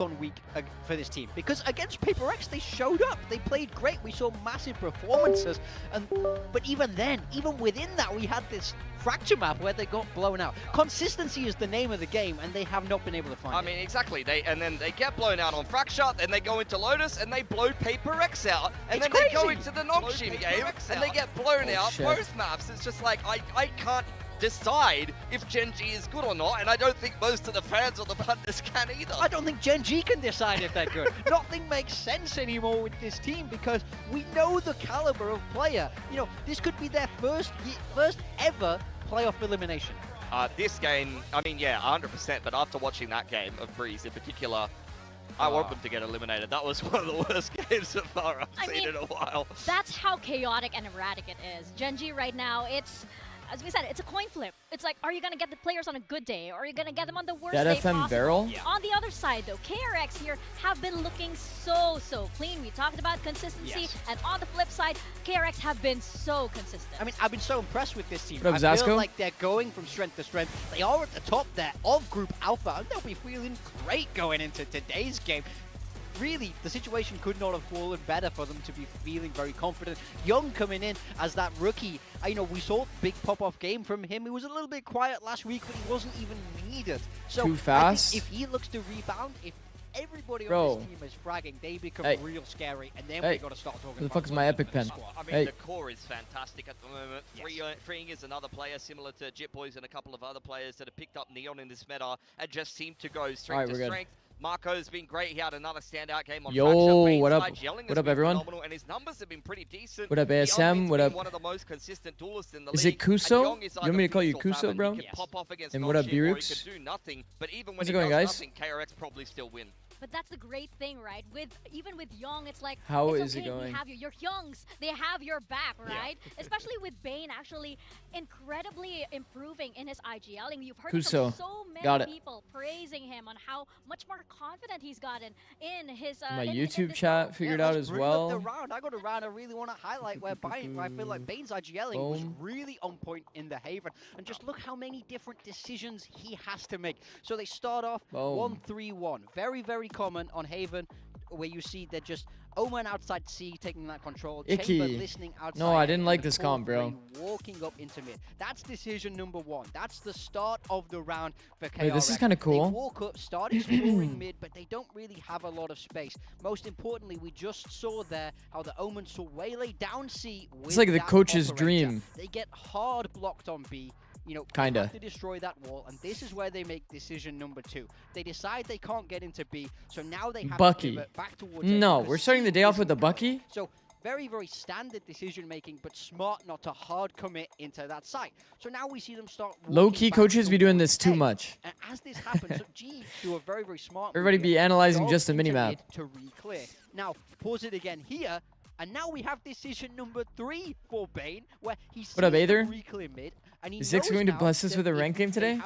on week for this team, because against Paper X they showed up, they played great, we saw massive performances, but even then, even within that, we had this fracture map where they got blown out. Consistency is the name of the game, and they have not been able to find it. I mean, exactly. And then they get blown out on Fracture, then they go into Lotus, and they blow Paper X out, and then they go into the Nogshim game, and they get blown out both maps. It's just like, I can't decide if Genji is good or not, and I don't think most of the fans or the punters can either. I don't think Genji can decide if they're good. Nothing makes sense anymore with this team, because we know the caliber of player. You know, this could be their first ever playoff elimination. This game, I mean, yeah, 100%, but after watching that game of Breeze in particular, I want them to get eliminated. That was one of the worst games so far I've seen in a while. That's how chaotic and erratic it is. Genji right now, it's, as we said, it's a coin flip. It's like, are you going to get the players on a good day, or are you going to get them on the worst day possible? Barrel? Yeah. On the other side, though, KRX here have been looking so clean. We talked about consistency, and on the flip side, KRX have been so consistent. I mean, I've been so impressed with this team. What up, I Zasco? feel like they're going from strength to strength. They are at the top there of Group Alpha, and they'll be feeling great going into today's game. Really, the situation could not have fallen better for them to be feeling very confident. Young coming in as that rookie. You know, we saw big pop-off game from him. He was a little bit quiet last week, but he wasn't even needed. So Too fast. if he looks to rebound, if everybody on this team is fragging, they become real scary, and then we got to start talking Who the about fuck is my epic pen? I mean, the core is fantastic at the moment. Freeing is another player similar to Jit Boys and a couple of other players that have picked up Neon in this meta and just seem to go strength to strength. Marco's been great. He had another standout game on Fracture. What up? What up, everyone? Phenomenal, and his numbers have been pretty decent. What up, ASM? What up? One of the most consistent duelists in the Is league. it Kuso? You want me to call you Kuso, bro? Pop off against And what up, Nogshim, or he Birux? could do nothing. But even when How's he it going, does guys? nothing, KRX probably still win. But that's the great thing, right? Even with Young, it's like, how it's is it going? Your Youngs, they have your back, right? Especially with Bane actually incredibly improving in his IGL, and you've heard from so many people praising him on how much more confident he's gotten in his my YouTube chat figured out as well. I got a round I really want to highlight where I feel like Bane's IGLing was really on point in the Haven, and just look how many different decisions he has to make. So they start off 1-3-1, very common on Haven, where you see they're just Omen outside C taking that control, Chamber listening outside. No, I didn't like this comp, bro. Walking up into mid. That's decision number 1. That's the start of the round for KRX. Wait, this is kind of cool. They walk up, start exploring mid, but they don't really have a lot of space. Most importantly, we just saw there how the Omen saw Waylay down C. It's like the coach's dream. They get hard blocked on B. You know, have to destroy that wall, and this is where they make decision number 2. They decide they can't get into B, so now they have to pivot back towards A. No, we're starting the day off with the Bucky. So very standard decision making, but smart not to hard commit into that site. So now we see them start. Low-key coaches be doing this too much. And as this happens, so G do a very smart. Everybody be analyzing just the minimap. To re-clear. Now pause it again here. And now we have decision number 3 for Bane, where he sees the re-clear mid. And he is Zix going to bless us with a rank game today?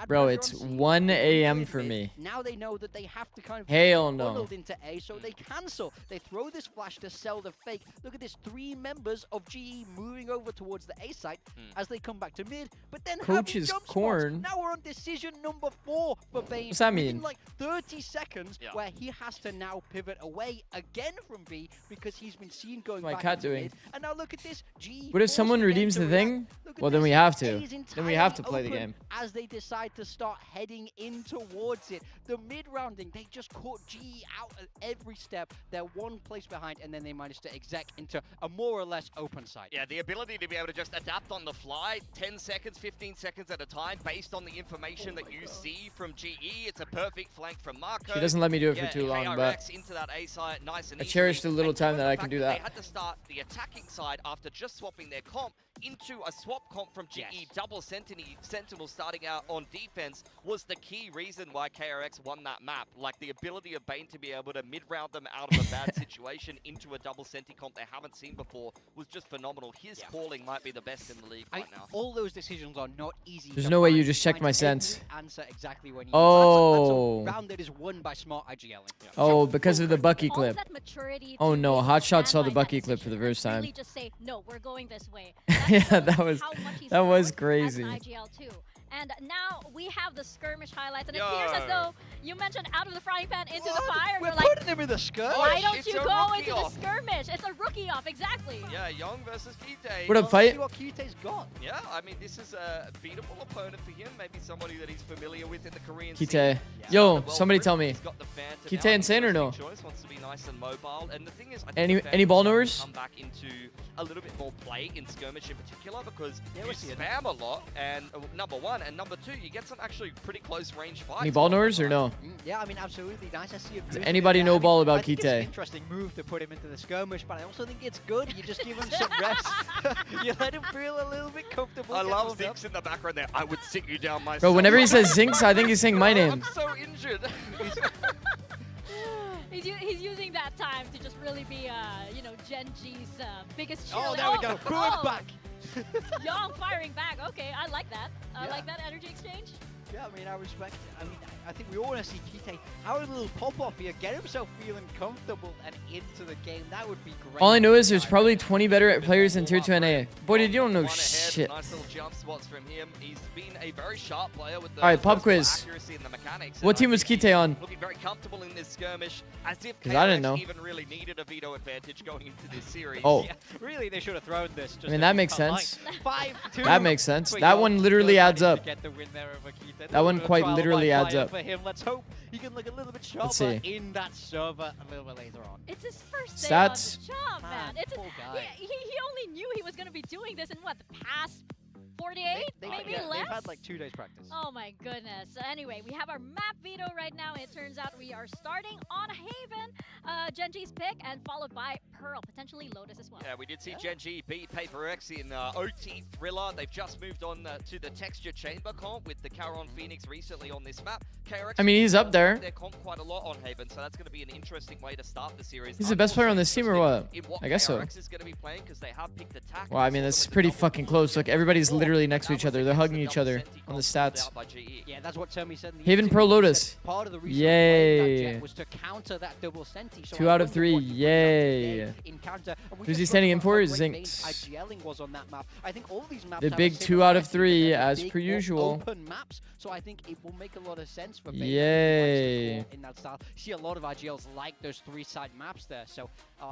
Bro, it's 1 a.m. for me. Now they know that they have to kind of funneled into A, so they cancel. They throw this flash to sell the fake. Look at this, 3 members of GE moving over towards the A site as they come back to mid. But then Coach's corn. Now we're on decision number 4 for Bane. What's that mean? In like 30 seconds, where he has to now pivot away again from B because he's been seen going back into mid. And now look at this, GE. What if someone redeems the thing? Well, then we have to. Then we have to play the game. As they decide to start heading in towards it. The mid-rounding, they just caught GE out at every step. They're 1 place behind, and then they managed to exec into a more or less open site. Yeah, the ability to be able to just adapt on the fly, 10 seconds, 15 seconds at a time, based on the information that you see from GE. It's a perfect flank from Marco. She doesn't let me do it for too long, but into that A site, nice and I cherish the little time that I can do that. They had to start the attacking side after just swapping their comp into a swap comp from GE. Double Sentinel starting out on defense was the key reason why KRX won that map. Like the ability of Bane to be able to mid-round them out of a bad situation into a double Senti comp they haven't seen before was just phenomenal. His calling might be the best in the league right now. All those decisions are not easy. There's no way you just checked my sense. Answer exactly when you that's a round that is won by smart IGLing. Oh, because of the Bucky clip. Oh no, Hotshot saw the Bucky clip for the first time. Just say, no, we're going this way. Yeah, that was crazy. And now we have the skirmish highlights, and it appears as though you mentioned out of the frying pan into the fire. We're You're like, putting him in the skirmish. why don't you go into the off. skirmish? It's a rookie off, exactly. Yeah, Young versus Kite. What up, fight? See what Kite's got. Yeah, I mean, this is a beatable opponent for him. Maybe somebody that he's familiar with in the Korean Kite. scene. Yo, somebody tell me. He's got the banter Kite now. insane or no? Choice, wants to be nice and mobile. And the thing is, I think Any ball knowers? come back into a little bit more play in skirmish in particular because Yeah, you we see it. spam a lot. And number one, and number two, you get some actually pretty close range fights. Any ball knowers or no? Yeah, I mean, absolutely nice. I see it. Does anybody know ball about I think it's an Kite? interesting move to put him into the skirmish, but I also think it's good. You just give him some reps. You let him feel a little bit comfortable. I get love warmed up. Zinx in the background there. I would sit you down myself. Bro, whenever he says Zinx, I think he's saying my name. I'm so injured. He's using that time to just really be, you know, Genji's biggest cheerleader. Oh, there we go. Boom, back. Young firing back. Okay, I like that. I Yeah. like that energy exchange. Yeah, I mean, I respect it. I mean, I think we all want to see Kite have a little pop-off here, get himself feeling comfortable and into the game. That would be great. All I know is there's probably 20 better players in Tier 2 NA. Boy, did you don't know One ahead, shit. Nice little jump spots from him. He's been a very sharp player with the All right, pop versatile quiz. accuracy and the mechanics. What And I team was think Kite he's on? Looking very comfortable in this skirmish, as if 'Cause I didn't KRX know. even really needed a veto advantage going into this series. Oh. Yeah, really, they should have thrown this. Just I mean, that makes online. sense. 5-2 That makes sense. for That Young. one literally Still adds managed up. to get the win there over Kite. That one Little quite trial by literally adds fire up. For him. Let's hope he can look a little bit Let's sharper see. in that server a little bit later on. It's his first day Stats. on the job, man. It's poor guy. he only knew he was going to be doing this in what, the past 48, maybe less? They've had like 2 days practice. Oh my goodness. Anyway, we have our map veto right now. It turns out we are starting on Haven, Genji's pick, and followed by Pearl, potentially Lotus as well. Yeah, we did see Genji beat Paper X in OT Thriller. They've just moved on to the Texture Chamber comp with the Caron Phoenix recently on this map. KRX I mean, he's up there. Their comp quite a lot on Haven, so that's going to be an interesting way to start the series. He's the best player on this team or what? I guess so. KRX is going to be playing because they have picked attack. Well, I mean, that's pretty fucking close. Look, everybody's literally next to each other. They're hugging each other on the stats. Yeah, that's what Tommy said. In the Haven interview. Pro He Lotus. said part of the reason Yay. playing that jet was to counter that double senti. So 2 I out of wonder 3. what he brings out Yay. today in counter. And we Who's just he talked standing in about for? how Is great Bane's Zinx. IGLing was on that map. I think all of these maps The have a big similar 2 out of thing, that 3 they're as big, per more usual. Open maps, so I think it will make a lot of sense for Bane. Yay. In that style, see a lot of IGLs like those 3-side maps there. So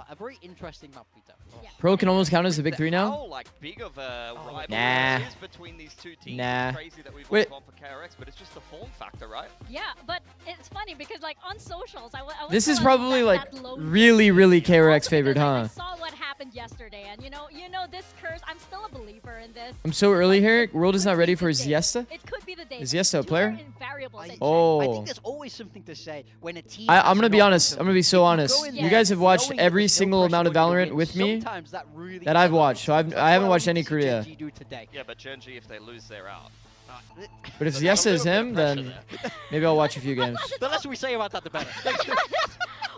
a very interesting map veto. Yeah. Pro can almost count as a big 3 now. How like big of a rivalry Nah. it is between these two teams. Nah. It's crazy that we've all Wait. gone for KRX, but it's just the form factor, right? Yeah, but it's funny because like on socials, I went This to, is probably like that low really, really KRX also favorite, because, huh? I saw what happened yesterday, and you know this curse. I'm still a believer in this. I'm so early here. World is not ready for Ziesta. It could be the day. Is Ziesta a Two player? are invariables in Oh. I think there's always something to say when a team. I'm gonna has be an honest. I'm offensive gonna be lead. so If you honest. go in You there guys have watched knowing every there's no single pressure amount of for you to Valorant win, with me sometimes that really that I've elevates watched. So things. I haven't That's watched what any we see Korea. Genji do today. Yeah, but Genji, if they lose, they're out. But if There's a Ziesta is little bit of him, pressure then there. maybe I'll watch a few games. The less we say about that, the better.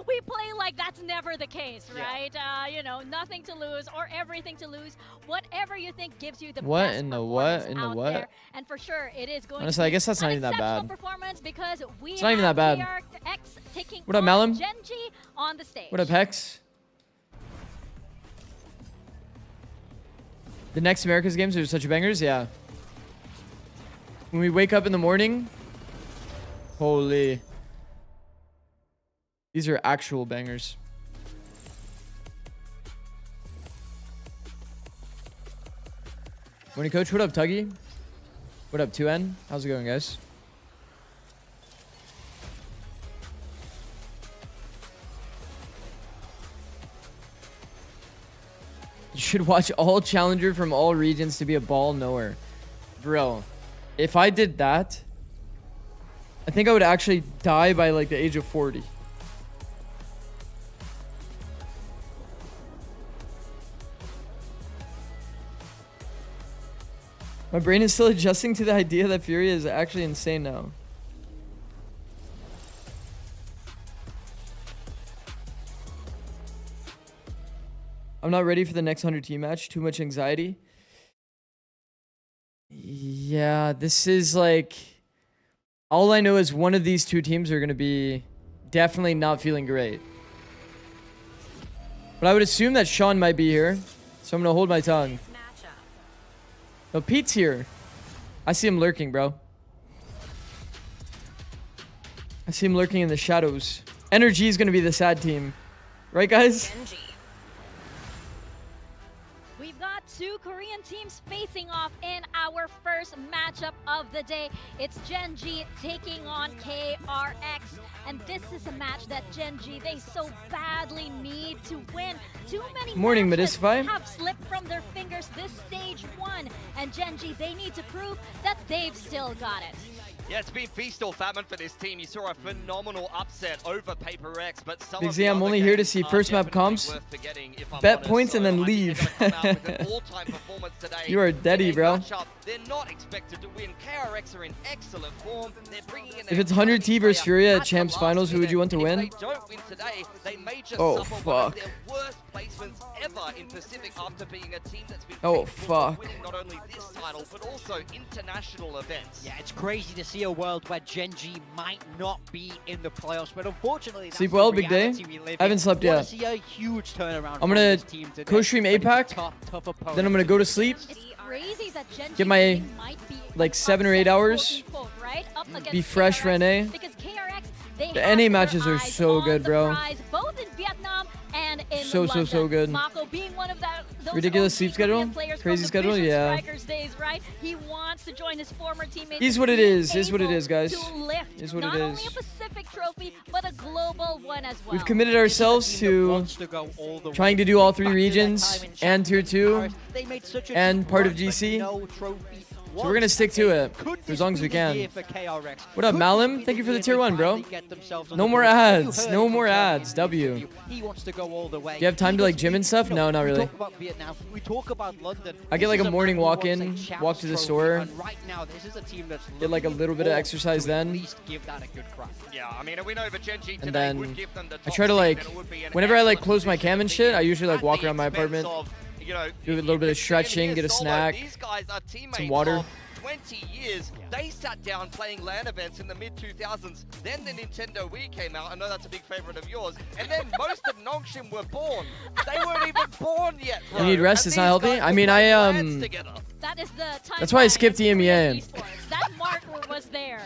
We play like that's never the case, Yeah. right? You know, nothing to lose or everything to lose. Whatever you think gives you the What best in the performance what in the out what? there. And for sure, it is going Honestly, to I be guess that's not an even that exceptional bad. performance because we It's not even have that bad. KRX taking What up, on Malum? Genji on the stage. What up, Hex? The next America's games are such bangers, yeah. When we wake up in the morning, holy. These are actual bangers. Morning, coach. What up, Tuggy? What up, 2N? How's it going, guys? You should watch all Challenger from all regions to be a ball knower. Bro, if I did that, I think I would actually die by like the age of 40. My brain is still adjusting to the idea that Fury is actually insane now. I'm not ready for the next 100 team match. Too much anxiety. Yeah, this is like... All I know is one of these two teams are going to be definitely not feeling great. But I would assume that Sean might be here. So I'm going to hold my tongue. Oh, Pete's here. I see him lurking, bro. I see him lurking in the shadows. Energy is going to be the sad team. Right, guys? Genji. We've got two Korean teams facing off in our first matchup of the day. It's Genji taking on KRX. And this is a match that Genji, they so badly need to win. Too many Morning, matches Medicify. have slipped from their fingers this stage 1. And Genji, they need to prove that they've still got it. Yeah, it's been feast or famine for this team. You saw a phenomenal upset over Paper X, but some Big of Z, the I'm other only here to games see are first map definitely comps, worth forgetting, if I'm bet honest. points, and So then I think leave. they're gonna come out with an all-time performance today. You are In deady, a bro. matchup, they're not expected to win. KRX are in excellent form. They're bringing in If it's 100T versus Furia at Champs Finals, who would you want to win? If they don't win today, they may just Oh, suffer one of fuck. their worst placements ever in Pacific after being a team that's been Oh, capable of fuck. winning not only this title, but also international events. Yeah, it's crazy to see a world where Genji might not be in the playoffs, but unfortunately, that's Sleep the well, big day. reality we live I haven't in. slept Wanna yet. see a huge turnaround I'm from gonna this team today, co-stream but it's a APAC, tough opponent. Then I'm going to go to sleep. It's crazy that Genji Get my, might be like, an 7 or 8 upset, hours. quote, unquote, right? Up against Be fresh, KRX, Rene. Because KRX, they The have NA their matches are eyes so on good, the bro. prize, both in Vietnam and in So London. good. Mako being one of those Ridiculous OG sleep Korean schedule? players from Crazy the schedule? Vision Yeah. Strikers days, right? He wants to join his former teammates. Is what it He's is. Is what it able is, guys. to lift Is what it not only is. a Pacific trophy, but a global one as well. We've committed ourselves to trying to do all 3 regions and Tier 2 and part of GC. So we're going to stick to it for as long as we can. What up, Malim? Thank you for the Tier 1, bro. No more ads. No more ads. W. He wants to go all the way. Do you have time to, like, gym and stuff? No, not really. We talk about Vietnam. We talk about London. I get, like, a morning walk-in, walk to the store, And right now, this is a team that's get, like, a little bit of exercise then. At least give that a good crack. Yeah, I mean, a win over Genji today And then would give them the I top try to, seed, like, and it would be an whenever I, like, excellent close my position cam and to shit, be I usually, like, at walk the around my expense apartment, of, you know, do a you little bit of could see stretching, him get a here solo. snack, These guys are teammates some water. of 20 years. They sat down playing LAN events in the mid-2000s. Then the Nintendo Wii came out. I know that's a big favorite of yours. And then most of Nongshim were born. They weren't even born yet, bro. You need rest, And it's not these healthy? guys I were mean, playing I, LANs together. That is the time. That's why I skipped EMEA. That marker was there.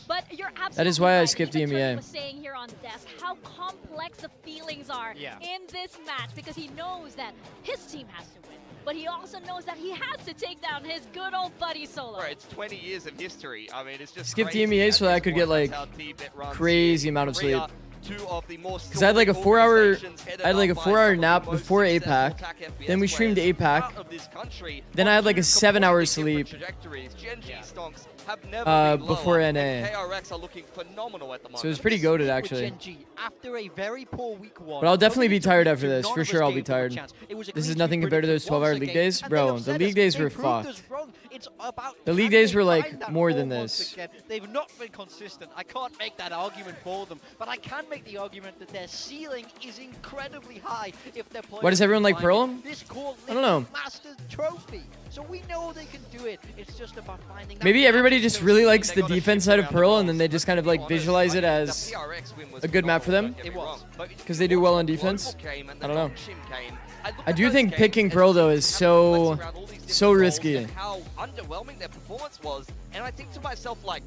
But you're absolutely That is why I right. skipped Even EMEA. Turk was saying here on desk how complex the feelings are in this match because he knows that his team has to win. But he also knows that he has to take down his good old buddy solo. Bro, it's 20 years of history. I mean, it's just Skipped crazy EMEA at so that I this could point. get, like, That's how deep it runs crazy here. amount of sleep. Korea, two of the more Because I had like a 4-hour, organizations headed I had like a up by 4-hour some of the nap most before successful APAC. TAC FPS Then we streamed players APAC. out of this country Then I had like a on 7-hour completely sleep different trajectories. Genji stonks have never been before lower, NA. and KRX are looking phenomenal at the moment. So it was pretty goated With actually. Genji, after a very poor week 1, But I'll definitely be going into tired week after 2, this. none For of sure us I'll be gave them a tired. chance. It was a This is clean nothing sheet compared to those prediction 12-hour once league again, days. and Bro, they the upset league us. days They were proved us fucked. wrong. It's about The league can days they were, like, find that more form than once this. again? They've not been consistent. I can't make that argument for them, but I can make the argument that their ceiling is incredibly high if they're playing. Why does everyone like Pearl? This core I don't know. Masters Trophy. So we know they can do it. It's just about finding that Maybe everybody just really likes They the gotta defense shift side of around the Pearl balls. and then they just kind of like Honest, visualize it the as PRX win was a good map for them. phenomenal, don't get me wrong. But because they do well on Global defense. came and I the don't know. Nongshim came. look I at do those think games picking and Pearl though see is how so complex around all these different so roles risky. and how underwhelming their performance was. And I think to myself, like,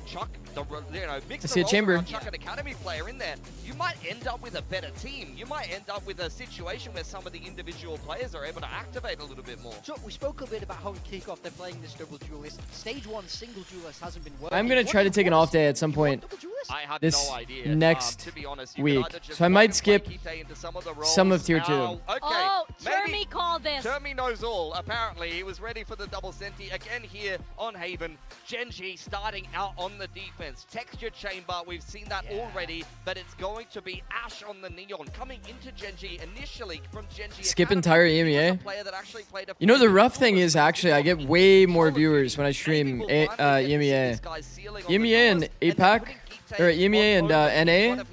chuck the, mix I the see a roles chamber. around, chuck an academy player in there. You might end up with a better team. You might end up with a situation where some of the individual players are able to activate a little bit more. So we spoke a bit about how we kick off. They're playing this double duelist. Stage 1 single duelist hasn't been working. I'm gonna try to take an off day at some point I have this no idea. next To be honest, you week. could either just So I might plug and skip play Kite into some of of Tier 2. Okay, Oh, maybe Termi called this. Termi knows all. Apparently, he was ready for the double senti again here on Haven. Genji starting out on the defense. Texture chamber, we've seen that already, but it's going to be Ash on the Neon coming into Genji initially from Genji. Skip Academy. entire He was a EMEA. player that actually played a You know the fairly rough thing good is actually I get way more viewers when I Maybe stream we'll finally get to see EMEA. this guy's ceiling on the EMEA and doors, then APAC, putting Kite Or EMEA and NA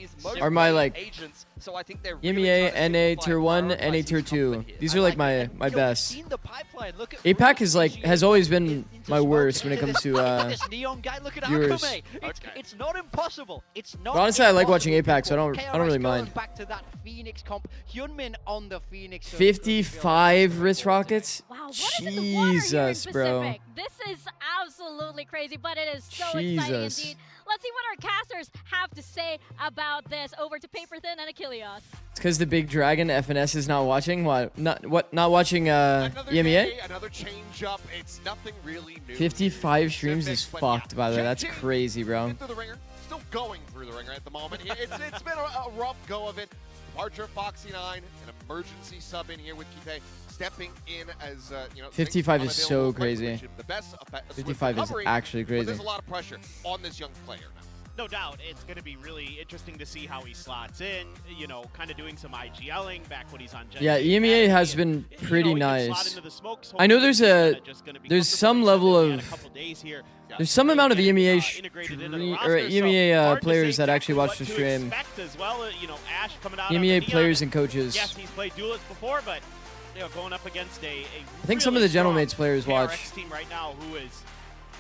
are my like agents, so I think they're EMEA, NA Tier 1, NA Tier 2. These are like my best. APAC is like has always been my worst when it comes to viewers. It's not impossible. It's not. But honestly, I like watching APAC, so I don't really mind. Back to that Phoenix comp. Hyunmin on the Phoenix. 55 wrist rockets. Wow, what is in the water Jesus, here in bro. Pacific? This is absolutely crazy, but it is so exciting Jesus. indeed. Let's see what our casters have to say about this. Over to Paper Thin and Achilles. It's because the big dragon FNS is not watching. What? Not watching EMEA? Day, another change up. It's nothing really new. 55 streams is Pacific, fucked, by the way. That's Genji crazy, bro. through the ringer. Still going through the ringer at the moment. It's been a rough go of it. Departure of Foxy9, an emergency sub in here with Kite stepping in as 55 is so crazy. The best 55 is actually crazy. There's a lot of pressure on this young player now. No doubt, it's going to be really interesting to see how he slots in, kind of doing some IGLing back when he's on Genji. Yeah, EMEA has been pretty nice. I know there's some level of there's some amount of EMEA players that actually watch the stream. EMEA players and coaches. Yes, he's played duelists before, but going up against I think some of the Gentlemates players watch. team right now who is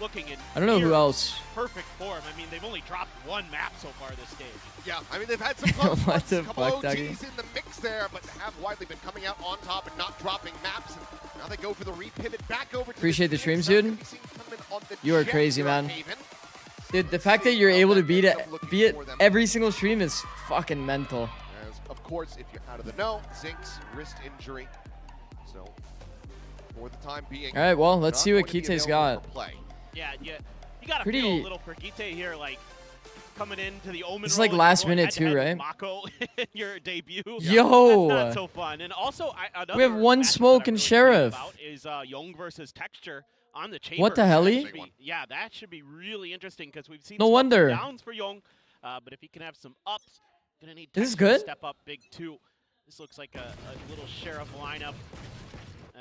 looking in I don't know who else. perfect form. I mean, they've only dropped one map so far this stage. Yeah, I mean, they've had some close What ones, the a couple fuck, OGs Dougie? in the mix there, but have widely been coming out on top and not dropping maps. And now they go for the repivot back over to Appreciate the streams, Phoenix. dude. Can be seen coming on the You are jet crazy, here on man. Haven. Dude, the fact that you're able to beat it every single stream is fucking mental. As, of course, if you're out of the know, Zink's wrist injury. So, for the time being, All right, well, let's not see what going to be Kite's available got. for play. Yeah, you got to Pretty- feel a little for Gite here, like coming into the Omen. This is role like and last going minute too, head-to-head right? with Mako in your debut. Yo! That's not so fun. And also, We have one smoke and Sheriff. Is Young versus Texture on the chamber. What the hell? Yeah, that should be really interesting because we've seen No some wonder. ups and downs for Young, but if he can have some ups, gonna need This is Texture to good. step up big too. This looks like a little Sheriff lineup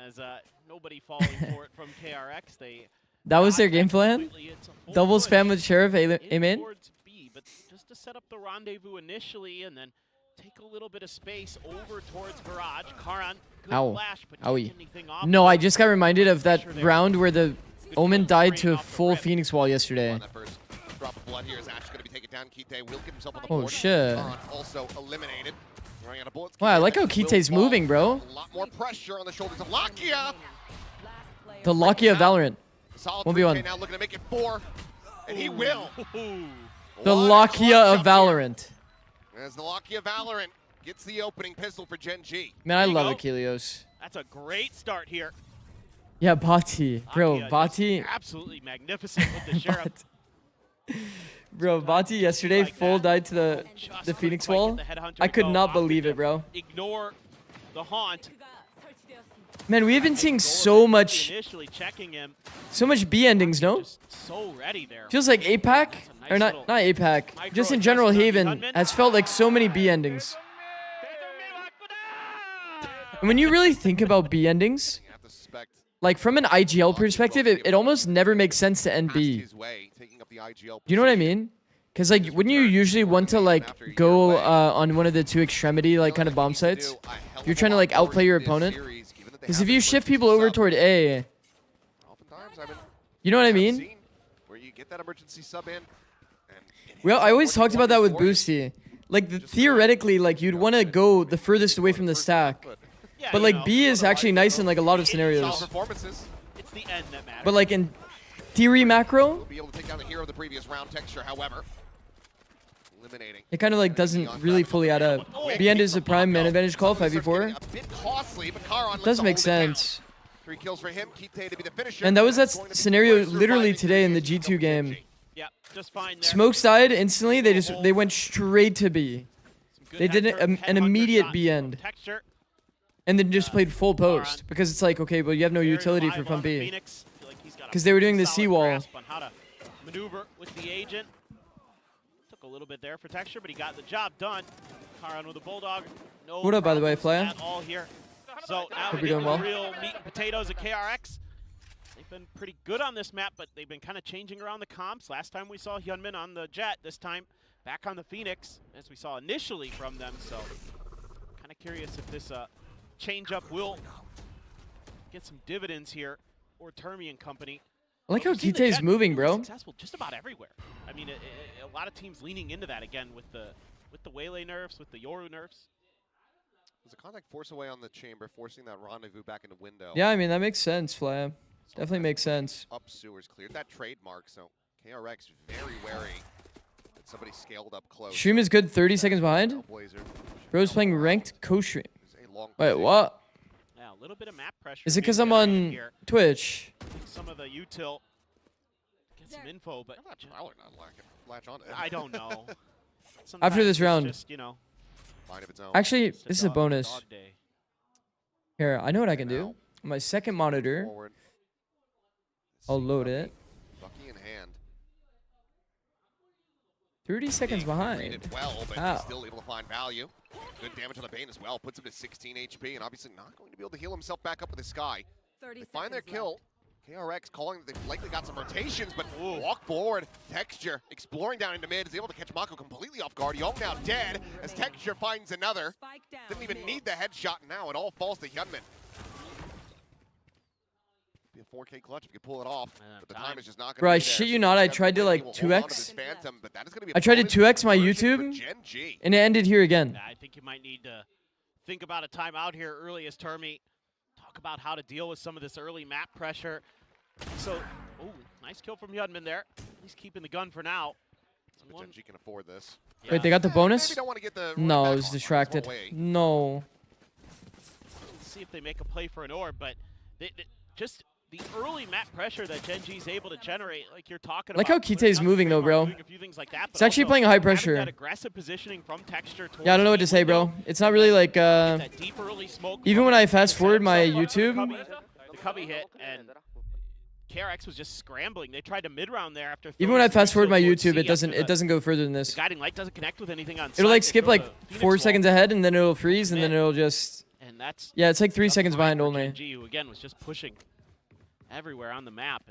as nobody falling for it from KRX. That was their Not game plan? completely, it's a full Double push spam with Sheriff, in amen? towards B, but just to set up the rendezvous initially and then take a little bit of space over towards Garage. Karan, good Ow. flash, but Owie. taking anything off. No, I just got reminded of that Pressure there. round where the Omen Good died to a off the full rip. Phoenix wall yesterday. On that first drop of blood here, is Ash going to be taken down. Kite will get himself on the Oh, board. shit. Karan also eliminated. Running out of bullets. Wow, I like how Kite will Kite's fall. moving, bro. A lot more pressure on the shoulders of Lakia. The Lakia Valorant. Solid 1v1. 3K now looking to make it 4. And he will. Ooh. The What a Lakia clutch of up here. Valorant. As the Lakia Valorant gets the opening pistol for Genji. Man, I There you love go. Achilles. That's a great start here. Yeah, Bati. Bro, Akia just Bati. absolutely magnificent with the Sheriff. Bro, Bati yesterday Like full that. died to the Just the couldn't Phoenix quite get wall. the headhunter I to could go, not opted believe to it, bro. Ignore the haunt. Man, we have been seeing Goal so eventually much Initially checking him. B endings, no? Just so ready there. Feels like APAC, That's a or nice not APAC, micro just in general, adjustment on Haven the has felt like so many B endings. And when you really think about B endings, You have to suspect like from an IGL perspective, it almost never makes sense to end past B. his way, taking up the IGL. Do you know what I mean? Because like, wouldn't you usually want to like go on one of the two extremity like kind of bomb sites? You're trying to like outplay your opponent. Because if you shift people over toward A, you know what I mean? Where you get that emergency sub in. Well, I always talked about that with Boosty. Like theoretically, like you'd want to go the furthest away from the stack. Yeah, But you like know, B is actually nice in like a lot of scenarios. Performances. It's the end that matters. But like in theory macro, Will be able to take down the hero of the previous round. Texture, however, eliminating. it kind of like doesn't really fully add up. B end is a prime man advantage call, 5v4. A bit costly, but Karan Does make sense. 3 kills for him. Kite to be the finisher. And that was that Going to be scenario surviving literally today in the Genji. G2 game. yeah, just fine there. Smokes died instantly. They went straight to B, Some good they did an headhunter immediate shots B from end. Texture. and then just played full post because it's like, okay, but you have no Very utility for reliable fun on B. Phoenix. Feel like he's got a 'Cause they were doing the solid seawall. grasp on how to maneuver with the agent. Took a little bit there for Texture, but he got the job done. Karan with a bulldog. No What up, by the way, problems Flaya? at all here. So now Hope we you're get doing the well. real meat and potatoes at KRX. They've been pretty good on this map, but they've been kind of changing around the comps. Last time we saw Hyunmin on the Jet. This time back on the Phoenix, as we saw initially from them. So kind of curious if this change-up will get some dividends here, or Termi and company. I like how Kite is moving, bro. Successful just about everywhere. I mean, a lot of teams leaning into that again with the Waylay nerfs, with the Yoru nerfs. There's a contact force away on the chamber, forcing that rendezvous back into window. Yeah, I mean, that makes sense, Flab. Definitely makes sense. Up sewers cleared that trademark, so KRX very wary that somebody scaled up close. Stream is good, 30 seconds behind. Bro's playing ranked co-stream. Wait, what? Yeah, a little bit of map pressure. Is it because I'm on Twitch? Some of the util get some info, but not latch on to it. I don't know. After this round. Just, you know, mind of its own. Actually, this is a bonus. Here, I know what I can do. On my second monitor, Forward. I'll load it. Bucky in hand. 30 seconds behind. Read it well, but How? he's still able to find value. Good damage on the Bane as well. Puts him to 16 HP, and obviously not going to be able to heal himself back up with the Sky. They find their kill. KRX calling that they've likely got some rotations, but walk forward. Texture exploring down into mid, is able to catch Mako completely off guard. Young now dead as Texture finds another. Didn't even need the headshot, and now it all falls to Hyunmin. Be a 4K clutch if you pull it off, but the time is just not going to be Bro, I there. shit you not, I tried to like 2x. Phantom, but that is gonna be I tried to bonus 2x my conversion for YouTube, Genji. and it ended here again. I think you might need to think about a timeout here early as Termi. Talk about how to deal with some of this early map pressure. So, nice kill from Hyunmin there. At least keeping the gun for now. Genji can afford this. Yeah. Wait, they got the bonus? Maybe don't want to get the No, I back was on distracted. his whole way. No. Let's see if they make a play for an orb, but just the early map pressure that Genji's able to generate, like you're talking about. Like how Kite's moving though, bro. Doing a few things like that, It's actually playing high pressure. That aggressive positioning from Texture. Yeah, I don't know what to say, bro. It's not really like, That deep early smoke even when I fast forward my YouTube, the cubby hit, and KRX was just scrambling. They tried to mid-round there after. even when I fast forward my towards YouTube, C it doesn't after go further than the this. guiding light doesn't connect with anything on. It'll like site. skip They like throw the 4 Phoenix seconds wall, ahead, and then it'll freeze, and then it'll just. and that's Yeah, it's like 3 seconds tough behind for only. Genji, who again was just pushing everywhere on the map.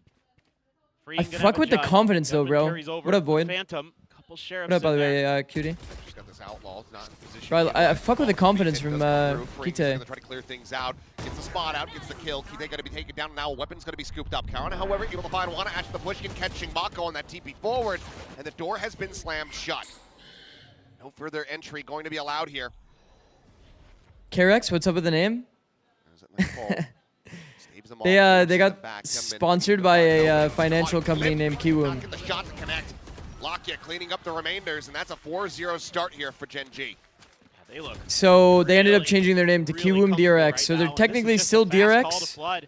I fuck with the confidence though, bro. What up, Void? Phantom, couple sheriffs What up, by the in there. way, cutie? Just got this outlaw, not in position. Bro, I fuck with the confidence from Gonna Kite. try to clear things out. Gets the spot out, gets the kill. Kite gonna be taken down now. Weapon's gonna be scooped up. Karana, however, able to find Wana Ash the push and catching Mako on that TP forward, and the door has been slammed shut. No further entry going to be allowed here. KRX, what's up with the name? There's a nice ball. Staves them off, They moves to the got back. Hyunmin sponsored by a Mako, financial Mako company flipped, named not Kiwoom. get the shot to connect. Lockya cleaning up the remainders, and that's a 4-0 start here for Genji. Yeah, they look So they ended up really, changing their name to really Kiwoom comfortable DRX. right So now, they're and this technically is just still a fast call to DRX, flood,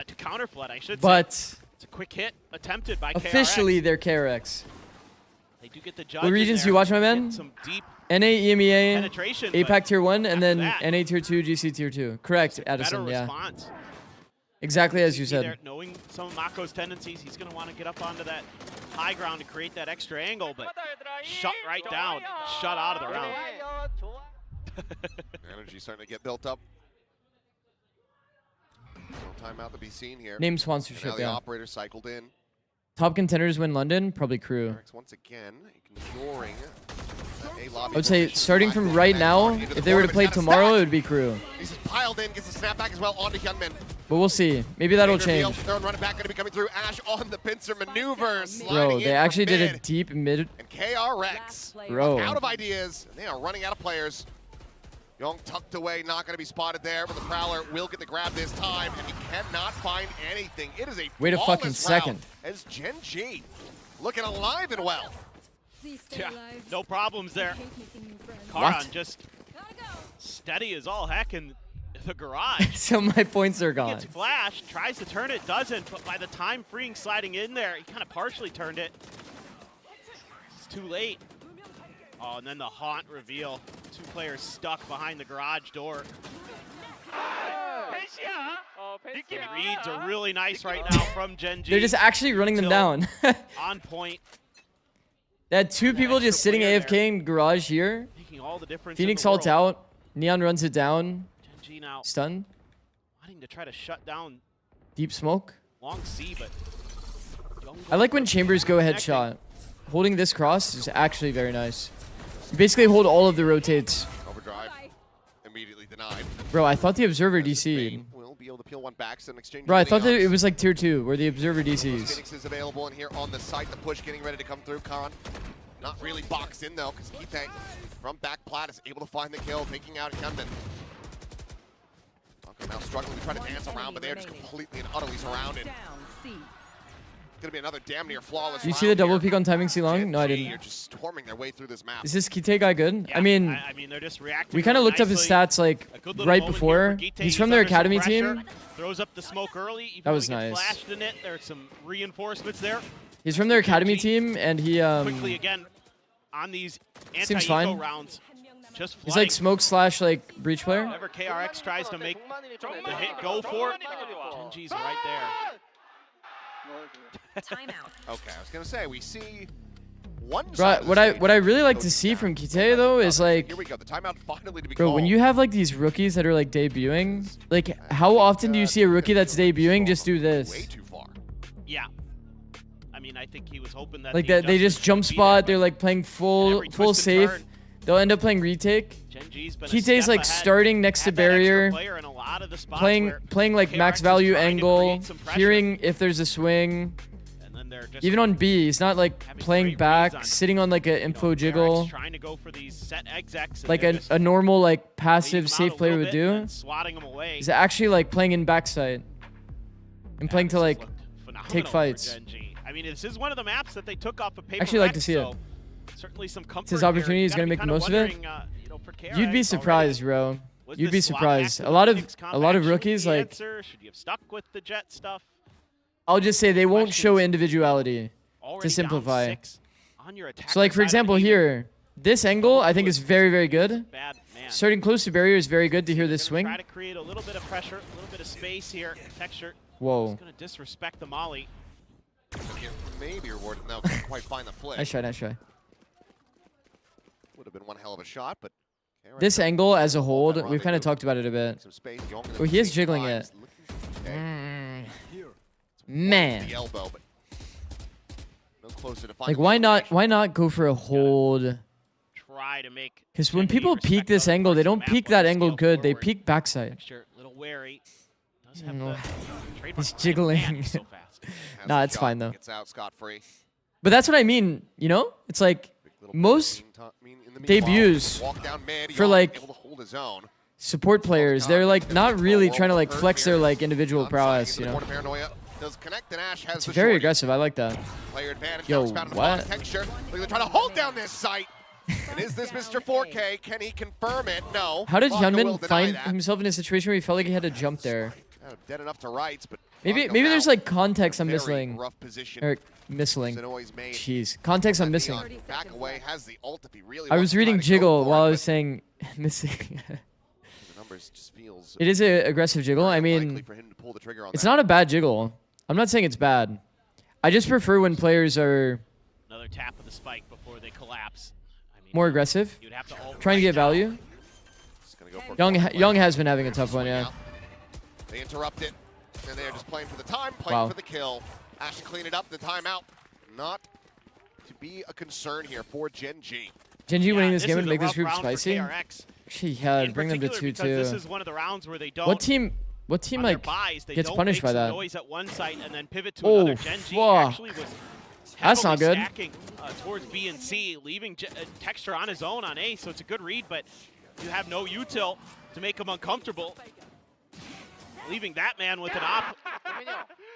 to counter flood, I should say. but It's a quick hit attempted by officially KRX. they're KRX. They do get the judge. What regions do you watch, my man? Some deep NA, EMEA, penetration. APAC Tier 1, and then that, NA Tier 2, GC Tier 2. Correct, Addison, better yeah. response. Exactly as you There, said. knowing some of Mako's tendencies, he's going to want to get up onto that high ground to create that extra angle, but shut right down, shut out of the round. Energy starting to get built up. No timeout to be seen here. Name And now sponsorship, the yeah. operator cycled in. Top contenders win London, probably Crew. Eric's once again ignoring a lobby I would say position. starting from Finds right it, now, into the if they were to corner, play but he's got a tomorrow, stack. it would be Crew. He's just piled in, gets the snap back as well onto Hyunmin. But we'll see. Maybe that'll change. Throw and run it back, going to be coming through. Ash on the pincer maneuver, sliding Bro, in they from actually did a mid. deep mid. And KRX Bro. out of ideas. They are running out of players. Young tucked away, not going to be spotted there, but the Prowler will get the grab this time, and he cannot find anything. It is a Wait a flawless fucking second. round as Genji looking alive and well. Yeah, no problems there. What? Karan just steady as all heck in the garage. So my points are gone. Gets flashed, tries to turn it, doesn't, but by the time Freeing sliding in there, he kind of partially turned it. It's too late. Oh, and then the haunt reveal. 2 players stuck behind the garage door. The reads are really nice right now from Genji. They're just actually running them down. on point, They had 2 people just sitting AFK in garage here. making all the difference. Phoenix in the ults world. out. Neon runs it down. Genji now Stun. wanting to try to shut down Deep smoke. long C, but I like when chambers go headshot. holding this cross is actually very nice. You basically hold all of the rotates. Overdrive. Immediately denied. Bro, I thought the Observer DC'd. Will be able to peel one back, so in exchange. Bro, I thought that it was like tier 2, where the Observer DCs. Phoenix is available in here on the site. The push getting ready to come through. Khan not really boxed in though, because Kite from back plat is able to find the kill, taking out Camden. Now struggling to try to dance around, but they're just completely and utterly surrounded. Gonna be another damn near flawless. Did you see the double peek on timing C long? No, I didn't. You're just storming their way through this map. Is this Kite guy good? Yeah, I mean, they're just reacting. We kind of looked up his stats like right before. He's from their academy team. Throws up the smoke early. Even that was though he nice. Flashed in it. There's some reinforcements there. He's from their academy team, and he quickly again on these seems anti-eco fine. rounds. Just he's like smoke slash like breach player. Whenever KRX tries to make the hit go for it, Genji's right there. Timeout. Okay, I was gonna say we see one. Bro, what I really like to see from Kite though is like, here we go. The timeout finally to be bro, called. when you have like these rookies that are like debuting, like how often do you see a rookie that's debuting just do this? Way too far. Yeah. I mean, I think he was hoping that like that they just jump spot. They're like playing full safe. Turn. They'll end up playing retake. Kite's like starting next to barrier, playing like max value angle, hearing if there's a swing. Even on B, he's not like playing back, sitting on like an info jiggle, like a normal like passive safe player would do. He's actually like playing in backside and playing to like take fights. I mean, this is one of the maps that they took off of paper. Actually like to see it. Certainly some comfort. It's his opportunity. He's gonna make the most of it. You'd be surprised, bro. You'd be surprised. A lot of rookies like. Should you have stuck with the jet stuff? I'll just say they won't show individuality to simplify. So like for example here, this angle I think is very, very good. Starting close to barrier is very good to hear this swing. Try to create a little bit of pressure, a little bit of space here. Texture. Whoa. He's gonna disrespect the molly. Maybe rewarded. No, couldn't quite find the flick. Nice try. Would have been one hell of a shot, but this angle as a hold, we've kind of talked about it a bit. Oh, he is jiggling it. Man. The elbow, but no closer to like why not go for a hold? Try to make. Because when people peek this angle, they don't peek that angle good. They peek backside. Little wary. He's jiggling. Nah, it's fine though. Gets out scot-free. But that's what I mean. You know, it's like most debuts for like support players, they're like not really trying to like flex their like individual prowess, you know. It's very aggressive. I like that. Yo, what? They're trying to hold down this site. And is this Mr. 4K? Can he confirm it? No. How did Hyunmin find himself in a situation where he felt like he had to jump there? Dead enough to rights, but maybe there's like context I'm missing. Or missing. Jeez, context I'm missing. Back away, has the ult if he really I was reading jiggle while I was saying missing. It is an aggressive jiggle. I mean, it's not a bad jiggle. I'm not saying it's bad. I just prefer when players are another tap of the spike before they collapse. I mean, more aggressive, trying to get value. Young has been having a tough one, yeah. They interrupt it, and they're just playing for the time, playing for the kill. Ash to clean it up, the timeout. Not to be a concern here for Genji. Genji winning this game would make this group spicy. Actually, yeah, bring them to 2-2. This is one of the rounds where they don't. What team like gets punished by that? Noise at one site and then pivot to another. Genji actually was that's not good. Stacking, towards B and C, leaving Texture on his own on A, so it's a good read, but you have no util to make him uncomfortable. Leaving that man with an op,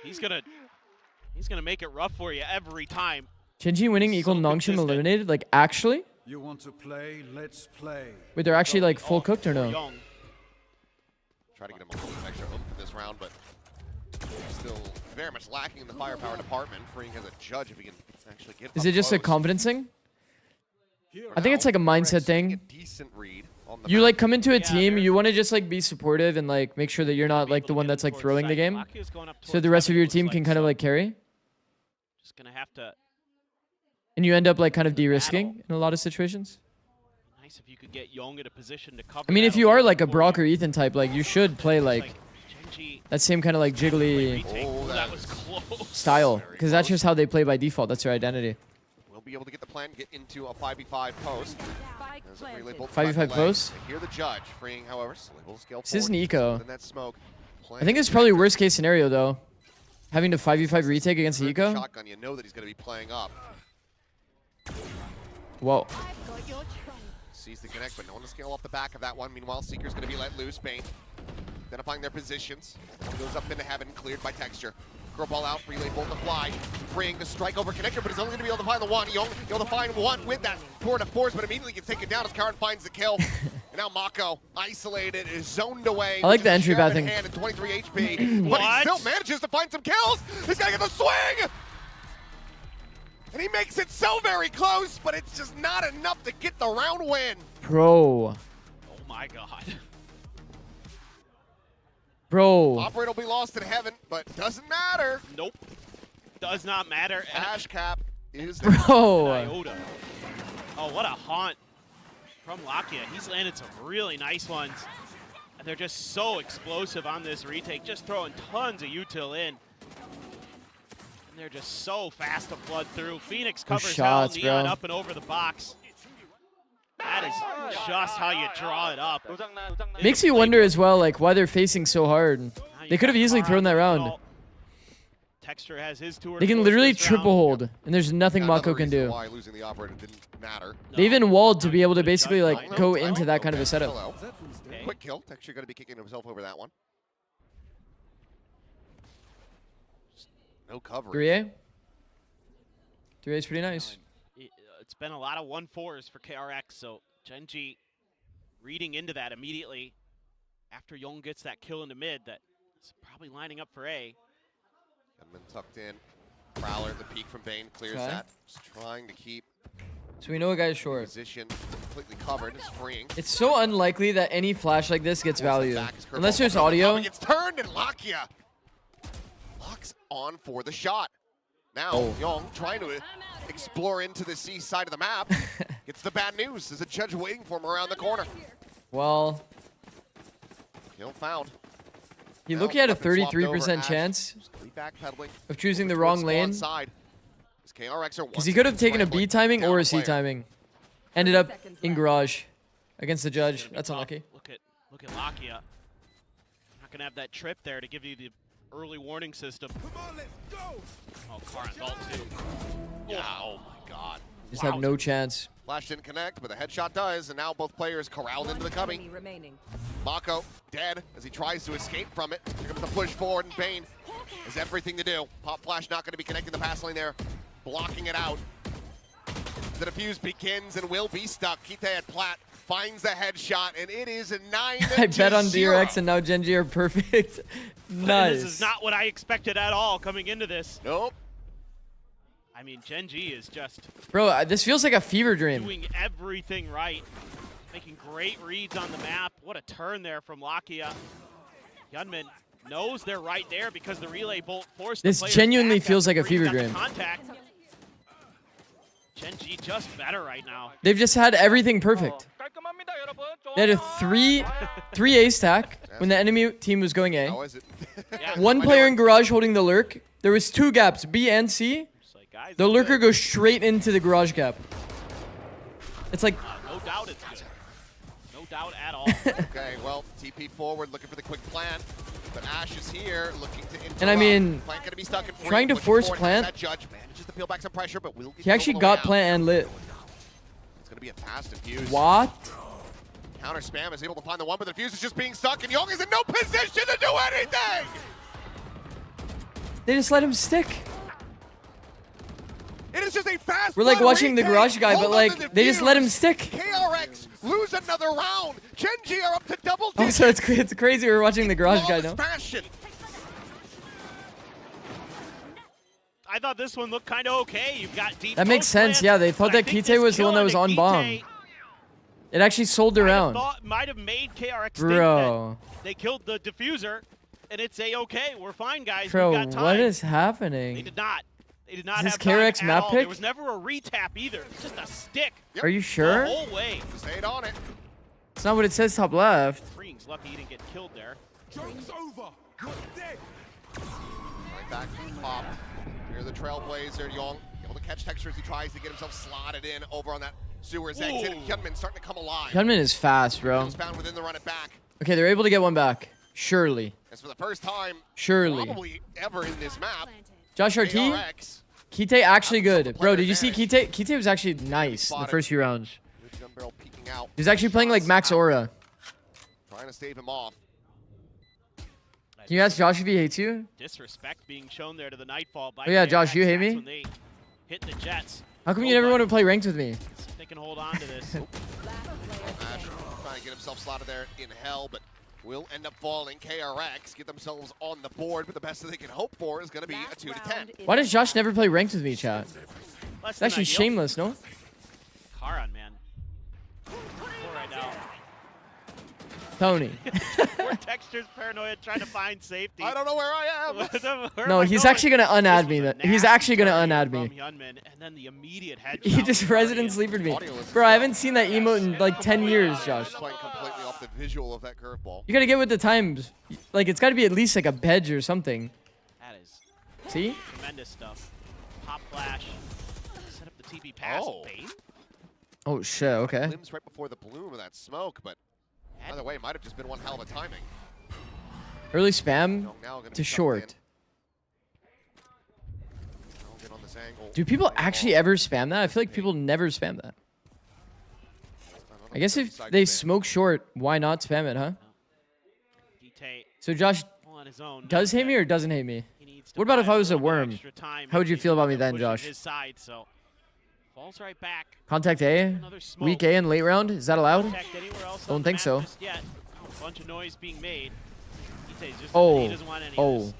he's gonna make it rough for you every time. Genji winning equal Nongshim eliminated? Like actually? You want to play? Let's play. Wait, they're actually like full cooked or no? Try to get him a little extra oomph for this round, but still very much lacking in the firepower department. Freeing as a judge if he can actually get. Is it just a confidence thing? I think it's like a mindset thing. A decent read. You like come into a team, you want to just like be supportive and like make sure that you're not like the one that's like throwing the game, so the rest of your team can kind of like carry. Just gonna have to. And you end up like kind of de-risking in a lot of situations. Nice if you could get Young in a position to cover. I mean, if you are like a Brock or Ethan type, like you should play like that same kind of like jiggly that was close. style, because that's just how they play by default. That's their identity. be able to get the plan, get into a 5v5 post. 5v5 post? They hear the judge, freeing, however, will scale This is forward. an eco. That smoke. I think it's probably worst case scenario though. Having to 5v5 retake against the eco. Shotgun, you know that he's going to be playing up. Whoa. Sees the connect, but no one to scale off the back of that one. Meanwhile, Seeker's going to be let loose. Bane identifying their positions. Goes up into heaven, cleared by Texture. Curl ball out, relay bolt to fly. Freeing the strike over connector, but he's only going to be able to find the one. Young able to find one with that tour de force, but immediately gets taken down as Karen finds the kill. And now Mako, isolated, is zoned away. I like the entry path thing. 23 HP, but he still manages to find some kills. He's got to get the swing! And he makes it so very close, but it's just not enough to get the round win. Bro. Oh my god. Bro. Operator will be lost in heaven, but doesn't matter. Nope. Does not matter. Ash cap is Bro. Iota. Oh, what a haunt from Lakia. He's landed some really nice ones. And they're just so explosive on this retake, just throwing tons of util in. And they're just so fast to flood through. Phoenix covers shots, hell, Neon bro. up and over the box. That is just how you draw it up. Makes you wonder as well, like, why they're facing so hard. They could have easily thrown that round. Texture has his tour. They can literally triple hold, and there's nothing Mako can do. Why losing the operator didn't matter. They even walled to be able to basically, like, go into that kind of a setup. Okay. Quick kill. Texture going to be kicking himself over that one. No cover. 3A? 3A is pretty nice. It's been a lot of 1-4s for KRX, so Genji reading into that immediately after Young gets that kill in the mid. That's probably lining up for A. Gunman tucked in. Prowler at the peak from Bane clears that. Just trying to keep So we know a guy's short. position completely covered. It's freeing. It's so unlikely that any flash like this gets value. Unless there's audio. It's turned and Lakia locks on for the shot. Now Young trying to explore into the C side of the map. Gets the bad news. There's a judge waiting for him around the corner. Well, Kill found. he looked at a 33% chance of choosing the wrong lane. Because he could have taken a B timing or a C timing. Ended up in garage against the judge. That's unlucky. Look at Lakia. Not gonna have that trip there to give you the early warning system. Oh, Karan's ult too. Yeah, oh my god. Just have no chance. Flash didn't connect, but the headshot does, and now both players corralled into the cubby. Mako dead as he tries to escape from it. Here comes the push forward, and Bane has everything to do. Pop Flash not going to be connecting the pass lane there, blocking it out. The defuse begins and will be stuck. Kite at Plat finds the headshot, and it is a 9-0. I bet on DRX and now Genji are perfect. Nice. This is not what I expected at all coming into this. Nope. I mean, Genji is just Bro, this feels like a fever dream. doing everything right. Making great reads on the map. What a turn there from Lakia. Gunman knows they're right there because the relay bolt forced the This players genuinely back feels after like a Green fever got the dream. Contact. Genji just better right now. They've just had everything perfect. They had a 3A stack when the enemy team was going A. How is it? Yeah, One player in garage holding the lurk. There was 2 gaps, B and C. like, guys, The it's lurker good. goes straight into the garage gap. It's like, No doubt it's good. No doubt at all. Okay, well, TP forward, looking for the quick plant. But Ash is here, looking to interrupt. And I mean, Plant gonna be stuck in free, trying to pushing force forward, plant. That judge manages to peel back some pressure, but will get he actually killed on the way got out. plant and lit. It's gonna be a fast defuse. What? Counter spam is able to find the one, but the defuse is just being stuck, and Young is in no position to do anything! They just let him stick. It is just a fast We're like blood watching the retake. garage guy, Hold but on like, to they just let him defuse. stick. KRX lose another round. Genji are up to double Oh, digits. so it's crazy we're watching the garage guy Flawless now. fashion. I thought this one looked kind of okay. You've got deep That makes post sense, plants, yeah, they thought but I that think Kite this was the one kill that was on Kite bomb. It actually sold around. Might have made KRX think Bro. that they killed the diffuser, and it's a-okay. We're fine, guys. Bro, We've got time. what is They happening? did not. They did not Is this have time KRX at map all. pick? There was never a retap either. It's just a stick Are you sure? the whole way. Stayed on it. It's not what it says top left. Freeing's lucky he didn't get killed there. Joke's over. You're dead. Right back, pop. Here's the Trailblazer, Young. Able able to catch Texture as he tries to get himself slotted in over on that Sewer's exit. And Hyunmin starting to come alive. Hyunmin is fast, bro. Found within the run it back. Okay, they're able to get one back. Surely. As for the first time, surely, probably ever in this map, Josh RT, Kite actually good. Bro, did you see Kite? Kite was actually nice in the first few rounds. He was actually playing like max aura. Trying to stave him off. Can you ask Josh if he hates you? Disrespect being shown there to the Nightfall. By oh yeah, Josh, you hate me? when they hit the Jets. How come you never want to play ranked with me? They can hold on to this. Ash trying to get himself slotted there in hell, but will end up falling. KRX get themselves on the board, but the best that they can hope for is going to be a 2-10. Why does Josh never play ranked with me, chat? It's actually shameless, no? Karan, man. Right now. Tony. Poor Texture's paranoia trying to find safety. I don't know where I am. No, he's actually going to unadd me. He's actually going to unadd me. And then the immediate he just resident sleepered me. Bro, I haven't seen that emote in like 10 years, Josh. Playing completely off the visual of that curveball. You got to get with the times. Like, it's got to be at least like a bedge or something. That is see? Tremendous stuff. Pop flash. Set up the TP pass. Bane? Oh, shit, okay. Limbs right before the bloom of that smoke, but either way, it might have just been one hell of a timing. Early spam to short. Do people actually ever spam that? I feel like people never spam that. I guess if they smoke short, why not spam it, huh? So Josh does hate me or doesn't hate me? What about if I was a worm? How would you feel about me then, Josh? Falls right back. Contact A? Weak A in late round? Is that allowed? Don't think so. Bunch of noise being made. Oh. Oh.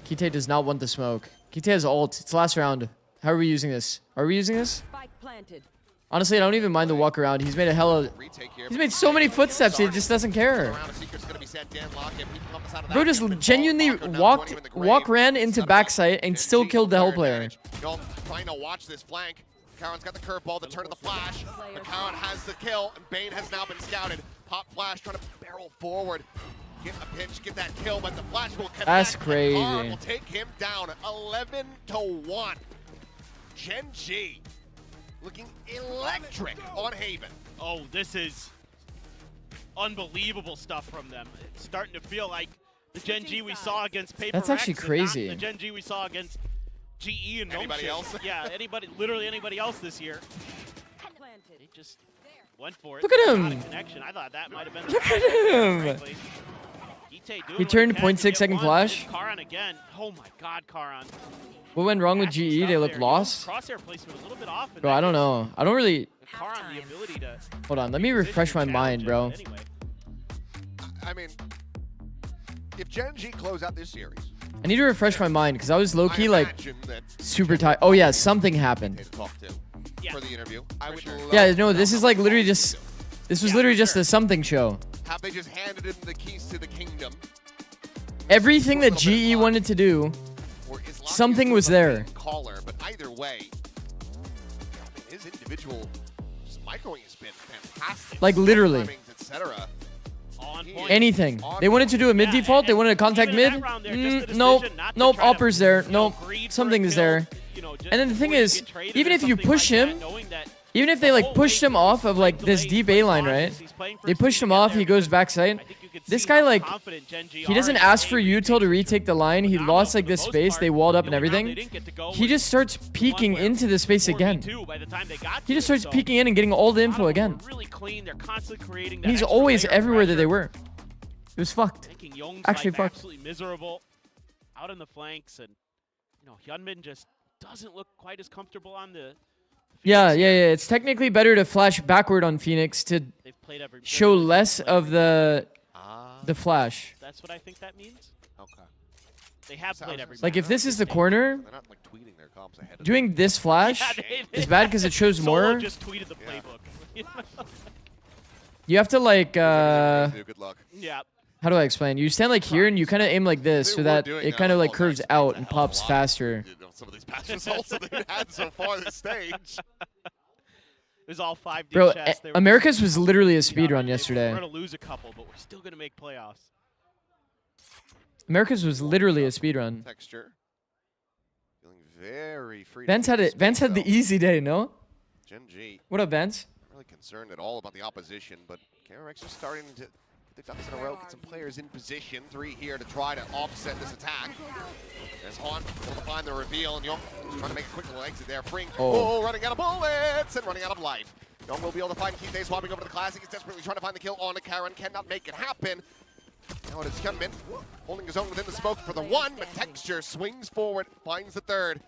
Kite does not want the smoke. Kite has ult. It's last round. How are we using this? Are we using this? Honestly, I don't even mind the walk around. He's made a hella... He's made so many footsteps, he just doesn't care. Bro just genuinely ran into backside and still killed the hell player. Trying to watch this flank. Karen's got the curveball, the turn of the flash. But Karen has the kill, and Bane has now been scouted. Pop flash trying to barrel forward. Get a pinch, get that kill, but the flash will connect. That's crazy. Karen will take him down 11-1. Genji looking electric on Haven. Oh, this is unbelievable stuff from them. It's starting to feel like the Genji we saw against Paper That's actually Rex crazy. The Genji we saw against GE and anybody else? Yeah, literally anybody else this year. They just went for it. Look at him. Connection. I thought that might have been. Look at him. He turned 0.6 second flash. Karan again. Oh my God, Karan. What went wrong with GE? They look lost. Crosshair placement a little bit off. Bro, I don't know. I don't really. Karan, the ability to. Hold on, let me refresh my mind, bro. I mean, if Genji close out this series. I need to refresh my mind because I was low key like super tired. Oh yeah, something happened. For the interview. Yeah, no, this is like literally just. This was literally just a something show. Have they just handed him the keys to the kingdom? Everything that GE wanted to do, something was there. Caller, but either way, his individual microing has been fantastic. Like literally. Anything. They wanted to do a mid default. They wanted to contact mid. Nope. Nope. Uppers there. Nope. Something is there. And then the thing is, even if you push him, even if they like pushed him off of like this deep A line, right? They pushed him off. He goes backside. This guy like, he doesn't ask for util to retake the line. He lost like this space. They walled up and everything. He just starts peeking into the space again. He just starts peeking in and getting all the info again. And he's always everywhere that they were. It was fucked. Actually fucked. Absolutely miserable out on the flanks, and Hyunmin just doesn't look quite as comfortable on the. Yeah. It's technically better to flash backward on Phoenix to show less of the flash. That's what I think that means. Okay. They have played every. Like if this is the corner, doing this flash is bad because it shows more. Just tweeted the playbook. You have to like. Good luck. Yeah. How do I explain? You stand like here and you kind of aim like this so that it kind of like curves out and pops faster. Some of these past results that they've had so far this stage. It was all 5D Bro, chests. America's was literally a speedrun yesterday. We're going to lose a couple, but we're still going to make playoffs. America's was literally a speedrun. Texture. Feeling very free. Vance had it. Vance had the easy day, no? Genji. What up, Vance? Really concerned at all about the opposition, but KRX are starting to get their ducks in a row, get some players in position. 3 here to try to offset this attack. There's Haunt able to find the reveal, and Young trying to make a quick little exit there. Freeing. Oh, running out of bullets and running out of life. Young will be able to find Keith swapping over to the Classic. He's desperately trying to find the kill on the Karen. Cannot make it happen. Now it is Hyunmin holding his own within the smoke for the 1, but Texture swings forward, finds the 3rd.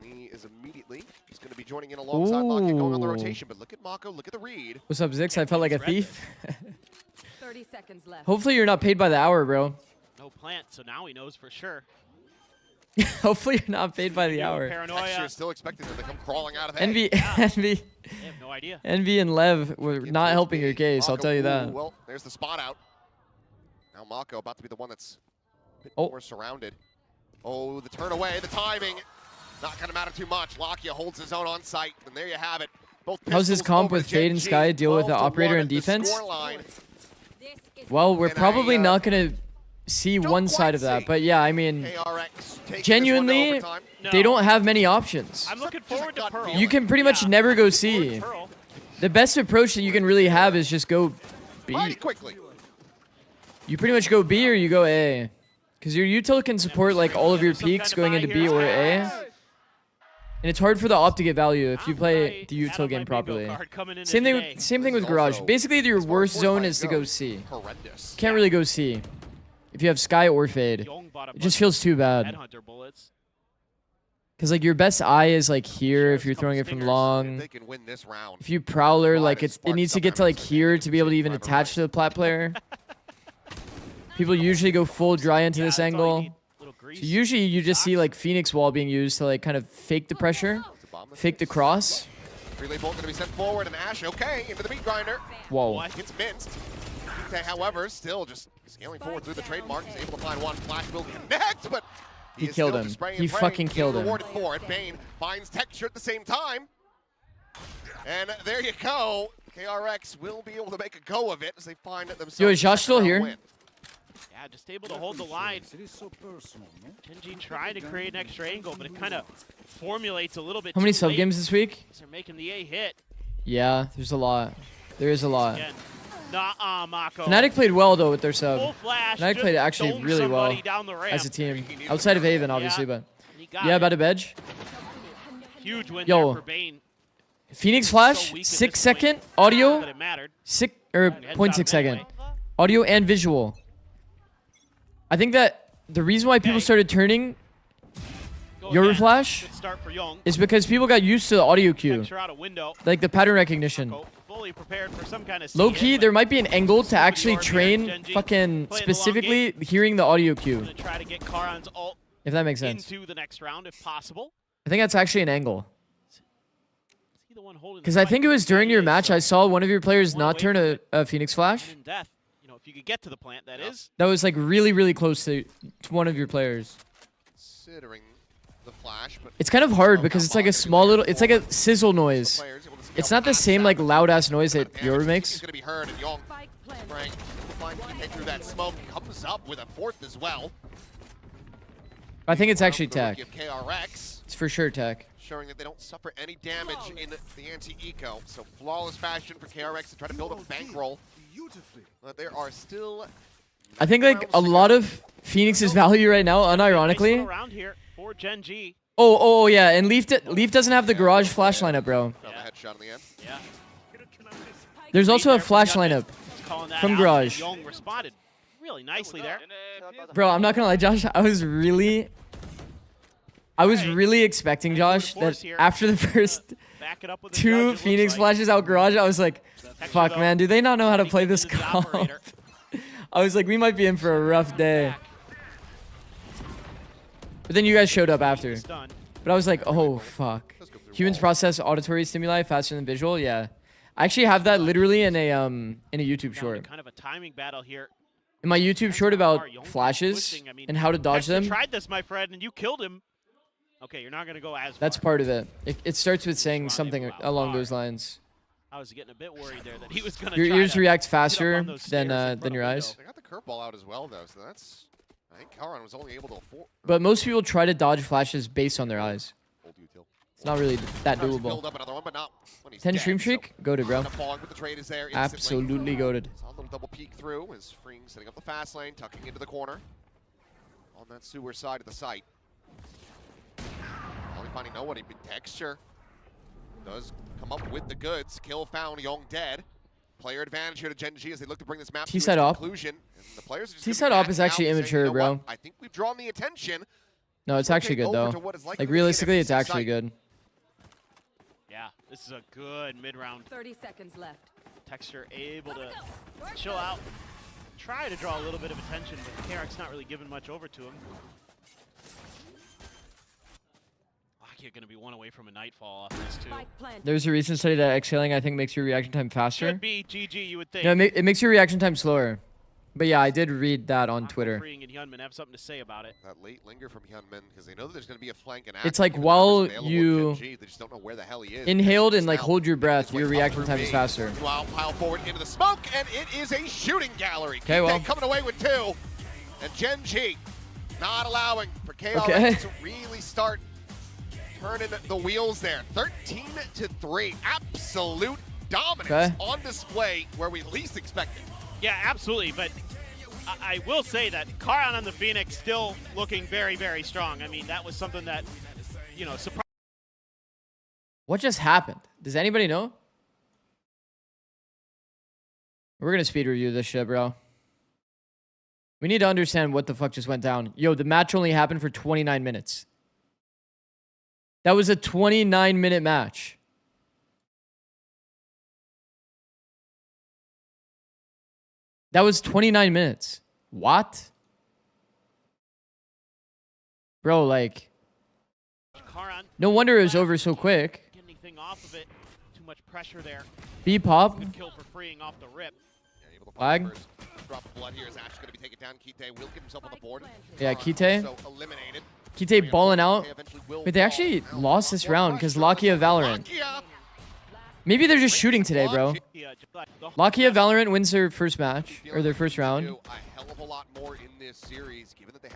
And he is immediately just going to be joining in alongside Mako, going on the rotation. But look at Mako, look at the read. What's up, Zix? I felt like a thief. 30 seconds left. Hopefully you're not paid by the hour, bro. No plant, so now he knows for sure. Hopefully you're not paid by the hour. Texture is still expecting them to come crawling out of Envy, Yeah. Envy. They have no idea. Envy and Lev were not helping your case, I'll tell you that. Well, there's the spot out. Now Mako about to be the one that's a bit more surrounded. Oh, the turn away, the timing. Not going to matter too much. Lakia holds his own on site, and there you have it. Both how's his comp with Fade and Sky deal with the operator and defense? Well, we're probably not going to see one side of that, but yeah, I mean, genuinely, they don't have many options. I'm looking forward to Pearl. You can pretty much never go C. The best approach that you can really have is just go B. You pretty much go B or you go A. Because your util can support like all of your peaks going into B or A. And it's hard for the op to get value if you play the util game properly. Same thing with Garage. Basically, your worst zone is to go C. Can't really go C if you have Sky or Fade. It just feels too bad. Because like your best eye is like here if you're throwing it from long. If you Prowler, like it needs to get to like here to be able to even attach to the plat player. People usually go full dry into this angle. So usually you just see like Phoenix Wall being used to like kind of fake the pressure, fake the cross. Relay bolt going to be sent forward, and Ash, okay, into the beat grinder. Whoa. Gets minced. Okay, however, still just scaling forward through the trademark. He's able to find one. Flash will connect, but he killed him. He fucking killed him. Rewarded for it. Bane finds Texture at the same time. And there you go. KRX will be able to make a go of it as they find themselves. Yo, is Josh still here? Yeah, just able to hold the line. Genji trying to create an extra angle, but it kind of formulates a little bit. How many sub games this week? They're making the A hit. Yeah, there's a lot. There is a lot. Mako. Fnatic played well though with their sub. Fnatic played actually really well as a team. Outside of Haven, obviously, but yeah, about a bedge. Huge win there for Bane. Phoenix Flash, 6 second audio, 0.6 second audio and visual. I think that the reason why people started turning Yoru Flash is because people got used to the audio cue, like the pattern recognition. Low key, there might be an angle to actually train fucking specifically hearing the audio cue. If that makes sense. I think that's actually an angle. Because I think it was during your match I saw one of your players not turn a Phoenix Flash. If you could get to the plant, that is. That was like really, really close to one of your players. Considering the flash, but it's kind of hard because it's like a small little, it's like a sizzle noise. It's not the same like loud ass noise that Yoru makes. He's gonna be heard, and Young spraying through that smoke, comes up with a 4th as well. I think it's actually tech. KRX. It's for sure tech. Showing that they don't suffer any damage in the anti-eco. So flawless fashion for KRX to try to build a bankroll. But there are still... I think like a lot of Phoenix's value right now, unironically. Around here for Genji. Oh yeah, and Leaf doesn't have the Garage Flash lineup, bro. Yeah. There's also a Flash lineup from Garage. Young responded really nicely there. Bro, I'm not gonna lie, Josh. I was really expecting, Josh, that after the first 2 Phoenix Flashes out Garage, I was like, fuck, man, do they not know how to play this comp? I was like, we might be in for a rough day. But then you guys showed up after. But I was like, oh, fuck. Humans process auditory stimuli faster than visual? Yeah. I actually have that literally in a YouTube short. Kind of a timing battle here. In my YouTube short about flashes and how to dodge them. You tried this, my friend, and you killed him. Okay, you're not going to go as far. That's part of it. It starts with saying something along those lines. I was getting a bit worried there that he was going to Your ears react faster than your eyes. They got the curveball out as well, though, so that's I think Karan was only able to afford. But most people try to dodge flashes based on their eyes. Hold util. It's not really that Tries to doable. build up another one, but not when he's 10 dead, stream streak? Goated, bro. falling, but the trade is there instantly. Absolutely goated. Saw a little double peek through as Freeing setting up the fast lane, tucking into the corner. On that sewer side of the site. Only finding nobody, but Texture does come up with the goods. Kill found, Young dead. Player advantage here to Genji as they look to bring this map to its conclusion. And the players are just T-set op is actually immature, saying, you know bro. what? I think we've drawn the attention. No, it's actually good, though. Like, realistically, it's actually good. Yeah, this is a good mid-round. 30 seconds left. Texture able to chill out, try to draw a little bit of attention, but KRX not really giving much over to him. Lakia gonna be one away from a nightfall off this too. There's a recent study that exhaling, I think, makes your reaction time faster. Should be GG, you would think. No, it makes your reaction time slower. But yeah, I did read that on Twitter. Freeing and Hyunmin have something to say about it. That late linger from Hyunmin because they know that there's going to be a flank and It's like while you Genji, they just don't know where the hell he is. inhaled and like hold your breath, your reaction time is faster. Meanwhile, pile forward into the smoke, and it is a shooting gallery. Okay, well. Coming away with 2, and Genji not allowing for KRX to really start turning the wheels there. 13-3, absolute dominance on display where we least expected. Yeah, absolutely, but I will say that Karan on the Phoenix still looking very, very strong. I mean, that was something that, you know, surprised. What just happened? Does anybody know? We're gonna speed review this shit, bro. We need to understand what the fuck just went down. Yo, the match only happened for 29 minutes. That was a 29-minute match. That was 29 minutes. What? Bro, like... No wonder it was over so quick. Get anything off of it. Too much pressure there. B-pop. Good kill for freeing off the rip. Yeah, able to Flag. find the first drop of blood here as Ash is going to be taken down. Kite will get himself on the board. Yeah, Kite. So eliminated. Kite balling out. Wait, they actually lost this round because Lakia Valorant. Maybe they're just shooting today, bro. Lakia Valorant wins their first match, or their first round.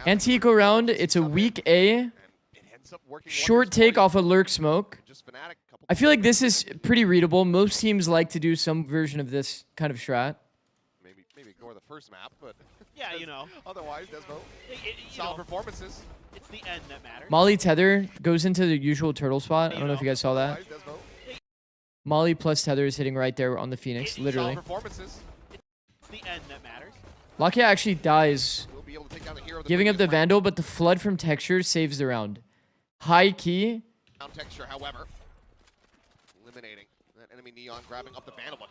Anti-eco round, it's a weak A. Short take off a lurk smoke. I feel like this is pretty readable. Most teams like to do some version of this kind of strat. Maybe ignore the first map, but yeah, you know. Otherwise, Desmo, solid performances. It's the end that matters. Molly Tether goes into the usual turtle spot. I don't know if you guys saw that. Molly plus Tether is hitting right there on the Phoenix, literally. It's the end that matters. Lakia actually dies, giving up the Vandal, but the Flood from Texture saves the round. High key. Texture, however, eliminating that enemy Neon, grabbing up the Vandal.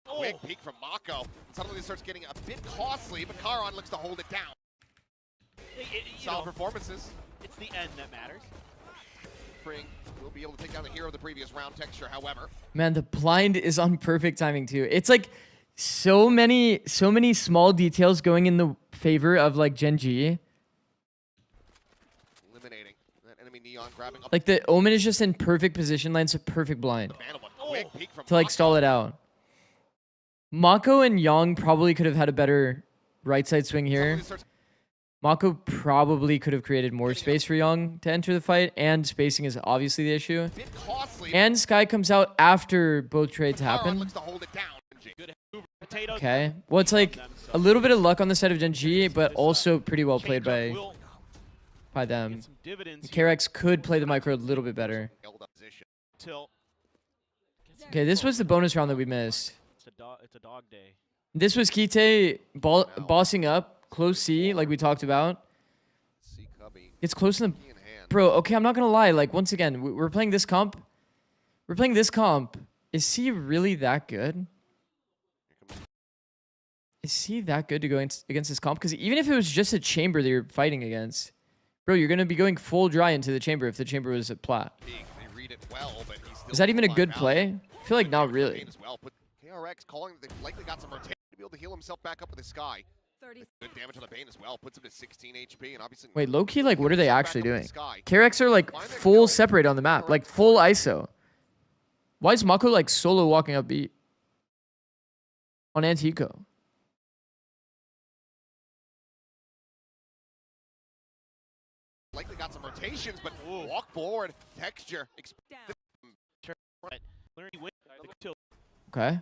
Quick peek from Mako. Suddenly it starts getting a bit costly, but Karan looks to hold it down. Solid performances. It's the end that matters. Freeing will be able to take down the hero of the previous round. Texture, however. Man, the blind is on perfect timing too. It's like so many small details going in the favor of like Genji. Eliminating that enemy Neon, grabbing up. Like the Omen is just in perfect position, lands a perfect blind to like stall it out. Mako and Yang probably could have had a better right side swing here. Mako probably could have created more space for Young to enter the fight, and spacing is obviously the issue. And Sky comes out after both trades happen. Okay. Well, it's like a little bit of luck on the side of Genji, but also pretty well played by them. KRX could play the micro a little bit better. Okay, this was the bonus round that we missed. It's a dog day. This was Kite bossing up. Close C, like we talked about. It's close in the... Bro, okay, I'm not going to lie. Like, once again, we're playing this comp. We're playing this comp. Is C really that good? Is C that good to go against this comp? Because even if it was just a chamber that you're fighting against, bro, you're going to be going full dry into the chamber if the chamber was at plat. Is that even a good play? I feel like not really. KRX calling that they've likely got some rotation to be able to heal himself back up with the Sky. Good damage on the Bane as well. Puts him to 16 HP and obviously... Wait, low-key, like, what are they actually doing? KRX are, like, full separate on the map. Like, full ISO. Why is Mako, like, solo walking up B? On Antico. rotations, but walk forward, texture. Okay.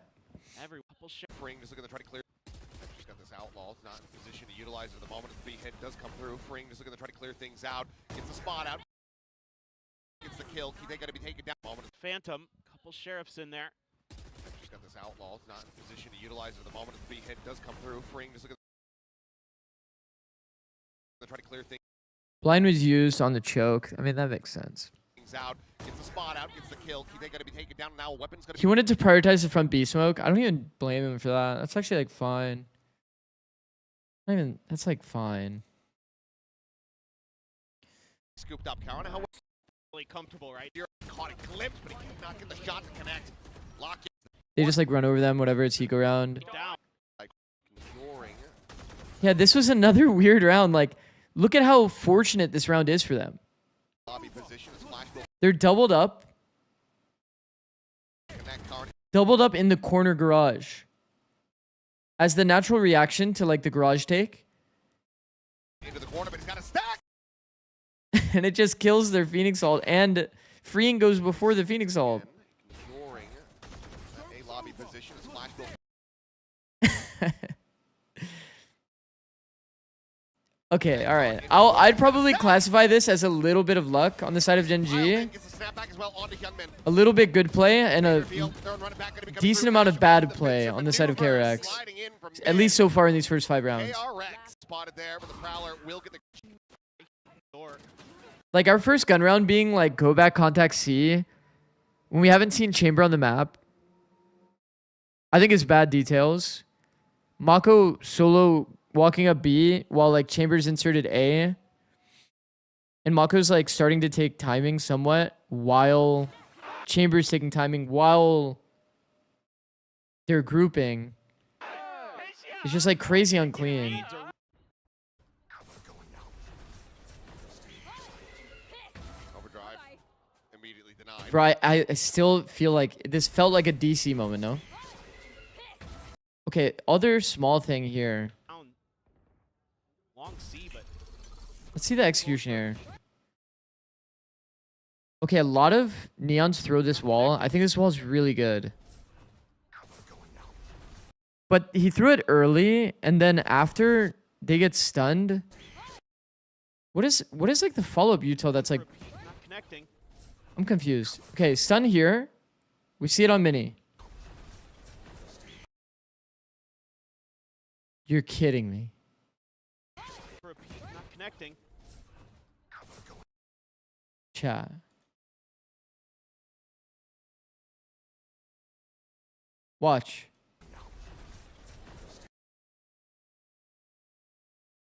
Every couple shot. Fring just looking to try to clear. Just got this outlaw, not in position to utilize it at the moment. The B hit does come through. Fring just looking to try to clear things out. Gets the spot out. Gets the kill. They got to be taken down. Moment. Phantom, couple sheriffs in there. Just got this outlaw, not in position to utilize it at the moment. The B hit does come through. Fring just looking to try to clear things Blind was used on the choke. I mean, that makes sense. out. Gets the spot out. Gets the kill. They got to be taken down now. Weapons got to. He wanted to prioritize the front B smoke. I don't even blame him for that. That's actually like fine. Not even. That's like fine. Scooped up. Karen, how Really comfortable, right? here? Caught a glimpse, but he could not get the shot to connect. Lock it. They just like run over them, whatever. It's eco round. Down. Ignoring. Yeah, this was another weird round. Like, look at how fortunate this round is for them. Lobby position is flash. They're doubled up. Connect. Karen. Doubled up in the corner garage. As the natural reaction to like the garage take. Into the corner, but he's got a stack. And it just kills their Phoenix ult. And freeing goes before the Phoenix ult. Ignoring. A lobby position is flash. Okay, all right. I'd probably classify this as a little bit of luck on the side of Genji. A little bit good play and a decent amount of bad play on the side of KRX. At least so far in these first 5 rounds. Like our first gun round being like go back contact C when we haven't seen Chamber on the map. I think it's bad details. Mako solo walking up B while like Chambers inserted A. And Mako's like starting to take timing somewhat while Chambers taking timing while they're grouping. It's just like crazy unclean. Overdrive. Immediately denied. Bro, I still feel like this felt like a DC moment, no? Okay, other small thing here. Long C, but Let's see the execution here. Okay, a lot of Neons throw this wall. I think this wall is really good. But he threw it early, and then after they get stunned. What is like the follow-up util that's like... not connecting. I'm confused. Okay, stun here. We see it on mini. You're kidding me. For a peek, not connecting. Chat. Watch.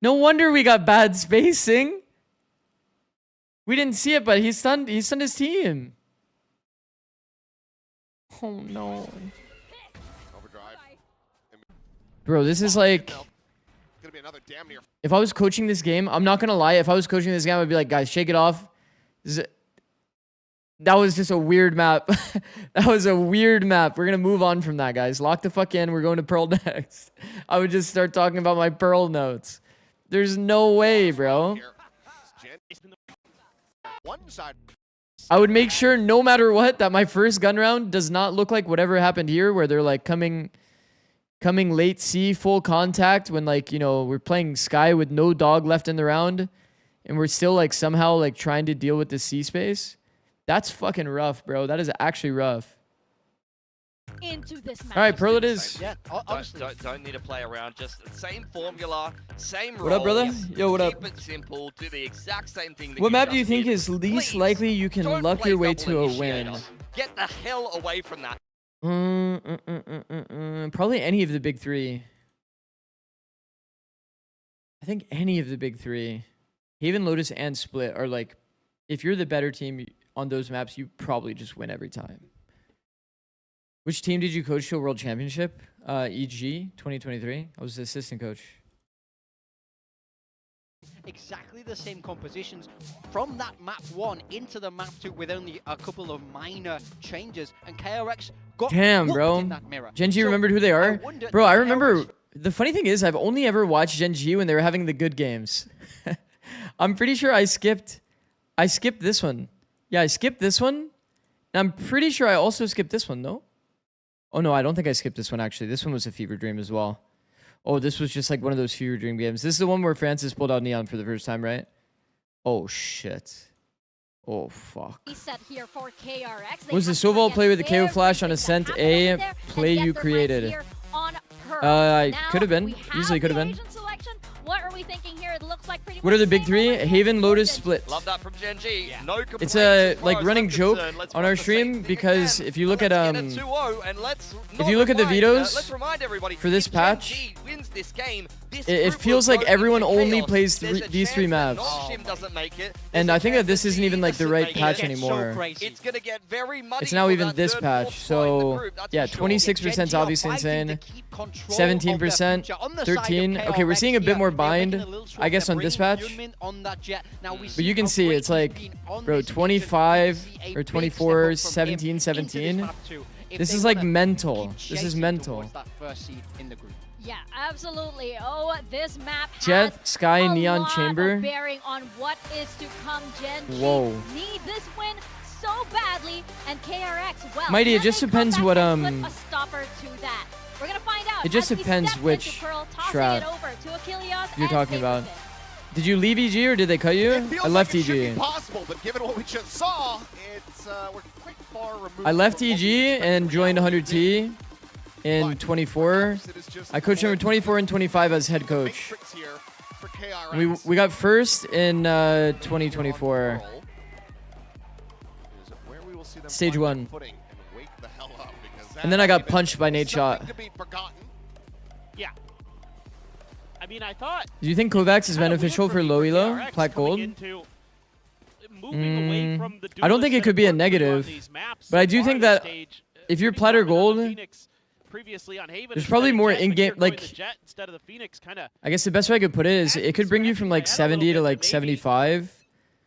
No wonder we got bad spacing. We didn't see it, but he stunned his team. Oh no. Overdrive. Bro, this is like... Gonna be another damn near. If I was coaching this game, I'm not gonna lie. If I was coaching this game, I'd be like, guys, shake it off. That was just a weird map. That was a weird map. We're gonna move on from that, guys. Lock the fuck in. We're going to Pearl next. I would just start talking about my Pearl notes. There's no way, bro. One side. I would make sure, no matter what, that my first gun round does not look like whatever happened here, where they're like coming late C, full contact, when like, you know, we're playing Sky with no dog left in the round, and we're still like somehow like trying to deal with the C space. That's fucking rough, bro. That is actually rough. Into this match. All right, Pearl it is. Yeah, Don't need to play around. Just same formula, same roles. What up, brother? Yo, what up? Keep it simple. Do the exact same thing. That What you map do you just think did. is least Please, likely you can don't luck play your way double to a initiator. win? Get the hell away from that. Probably any of the big 3. I think any of the big 3. Haven, Lotus, and Split are like, if you're the better team on those maps, you probably just win every time. Which team did you coach to a world championship? EG 2023. I was the assistant coach. exactly the same compositions from that map 1 into the map 2 with only a couple of minor changes, and KRX got bro. in that mirror. Genji remembered who they are? Bro, I remember... The funny thing is, I've only ever watched Genji when they were having the good games. I'm pretty sure I skipped I skipped this one. Yeah, I skipped this one. And I'm pretty sure I also skipped this one, no? Oh, no, I don't think I skipped this one, actually. This one was a fever dream as well. Oh, this was just like one of those fever dream games. This is the one where Francis pulled out Neon for the first time, right? Oh, shit. Oh, fuck. Set here for KRX. Was the Soval play with the KO flash on Ascent A play you created? I could have been. Easily could have been. What are we thinking here? It looks like pretty. What are the big three? Haven, Lotus, Split. Love that from Genji. Yeah. No complaints. It's a as far like as running I'm joke concerned. Let's on run our the stream same thing because again. if you look at Let's get a 2-0 and if you look at the vetoes let's remind everybody, for this if patch, Genji wins this game, this it group feels will like go everyone into only chaos. plays There's a these three chance that maps. Non-Shim doesn't make it. And There's I a think that chance this isn't even like the doesn't right make it. patch It gets so anymore. crazy. It's gonna get very muddy. It's now for even that this third, patch. fourth spot in the So group, that's yeah, for sure. 26% is obviously insane. 17%, 13. Okay, we're seeing a bit more bind, I guess, on this patch. But you can see it's like, bro, 25 or 24, 17, 17. This is like mental. This is mental. Yeah, absolutely. Oh, this map Jet, has Sky, a Neon lot Chamber. of bearing on what is to come. Genji Whoa. need this win so badly, and KRX, well, Mighty, it can just they come depends back what, and put a stopper to that. We're gonna find out. It just as we depends step which into Pearl, tossing strat it over to Achilles you're and talking about. Paperfit. Did you leave EG or did they cut you? It feels I left like it should EG. be possible, but given what we just saw, it's we're quite far removed. I left from what EG we expected and the joined reality 100T in 24. I coached number 24 and 25 as head coach. We got first in 2024. Stage 1. And then I got punched by Nate Shot. Yeah. I mean, I thought. Do you think Kovacs is beneficial for low elo, Plat Gold? I don't think it could be a negative, but I do think that if you're Plat or Gold, there's probably more in-game, like, I guess the best way I could put it is it could bring you from like 70 to like 75,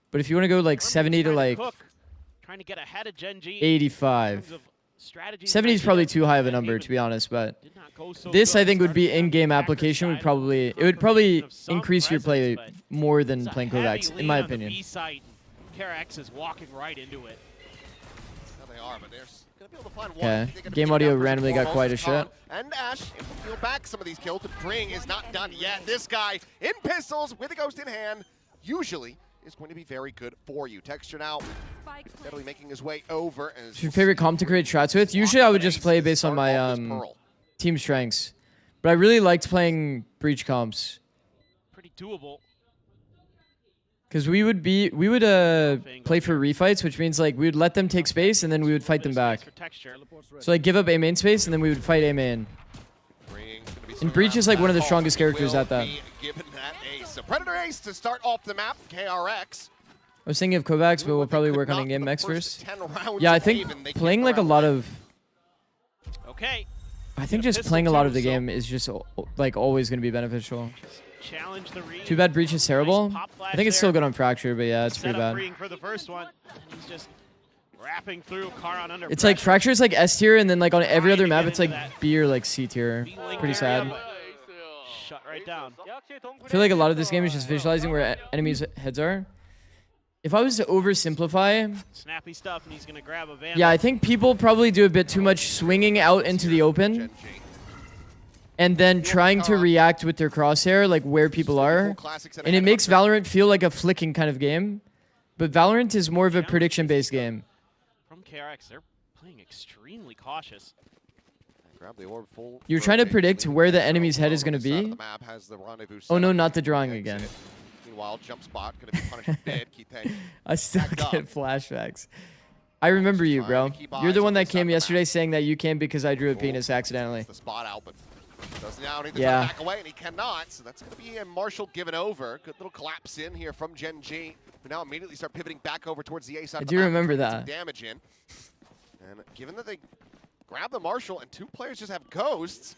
but if you want to go like 70 to like 85, 70 is probably too high of a number, to be honest, but this I think would be in-game application would probably, it would probably increase your play more than playing Kovacs, in my opinion. KRX is walking right into it. They are, but they're gonna be able to find one. Okay, They're gonna game keep it audio down first randomly and got foremost. quiet as shit. And Ash, able to peel back some of these kills. The bring is not done yet. This guy in pistols with a ghost in hand usually is going to be very good for you. Texture now steadily making his way over. What's your favorite comp to create strats with? Usually I would just play based on my team strengths, but I really liked playing breach comps. Pretty doable. Because we would play for refights, which means like we would let them take space and then we would fight them back. So like give up A main space and then we would fight A main. And Breach is like one of the strongest characters at that. Given that ace. A Predator ace to start off the map. KRX. I was thinking of Kovacs, but we'll probably work on in-game mechs first. Yeah, I think playing like a lot of... Okay. I think just playing a lot of the game is just like always going to be beneficial. Challenge the read. Too bad Breach is terrible. I think it's still good on Fracture, but yeah, it's pretty bad. For the first one. He's just wrapping through Karan under It's like Fracture is like S tier, and then like on every other map, it's like B or like C tier. Pretty sad. Shut right down. I feel like a lot of this game is just visualizing where enemies' heads are. If I was to oversimplify, snappy stuff, and he's gonna grab a van. Yeah, I think people probably do a bit too much swinging out into the open, and then trying to react with their crosshair, like where people are, and it makes Valorant feel like a flicking kind of game. But Valorant is more of a prediction-based game. From KRX, they're playing extremely cautious. You're trying to predict where the enemy's head is going to be. Oh no, not the drawing again. Meanwhile, jump spot gonna be punished dead. I still get flashbacks. I remember you, bro. You're the one that came yesterday saying that you came because I drew a penis accidentally. The spot out, but doesn't now need to back away, and he cannot. So that's gonna be a Marshall given over. Good little collapse in here from Genji, who now immediately start pivoting back over towards the A side. I do remember that. Damage in, and given that they grab the Marshall and two players just have ghosts.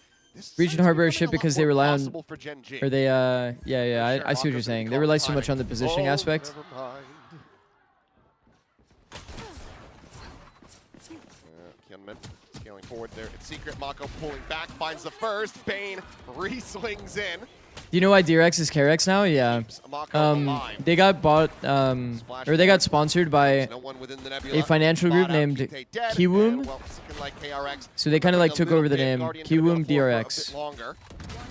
Breach and Harbor are shit because they rely on, or they, yeah, I see what you're saying. They rely so much on the positioning aspect. Scaling forward there. It's Secret. Mako pulling back, finds the first. Bane re-swings in. Do you know why DRX is KRX now? Yeah. They got bought, or they got sponsored by a financial group named Kiwoom. So they kind of like took over the name Kiwoom DRX.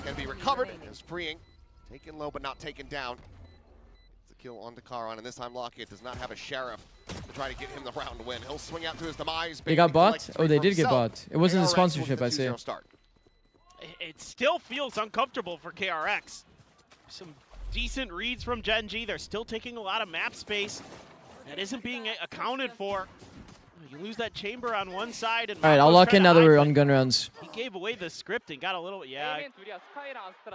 Can be recovered as freeing, taken low but not taken down. It's a kill on Karan, and this time Lockett does not have a sheriff to try to get him the round to win. He'll swing out to his demise. They got bought? Oh, they did get bought. It wasn't a sponsorship, I see. It still feels uncomfortable for KRX. Some decent reads from Genji. They're still taking a lot of map space that isn't being accounted for. You lose that chamber on one side. And all right, I'll lock in now that we're on gun rounds. He gave away the script and got a little, yeah.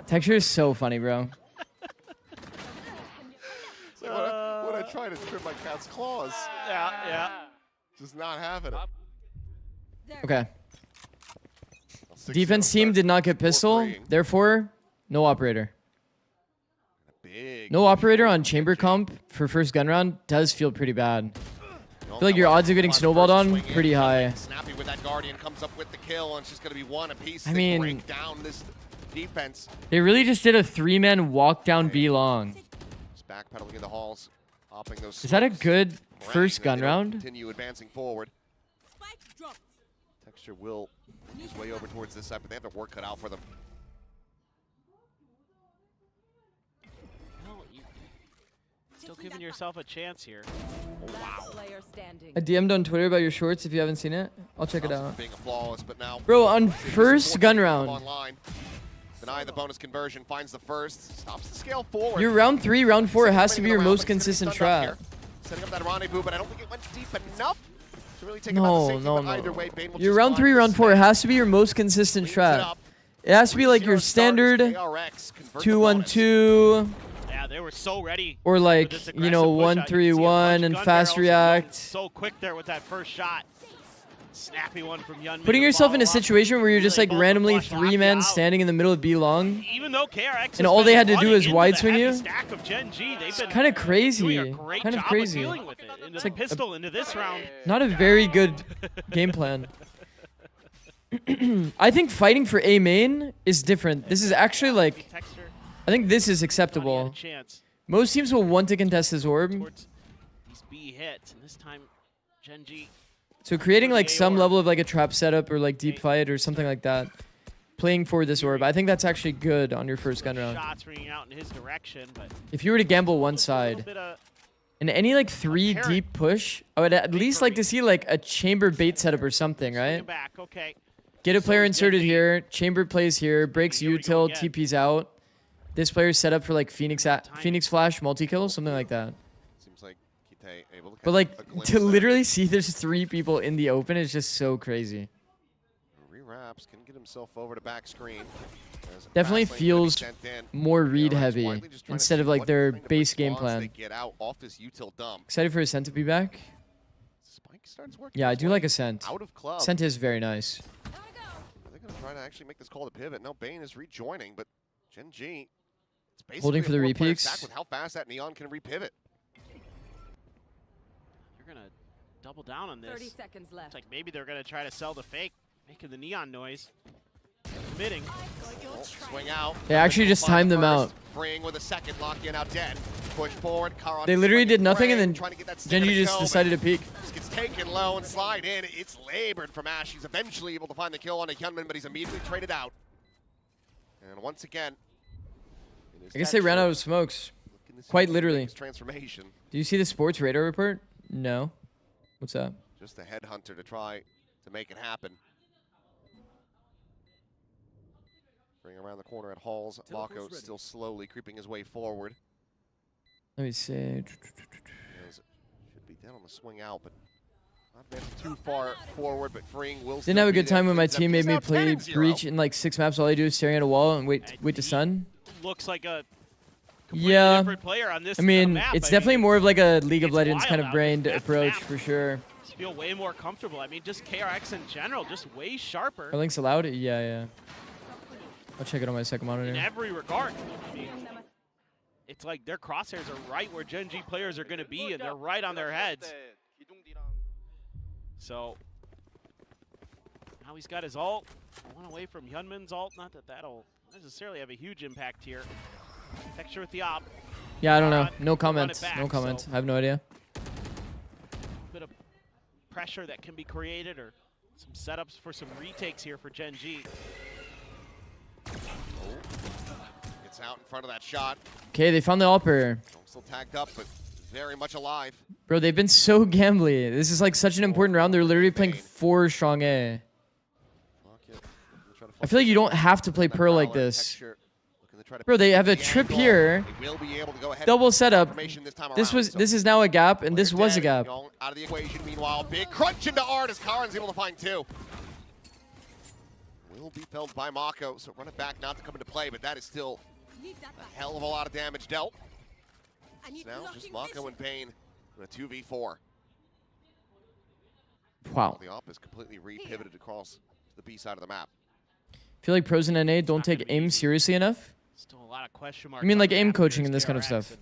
Texture is so funny, bro. It's like when I try to trim my cat's claws. Yeah. Just not having it. Okay. Defense team did not get pistol, therefore, no operator. No operator on chamber comp for first gun round does feel pretty bad. I feel like your odds of getting snowballed on pretty high. Snappy with that Guardian comes up with the kill, and it's just going to be one apiece. I mean, break down this defense. They really just did a 3-man walk down B long. Just backpedaling in the halls, popping those. Is that a good first gun round? Continue advancing forward. Texture will his way over towards this side, but they have their work cut out for them. Still giving yourself a chance here. Oh, wow. I DM'd on Twitter about your shorts if you haven't seen it. I'll check it out. Being flawless, but now bro, on first gun round. Deny the bonus conversion, finds the first, stops the scale forward. Your round 3, round 4 has to be your most consistent strat. Setting up that rendezvous, but I don't think it went deep enough to really take him out the safety, but either way, Bane will your round 3, round 4 has to be your most consistent strat. It has to be like your standard 2-1-2. Yeah, they were so ready. Or like, you know, 1-3-1 and fast react. So quick there with that first shot. Snappy one from Yunmi. Putting yourself in a situation where you're just like randomly 3-man standing in the middle of B long. Even though KRX and all they had to do is wide swing you. It's kind of crazy. Kind of crazy. It's like pistol into this round. Not a very good game plan. I think fighting for A main is different. This is actually like, I think this is acceptable. Most teams will want to contest this orb. These B hits, and this time Genji. So creating like some level of like a trap setup or like deep fight or something like that. Playing for this orb, I think that's actually good on your first gun round. Shots ringing out in his direction, but if you were to gamble one side, in any like 3 deep push, I would at least like to see like a chamber bait setup or something, right? Get a player inserted here, chamber plays here, breaks util, TP's out. This player's set up for like Phoenix Flash multi-kill, something like that. Seems like Kite able to. But like to literally see there's 3 people in the open is just so crazy. Re-wraps can get himself over to back screen. Definitely feels more read heavy instead of like their base game plan. Excited for Ascent to be back. Yeah, I do like Ascent. Ascent is very nice. They're gonna try to actually make this call to pivot. No, Bane is rejoining, but Genji. Holding for the repeats. Back with how fast that Neon can repivot. You're gonna double down on this. 30 seconds left. It's like maybe they're gonna try to sell the fake, making the Neon noise. Committing. Swing out. They actually just timed them out. Freeing with a second, lock in out dead. Push forward. Karan they literally did nothing, and then Genji just decided to peek. Just gets taken low and slide in. It's labored from Ash. He's eventually able to find the kill on a Hyunmin, but he's immediately traded out. And once again, I guess they ran out of smokes. Quite literally. Transformation. Do you see the sports radar report? No. What's that? Just a headhunter to try to make it happen. Bring around the corner at Halls. Mako still slowly creeping his way forward. Let me see. Should be down on the swing out, but not advancing too far forward, but freeing will. Didn't have a good time when my team made me play Breach in like 6 maps. All I do is staring at a wall and wait to stun. Looks like a different player on this I mean, map. it's definitely more of like a League of Legends kind of brained approach for sure. Just feel way more comfortable. I mean, just KRX in general, just way sharper. Are links allowed? Yeah. I'll check it on my second monitor. In every regard. I mean, it's like their crosshairs are right where Genji players are going to be, and they're right on their heads. So, Now he's got his ult. One away from Hyunmin's ult. Not that that'll necessarily have a huge impact here. Texture with the op. Yeah, I don't know. No comments. No comments. So I have no idea. bit of pressure that can be created, or some setups for some retakes here for Genji. Gets out in front of that shot. Okay, they found the upper. Still tagged up, but very much alive. Bro, they've been so gambly. This is like such an important round. They're literally playing 4 strong A. I feel like you don't have to play Pearl like this. Bro, they have a trip here. Double setup. This is now a gap, and this was a gap. Out of the equation. Meanwhile, big crunch into Art as Karin's able to find 2. Will be felled by Mako, so run it back not to come into play, but that is still a hell of a lot of damage dealt. It's now just Mako and Bane in a 2v4. Wow. The op is completely re-pivoted across the B side of the map. I feel like pros in NA don't take aim seriously enough. Still a lot of question marks. I mean, like aim coaching and this kind of stuff.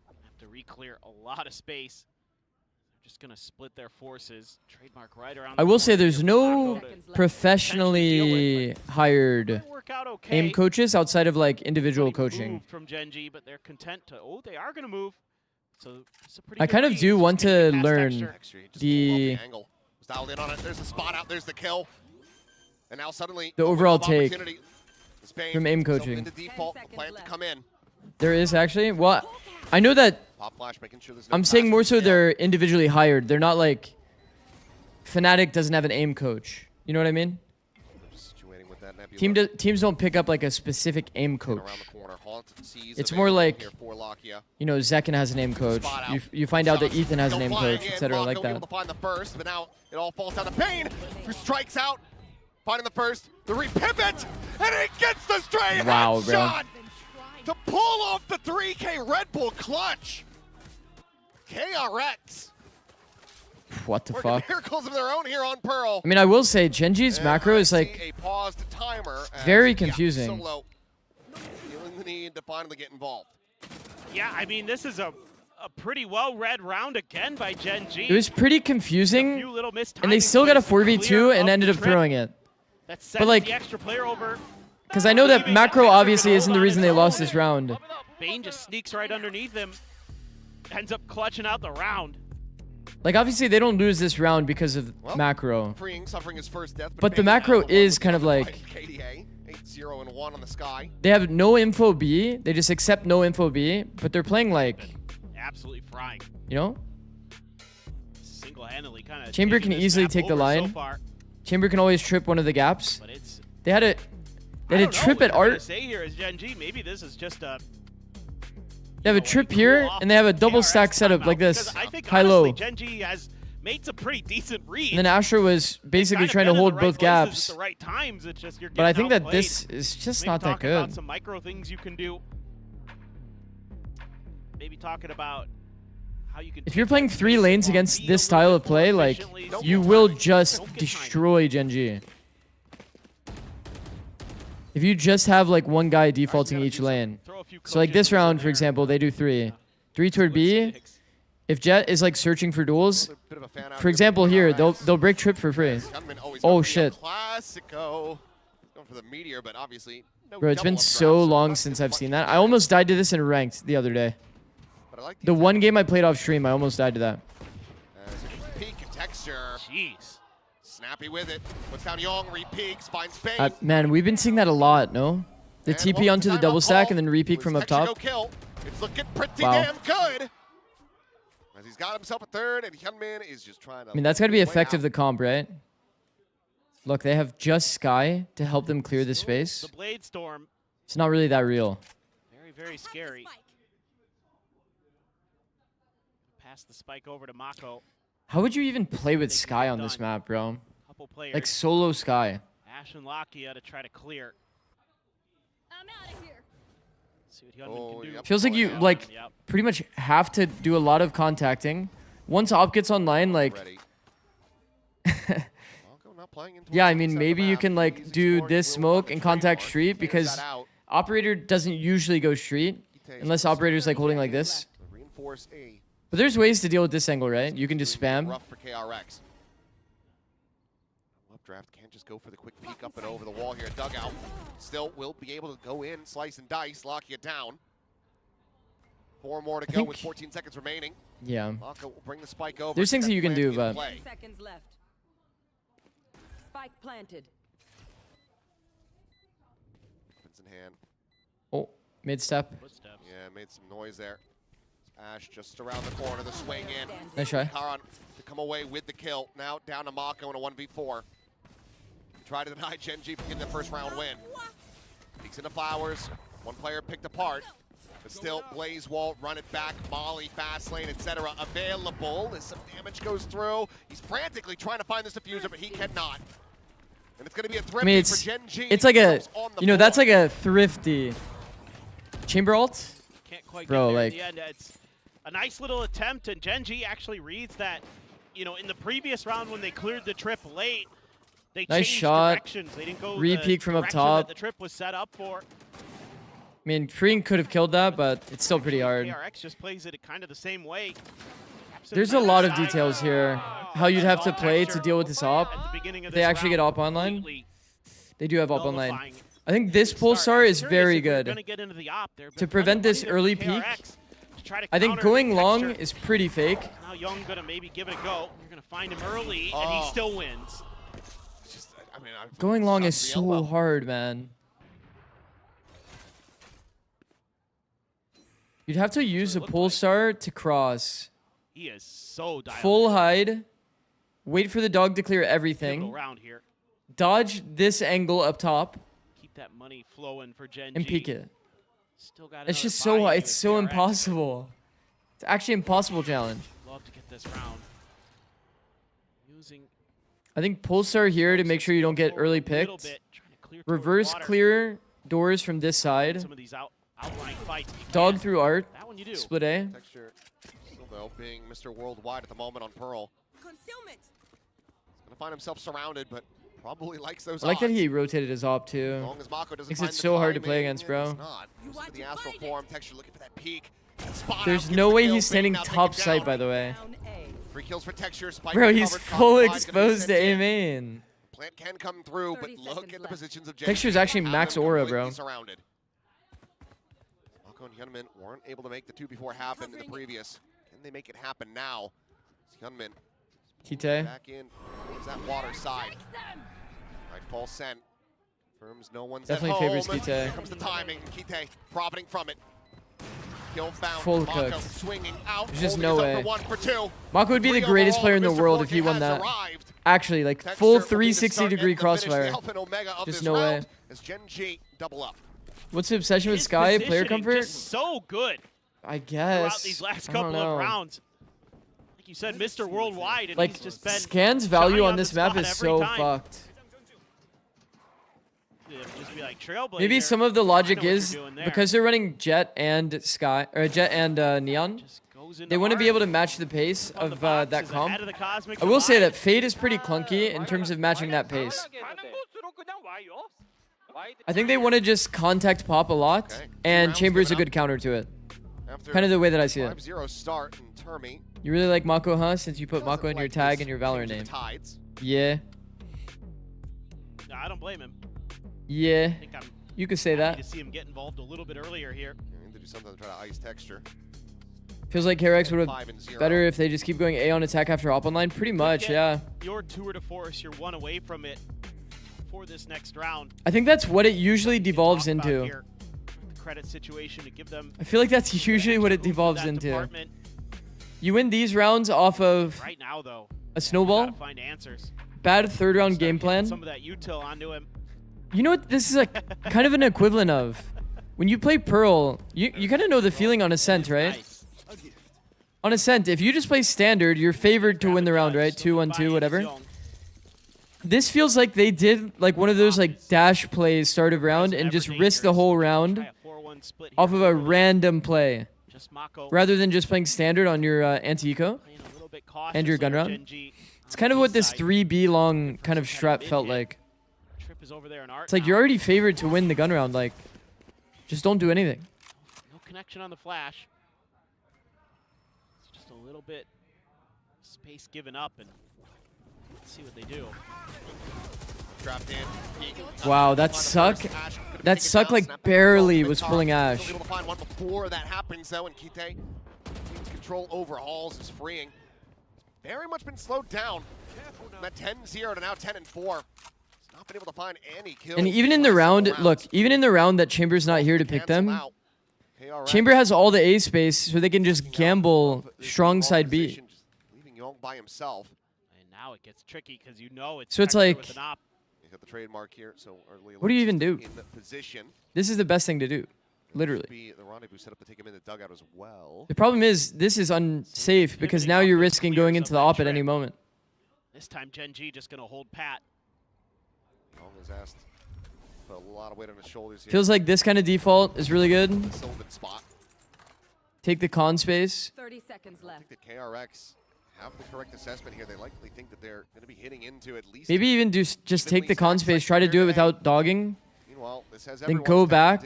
Have to re-clear a lot of space. They're just gonna split their forces. Trademark right around. I will say there's no professionally hired aim coaches outside of like individual coaching. From Genji, but they're content to. Oh, they are gonna move. So it's a pretty I kind of do want to learn the dialed in on it. There's the spot out. There's the kill. And now suddenly the overall take from aim coaching. Default, plan to come in. There is actually. Well, I know that. I'm saying more so they're individually hired. They're not like Fnatic doesn't have an aim coach. You know what I mean? Teams don't pick up like a specific aim coach. It's more like, you know, Zekin has an aim coach. You find out that Ethan has an aim coach, etc. like that. Able to find the first, but now it all falls down to Bane, who strikes out, finding the first, the repivot, and he gets the straight headshot to pull off the 3K Red Bull clutch. KRX. What the fuck? Miracles of their own here on Pearl. I mean, I will say Genji's macro is like a paused timer very confusing. Solo feeling the need to finally get involved. Yeah, I mean, this is a pretty well-read round again by Genji. It was pretty confusing, and they still got a 4v2 and ended up throwing it. But like, the extra player over. Because I know that macro obviously isn't the reason they lost this round. Bane just sneaks right underneath him, ends up clutching out the round. Like, obviously, they don't lose this round because of macro. Suffering his first death, but the macro is kind of like... KDA, 8-0-1 on the sky. They have no info B. They just accept no info B. But they're playing like... Absolutely frying. You know? Single-handedly kind of... Chamber can easily take the line. Chamber can always trip one of the gaps. But it's... They had a trip at Art. Say here is Genji. Maybe this is just a... They have a trip here, and they have a double stack setup like this, high-low. Genji has made some pretty decent reads. And then Asher was basically trying to hold both gaps. At the right times. It's just but I think that this is just not that good. About some micro things you can do. Maybe talking about how you can. If you're playing 3 lanes against this style of play, like you will just destroy Genji. If you just have like one guy defaulting each lane. So like this round, for example, they do 3. 3 toward B. If Jet is like searching for duels, for example here, they'll break trip for free. Oh shit. Going for the meteor, but obviously bro, it's been so long since I've seen that. I almost died to this in ranked the other day. The one game I played off stream, I almost died to that. Peak texture. Jeez. Snappy with it. Puts down Young, re-peeks, finds Bane. Man, we've been seeing that a lot, no? The TP onto the double stack and then re-peek from up top. It's looking pretty damn good. As he's got himself a third, and Hyunmin is just trying to... I mean, that's got to be effective the comp, right? Look, they have just Sky to help them clear the space. The Blade Storm. It's not really that real. Very, very scary. Pass the spike over to Mako. How would you even play with Sky on this map, bro? Like solo Sky. Ash and Lakia to try to clear. I'm out of here. See what Hyunmin can do. Feels like you like pretty much have to do a lot of contacting. Once op gets online, like yeah, I mean maybe you can like do this smoke and contact street because operator doesn't usually go street unless operator's like holding like this. But there's ways to deal with this angle, right? You can just spam. Updraft can't just go for the quick peek up and over the wall here. Dugout still will be able to go in, slice and dice, lock you down. 4 more to go with 14 seconds remaining. Yeah. Mako will bring the spike over. There's things that you can do, but 30 seconds left. Spike planted. Weapons in hand. oh, mid step. Yeah, made some noise there. Ash just around the corner, the swing in. Nice try. Karan to come away with the kill. Now down to Mako in a 1v4. Try to deny Genji from getting the first round win. Peeks into Flowers. One player picked apart. But still, Blaze Wall, run it back, Molly, fast lane, etc. available as some damage goes through. He's frantically trying to find this diffuser, but he cannot. And it's going to be a thrifty for Genji. It's like a, you know, that's like a thrifty chamber ult. Can't quite Bro, get there like, in the end. It's a nice little attempt, and Genji actually reads that, you know, in the previous round when they cleared the trip late, they nice changed shot. directions. They didn't go Re-peek from up direction top. that the trip was set up for. I mean, Freeing could have killed that, but it's still pretty hard. KRX just plays it kind of the same way. There's a lot of details here. How you'd have to play to deal with this op. If they actually get op online. They do have op online. I think this Pulsar is very good. To prevent this early peek, I think going long is pretty fake. Now Young gonna maybe give it a go. You're gonna find him early, and he still wins. Just, I mean, Going long is so hard, man. You'd have to use a Pulsar to cross. He is so dialed. Full hide. Wait for the dog to clear everything. Here. Dodge this angle up top. Keep that money flowing for Genji. And peek it. Still got It's just so, it's so impossible. It's actually an impossible challenge. Love to get this round. Using I think Pulsar here to make sure you don't get early picked. Reverse clear doors from this side. Some of these outlying fights. Dog through art. That one you do. Split A. Texture, still though, being Mr. Worldwide at the moment on Pearl. Concealment. He's gonna find himself surrounded, but probably likes those I like that odds. he rotated his op As too. long as Mako doesn't Makes find it the so hard to play timing, against, bro. it's not. Goes to the astral form. Texture looking for that peek. Spot There's out, no gets the way kill. he's standing Bane now top taken sight, down. by the way. Down A. 3 kills for Texture. Spike Bro, he's recovered. full Top five's gonna be exposed to sent A in. main. Plant can come through, but 30 look seconds at the left. positions of Genji. Texture's actually Have max them aura, completely bro. Surrounded. Mako and Hyunmin weren't able to make the 2 before happened in the previous. Can they make it happen now? Hyunmin Kite. back in. Towards that water side. Right, false sent. Confirms no one's Definitely at favors home. Kite. Here comes the timing. Kite profiting from it. Kill found. Full Mako cooked. swinging out. There's just holding no us up way. for 1 for 2. Mako would be the 3 greatest overall, player in the Mr. world if he Forte won has that. arrived. Actually, like Texture full will be the 360 start degree and the finish, the crossfire. alpha and omega of Just this no way. round as Genji double up. What's the obsession with His Sky? Player positioning comfort? just so good I throughout guess. these last I don't couple know. of rounds. Like you said, Mr. Worldwide, and Like, he's just been Scan's value shining on this the map spot is every so time. fucked. Yeah, just be like Trailblazer. Maybe some of the logic I know what is you're doing there. because they're running Jet and Sky or Jet and Neon. Just goes into They want to be art. able to match the pace On the of box that is comp. ahead of the Cosmic I will say Divide. that Fade is pretty clunky in terms of matching that pace. I think they want to just contact pop a lot, Okay, 2 and rounds Chamber is a given good counter to it. After Kind of the way that I see it. 5-0 start and Termi. You really like Mako, huh? Since you put doesn't Mako in your like tag this and your Valorant change of name. the tides. Yeah. No, I don't blame him. Yeah. I think I'm You could say happy that. to see him get involved a little bit earlier here. They need to do something to try to ice Texture. Feels like KRX would have 5-0. better if they just keep going A on attack after op online. Pretty much, Get yeah. Your tour de force, you're 1 away from it for this next round. I think that's what it usually devolves Talk about into. here, the credit situation to give them I feel like that's usually what it that devolves into. department. You win these rounds off of Right now, though, a snowball, gotta find answers. bad third round Start game getting plan. Some of that util onto him. You know what this is like kind of an equivalent of? When you play Pearl, you kind of know the feeling on Ascent, right? Nice. On Ascent, if you just play standard, you're favored to win the round, right? 2-1-2, whatever. This feels like they did like one of those like dash plays start of round and just risk the whole round off of a random play. Just Mako Rather than just playing standard on your anti-eco. playing a little bit cautious And your gun there, round. Genji It's kind of on what the this side. 3B long kind of strat felt like. Trip is over there in art It's like now. you're already favored to win the gun round. Like, just don't do anything. No connection on the flash. It's just a little bit space given up, and let's see what they do. strapped in. Wow, that suck. That suck like barely was pulling Ash. Able to find one before that happens though, and Kite gains control over Halls is freeing. Very much been slowed down. From that 10-0 to now 10-4. He's not been able to find any kills. And even in the round, look, even in the round that Chamber's not here to pick them, Chamber has all the A space, so they can just gamble strong side B. Leaving Young by himself. And now it gets tricky because you know it's. So it's like, He's got the trademark here, so early what do you even do? in position. This is the best thing to do, literally. Be the rendezvous set up to take him in the dugout as well. The problem is, this is unsafe because now you're risking going into the op at any moment. This time Genji just gonna hold pat. Young has asked. Put a lot of weight on his shoulders here. Feels like this kind of default is really good. Sylvan spot. Take the con space. 30 seconds I left. think the KRX have the correct assessment here. They likely think that they're going to be hitting into at least. Maybe even just take the con space. Try to do it without dogging. Meanwhile, this has Then go back,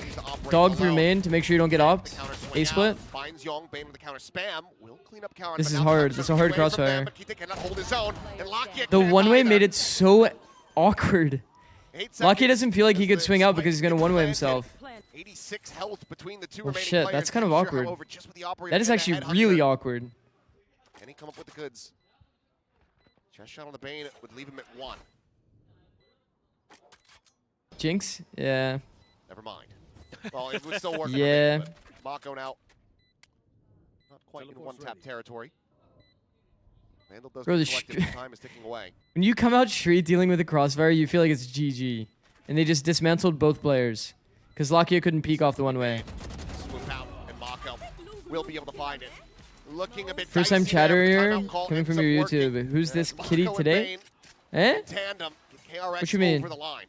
dog through main to make sure you don't get opt. A split. Finds Young, Bane with the counter spam. Will clean up Karen, This is hard. This is a hard crossfire. Cannot hold his own. And The one-way made it so awkward. Locky doesn't feel like he could swing out because he's going to one-way himself. 86 health between the two Oh remaining shit, players. that's kind of Not sure, awkward. however, just with the operator That is and the actually headhunter. really awkward. Can he come up with the goods? Chest shot on the Bane would leave him at 1. Jinx? Yeah. Never mind. Well, it was still working. Yeah. But Mako now not quite in one-tap territory. Vandal does Bro, the get collected, time is ticking away. When you come out straight dealing with a crossfire, you feel like it's GG. And they just dismantled both players. Because Lakia couldn't peek off the one-way. Swoop out, and Mako will be able to find it. Looking a bit First time dicey chatter there, here, timeout call coming from ends your up working. YouTube. Who's this Mako kitty and today? Bane Eh? Tandem. KRX What you mean? over the line.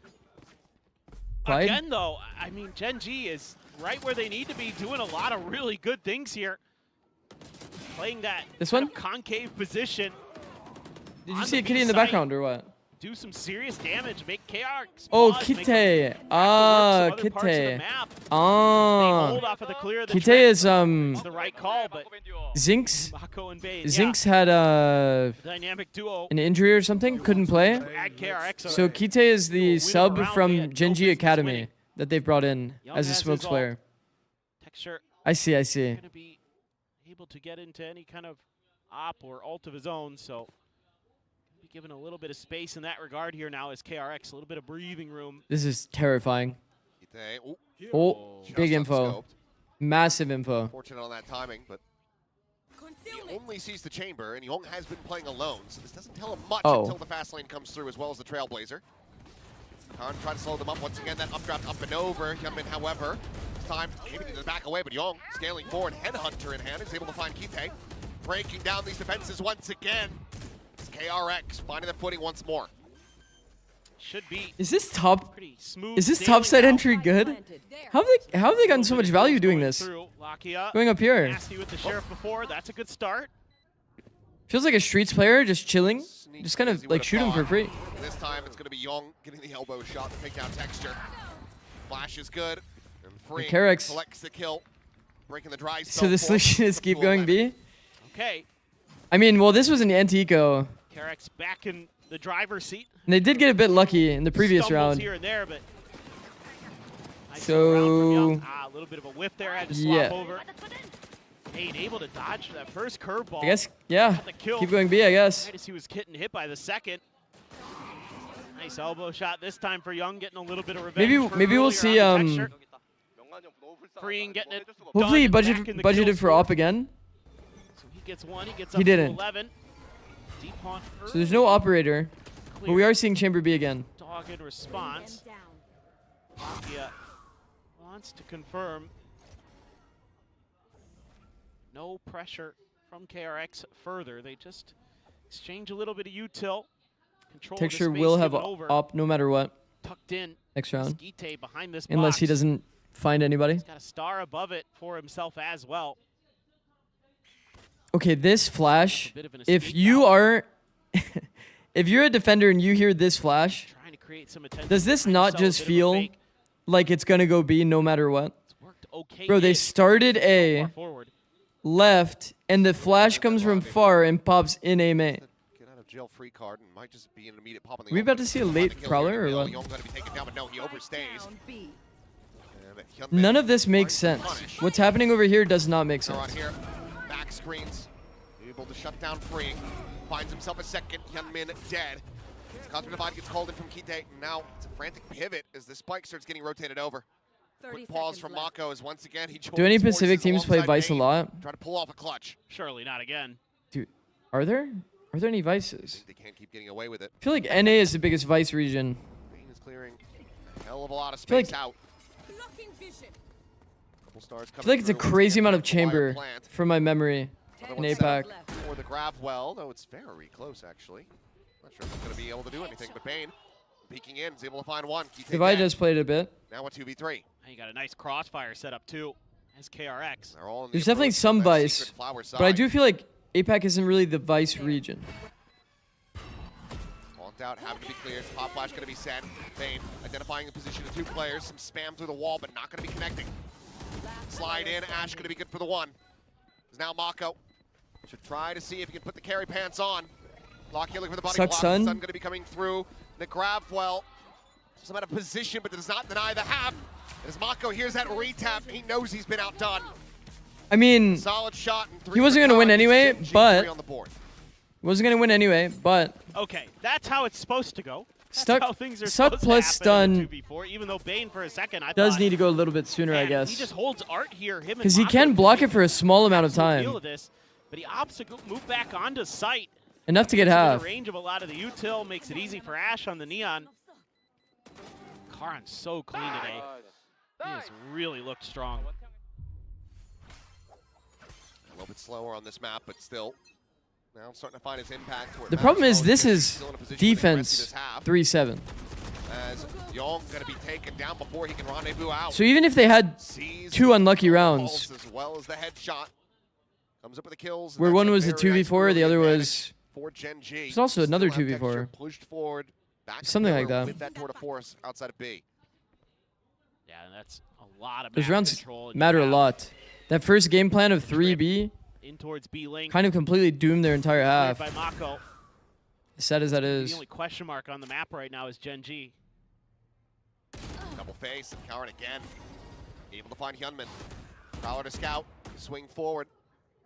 Clyde? Again, though, I mean, Genji is right where they need to be, doing a lot of really good things here. Playing that This kind one? of concave position. Did you on see a B kitty in the site, background or what? Do some serious damage, make KR Oh, pause, make Kite. them Ah, have to work some other parts of the Kite. map. They Ah. hold off of the clear of the Kite trend. is, It's the right call, but Zinx. Mako and Bane, Zinx had dynamic duo. an injury or something, couldn't play. Add KRX So Kite is the sub around, they from had no Genji business Academy winning. that they've brought in Young as a has smokes his player. Texture I see, I see. going to be able to get into any kind of op or ult of his own, so be given a little bit of space in that regard here now as KRX, a little bit of breathing room. This is terrifying. Kite, ooh, Oh, just big info. unscoped. Massive info. Fortunate on that timing, but he only sees the chamber, and Young has been playing alone, so this doesn't tell him much Oh. until the fast lane comes through, as well as the Trailblazer. Khan trying to slow them up once again. That updraft up and over. Hyunmin, however, this time maybe needs to back away, but Young scaling forward, Headhunter in hand, is able to find Kite, breaking down these defenses once again. It's KRX finding the footing once more. Should be Is this top? pretty smooth. Is this sailing top side now. entry good? How have they gotten so much value doing this? Through. Lakia, Going up here. nasty with the sheriff before. That's a good start. Feels like a Streets player just chilling. Sneaky Just kind as of he like would've shoot him for thought. free. This time it's going to be Young getting the elbow shot to take down Texture. Flash is good. And free. KRX. Collects the kill. Breaking the dry So the solution is keep going B? Okay, I mean, well, this was an anti-eco. KRX back in the driver's seat. And they did get a bit lucky in the previous Stumbles round. here and there, but nice So- round from Young. A little bit of a whiff there. Had to swap Yeah. over. Bane able to dodge that first curveball. I guess, yeah. Got the kill. Keep going B, I guess. Right as he was getting hit by the second. Nice elbow shot this time for Young, getting a little bit of revenge. for Maybe we'll earlier see, on the Texture. Freeing, getting it. Hopefully he done, back in the budgeted kill for op again. So he gets one, he gets He up didn't. to 11. Deep hunt So there's no operator. But we are seeing Chamber B again. Dogged response. Lakia wants to confirm. No pressure from KRX further. They just exchange a little bit of util. Control the Texture space will have given over. op no matter what Tucked in. next round. Skite behind this Unless he box. doesn't find anybody. He's got a star above it for himself as well. Okay, this flash, A bit of an if escape you valve. are, if you're a defender and you hear this flash, Trying to create some attention. does this trying to not sell a just bit of a feel fake. like it's gonna go B no matter what? It's worked okay. Bro, they started far A, forward. left, and the flash comes from far and pops in A main. Get out of jail free card and might just be an immediate pop on the. Are we about to see a late prowler or what? Young gonna be taken down, but no, he overstays. None of this makes sense. What's happening over here does not make sense. Here. Back screens, able to shut down Free. Finds himself a second. Hyunmin dead. Cosmic Divide gets called in from Kite, and now it's a frantic pivot as the spike starts getting rotated over. Quick pause from Mako as once again he joins. Do any Pacific teams play Vice a lot? Try to pull off a clutch. Surely not again. Dude, are there any Vices? They can't keep getting away with it. I feel like NA is the biggest Vice region. Bane is clearing a hell of a lot of space out. Couple stars I feel like it's a crazy amount of chamber from my memory in APAC. For the grab well, though it's very close actually. Not sure if it's going to be able to do anything, but Bane peeking in is able to find one. Divide just played it a bit. Now a 2v3. You got a nice crossfire set up too as KRX. There's definitely some Vice, but I do feel like APAC isn't really the Vice region. Walked out, having to be cleared. Pop flash going to be sent. Bane identifying the position of two players. Some spam through the wall, but not going to be connecting. Slide in. Ash going to be good for the one. There's now Mako. Should try to see if he can put the carry pants on. Lock looking for the body block. Sun going to be coming through. The grab well. Some out of position, but does not deny the half. As Mako hears that retap, he knows he's been outdone. I mean, solid shot. He wasn't going to win anyway, but okay, that's how it's supposed to go. That's Stuck, how things are Suck plus stun 2v4, even though Bane for a second does need to go a little bit sooner, I guess. He just holds Art here, because he can block it for a small amount of time. But he opts to move back onto site. Enough to get half. The range of a lot of the util makes it easy for Ash on the Neon. Karan's so clean today. He has really looked strong. A little bit slower on this map, but still. Now I'm starting to find his impact. The problem is this is defense 3-7. As Young going to be taken down before he can rendezvous out. So even if they had two unlucky rounds, as well as the headshot, comes up with the kills. Where one was a 2v4, the other was for Genji. It's also another 2v4. Pushed forward, back something like that. With that toward a force outside of B. Yeah, that's a lot of those rounds matter a lot. That first game plan of 3B in towards B lane kind of completely doomed their entire half. By Mako. As sad as that is. The only question mark on the map right now is Genji. Double face, and Karen again. Able to find Hyunmin. Prowler to scout, swing forward.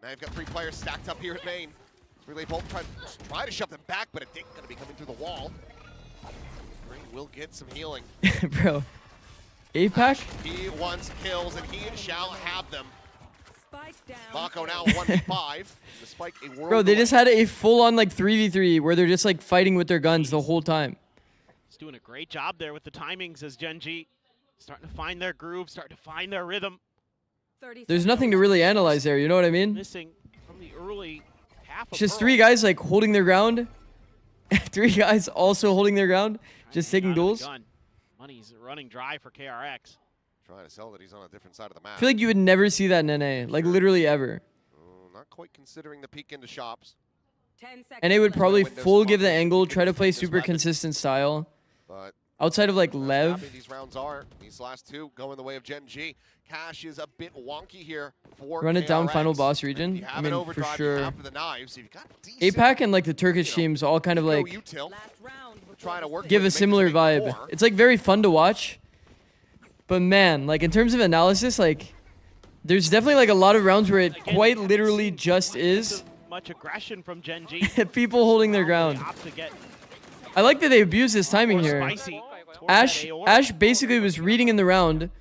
Now you've got three players stacked up here at main. Relay Bolt try to shove them back, but a dink going to be coming through the wall. Green will get some healing. Bro, APAC? He wants kills, and he shall have them. Mako now 1v5. The spike a world. Bro, they just had a full-on like 3v3 where they're just like fighting with their guns the whole time. He's doing a great job there with the timings as Genji starting to find their groove, starting to find their rhythm. There's nothing to really analyze there, you know what I mean? Missing from the early half of just three guys like holding their ground. Three guys also holding their ground, just taking duels. Money's running dry for KRX. Trying to sell that he's on a different side of the map. I feel like you would never see that in NA, like literally ever. Not quite considering the peek into shops. And they would probably full give the angle, try to play super consistent style. But outside of like Lev. These rounds are, these last two going the way of Genji. Cash is a bit wonky here for Run it KRX. down final boss region. I mean, for sure. The knives, APAC and like the Turkish teams all kind of like give a similar vibe. It's like very fun to watch. But man, like in terms of analysis, like there's definitely like a lot of rounds where it quite literally just is much aggression from Genji. People holding their ground. I like that they abuse this timing here. Ash basically was reading in the round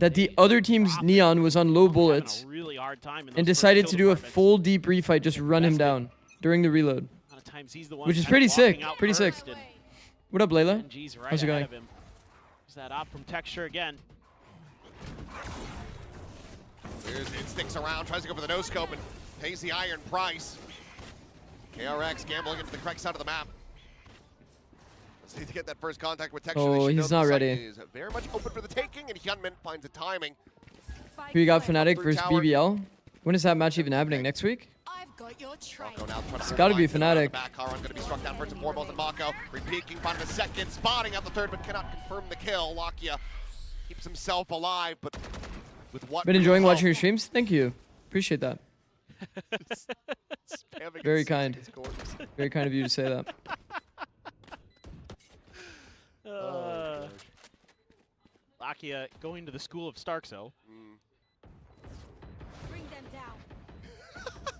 that the other team's Neon was on low bullets and decided to do a full deep refight, just run him down during the reload. Which is pretty sick. Pretty sick. What up, Layla? How's it going? That op from Texture again. It sticks around, tries to go for the no-scope and pays the iron price. KRX gambling into the correct side of the map. Let's need to get that first contact with Texture. Oh, he's not ready. Is very much open for the taking, and Hyunmin finds the timing. Here you got Fnatic versus BBL. When is that match even happening? Next week? It's got to be Fnatic. Karan going to be struck down first and foremost, and Mako re-peeking, finding the second, spotting out the third, but cannot confirm the kill. Lakia keeps himself alive, but with what? Been enjoying watching your streams? Thank you. Appreciate that. Spamming Very his kind. corners. Very kind of you to say that. Oh, gosh. Lakia going to the school of Starkso. Bring them down.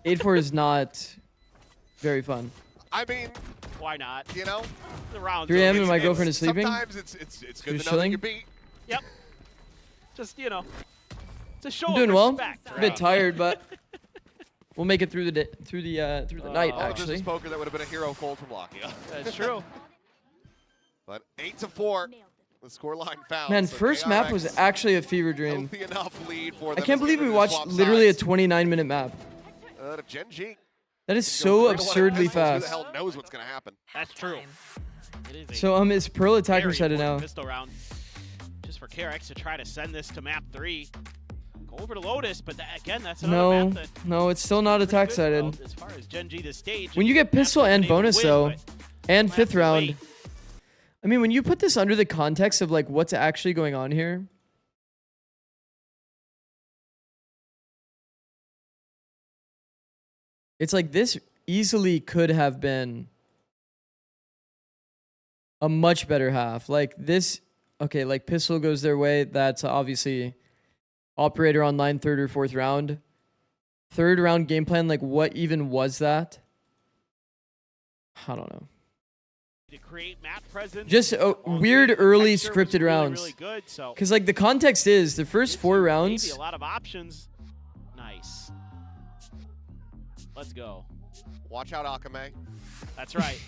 8-4 is not very fun. I mean, Why not? you know, The round's 3 a.m. over. and my girlfriend is sleeping. sometimes it's good Who's to know that chilling? you beat. Yep. Just, you know, it's a show I'm of doing well. respect. A bit right? tired, but we'll make it through the day, through the night. Oh, this Actually, is poker that would have been a hero fold from Lakia. That's true. But 8-4, the scoreline found. man, so first map was KRX actually a fever dream. healthy enough lead for I them can't as they believe we ready to watched swap literally a sides. 29-minute map. To Genji. That is Go so 3-1 at absurdly pistols. Who fast. the hell knows what's going to happen? That's true. It is a So is Pearl attacker very set it important now? pistol round. Just for KRX to try to send this to map 3. Go over to Lotus, but again, that's another No, map that no, it's still not attack sided. well, as far as Genji the stage. When you get pistol Maps and been able to bonus win, though, but and Maps 5th are round. late. I mean, when you put this under the context of like what's actually going on here, it's like this easily could have been a much better half. Like this, okay, like pistol goes their way. That's obviously operator online 3rd or 4th round. 3rd round game plan, like what even was that? I don't know. To create map presence. Just on weird the early texture was scripted really, rounds. Really good, so Because like the context is the first gives 4 you rounds. Maybe a lot of options. Nice. Let's go. Watch out, Akame. That's right.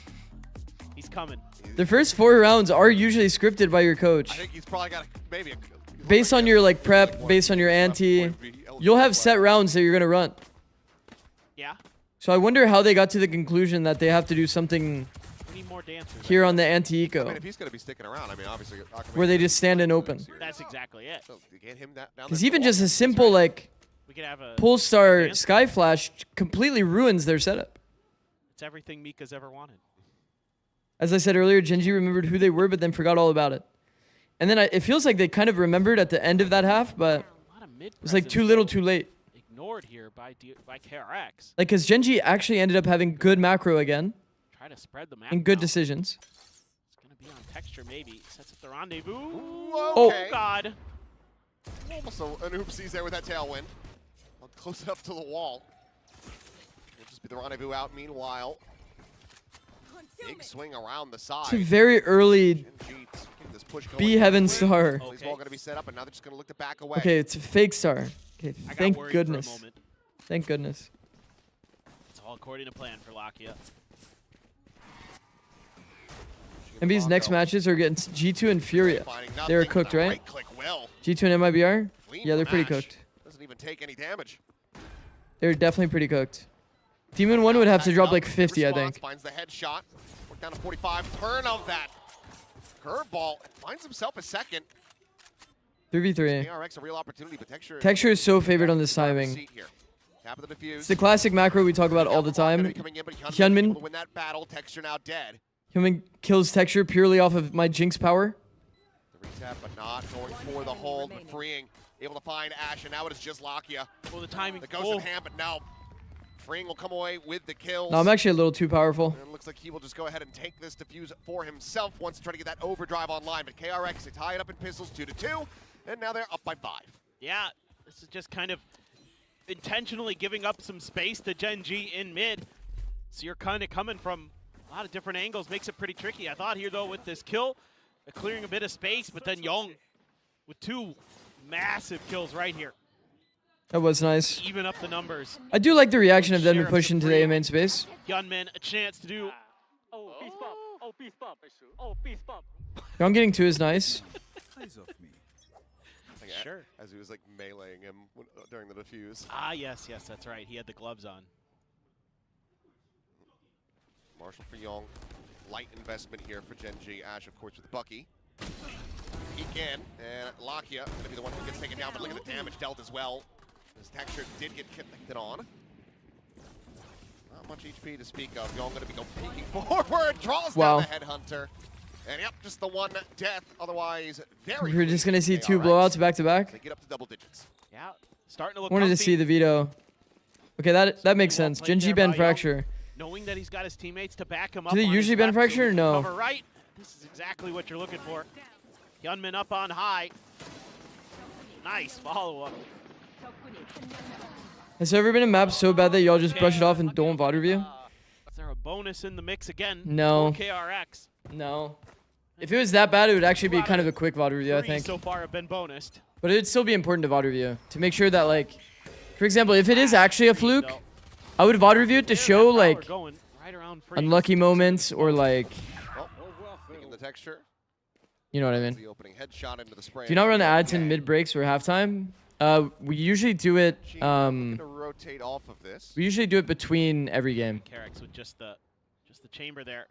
He's coming. The first 4 rounds are usually scripted by your I coach. think he's probably got maybe a... Based on your like prep, based on your ante, you'll have set rounds that you're gonna run. Yeah. So I wonder how they got to the conclusion that they have to do something We need more dancers. here on the I mean, anti-eco, if he's going to be sticking around, I mean, obviously... Akame where they just stand in open. That's exactly it. So to get him down Because there even to just walk, a simple like We could have a Polestar dance. Sky Flash completely ruins their setup. It's everything Mika's ever wanted. As I said earlier, Genji remembered who they were, but then forgot all about it. And then it feels like they kind of remembered at the end of that half, but A lot of mid it was like too little, too late. ignored here by KRX. Like, because Genji actually ended up having good macro again Try to spread the map. and good now. decisions. It's gonna be on texture maybe. Sets up the rendezvous. Oh. Okay. God. Almost an oopsies there with that tailwind. I'll close it up to the wall. It'll just be the rendezvous out meanwhile. Big swing around the side. It's a very early Genji getting this push going. B Heaven Win. Star. He's all going to be set up, and now they're just going to look to back away. Okay, it's a fake star. Okay, I got thank worried goodness. For a moment. Thank goodness. It's all according to plan for Lakia. MB's next matches are against G2 and Furia. Finding They're nothing, cooked, but a right? right-click will. G2 and MIBR? Clean Yeah, they're from pretty Ash. cooked. Doesn't even take any damage. They're definitely pretty cooked. Demon 1 would have to Backing drop up, like good 50, I response, think. Finds the headshot. Work down to 45. Turn of that curveball. Finds himself a second. 3v3. KRX a real opportunity, but Texture. Texture is so favored on this timing. Seat here. Tap of the defuse. It's the classic macro we talk about all the time. Hyunmin. Able to win that battle. Texture now dead. Hyunmin kills Texture purely off of my Jinx power. The retap, but not going for the hold, but freeing. Able to find Ash, and now it is just Lakia. Oh, the timing. The ghost in hand, but no. Freeing will come away with the kills. No, I'm actually a little too powerful. And it looks like he will just go ahead and take this defuse for himself. Wants to try to get that overdrive online, but KRX, they tie it up in pistols 2-2, and now they're up by 5. Yeah, this is just kind of intentionally giving up some space to Genji in mid. So you're kind of coming from a lot of different angles. Makes it pretty tricky. I thought here, though, with this kill, clearing a bit of space, but then Young with 2 massive kills right here. That was nice. Even up the numbers. I do like the reaction of them Sheriff pushing to the A main space. Gunman, a chance to do. Young getting 2 is nice. Eyes off me. Like, Sure. As he was like meleeing him during the defuse. Ah, yes, that's right. He had the gloves on. Marshall for Young. Light investment here for Genji. Ash, of course, with Bucky. Peek in, and Lakia going to be the one who gets taken down, but look at the damage dealt as well. This Texture did get connected on. Not much HP to speak of. Young going to be peeking forward, draws down the Headhunter. And yep, just the one death. Otherwise, very We're just going to see clean 2 KRX. blowouts back to back. They get up to double digits. Yeah, starting to look Wanted to comfy. see the veto. Okay, that makes sense. Genji bend fracture. Knowing that he's got his teammates to back him up. Do they usually bend fracture or no? Cover right. This is exactly what you're looking for. Hyunmin up on high. Nice follow-up. Has there ever been a map so bad that y'all just brush it off and don't VOD review? Is there a bonus in the mix again? No. KRX. No. If it was that bad, it would actually be kind of a quick VOD review, I think. So far have been bonused. But it'd still be important to VOD review to make sure that, like, for example, if it is actually a fluke, I would VOD review it to show, like, unlucky moments or, like, the texture. You know what I mean? The opening headshot into the spray. Do you not run ads in mid breaks or halftime? We usually do it. Rotate off of this. We usually do it between every game. KRX with just the chamber there.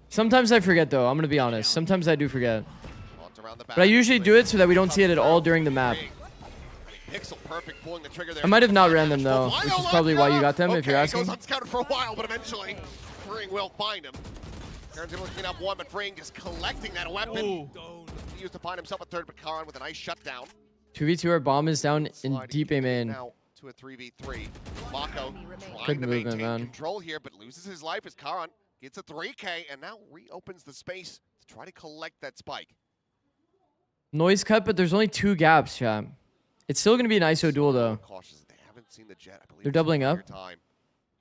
Sometimes I forget though. I'm gonna be honest. Sometimes I do forget. But I usually do it so that we don't see it at all during the map. Pixel perfect, pulling the trigger there. I might have not ran them though, which is probably why you got them. If you're asking. Goes unscouted for a while, but eventually, Freeing will find him. Karen's able to clean up one, but Freeing just collecting that weapon. He used to find himself a third, but Karan with a nice shutdown. 2v2, our bomb is down in deep A main. Now to a 3v3. Mako trying Good to movement, maintain man. control here, but loses his life as Karan gets a 3K and now reopens the space to try to collect that spike. Noise cut, but there's only 2 gaps, chat. It's still gonna be an ISO duel though. Cautious, they haven't seen the jet. I believe They're doubling up.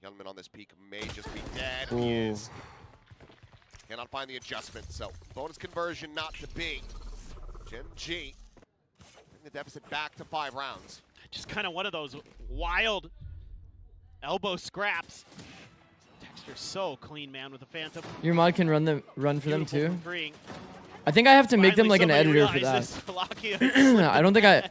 Youngman on this peak may just be dead. Ooh. He is. Cannot find the adjustment, so bonus conversion not to be. Genji bring the deficit back to 5 rounds. Just kind of one of those wild elbow scraps. Texture's so clean, man, with the Phantom. Your mod can run for them too. Freeing. I think I have to make them like an Somebody editor for that. realizes I don't think I've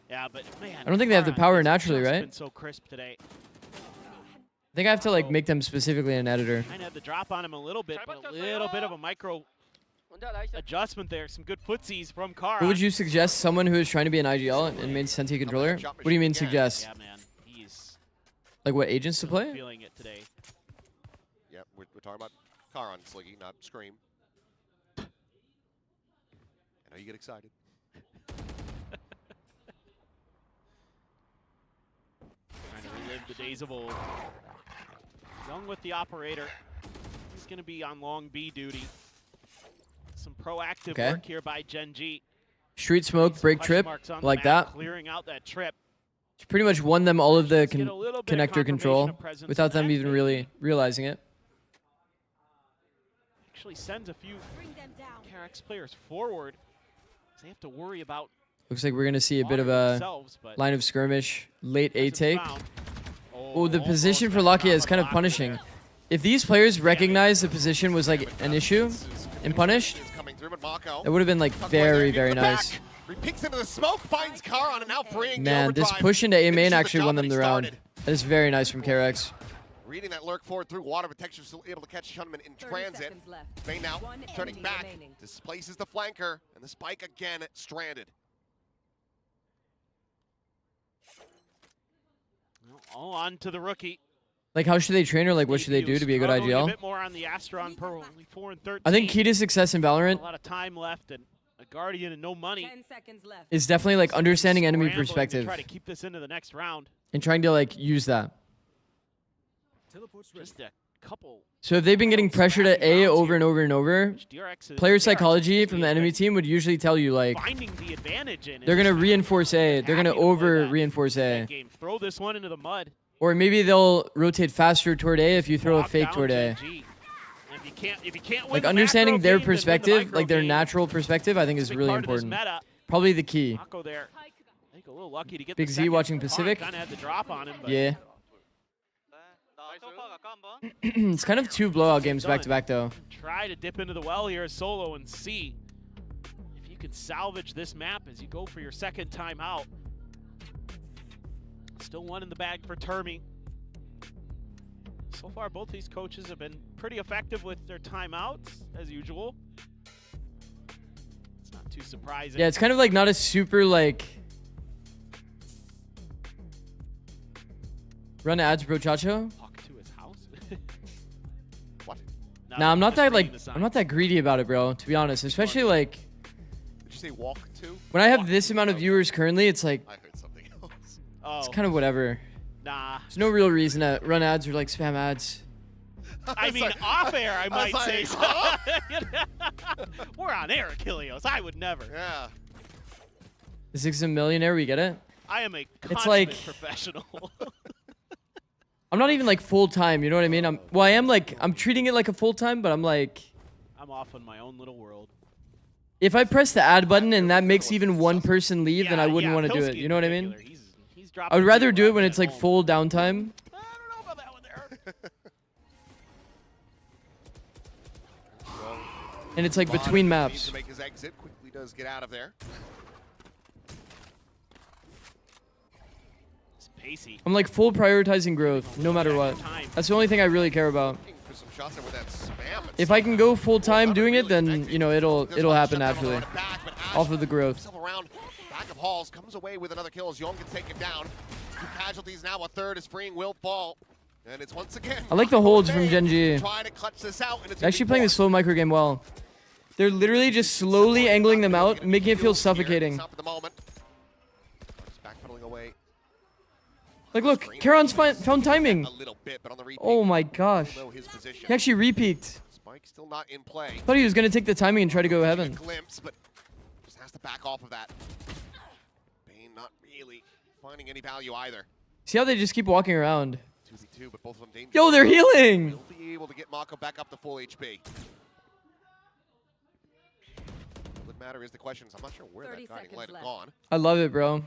yeah, but man, I don't think they have the power naturally, right? Been so crisp today. I think I have to like make them specifically an editor. Kind of had the drop on him a little bit, but a little bit of a micro adjustment there. Some good footsies from Kara. What would you suggest someone who is trying to be an IGL and main Senti controller? What do you mean suggest? Yeah, man. He's like what agents to play? Feeling it today. Yeah, we're talking about Karan Sliggy, not Scream. I know you get excited. Trying to relive the days of old. Young with the operator. He's going to be on long B duty. Some proactive work here by Genji. Street smoke, break trip, like that. Clearing out that trip. Pretty much won them all of the connector control without them even really realizing it. Actually sends a few KRX players forward. They have to worry about. Looks like we're going to see a bit of a line of skirmish, late A take. Oh, the position for Lakia is kind of punishing. If these players recognize the position was like an issue and punished, it would have been like very, very nice. Picks into the smoke, finds Karan, and now Freeing. Man, this push into A main actually won them the round. That is very nice from KRX. Reading that lurk forward through water, but Texture still able to catch Hyunmin in transit. Vayne now turning back, displaces the flanker, and the spike again stranded. All on to the rookie. Like, how should they train or like what should they do to be a good IGL? A bit more on the Astron per only 4 and 13. I think key to success in Valorant, a lot of time left and a Guardian and no money, 10 seconds left. is definitely like understanding enemy perspective try to keep this into the next round. And trying to like use that. Just a couple. So if they've been getting pressured at A over and over and over, player psychology from the enemy team would usually tell you like finding the advantage in they're gonna reinforce A, they're gonna over reinforce A. Throw this one into the mud. Or maybe they'll rotate faster toward A if you throw a fake toward A. If you can't win like the understanding macro their game, then win the perspective, micro like their game. natural perspective, I think is really important. Probably the key. Mako there. I think a little lucky to get Big the Z second. watching Pacific. Kind of had the drop on him. But Yeah. It's kind of 2 blowout games back to back though. Try to dip into the well here solo and see if you can salvage this map as you go for your second time out. Still one in the bag for Termi. So far, both these coaches have been pretty effective with their timeouts, as usual. It's not too surprising. Yeah, it's kind of like not a super like run ads, bro, Chacho. Walk to his house. What? Nah, I'm not that greedy about it, bro. To be honest, especially like. Did you say walk to? When I have this amount of viewers currently, it's like I heard something else. Oh. it's kind of whatever. Nah. There's no real reason to run ads or like spam ads. I mean, like, off air, I might like, say. huh? We're on air, Achilleos. I would never. Yeah. The 6 millionaire, we get it. I am a It's consummate like professional. I'm not even like full time. You know what I mean? I am like I'm treating it like a full time, but I'm like I'm off in my own little world. if I press the add button and that makes even one person leave, then I wouldn't want to do it. Pilski You know what I mean? He's I would rather do it when at it's like home. full downtime. I don't know about that one there. And it's like Bond between needs maps. to make his exit. Quickly does get out of there. It's pacey. I'm like full prioritizing growth, no matter what. That's the only thing I really care about. Looking for some shots there with that spam. If I can go full time doing it, then you know it'll happen naturally. Off of the growth. Around back of Halls comes away with another kill as Young gets taken down. 2 casualties now. A third is freeing will fall. And it's once again. I like the holds from Genji. Trying to clutch this out, and it's Actually playing the slow micro game well. They're literally just slowly angling them out, making it feel suffocating. Stop at the moment. Just backpedaling away. Like look, Karon's found timing. A little bit, but on the repeat, Oh my gosh. know his position. He actually repeaked. Spike still not in play. Thought he was gonna take the timing and try to go heaven. Glimpse, but just has to back off of that. Bane not really finding any value either. See how they just keep walking around? 2v2, but both of them dangerous. Yo, they're healing! Will be able to get Mako back up to full HP. What matter is the questions. I'm not sure where that guiding light has gone. I love it, bro.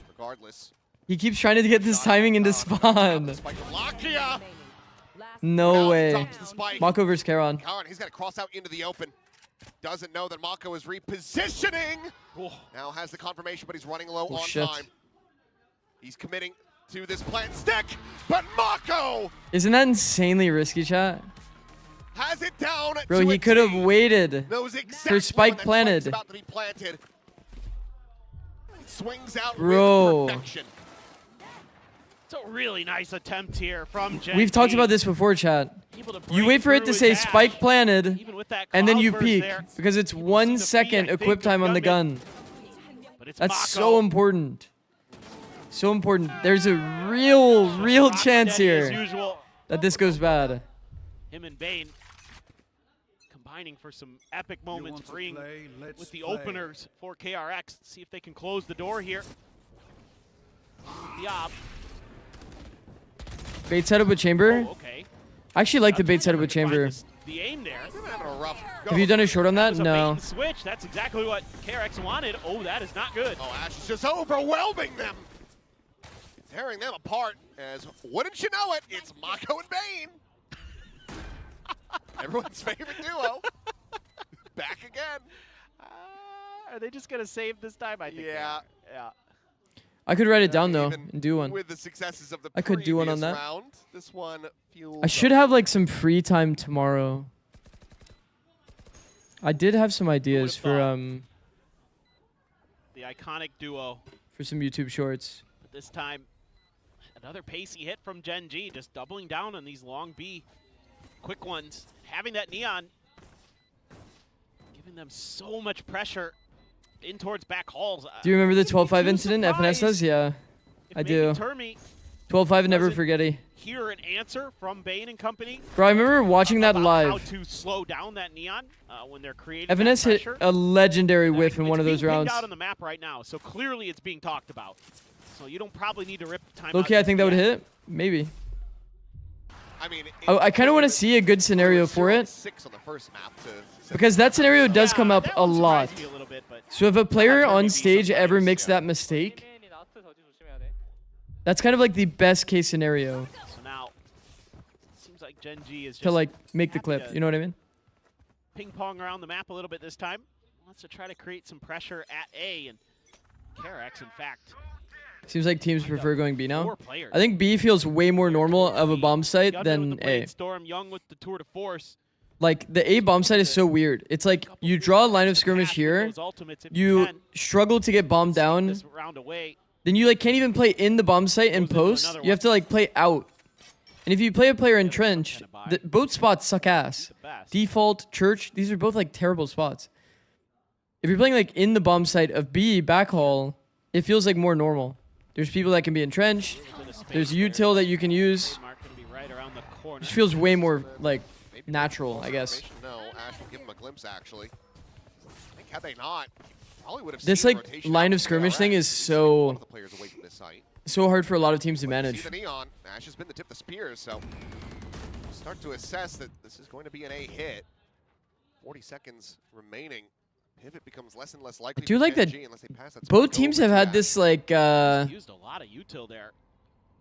Regardless. He keeps trying to get this timing into spawn. Spike from Lakia. No way. Drops the spike. Mako versus Karon. Karon, he's got to cross out into the open. Doesn't know that Mako is repositioning. Now has the confirmation, but he's running low on shit. time. He's committing to this plant stick, but Mako Isn't that insanely risky, chat? has it down. Bro, to he a could have T. waited. Knows exactly spike when that planted. spike's about to be planted. Swings out Bro. with perfection. It's a really nice attempt here from Genji. We've talked about this before, chat. You wait for it to say spike planted, and then you peek, because it's 1 second equip time on the gun. That's so important. So important. There's a real chance here that this goes bad. Him and Bane combining for some epic moments, freeing with the openers for KRX. Let's see if they can close the door here. Yeah. Bait setup with chamber. Oh, okay. I actually like the bait setup with chamber. The aim there. Having a rough go. Have you done a short on that? Was a bait No. and switch. That's exactly what KRX wanted. Oh, that is not good. Oh, Ash is just overwhelming them. Tearing them apart as, wouldn't you know it, it's Mako and Bane. Everyone's favorite duo. Back again. Are they just going to save this time? I think. Yeah. Yeah. I could write it down though Even and do one. With the successes of the I could do one on previous that. round, this one feels I should have like some free time tomorrow. I did have some ideas for The iconic duo. for some YouTube shorts. But this time, another pacey hit from Genji, just doubling down on these long B quick ones. Having that neon, giving them so much pressure in towards back halls. Do you remember the 12-5 incident FNS does? Yeah, I do. 12-5 and never forgetty. Hear an answer from Bane and company. Bro, I remember watching that How live. to slow down that neon when they're creating FNS that hit pressure. a legendary whiff in one of those It's being rounds. pinged out on the map right now, so clearly it's being talked about. So you don't probably need to rip time. Okay, I think that would hit. Maybe. I mean, I kind of want to see a good scenario for it. 6 on the first map to Because that scenario does come up that a one surprised lot. me a little bit, but So if a player I'll have to on review stage sometimes, ever makes yeah. that mistake, that's kind of like the best case scenario So now, seems like Genji is just to like make the happy clip. to You know what I mean? ping pong around the map a little bit this time. Wants to try to create some pressure at A, and KRX, in fact, Seems like teams prefer going B now. 4 players. I think B feels way more normal of a bomb site Gunman with than the A. Blade Storm, Young with the Tour de Force. Like the A bomb site is so weird. It's like you draw a line of skirmish here, Those ultimates if you can. struggle to get bombed down, This round away. then you like can't even play in the bomb site and Goes into post. another You have to like play out. And if you play a player in trench, both spots suck ass. The best. Default, church, these are both like terrible spots. If you're playing like in the bomb site of B backhaul, it feels like more normal. There's people that can be entrenched. There's util that you can use. Just feels way more like natural, I guess. No, Ash will give him a glimpse actually. I think had they not, probably would have this seen like line of skirmish thing is so hard for a lot of teams to manage. See the neon. Ash has been the tip of the spears, so start to assess that this is going to be an A hit. 40 seconds remaining. Pivot becomes less and less likely. I do like that both teams have had this like used a lot of util there.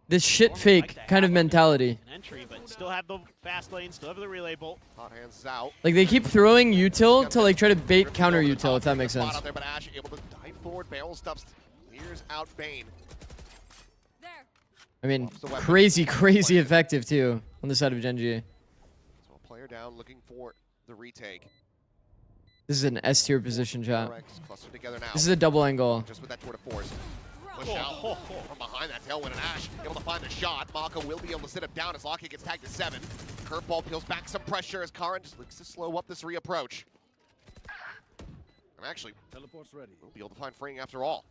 This shit fake kind of mentality. Entry, but still have the fast lane, still have the relay bolt. Hot hands out. Like they keep throwing util to like try to bait counter util, if that makes sense. There, but Ash able to dive forward, barrel stuffs, clears out Bane. I mean, crazy effective too on the side of Genji. So a player down, looking for the retake. This is an S tier position, chat. This is a double angle. Just with that tour de force. Push out from behind that tailwind, and Ash able to find the shot. Mako will be able to sit him down as Lockheed gets tagged to 7. Curveball peels back some pressure as Karin just looks to slow up this reapproach. And actually, teleport's ready. We'll be able to find freeing after all.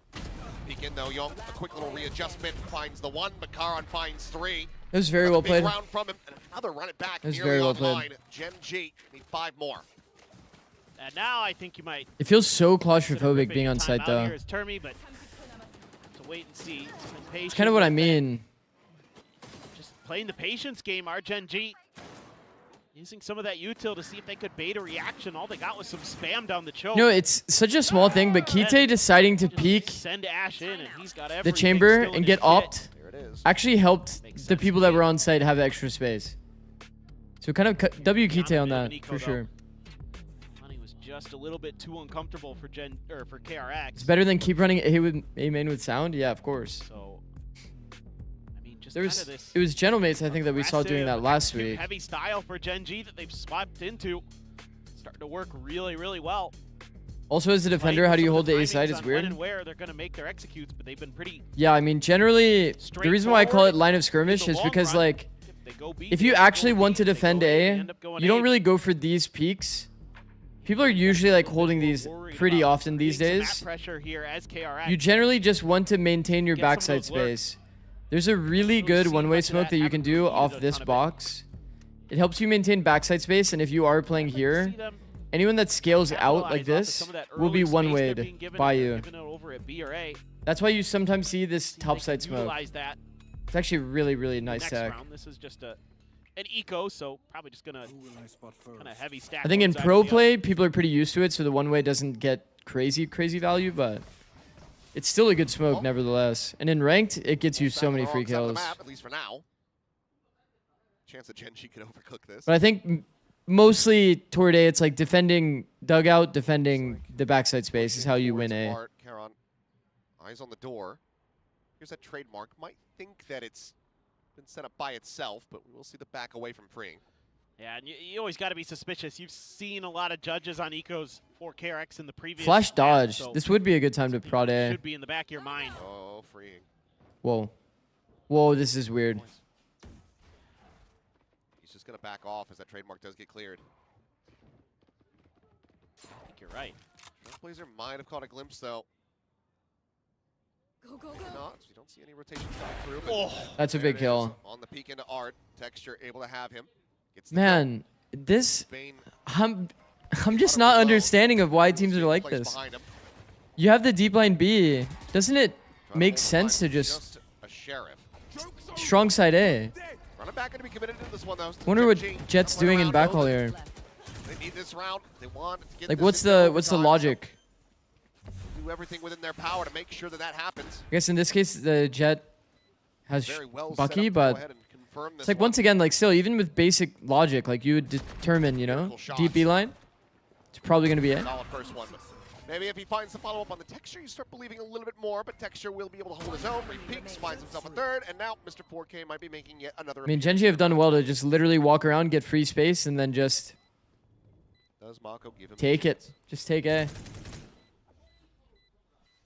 Peek in though, Young. A quick little readjustment, finds the 1, but Karin finds 3. It was very well played. Round from him, and another run it back. It was very well played. Genji need 5 more. And now I think you might. It feels so claustrophobic being on site though. Here is Termi, but to wait and see. It's kind of what I mean. Just playing the patience game, our Genji. Using some of that util to see if they could bait a reaction. All they got was some spam down the choke. No, it's such a small thing, but Kite deciding to peek send Ash in, and he's got the chamber and get opt actually helped the people that were on site have extra space. So kind of W Kite on that for sure. Just a little bit too uncomfortable for KRX. It's better than keep running A main with sound. Yeah, of course. So, I mean, just it was Gentlemates I think that we saw doing that last week. Heavy style for Genji that they've swapped into, starting to work really, really well. Also, as a defender, how do you hold the A side? It's weird. When and where they're going to make their executes, but they've been pretty. Yeah, I mean, generally, the reason why I call it line of skirmish is because like, if you actually want to defend A, you don't really go for these peaks. People are usually like holding these pretty often these days. You generally just want to maintain your backside space. There's a really good one-way smoke that you can do off this box. It helps you maintain backside space, and if you are playing here, anyone that scales out like this will be one-wayed by you. That's why you sometimes see this topside smoke. It's actually really, really nice tech. This is just an eco, so probably just gonna kind of heavy stack. I think in pro play, people are pretty used to it, so the one way doesn't get crazy value, but it's still a good smoke nevertheless. And in ranked, it gets you so many free kills. At least for now. Chance that Genji could overcook this. But I think mostly toward A, it's like defending dugout, defending the backside space is how you win A. Karon, eyes on the door. Here's that trademark. Might think that it's been set up by itself, but we will see the back away from freeing. Yeah, and you always got to be suspicious. You've seen a lot of judges on ecos for KRX in the previous flash dodge. So this would be a good time to prod A. Should be in the back of your mind. Oh, freeing. Whoa. Whoa, this is weird. He's just going to back off as that trademark does get cleared. I think you're right. Blazer might have caught a glimpse, though. Go, go, go. Not, so you don't see any rotations coming through. That's a big kill. On the peek into Art, Texture able to have him. Man, this I'm just not understanding of why teams are like this. You have the deep line B. Doesn't it make sense to just a sheriff. Strong side A? Running back to be committed to this one though. Wonder what Jet's doing in backhaul here. They need this round. They want to get like what's the logic? Do everything within their power to make sure that that happens. I guess in this case the Jet has Bucky, but it's like once again, like still even with basic logic, like you would determine, you know, deep B line. It's probably gonna be it. Solid first one, but maybe if he finds the follow up on the Texture, you start believing a little bit more. But Texture will be able to hold his own. He peeks, finds himself a third, and now Mr. 4K might be making yet another. I mean, Genji have done well to just literally walk around, get free space, and then just does Mako give him take it. Just take A.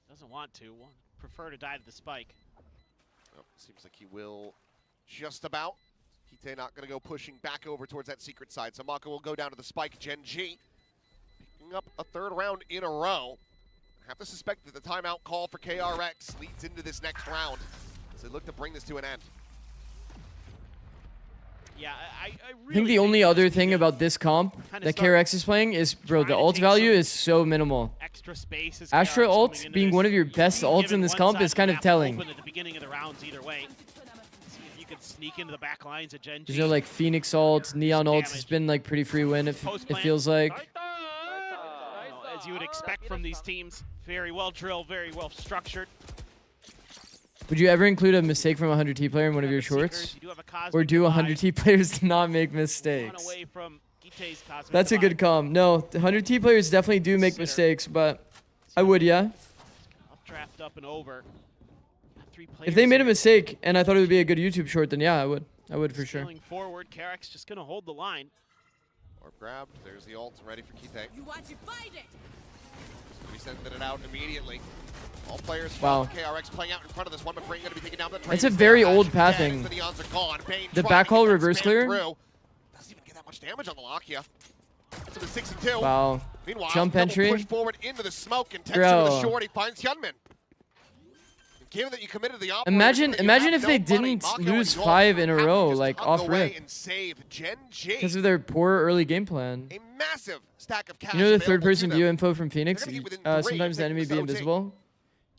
Doesn't want to. Prefer to die to the spike. Oh, seems like he will just about. Kite not going to go pushing back over towards that secret side. So Mako will go down to the spike. Genji picking up a third round in a row. have to suspect that the timeout call for KRX leads into this next round as they look to bring this to an end. Yeah, I really think the only other thing about this comp that KRX is playing is, bro, the ult value is so minimal. Extra space is Astra ult being one of your best ults in this comp is kind of telling. At the beginning of the rounds either way. See if you can sneak into the back lines of Genji. There's no like Phoenix ult, Neon ults. It's been like pretty free win. It feels like. As you would expect from these teams, very well drilled, very well structured. Would you ever include a mistake from a 100T player in one of your shorts? Or do 100T players not make mistakes? That's a good comp. No, the 100T players definitely do make mistakes, but I would, yeah. Up and over. If they made a mistake and I thought it would be a good YouTube short, then yeah, I would. I would for sure. Forward, KRX just gonna hold the line. Or grabbed. There's the ult ready for Kite. You watch it, fight it. We sending it out immediately. All players wow. KRX playing out in front of this one, but Brain going to be taking down the It's a very old pathing. The backhaul reverse clear? Doesn't even get that much damage on the Lakia. It's a 62. Wow. Meanwhile, jump entry. Push forward into the smoke and Texture with a short. He finds Hyunmin. Given that you committed the imagine if they didn't lose 5 in a row, like off rip. Because of their poor early game plan. A massive stack of cash. You know the third person view info from Phoenix? Sometimes the enemy be invisible.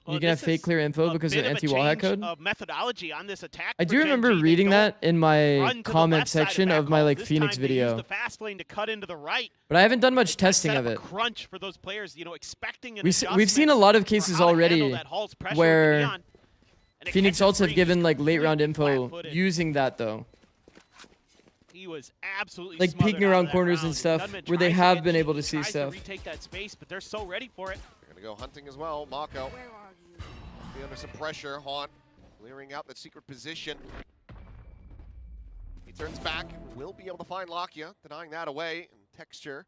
Well, you can have fake clear info because of anti-wall hack code. Methodology on this attack I do remember reading that in my comment section of my like Phoenix video. The fast lane to cut into the right. But I haven't done much testing of it. Crunch for those players, you know, expecting we've seen a lot of cases already where Phoenix ults have given like late round info using that though. He was absolutely like peeking around corners and stuff where they have been able to see stuff. Retake that space, but they're so ready for it. They're gonna go hunting as well. Mako be under some pressure. Haunt clearing out that secret position. He turns back, will be able to find Lakia, denying that away. And Texture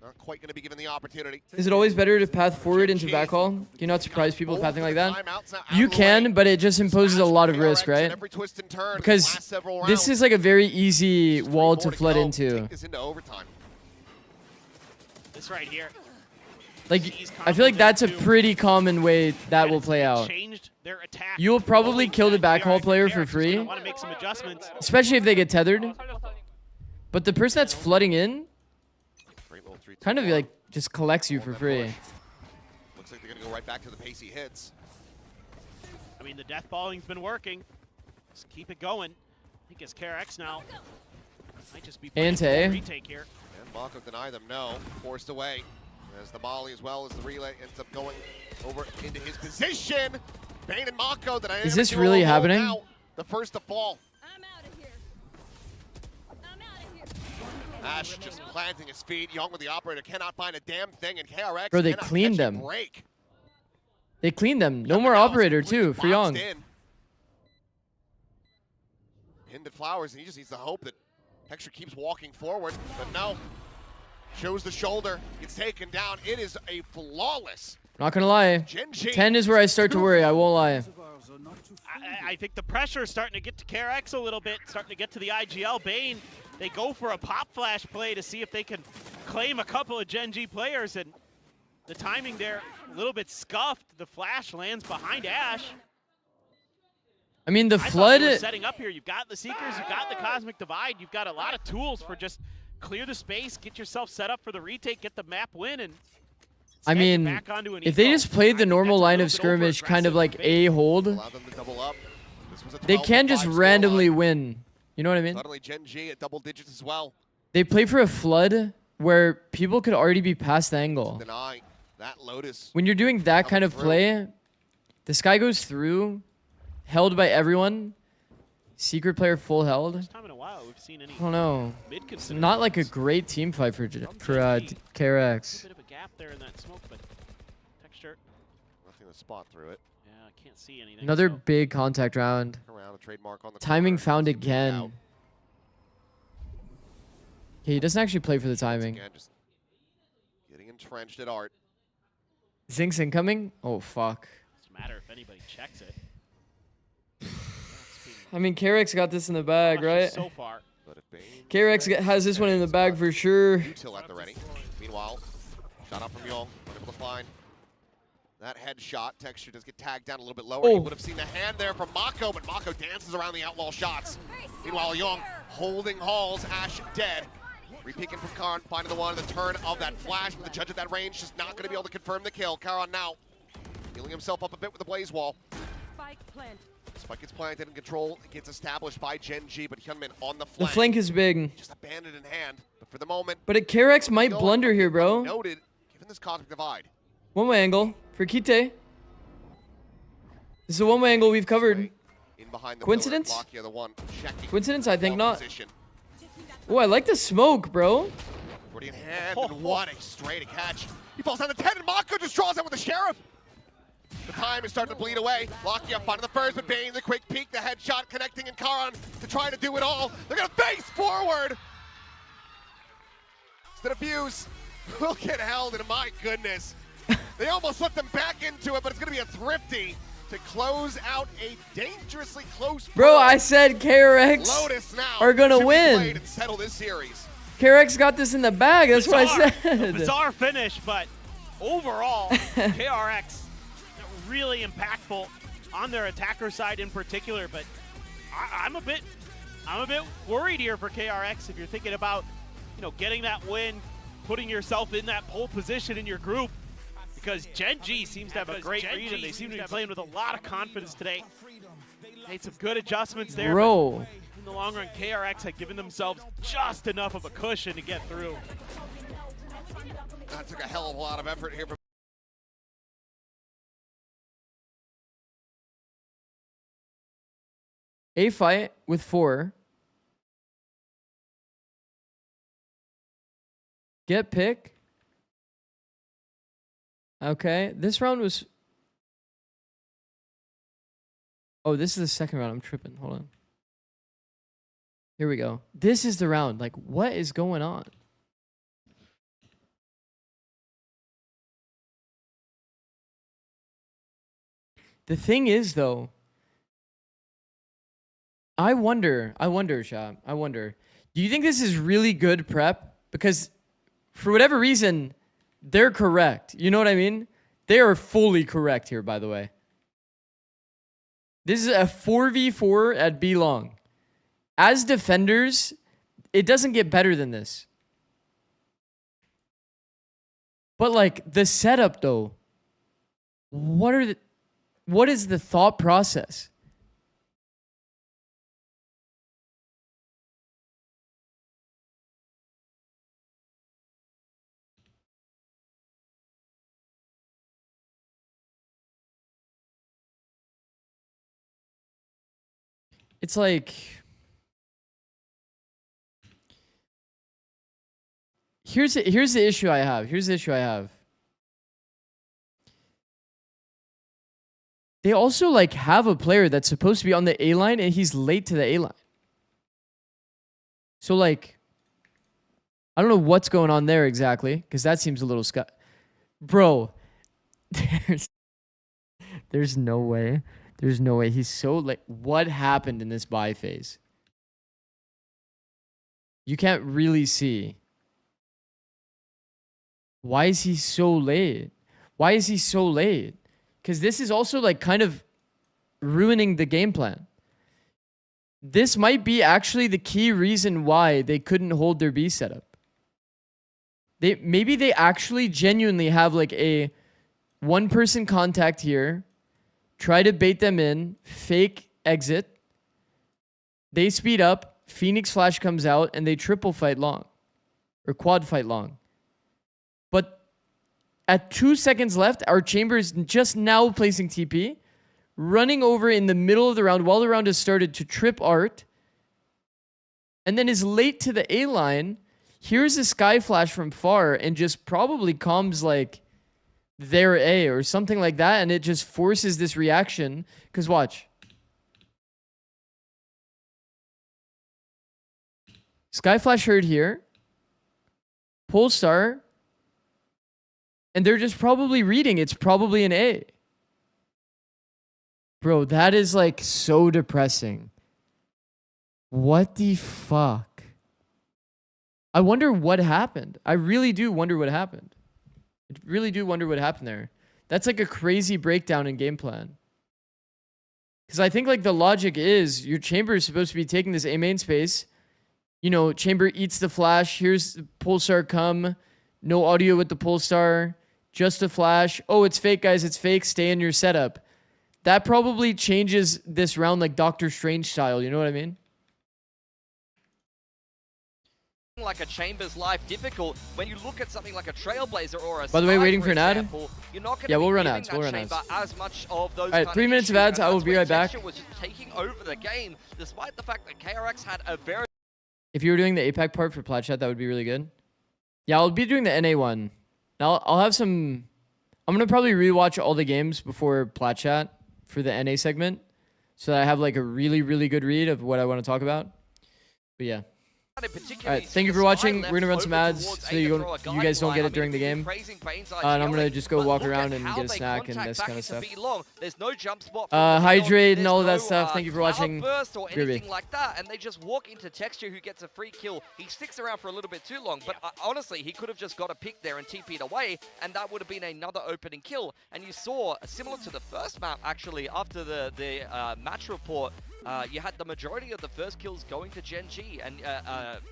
not quite going to be given the opportunity. Is it always better to path forward into backhaul? Can you not surprise people pathing like that? You can, but it just imposes a lot of risk, right? Because this is like a very easy wall to flood into. This right here. Like, I feel like that's a pretty common way that will play out. You'll probably kill the backhaul player for free, especially if they get tethered. But the person that's flooding in kind of like just collects you for free. Looks like they're gonna go right back to the pacey hits. I mean, the death balling's been working. Just keep it going. I think it's KRX now. Might just be retake here. And Mako deny them. No, forced away. As the volley as well as the relay ends up going over into his position. Bane and Mako. Is this really happening? Now, the first to fall. I'm out of here. I'm out of here. Ash just planting his feet. Young with the operator cannot find a damn thing, and KRX bro, they cleaned them. Break. They cleaned them. No more operator too for Young. Into Flowers, and he just needs to hope that Texture keeps walking forward, but no. Shows the shoulder, gets taken down. It is a flawless. Not gonna lie. Genji. 10 is where I start to worry. I won't lie. I think the pressure is starting to get to KRX a little bit, starting to get to the IGL. Bane, they go for a pop flash play to see if they can claim a couple of Genji players, and the timing there a little bit scuffed. The flash lands behind Ash. I mean, the flood. Setting up here. You've got the Seekers, you've got the Cosmic Divide, you've got a lot of tools for just clear the space, get yourself set up for the retake, get the map win, and I mean, if they just played the normal line of skirmish, kind of like a hold, they can just randomly win. You know what I mean? Suddenly Genji at double digits as well. They play for a flood where people could already be past the angle. Deny that Lotus. When you're doing that kind of play, this guy goes through, held by everyone. Secret player full held. First time in a while we've seen any I don't know. It's not like a great team fight for KRX. A bit of a gap there in that smoke, but Texture. Nothing to spot through it. Yeah, I can't see anything. Another big contact round. Around a trademark on the timing corner. found again. Okay, he doesn't actually play for the timing. Again, just getting entrenched at Art. Zinx incoming? Oh fuck. Doesn't matter if anybody checks it. I mean, KRX got this in the bag, right? So far. KRX has this one in the bag for sure. Util at the ready. Meanwhile, shot up from Young, unable to find That headshot, Texture does get tagged down a little bit lower. Oh. You would have seen the hand there from Mako, but Mako dances around the outlaw shots. Meanwhile, Young holding Halls, Ash dead. Re-peeking from Karan, finding the one, the turn of that flash, but the judge at that range just not going to be able to confirm the kill. Karan now healing himself up a bit with the Blaze Wall. Spike plant. Spike gets planted and control gets established by Genji, but Hyunmin on the The flank. flank is big. Just abandoned in hand, but for the moment, But a KRX might blunder here, bro. noted, given this cosmic divide. One-way angle for Kite. This is a one-way angle we've covered. In behind the Coincidence? pillar, Lakia, the one checking Coincidence? I think ball not. position. Oh, I like the smoke, bro. 40 in hand, and what a straight catch. He falls down to 10, and Mako just draws out with the Sheriff. The time is starting to bleed away. Lakia finding the first, but Bane, the quick peek, the headshot connecting, and Karan to try to do it all. They're gonna face forward. Instead of Fuse will get held, and my goodness. They almost slipped them back into it, but it's gonna be a thrifty to close out a dangerously close Bro, brawl. I said KRX Lotus now are gonna should be win. played and settle this series. KRX got this in the bag. That's what I A said. bizarre finish, but overall, KRX really impactful on their attacker side in particular. But I'm a bit worried here for KRX if you're thinking about, getting that win, putting yourself in that pole position in your group. Because Genji seems to have a great read, and they seem to be playing with a lot of confidence today. Made some good adjustments there. Bro. In the long run, KRX had given themselves just enough of a cushion to get through. That took a hell of a lot of effort here from A fight with 4. Get pick. Okay, this round was... Oh, this is the second round. I'm tripping. Hold on. Here we go. This is the round. Like, what is going on? The thing is, though, I wonder, Shab, I wonder. Do you think this is really good prep? Because for whatever reason, they're correct. You know what I mean? They are fully correct here, by the way. This is a 4v4 at B long. As defenders, it doesn't get better than this. But like the setup though, what is the thought process? It's like, here's the issue I have. Here's the issue I have. They also like have a player that's supposed to be on the A line and he's late to the A line. So like, I don't know what's going on there exactly, because that seems a little Bro, there's no way. There's no way. He's so late. What happened in this buy phase? You can't really see. Why is he so late? Why is he so late? Because this is also like kind of ruining the game plan. This might be actually the key reason why they couldn't hold their B setup. Maybe they actually genuinely have like a one-person contact here. Try to bait them in, fake exit. They speed up, Phoenix Flash comes out, and they triple fight long. Or quad fight long. But at 2 seconds left, our Chamber is just now placing TP, running over in the middle of the round while the round has started to trip Art, and then is late to the A line, here's a Sky Flash from far, and just probably comms like their A or something like that, and it just forces this reaction. Because watch. Sky Flash heard here. Polestar. And they're just probably reading. It's probably an A. Bro, that is like so depressing. What the fuck? I wonder what happened. I really do wonder what happened. I really do wonder what happened there. That's like a crazy breakdown in game plan. Because I think like the logic is your chamber is supposed to be taking this A main space. You know, chamber eats the flash. Here's the pulsar come. No audio with the pulsar. Just a flash. Oh, it's fake, guys. It's fake. Stay in your setup. That probably changes this round like Doctor Strange style. You know what I mean? Like a Chamber's life difficult when you look at something like a Trailblazer or a By the way, waiting for an ad? You're not going Yeah, to we'll be run giving ads. that We'll run Chamber ads. as much of those All right, 3 minutes of ads. I will be right back. Was just taking over the game, despite the fact that KRX had a very. If you were doing the APAC part for Plat Chat, that would be really good. Yeah, I'll be doing the NA one. Now I'll have some. I'm gonna probably rewatch all the games before Plat Chat for the NA segment, so that I have like a really, really good read of what I want to talk about. But yeah. All right, thank you for watching. We're gonna run some ads so you guys don't get it during the game. And I'm gonna just go walk around and get a snack and this kind of stuff. There's no jump spot. Hydrate and all of that stuff. Thank you for watching. Burst or anything like that, and they just walk into Texture, who gets a free kill. He sticks around for a little bit too long, but honestly, he could have just got a pick there and TP'd away, and that would have been another opening kill. And you saw, similar to the first map, actually, after the match report, you had the majority of the first kills going to Genji, and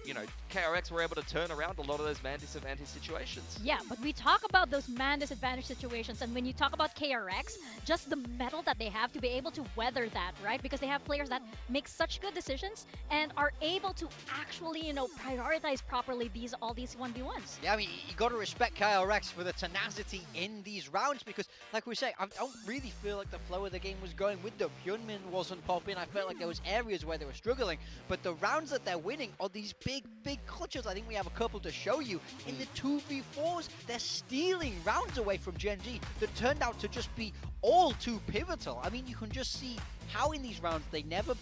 you know, KRX were able to turn around a lot of those man disadvantage situations. Yeah, but we talk about those man disadvantage situations, and when you talk about KRX, just the mettle that they have to be able to weather that, right? Because they have players that make such good decisions and are able to actually, you know, prioritize properly all these 1v1s. Yeah, I mean, you got to respect KRX for the tenacity in these rounds, because, like we say, I don't really feel like the flow of the game was going with them. Hyunmin wasn't popping. I felt like there was areas where they were struggling, but the rounds that they're winning are these big clutches. I think we have a couple to show you. In the 2v4s, they're stealing rounds away from Genji that turned out to just be all too pivotal. I mean, you can just see how in these rounds they never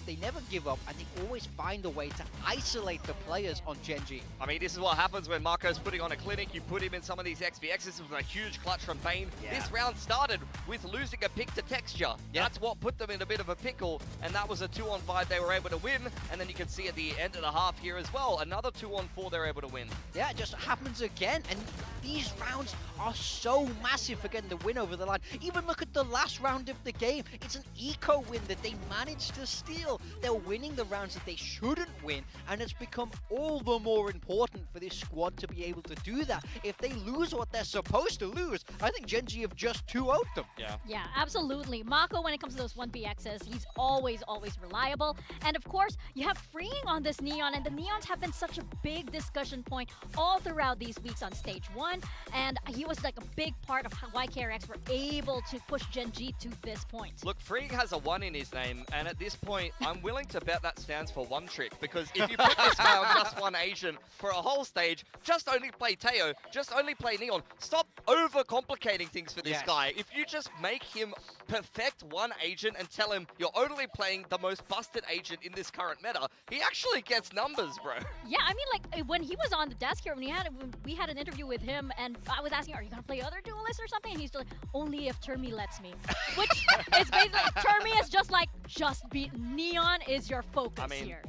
give up, and they always find a way to isolate the players on Genji. I mean, this is what happens when Marco's putting on a clinic. You put him in some of these XVXs with a huge clutch from Bane. Yeah. This round started with losing a pick to Texture. Yeah. That's what put them in a bit of a pickle, and that was a 2-on-5 they were able to win. And then you can see at the end of the half here as well, another 2-on-4 they're able to win. Yeah, it just happens again, and these rounds are so massive for getting the win over the line. Even look at the last round of the game. It's an eco win that they managed to steal. They're winning the rounds that they shouldn't win, and it's become all the more important for this squad to be able to do that. If they lose what they're supposed to lose, I think Genji have just 2-0'd them. Yeah, absolutely. Mako, when it comes to those 1BXs, he's always reliable. And of course, you have freeing on this Neon, and the Neons have been such a big discussion point all throughout these weeks on stage 1, and he was like a big part of why KRX were able to push Genji to this point. Look, Freeing has a 1 in his name, and at this point, I'm willing to bet that stands for one trick, because if you put this guy on just one agent for a whole stage, just only play Teo, just only play Neon. Stop overcomplicating things for this guy. If you just make him perfect one agent and tell him you're only playing the most busted agent in this current meta, he actually gets numbers, bro. Yeah, I mean, like, when he was on the desk here, when we had an interview with him, and I was asking, are you gonna play other duelists or something? And he's like, only if Termi lets me. Which is basically, Termi is just like, just beat Neon is your focus here.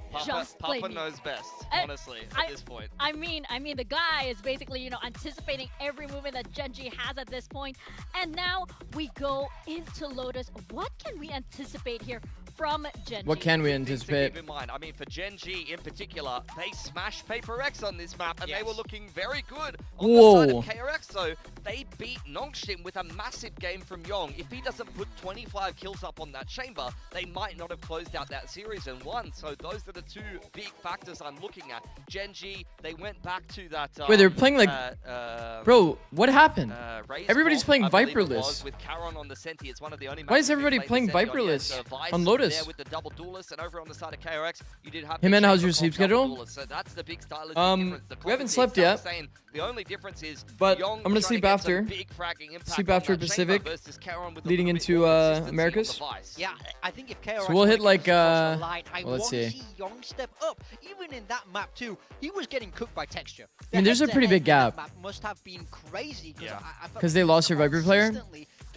Papa knows best, honestly, at this point. I mean, the guy is basically, you know, anticipating every movement that Genji has at this point. And now we go into Lotus. What can we anticipate here from Genji? What can we anticipate? Keep in mind, I mean, for Genji in particular, they smashed Paper X on this map, and they were looking very good on the side of KRX. So they beat Nongshim with a massive game from Yong. If he doesn't put 25 kills up on that chamber, they might not have closed out that series and won. So those are the two big factors I'm looking at. Genji, they went back to that. Wait, they're playing like, bro, what happened? Everybody's playing Viperless. With Caron on the Senti, it's one of the only. Why is everybody playing Viperless on Lotus? There with the double duelist, and over on the side of KRX, you did have. Hey man, how's your sleep schedule? So that's the big stylistic difference. We haven't slept yet. The only difference is, but I'm gonna sleep after. Sleep after Pacific, leading into Americas. Yeah, I think if KRX, so we'll hit like let's see. Yong step up. Even in that map too, he was getting cooked by Texture. I mean, there's a pretty big gap. Must have been crazy because they lost their Viper player.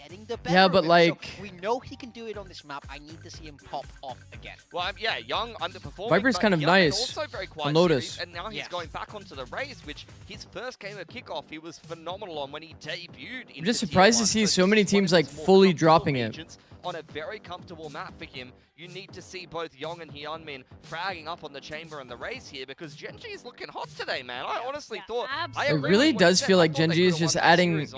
getting the better Yeah, of but him. like... So we know he can do it on this map. I need to see him pop off again. Well, yeah, Young underperforming. Viper's but kind of Young nice also very quiet on Lotus. series, and now he's going back onto the Raze, which his first game of kickoff, he was phenomenal on when he debuted. I'm just surprised to see so many teams like fully dropping it. On a very comfortable map for him, you need to see both Young and Hyunmin fragging up on the Chamber and the Raze here, because Genji is looking hot today, man. I honestly thought... It really does feel like Genji is just adding...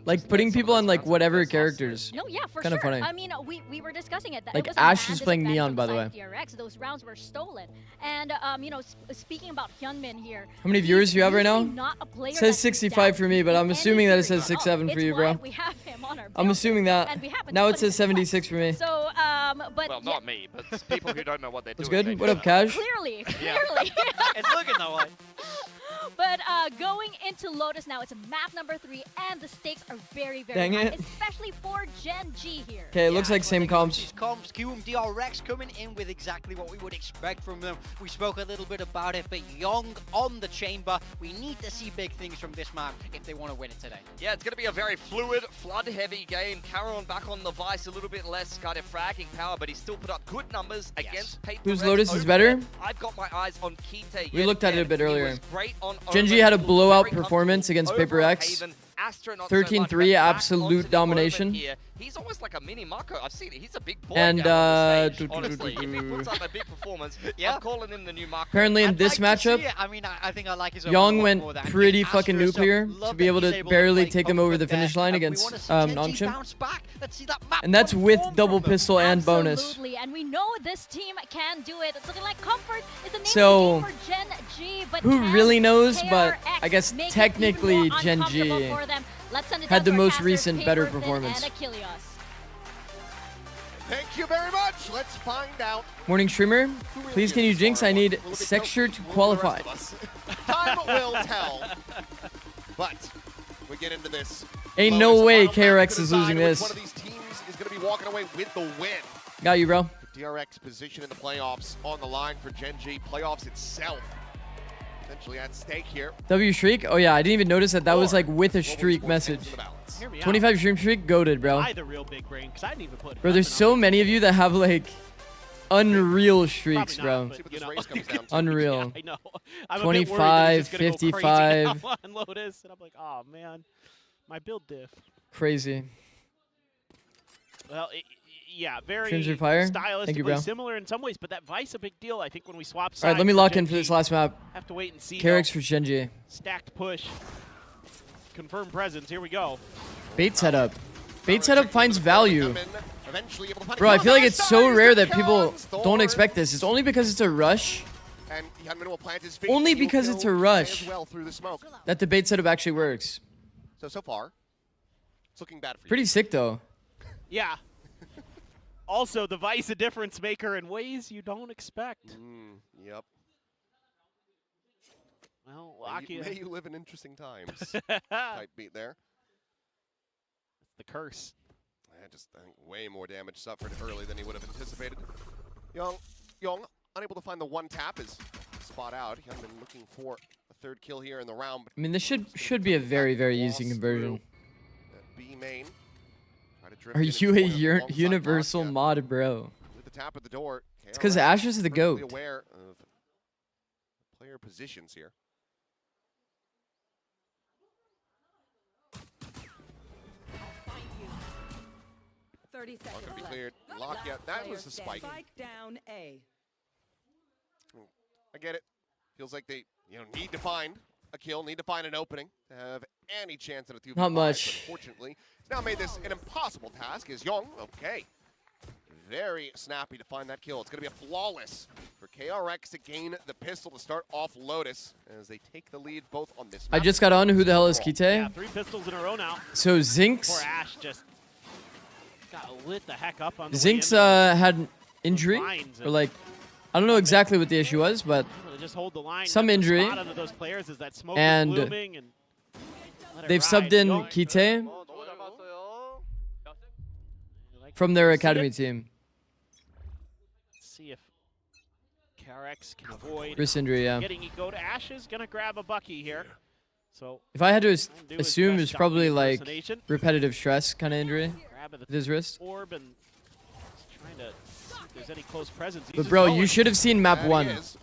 like putting people on like whatever characters. No, yeah, for Kind of sure. funny. I mean, we were discussing it. That Like it was Ash is playing Neon, by the way. DRX, those rounds were stolen. And, you know, speaking about Hyunmin here... How many viewers do you have right now? It says 65 for me, but I'm assuming that it says 67 for you, bro. We have him on our I'm assuming that. Now it says 76 for me. So, but well, not me, but people who don't know what they're What's doing. good? What up, Cash? Clearly. It's looking that way. But going into Lotus now, it's map number 3, and the stakes are very, very Dang high, it. especially for Genji here. Okay, it looks like same comps. QM DRX coming in with exactly what we would expect from them. We spoke a little bit about it, but Young on the Chamber. We need to see big things from this map if they want to win it today. Yeah, it's going to be a very fluid, flood-heavy game. Caron back on the Vice, a little bit less kind of fragging power, but he still put up good numbers against Paper Whose Reds Lotus is over better? there. I've got my eyes on Kite. We looked at it a bit earlier. Great on Genji Omen. had a He was blowout very performance comfortable against Paper over X. Haven. Astro not so much, 13-3, but back absolute onto the domination. Omen here. He's almost like a mini Marco. I've seen it. He's a big boy And, down on the stage, honestly. If he puts up a big performance, I'm calling him the new Marco. Apparently in this matchup, I mean, I think I like his Young went pretty fucking nuclear to be able to barely take them over the finish line against Nongshim. And that's with double pistol and bonus. Absolutely, and we know this team can do it. It's looking like Comfort is the name So, of the game for Genji, but who really knows, KRX but I guess make it technically even more Genji uncomfortable for them. Let's send it had down the to most Caster, recent better Paper Thin, performance. and Achilles. Thank you very much. Let's find out. Morning streamer, please can you jinx? I need Sexture to qualify. Time will tell. But we get into this. Ain't no way KRX is losing this. One of these teams is going to be walking away with the win. Got you, bro. The DRX position in the playoffs on the line for Genji. Playoffs itself potentially at stake here. W streak? Oh yeah, I didn't even notice that was like with a streak message. 25 stream streak, goated, bro. I the real big brain, because I didn't even put Bro, there's so many of you that have like unreal streaks, Probably not, bro. but, you know. Race comes down to. Unreal. Yeah, I know. I'm 25, a bit worried that he's just gonna go 55. crazy now on Lotus, and I'm like, oh man, my build diff. Crazy. Well, yeah, very Streams are fire. stylistically Thank you, bro. similar in some ways, but that Vice a big deal. I think when we swap sides. All right, let me for lock in for Genji, this last map. Have to wait and see. KRX for Genji. Stacked push. Confirmed presence. Here we go. Bait setup. Bait setup finds value. Bro, I feel like it's so rare that people don't expect this. It's only because it's a rush. Only because it's a rush that the bait setup actually works. So far, it's looking bad for you. Pretty sick, though. Yeah. Also, the Vice a difference maker in ways you don't expect. Yep. Well, May you live in interesting times. Type beat there. That's the curse. I think way more damage suffered early than he would have anticipated. Young, unable to find the one tap is spot out. He hasn't been looking for a third kill here in the round. I mean, this should be a very, very easy conversion. B main. Are you a universal mod, bro? With the tap at the door. It's because Ash is the GOAT. Aware of player positions here. Seconds Be left. cleared. Lock, yeah, that was the spike. Spike down A. I get it. Feels like they, need to find a kill, need to find an opening to have any chance at a 2v5. Not much. Unfortunately, it's now made this an impossible task. Is Young okay? Very snappy to find that kill. It's going to be a flawless for KRX to gain the pistol to start off Lotus as they take the lead both on this map. I just got on. Who the hell is Kite? Yeah, 3 pistols in a row now. So Zinx. Poor Ash just got lit the heck up on the Zinx way in. had an injury, or like, I don't know exactly what the issue was, but just hold the line. some The injury. spot under those players is that smoke And is blooming and let it they've ride. subbed in Kite from their academy team. Let's see if KRX can avoid Wrist injury, yeah. getting Ego to Ash is gonna grab a Bucky here. So If I had to do his assume, best it's shot probably with like impersonation. repetitive stress kind of injury Grab at with his wrist. orb and just trying to see if there's any close presence. He's But just bro, going. you should have seen map And 1. he is.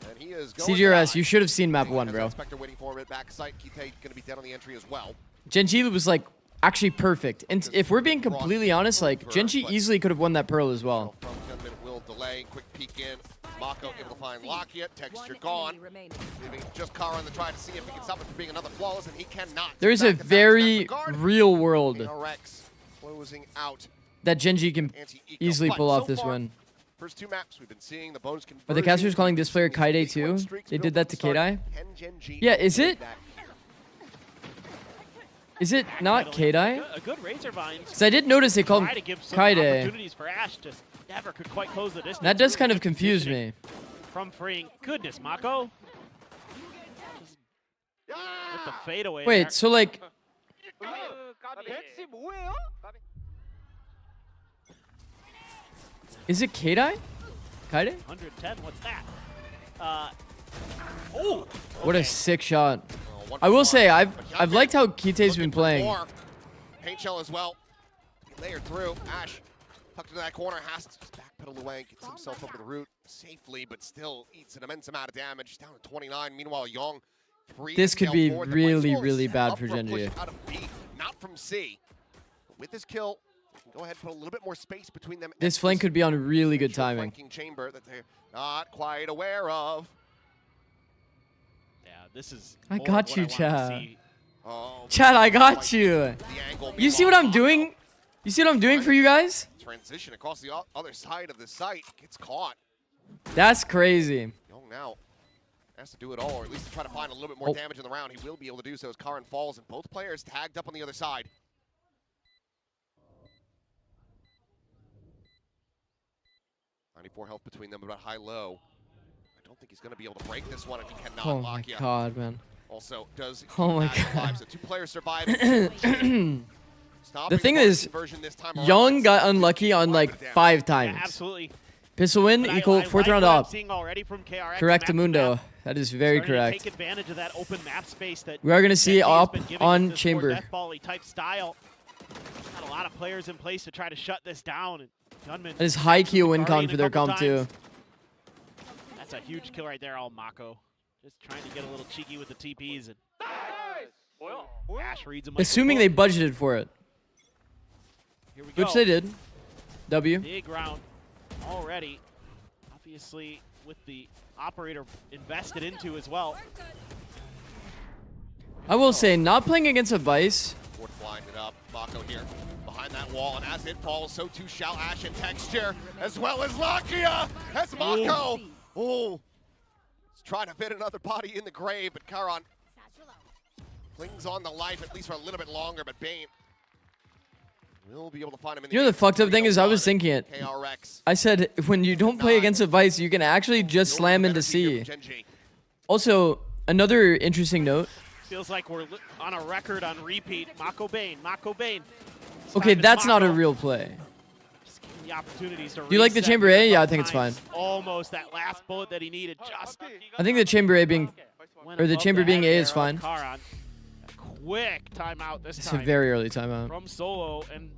And he is going CGRS, down. you should have seen map 1, Has bro. that Spectre waiting for him at back site. Kite going to be dead on the entry as well. Genji was like actually perfect. And if we're being completely honest, like Genji easily could have won that pearl as well. From gunman will delay. Quick peek in. Mako able to find Lockett. Texture gone. Leaving just Kara to try to see if he can stop it from being another flawless, and he cannot. There is a very real world KRX closing out that Genji can anti-eco. easily But pull so off this far, win. First 2 maps we've been seeing the bonus conversion. Are the casters calling this player Kaide too? They did that to Kaidai? Yeah, is it? Is it not Kaidai? A good Razorvine. Because I did notice they called him Try to give some Kaide. opportunities for Ash, just never could quite close the distance. That does Really kind of good confuse positioning me. From freeing. Goodness, Mako. Just with the fadeaway. Wait, there. so like, is it Kaidai? Kaide? 110. What's that? Oh. What a okay. sick shot. I will say I've liked how Kite's been playing. Paint shell as well. Layered through. Ash tucked into that corner. Has to just backpedal away. Gets himself over the root safely, but still eats an immense amount of damage. He's down to 29. Meanwhile, Young. This could be really, really bad for Genji. Out of B, not from C. But with this kill, go ahead and put a little bit more space between them. This flank could be on really good Short timing. flanking chamber that they're not quite aware of. Yeah, this is. I more got what you, I wanted to Chad. see. Oh, Chad, I got quite you. the angle You see what I'm beyond doing? You see what I'm doing for you guys? Transition across the other side of the site. Gets caught. That's crazy. Young now has to do it all, or at least try to find a little bit more damage in the round. He will be able to do so as Karin falls, and both players tagged up on the other side. .94 health between them, about high-low. I don't think he's going to be able to break this one if he cannot Oh lock my you. god, man. Also, does Oh my Ash God. alive, so 2 players survive. The thing is, Young got unlucky on like 5 Yeah, times. absolutely. Pistol win But equal I 4th like round what I'm up. seeing already from KRX Correct, map to Mundo. map. That is very Starting to correct. Take advantage of that open map space that We are going to see Genji has op been giving on this more chamber. Death Volley type style. Got a lot of players in place to try to shut this down. And Gunman. That is high key win Guardian con for their a couple comp too. times. That's a huge kill right there, all Mako. Just trying to get a little cheeky with the TPs. And Ash reads him like a Assuming they book. budgeted for it, Here we go. which they did. W. Big round already. Obviously, with the operator invested into as well. I will say, not playing against a Vice. Fourth blinded up. Mako here behind that wall, and as it falls, so too shall Ash and Texture, as well as Lakia, as Mako. Oh, he's trying to fit another body in the grave, but Karan clings on to life at least for a little bit longer, but Bane will be able to find him in the You know the fucked up thing is, I was thinking it. KRX. I said, when you don't play against a Vice, you can actually just slam into C. Also, another interesting note. Feels like we're on a record on repeat. Mako Bane, Mako Bane. Okay, that's not a real play. Just giving the opportunities to Do you like the reset chamber A? a Yeah, I couple think it's fine. times. Almost that last bullet that he needed. Just I think the chamber A being, went or the above chamber being A head is there on fine. Karan. A quick timeout this It's a time very early timeout. from Solo and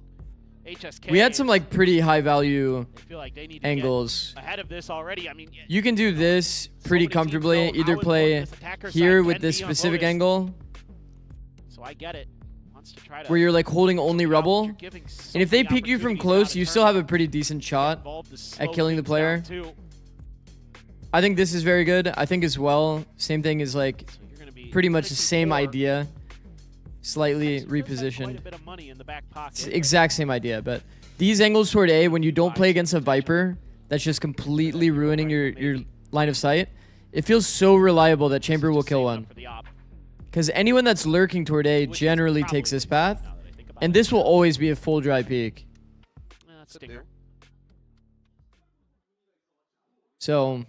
HSK. We had some like pretty high value They feel like they need to angles. get ahead of this already. I mean, You can do this pretty many teams comfortably. know Either how play important this attacker here side with can this be on specific Lotus. angle, So I get it. Wants to try to where you're like holding only You're rubble. giving so And if they many peek you from opportunities close, out of you turn. still have a pretty decent shot Involved to at slow killing the things player. down, too. I think this is very good. I think as well, same thing is like So you're gonna be pretty much the same 64. idea, slightly Texas does have repositioned. Quite a bit of money in the back pocket. It's the exact same idea, but these angles toward A, when you don't play against a Viper, that's just completely ruining your line of sight. It feels so reliable that Chamber will kill one. For the op. Because anyone that's lurking toward A Which is generally probably takes this now path, that I think about and it. this will always be a full dry peak. That's stinger. So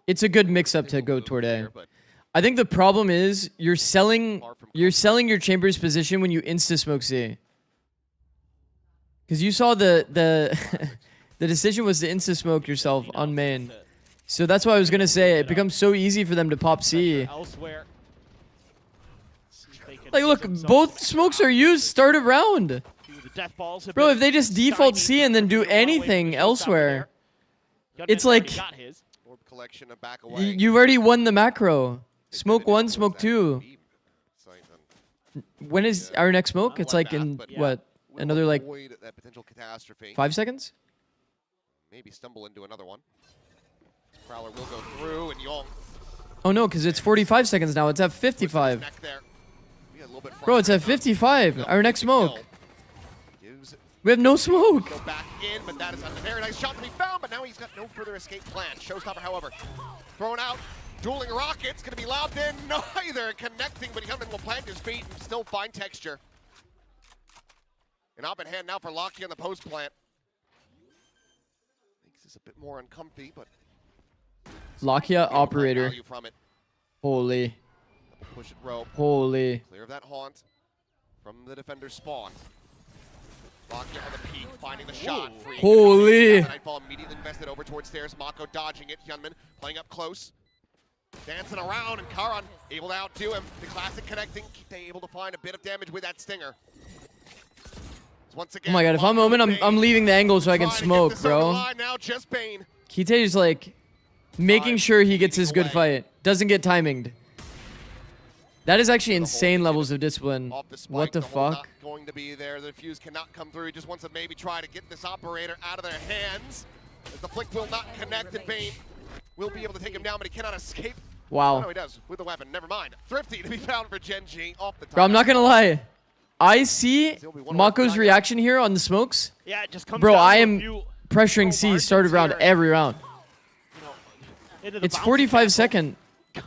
it's a good mix-up to go toward A. I think the problem is you're selling your Chamber's position when you insta-smoke C. Because you saw the the decision was to insta-smoke yourself on main. So that's why I was going to say it becomes so easy for them to pop C. Elsewhere. Like, look, both smokes are used. Start a round. The death balls have Bro, been if they just default shiny C and then do from away from anything the showstopper elsewhere, there. it's Hyunmin already like got his. Orb collection and back away. you've already won the macro. Smoke 1, smoke 2. When is our next smoke? It's like in, what, another like that potential catastrophe. 5 seconds? Maybe stumble into another one. Prowler will go through, and Yong. Oh no, because it's 45 seconds now. It's at 55. Bro, it's at 55. Our next smoke. We have no smoke. Go back in, but that is a very nice shot to be found, but now he's got no further escape plan. Showstopper, however, thrown out. Dueling rockets, gonna be lobbed in. Neither connecting, but Hyunmin will plant his feet and still find texture. An op in hand now for Locky on the post plant. Makes this a bit more uncomfy, but Lakia operator. from it. Holy. Push it rope. Holy. Clear of that haunt from the defender's spawn. Locky on the peak, finding the shot. Free. Holy. Nightfall immediately invested over towards stairs. Mako dodging it. Hyunmin playing up close. Dancing around, and Karan able to outdo him. The classic connecting, Kite able to find a bit of damage with that stinger. Once again, Oh my god, if I'm omen, I'm leaving the angle so I can smoke, bro. Now just Bane. Kite is like making sure he gets his good fight. Doesn't get timinged. That is actually insane levels of discipline. What the fuck? Not going to be there. The fuse cannot come through. He just wants to maybe try to get this operator out of their hands. As the flick will not connect, and Bane will be able to take him down, but he cannot escape. Wow. Oh, no, he does with the weapon. Never mind. Thrifty to be found for Genji off the top. Bro, I'm not gonna lie. I see Mako's reaction here on the smokes. Yeah, it just comes Bro, down I to a am few pressuring C started round every round. into the It's bouncy 45 castle. second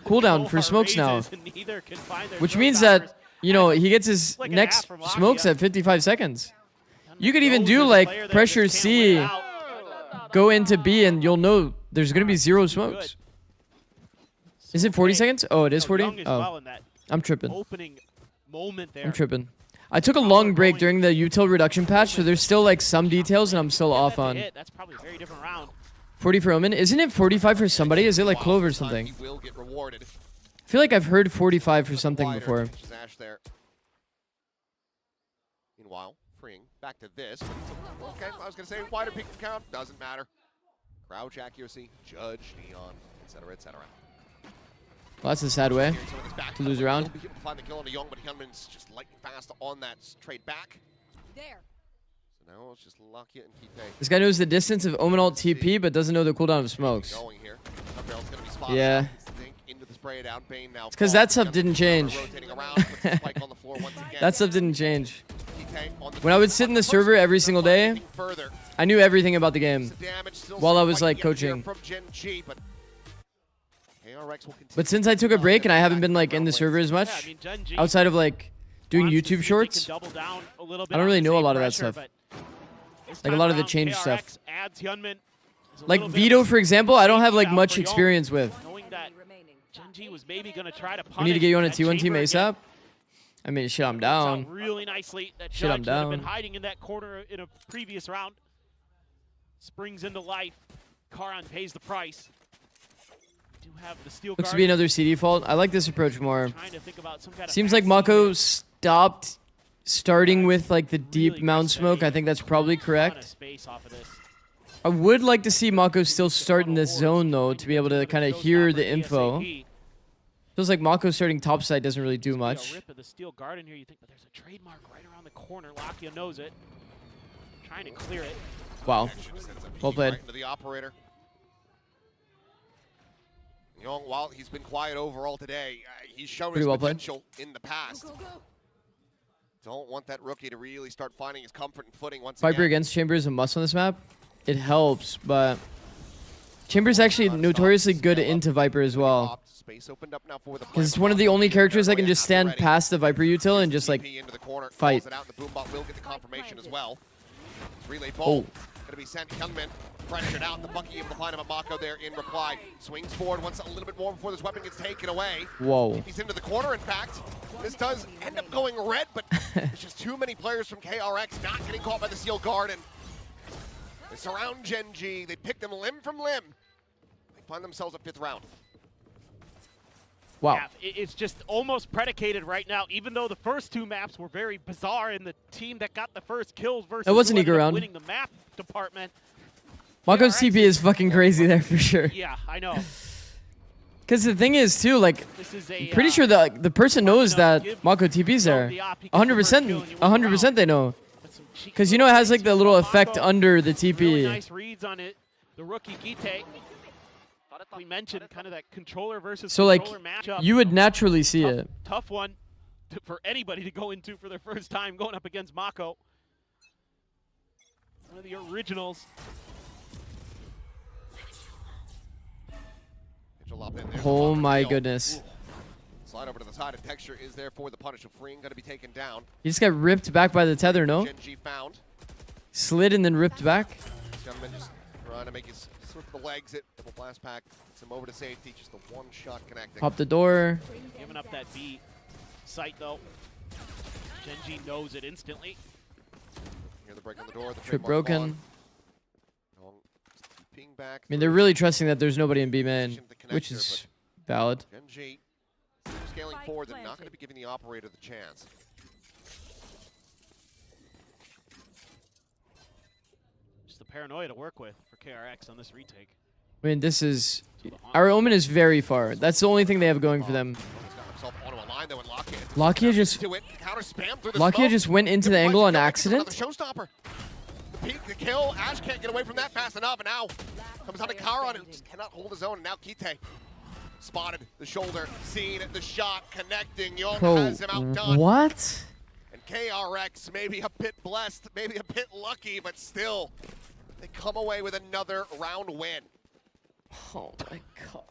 cooldown for smokes now. And neither can find their Which throw means stoppers. that, you know, he gets his Like an next ass from Lakia. smokes at 55 seconds. You could even Knows do there's a like player that pressure just can't win C, it out. go into B, and you'll know there's gonna be 0 smokes. Is it 40 seconds? Oh, it is 40? Young as Oh, well in that I'm tripping. opening moment there. I'm tripping. I took a long break during the util reduction patch, so there's still like some details and I'm still off on. That's probably a very different round. 40 for Omen. Isn't it 45 for somebody? Is it like Clove or something? He will get rewarded. I feel like I've heard 45 for something before. Ash there. Meanwhile, freeing back to this. Okay, I was going to say wider peak count. Doesn't matter. Crouch accuracy, judge, neon, etc., etc. Well, that's a sad way to lose a round. He'll be able to find the kill on the Young, but Hyunmin's just lightning fast on that trade back. There. So now it's just Lakia and Kite. This guy knows the distance of Omen ult TP, but doesn't know the cooldown of smokes. Going here. Gonna be spotted. Yeah. Into the spray down. Bane now. It's because that stuff didn't change. Rotating around, puts the spike on the floor once again. That stuff didn't change. Kite on the When I would sit in the server every single day, further. I knew everything about the game while I was like coaching. From Genji, but KRX will But since I took a break and I haven't been like in the server as much, outside of like doing YouTube shorts, I don't really know a lot of that stuff. Like a lot of the change stuff. Like Veto, for example, I don't have like much experience with. Genji was maybe going to try to We need to get you on a T1 team ASAP. I mean, shit, I'm down. Really nicely. That Shit, I'm Judge that had been down. hiding in that corner in a previous round springs into life. Karan pays the price. Do have the steel Looks to be guard. another CD fault. I like this approach more. Trying to think about some kind of Seems like fast Mako sequence. stopped starting with like the deep Really mount good smoke. I setting. think that's probably Ton of correct. space off of this. I would like to see Mako still start in this zone though, to be able to kind of hear the info. Feels like Mako starting topside doesn't really do much. Rip of the steel guard in here, you think, but there's a trademark right around the corner. Lakia knows it. Trying to clear it. Wow. Well played. Right into the operator. Young, while he's been quiet overall today, he's shown Pretty his well played. potential in the past. Don't want that rookie to really start finding his comfort and footing once Viper again. against Chamber is a must on this map. It helps, but Chamber's actually notoriously good into Viper as well. Space opened up now for the Because it's one of the only characters that can just stand past the Viper util and just like into the corner, fight. calls it out, and the Boombot will get the confirmation as well. Relay Oh. ball. Gonna be sent. Hyunmin pressured out. The Bucky able to find him. Mako there in reply. Swings forward, wants a little bit more before this weapon gets taken away. Whoa. He's into the corner, in fact. This does end up going red, but there's just too many players from KRX not getting caught by the Steel Garden. They surround Genji. They pick them limb from limb. They find themselves at 5th round. Wow. Yeah, it's just almost predicated right now, even though the first 2 maps were very bizarre and the team that got the first kills versus That wasn't who Eager ended up round. winning the map department. Mako's KRX TP is fucking crazy there for sure. Yeah, I know. Because the thing is, too, like, This is a, I'm pretty sure the person knows that Mako TP's there. 100% they know. Because, you know, it has, like, the little effect under the TP. Really nice reads on it. The rookie Gite. We mentioned kind of that controller versus So, like, controller matchup. you would naturally see it. Tough one for anybody to go into for their first time going up against Mako. One of the originals. Oh my goodness. Ooh. Slide over to the side, and Texture is there for the punish of Freeing, going to be taken down. He just got ripped back by the tether, no? Genji found. Slid and then ripped back. Gentleman just trying to make his slip the legs. Double blast pack. Gets him over to safety. Just a one-shot connecting. Pop the door. Giving up that B site, though. Genji knows it instantly. Hear the break on the door. The Trip trademark broken. log. Ping back. I mean, they're really trusting that there's nobody in B main, which is valid. Genji scaling forward. They're not going to be giving the operator the chance. Just the paranoia to work with for KRX on this retake. I mean, this is... Our Omen is very far. That's the only thing they have going for them. Lakia just went into the angle on accident. Showstopper. The peak, the kill. Ash can't get away from that fast enough, and now comes out of Karon and just cannot hold his own. And now Kite spotted the shoulder, seen the shot, connecting. Young has him outdone. What? And KRX maybe a bit blessed, maybe a bit lucky, but still, they come away with another round win. Oh my god.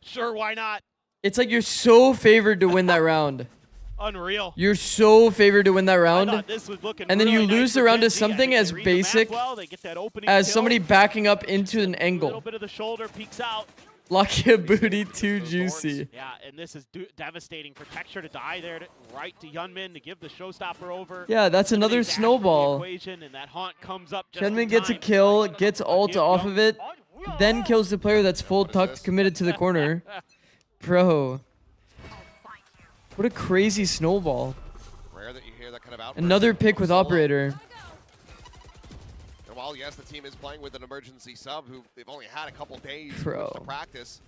Sure, why not? It's like you're so favored to win that round. Unreal. You're so favored to win that round. This was looking And then really you lose nice the round to Genji. something as basic as somebody backing up into an A little angle. bit of the shoulder peeks out. Lakia booty too juicy. Yeah, and this is devastating for Texture to die there, right to Yunmin to give the showstopper over. Yeah, that's another Dash snowball. equation, and that haunt comes up just Shenmin in gets a time. kill, gets ult off of it, then kills the player that's full tucked, committed to the corner. Bro. What a crazy snowball. Rare that you hear that kind of outburst. Another pick with operator. And while, yes, the team is playing with an emergency sub who they've only had a couple days Bro. to practice,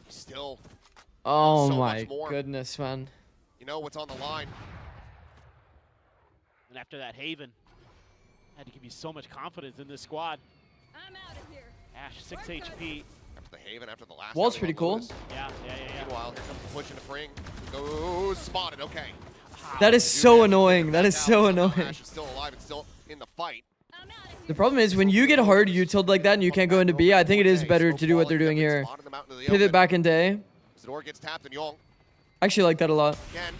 still, Oh so my much more. goodness, man. You know what's on the line. And after that, Haven had to give you so much confidence in this squad. I'm out of here. Ash, 6 HP. After the Haven, after the last Wall's outing pretty on cool. Lewis. Yeah. Meanwhile, here comes the push into Fring. Goes spotted, okay. That is so annoying. That is so annoying. Ash is still alive and still in the fight. The problem is when you get hard utiled like that and you can't go into B, I think it is better to do what they're doing here. Pivot back into A. Zador gets tapped and Yong I actually like that a lot. again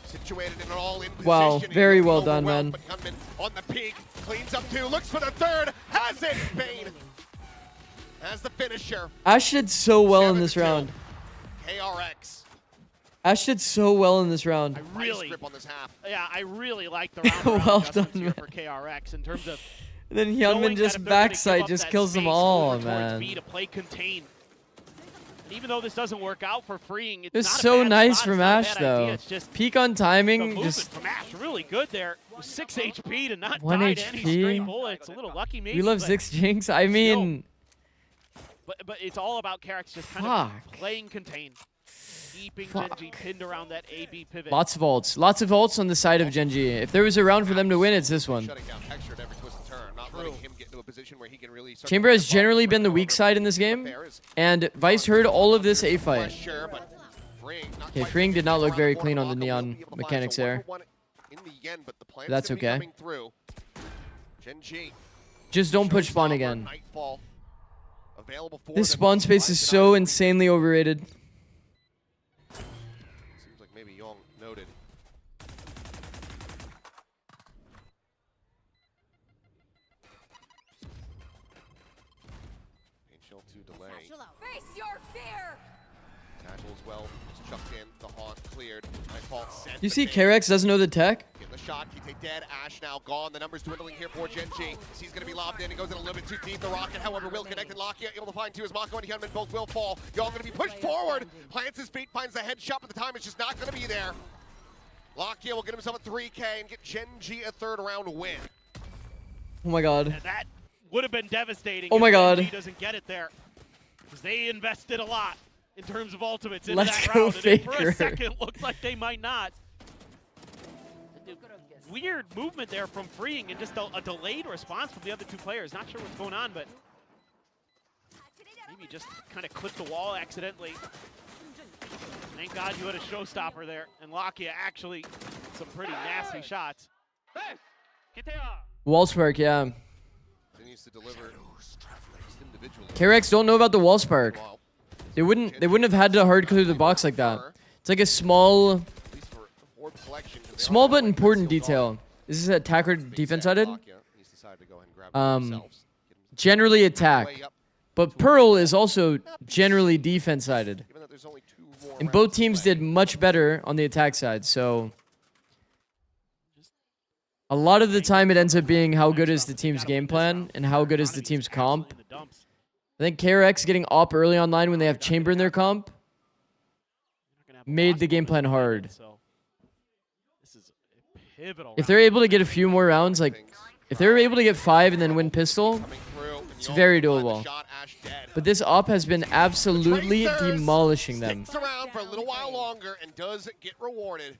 situated in an all-in Wow, position. very well done, man. But Gunman on the peak, cleans up two, looks for the third, has it. Bane as the finisher. Ash did so well in this round. KRX. Ash did so well in this round. Nice grip on this half. Yeah, I really like the round Well adjustments done, here man. for KRX in terms of And then knowing Hyunmin that just if they're gonna give backside up just that kills them space all, over towards man. B to play contain. And even though this doesn't work out for Freeing, it's It was not a so bad nice spot, from it's not a Ash, bad idea, though. it's just Peak on the timing, movement just from Ash really good there. With 6 HP to not 1 die to any stray HP. bullets. A little lucky maybe. we love but Zix Jinx. I mean, But it's all about KRX just kind Fuck. of playing contain. Keeping Fuck. Genji pinned around that AB pivot. lots of ults. Lots of ults on the side of Genji. If there was a round for them to win, it's this one. Shutting down Texture at every twist and turn, not letting him get into a position where he can really start Chamber to has generally been the weak side in this game, and Vice heard all of this A fight. Sure, but Fring not Okay, quite Fring did not look around very the clean on the corner. neon Will be able to buy mechanics so there. 1-1 in the end, but the plan's That's gonna be okay. coming through. Genji. Just don't push Showstopper, spawn again. Nightfall available for This them. spawn space is so insanely overrated. Seems like maybe Young noted. Pain Shell to delay. Face your fear. Tackle as well. Just chucked in. The haunt cleared. Nightfall sent. You see KRX doesn't know the tech? Getting the shot. Keep a dead. Ash now gone. The numbers dwindling here for Genji. He's going to be lobbed in. He goes in a little bit too deep. The rocket, however, will connect. And Lakia able to find two as Mako and Hyunmin both will fall. Y'all going to be pushed forward. Plants his feet, finds the headshot, but the time is just not going to be there. Lakia will get himself a 3K and get Genji a third round win. Oh my god. And that would have been devastating. Oh my god. Genji doesn't get it there. Because they invested a lot in terms of ultimates in Let's that go round. And it for Faker. a second looked like they might not. Weird movement there from Freeing and just a delayed response from the other two players. Not sure what's going on, but maybe just kind of clipped the wall accidentally. Thank God you had a showstopper there. And Lakia actually some pretty nasty shots. Wall spark, yeah. Continues to deliver individually. KRX don't know about the wall spark. They wouldn't have had to hard clear the box like that. It's like a small but important detail. Is this attacker defense sided? Generally attack. But Pearl is also generally defense sided. And both teams did much better on the attack side, so a lot of the time it ends up being how good is the team's game plan and how good is the team's comp. I think KRX getting op early online when they have Chamber in their comp made the game plan hard. If they're able to get a few more rounds, like if they're able to get 5 and then win pistol, it's very doable. But this op has been absolutely demolishing them. Sticks around for a little while longer and does get rewarded.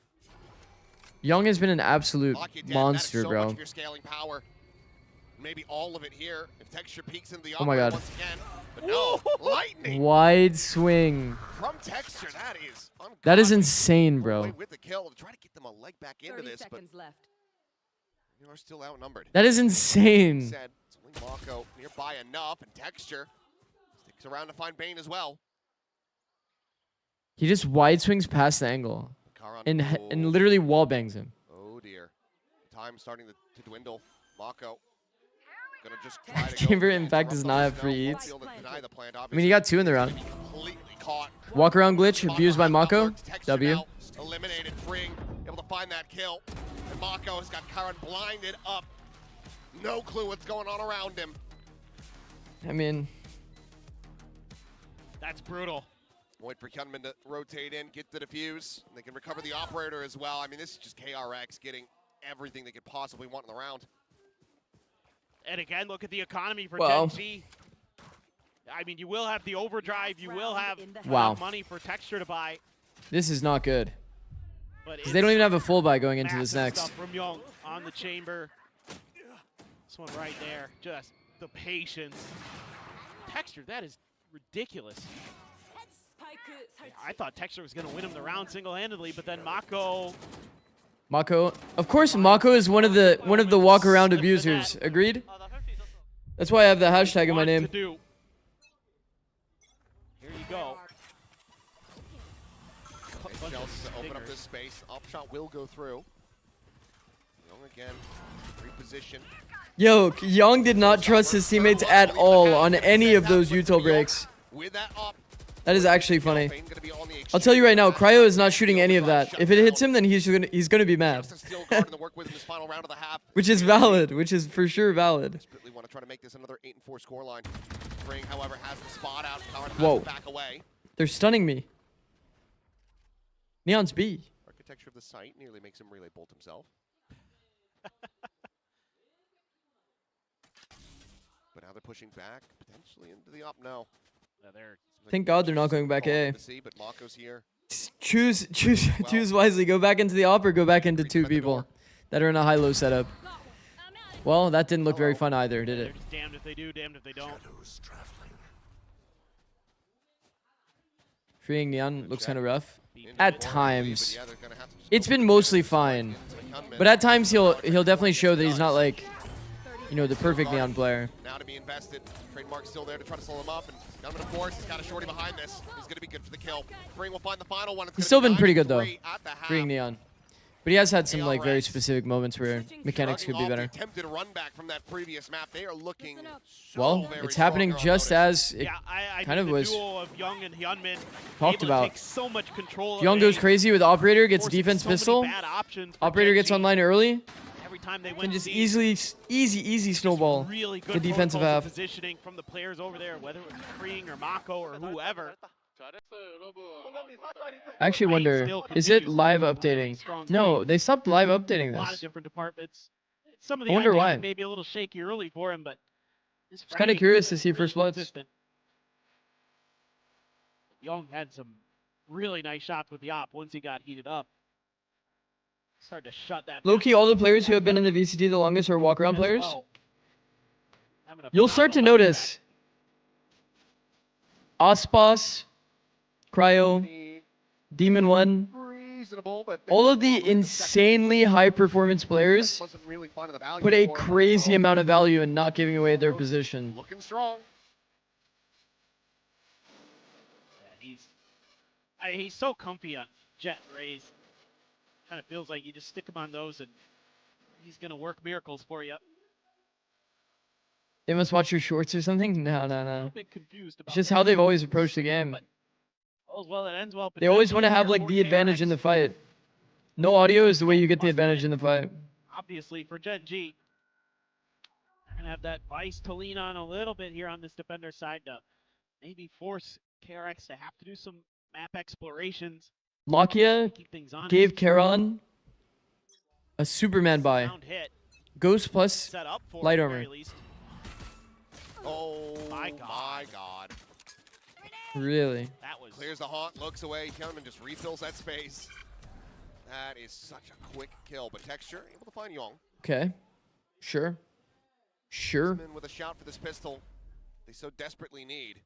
Young has been an absolute monster, bro. Much of your scaling power. Maybe all of it here. If Texture peeks into the Oh my god. once again. But no, lightning. Wide swing. From Texture, That is insane, bro. With the kill to try to get them a leg back into 30 this, but seconds left. you are still outnumbered. That is insane. Said it's only Mako nearby enough, and Texture sticks around to find Bane as well. He just wide swings past the angle and literally wall bangs him. Oh dear. Time starting to dwindle. Mako gonna just try to Chamber, in fact, does not have free eats. I mean, he got 2 in the round. Walk around glitch, abused by Mako. W. Eliminated, Freeing, able to find that kill. And Mako has got Karan blinded up. No clue what's going on around him. I mean, that's brutal. Wait for Hyunmin to rotate in, get the defuse. They can recover the operator as well. I mean, this is just KRX getting everything they could possibly want in the round. And again, look at the economy for Well. Genji. I mean, you will have the overdrive. You will have Wow. money for Texture to buy. this is not good. But Because they don't even have a full buy going into this massive next. stuff from Young on the Chamber. This one right there. Just the patience. Texture, that is ridiculous. I thought Texture was going to win him the round single-handedly, but then Mako. Mako, of course, Mako is one of the walk around abusers. Agreed. That's why I have the hashtag in my name. Here you go. Shells to open up this space. Upshot will go through. Young again, reposition. Yo, Young did not trust his teammates at all on any of those util breaks. With that up, That is actually funny. I'll tell you right now, Cryo is not shooting any of that. If it hits him, then he's gonna be mad. Which is valid. Which is for sure valid. Desperately want to try to make this another 8-4 scoreline. Spring, however, has the spot out. Whoa. Back away. They're stunning me. Neon's B. Architecture of the site nearly makes him relay bolt himself. But now they're pushing back, potentially into the up. No. Thank God they're not going back A. But Mako's here. Choose wisely. Go back into the op or go back into 2 people that are in a high-low setup. Well, that didn't look very fun either, did it? Just damned if they do, damned if they don't. Freeing Neon looks kind of rough. At times. It's been mostly fine. But at times he'll definitely show that he's not like, you know, the perfect Neon player. Now to be invested. Trademark still there to try to slow him up. And Gunman, of course, he's got a shorty behind this. He's going to be good for the kill. Spring will find the final one. He's still been pretty good, though, freeing Neon. But he has had some like very specific moments where mechanics could be better. Attempted run back from that previous map. They are looking well, it's happening just as it I kind of the was. duo of Young and Hyunmin Talked able about. to take so much control. Young goes crazy with Operator, gets forcing defense so many pistol. bad options for Operator gets Genji. online early. Every time they Can went just C, easy snowball really good the defensive protocols and half. positioning from the players over there, whether it was Freeing or Mako or whoever. I actually wonder, Still is it continues live to be a updating? strong No, team. they stopped live updating A lot of this. different departments. Some of I the wonder IGs why. may be a little shaky early for him, but I was kind of curious to see First Bloods. consistent. Young had some really nice shots with the op once he got heated up. Started to shut that. Low-key, all the players who have been in the VCT the longest are walk-around as players. well. Having a You'll start to phenomenal notice Aspas, Cryo, Demon One, Reasonable, but all of the insanely high-performance players wasn't really finding the value put a for him. crazy amount of value in not giving away their position. Looking strong. Yeah, he's so comfy on Jet Rays. Kind of feels like you just stick him on those and he's gonna work miracles for you. They must watch your shorts or something? No. A bit confused about It's just that. how they've always approached the game. All's well that ends well. They always want to have potentially like for the advantage in the KRX. fight. No audio is the way you get the advantage in the fight. Obviously for Genji. They're gonna have that vice to lean on a little bit here on this defender side to maybe force KRX to have to do some map explorations. Lakia Keep things honest. gave Karon a Superman buy. Sound hit. Ghost plus Set up for light him, at the armor. very least. Oh My my god. Really? That was Clears the haunt, looks away, Hyunmin just refills that space. That is such a quick kill, but Texture able to find Young. Okay. Sure. In with a shout for this pistol they so desperately need.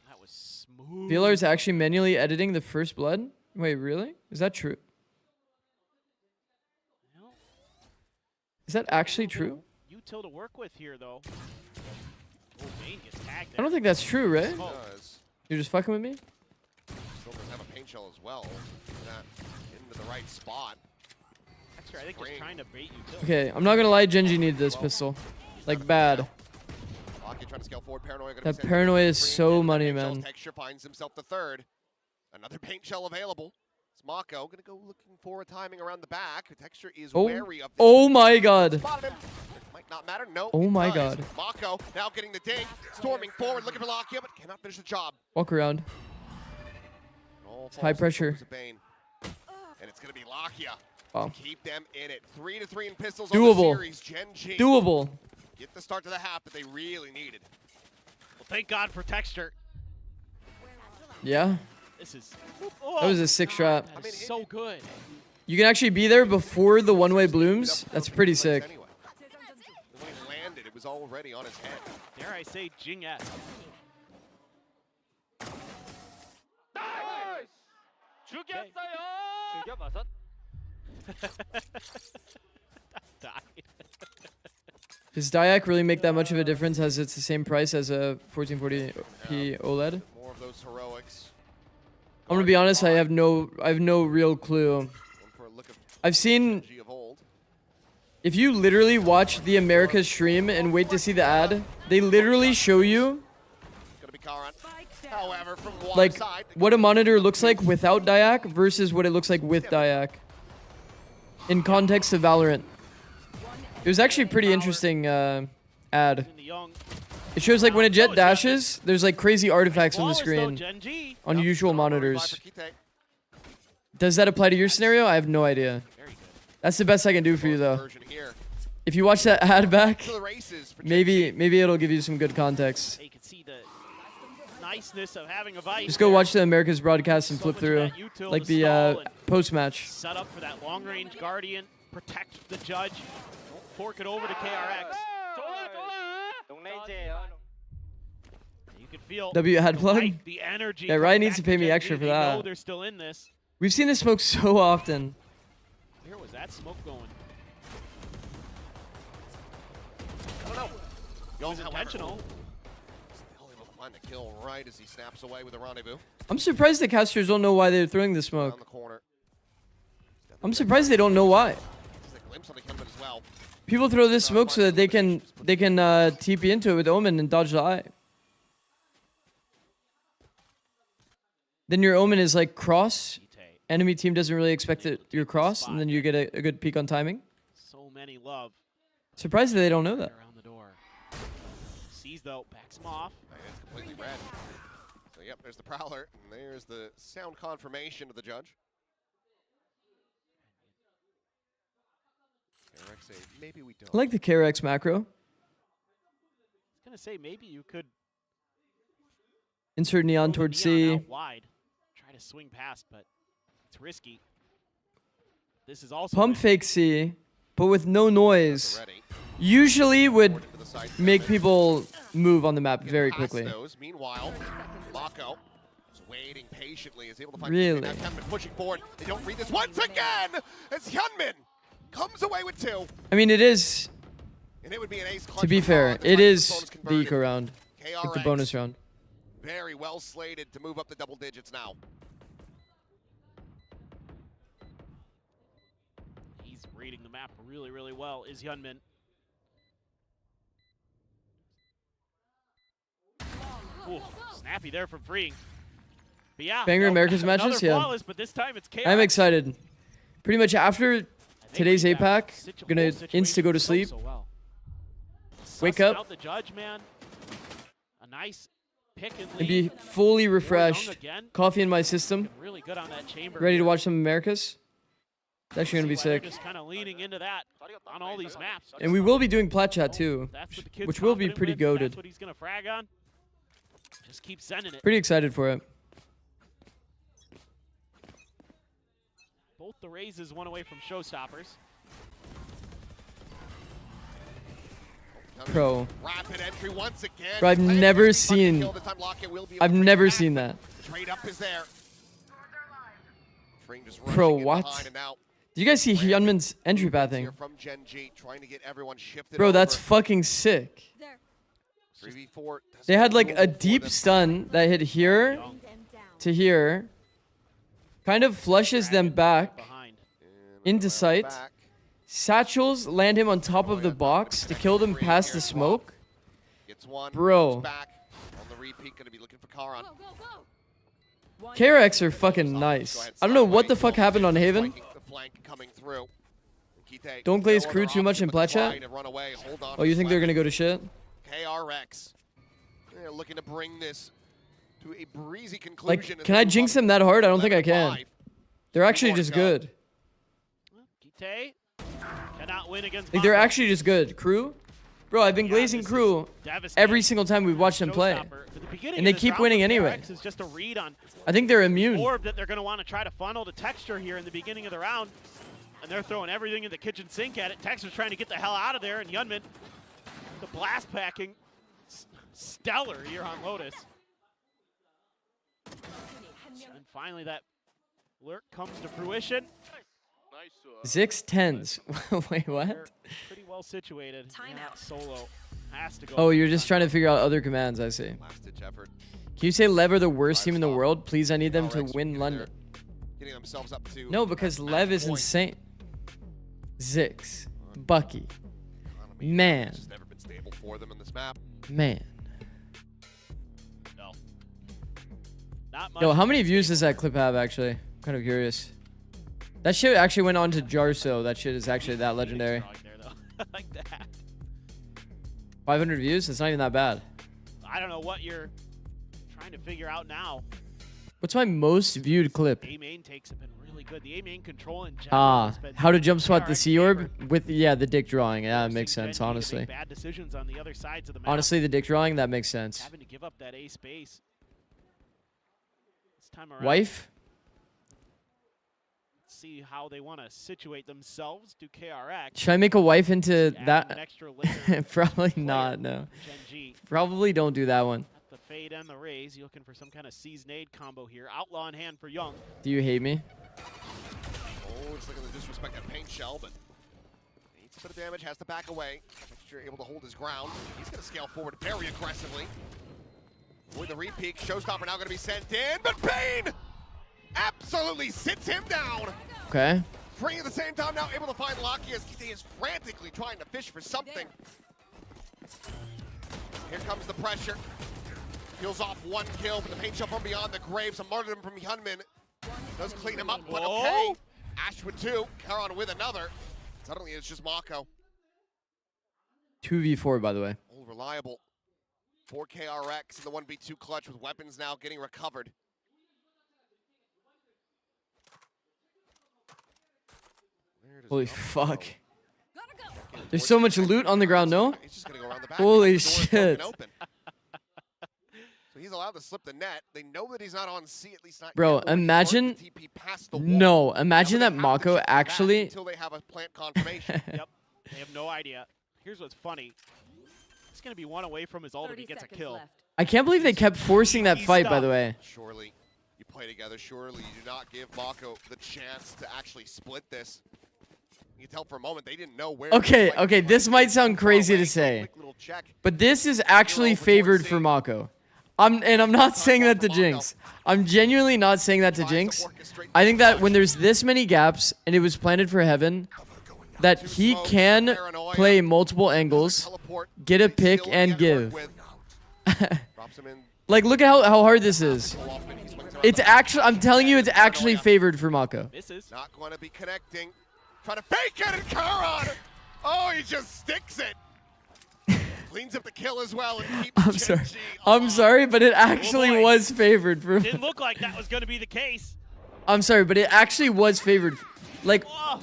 that was smooth. VLR's actually manually editing the first blood? Wait, really? Is that true? Well, Is that actually true? util to work with here though. Oh, Bane gets tagged I there. don't think that's true, right? Oh. Does. You're just fucking with me? Still does have a paint shell as well. That into the right spot. Texture, I think just trying to bait util. Okay, I'm not gonna lie, Genji needed this pistol. Like, bad. Lockett trying to scale forward, Paranoia gonna That be sent paranoia to is the screen. so Getting the money, paint shells. man. Texture finds himself the third. Another paint shell available. It's Mako gonna go looking for a timing around the back. Texture is Oh. wary of this. Oh my god. Spotted him. Might not matter. No. Oh it my does. god. Mako now getting the dig, storming forward, looking for Lakia, but cannot finish the job. Walk around. All It's high falls pressure. to Bane. And it's gonna be Lakia. Wow. To keep them in it. 3-3 in pistols Doable. on the series. Genji Doable. get the start to the half that they really needed. Well, thank God for Texture. Yeah. This is. That was a sick shot. That is so good. You can actually be there before the one-way blooms. That's pretty sick. Anyway. When he landed, it was already on his head. Dare I say, Jing-esque. Does Diac really make that much of a difference as it's the same price as a 1440p OLED? More of those heroics. I'm gonna be honest, I have no real clue. Going for a look of I've seen, Genji of old. if you literally watch the America stream and wait to see the ad, they literally show you Gonna be Karan. However, from one like side, what a monitor looks like without Diac versus what it looks like with Diac. In context of Valorant. It was actually a pretty interesting ad. In the young. It shows like when a jet dashes, there's like crazy artifacts on the Flawless, though, screen Genji. on usual monitors. for Kite. Does that apply to your scenario? I have no idea. Very good. That's the best I can do for you though. Version here. If you watch that ad back, To the races for maybe it'll give you some good context. You can see the niceness of having a vice. Just go there. watch the America's broadcast and So flip much of through that util like to the stall and post-match. set up for that long-range guardian, protect the judge, don't fork it over to KRX. You can feel W ad the plug? light, the energy. Yeah, coming Ryan needs back to pay me Genji. extra for They know that. they're still in this. We've seen this smoke so often. Where was that smoke going? I don't know. It was intentional. Still able to find the kill right as he snaps away with a rendezvous. I'm surprised the casters don't know why they're throwing the Down smoke. the corner. I'm surprised they don't know why. Just a glimpse on the Hyunmin as well. People throw this smoke so that they can TP into it with Omen and dodge the eye. Then your omen is like cross. Enemy team doesn't really expect it your cross, and then you get a good peek on timing. So many love. Surprised that they don't know that. Around the door. Sees though, backs him off. It's completely red. So yep, there's the Prowler, and there's the sound confirmation of the judge. KRX say, maybe we don't. I like the KRX macro. I was gonna say maybe you could Insert Neon throw the towards Neon C. out wide, try to swing past, but it's risky. This is also Pump fake C, but with no noise. Ready. Usually would Forward to the side. make people move on the map very Past quickly. those. Meanwhile, Locko is waiting patiently, is able to find Really? Now Kevin pushing forward. They don't read this once again as Hyunmin comes away with 2. I mean, it is, And it would be an ace to be fair, it is the eco round, like the KRX bonus round. very well slated to move up the double digits now. he's reading the map really, really well. Is Hyunmin. Ooh, snappy there from freeing. But yeah, Banger America's another matches, yeah. flawless, but this time it's KRX. I'm excited. Pretty much after I think today's we have APAC, situ- gonna whole situation insta go to so, sleep. so well. Wake Sussing up. out the judge, man. A nice pick and And be lead. fully Young refreshed. again. Coffee in my system. Looking really good on that chamber. Ready to here. watch some Americas. It's actually gonna be See why they're sick. Just kind of leaning into that on all these maps. And we will be doing plat chat too, That's what the kid's which will be confident pretty with. That's goated. what he's gonna frag on. Just keep sending it. Pretty excited for it. Both the raises one away from showstoppers. Pro. Rapid entry once again. Bro, I've Playing never risky punch to seen- kill. This time Lockett will be able I've to bring never it back. seen that. Trade up is there. Fring just Bro, rushing in what? behind and out. Did you guys see Hyunmin's entry pathing? Here from Genji, trying to get everyone shifted Bro, that's over. fucking sick. 3v4. They had like doesn't a move for deep them. stun that hit here to here. Kind of flushes them back Behind. And into around sight. back. Satchels land him on top of the box to kill them past the smoke. Gets one. Bro. Moves back. On the repeat, gonna be looking for Karan. KRX are fucking nice. I don't know what the fuck happened on Haven. The flank coming through. Kite Don't glaze no crew other too much option in but plat try chat? to run away. Hold on Oh, you think they're gonna Slemmy. go to shit? KRX. They're looking to bring this to a breezy conclusion. Like, can I jinx them that hard? I don't think I can. 11-5. They're actually more to just go. good. Kite cannot win against. Like, they're Bongo. actually just good. Crew? Bro, I've been Yeah, glazing this is crew devastating. every single time we've watched them play. Showstopper. At the beginning And they of this keep round, winning the anyway. KRX is just a read on I think they're immune. orb that they're going to want to try to funnel to Texture here in the beginning of the round. And they're throwing everything in the kitchen sink at it. Texture's trying to get the hell out of there, and Hyunmin, the blast packing, stellar here on Lotus. And finally that lurk comes to fruition. Zix 10s. Wait, They're what? pretty well situated. Timeout. Solo has to go. Oh, you're just trying to figure out other commands, I see. Last ditch effort. Can you say Lev are the worst team in the Five-star. world? Please, I need them to KRX win getting London. getting themselves up to No, because that Lev match is point. insane. Zix. Bucky. Economy Man. has just never been stable for them in this map. Man. No. Not much. Yo, how many views does that clip have, actually? I'm kind of curious. That shit actually went on to Jarso. That shit is actually that legendary. There, though. Like that. 500 views? That's not even that bad. I don't know what you're trying to figure out now. What's my most viewed clip? A main takes have been really good. The A main control in general Ah, has been how to jump spot the KRX C orb favored. with, yeah, the dick drawing. Yeah, that Forcing makes sense, Genji to make honestly. Bad decisions on the other sides of the map. Honestly, the dick drawing, that makes sense. Having to give up that A space. This time around, Wife? see how they want to situate themselves. Do KRX. Should I make a wife into add an that? extra layer. Probably player. not, no. Genji. Probably don't do that one. At the fade and the raise. You're looking for some kind of seize nade combo here. Outlaw in hand for Young. Do you hate me? Oh, it's looking to disrespect that paint shell, but needs a bit of damage, has to back away. Texture able to hold his ground. He's going to scale forward very aggressively. With the repeat, Showstopper now going to be sent in, but Bane absolutely sits him down. Okay. Free at the same time, now able to find Locky as Kite is frantically trying to fish for something. Here comes the pressure. Peels off 1 kill, but the paint shot from beyond the grave. Some martyrdom from Hyunmin does clean him up, but okay. Ash with 2, Karon with another. Suddenly it's just Mako. 2v4, by the way. All reliable. 4 KRX in the 1v2 clutch with weapons now getting recovered. Holy fuck. There's so much loot on the ground, no? He's just gonna go around the back. Holy The door's broken shit. open. So he's allowed to slip the net. They know that he's not on C, at least not Bro, yet, or he's imagine- worked the TP past the wall. No, imagine Now that they have to Mako check the back actually... until they have a plant confirmation. Yep. They have no idea. Here's what's funny. He's going to be 1 away from his ult if he gets a kill. I can't believe they kept forcing that fight, by the way. Surely you play together. Surely you do not give Mako the chance to actually split this. You can tell for a moment they didn't know where. Okay, okay, this might sound crazy to say, but this is actually favored for Mako. I'm not saying that to Jinx. I'm genuinely not saying that to Jinx. I think that when there's this many gaps and it was planted for Heaven, that he can play multiple angles, get a pick, and give. Like, look at how hard this is. It's actually, I'm telling you, it's actually favored for Mako. Not going to be connecting. Trying to fake it, and Karon! Oh, he just sticks it. Cleans up the kill as well and keeps I'm sorry. Genji I'm alive. sorry, but it actually was favored for. Didn't look like that was going to be the case. I'm sorry, but it actually was favored. Like, Oh,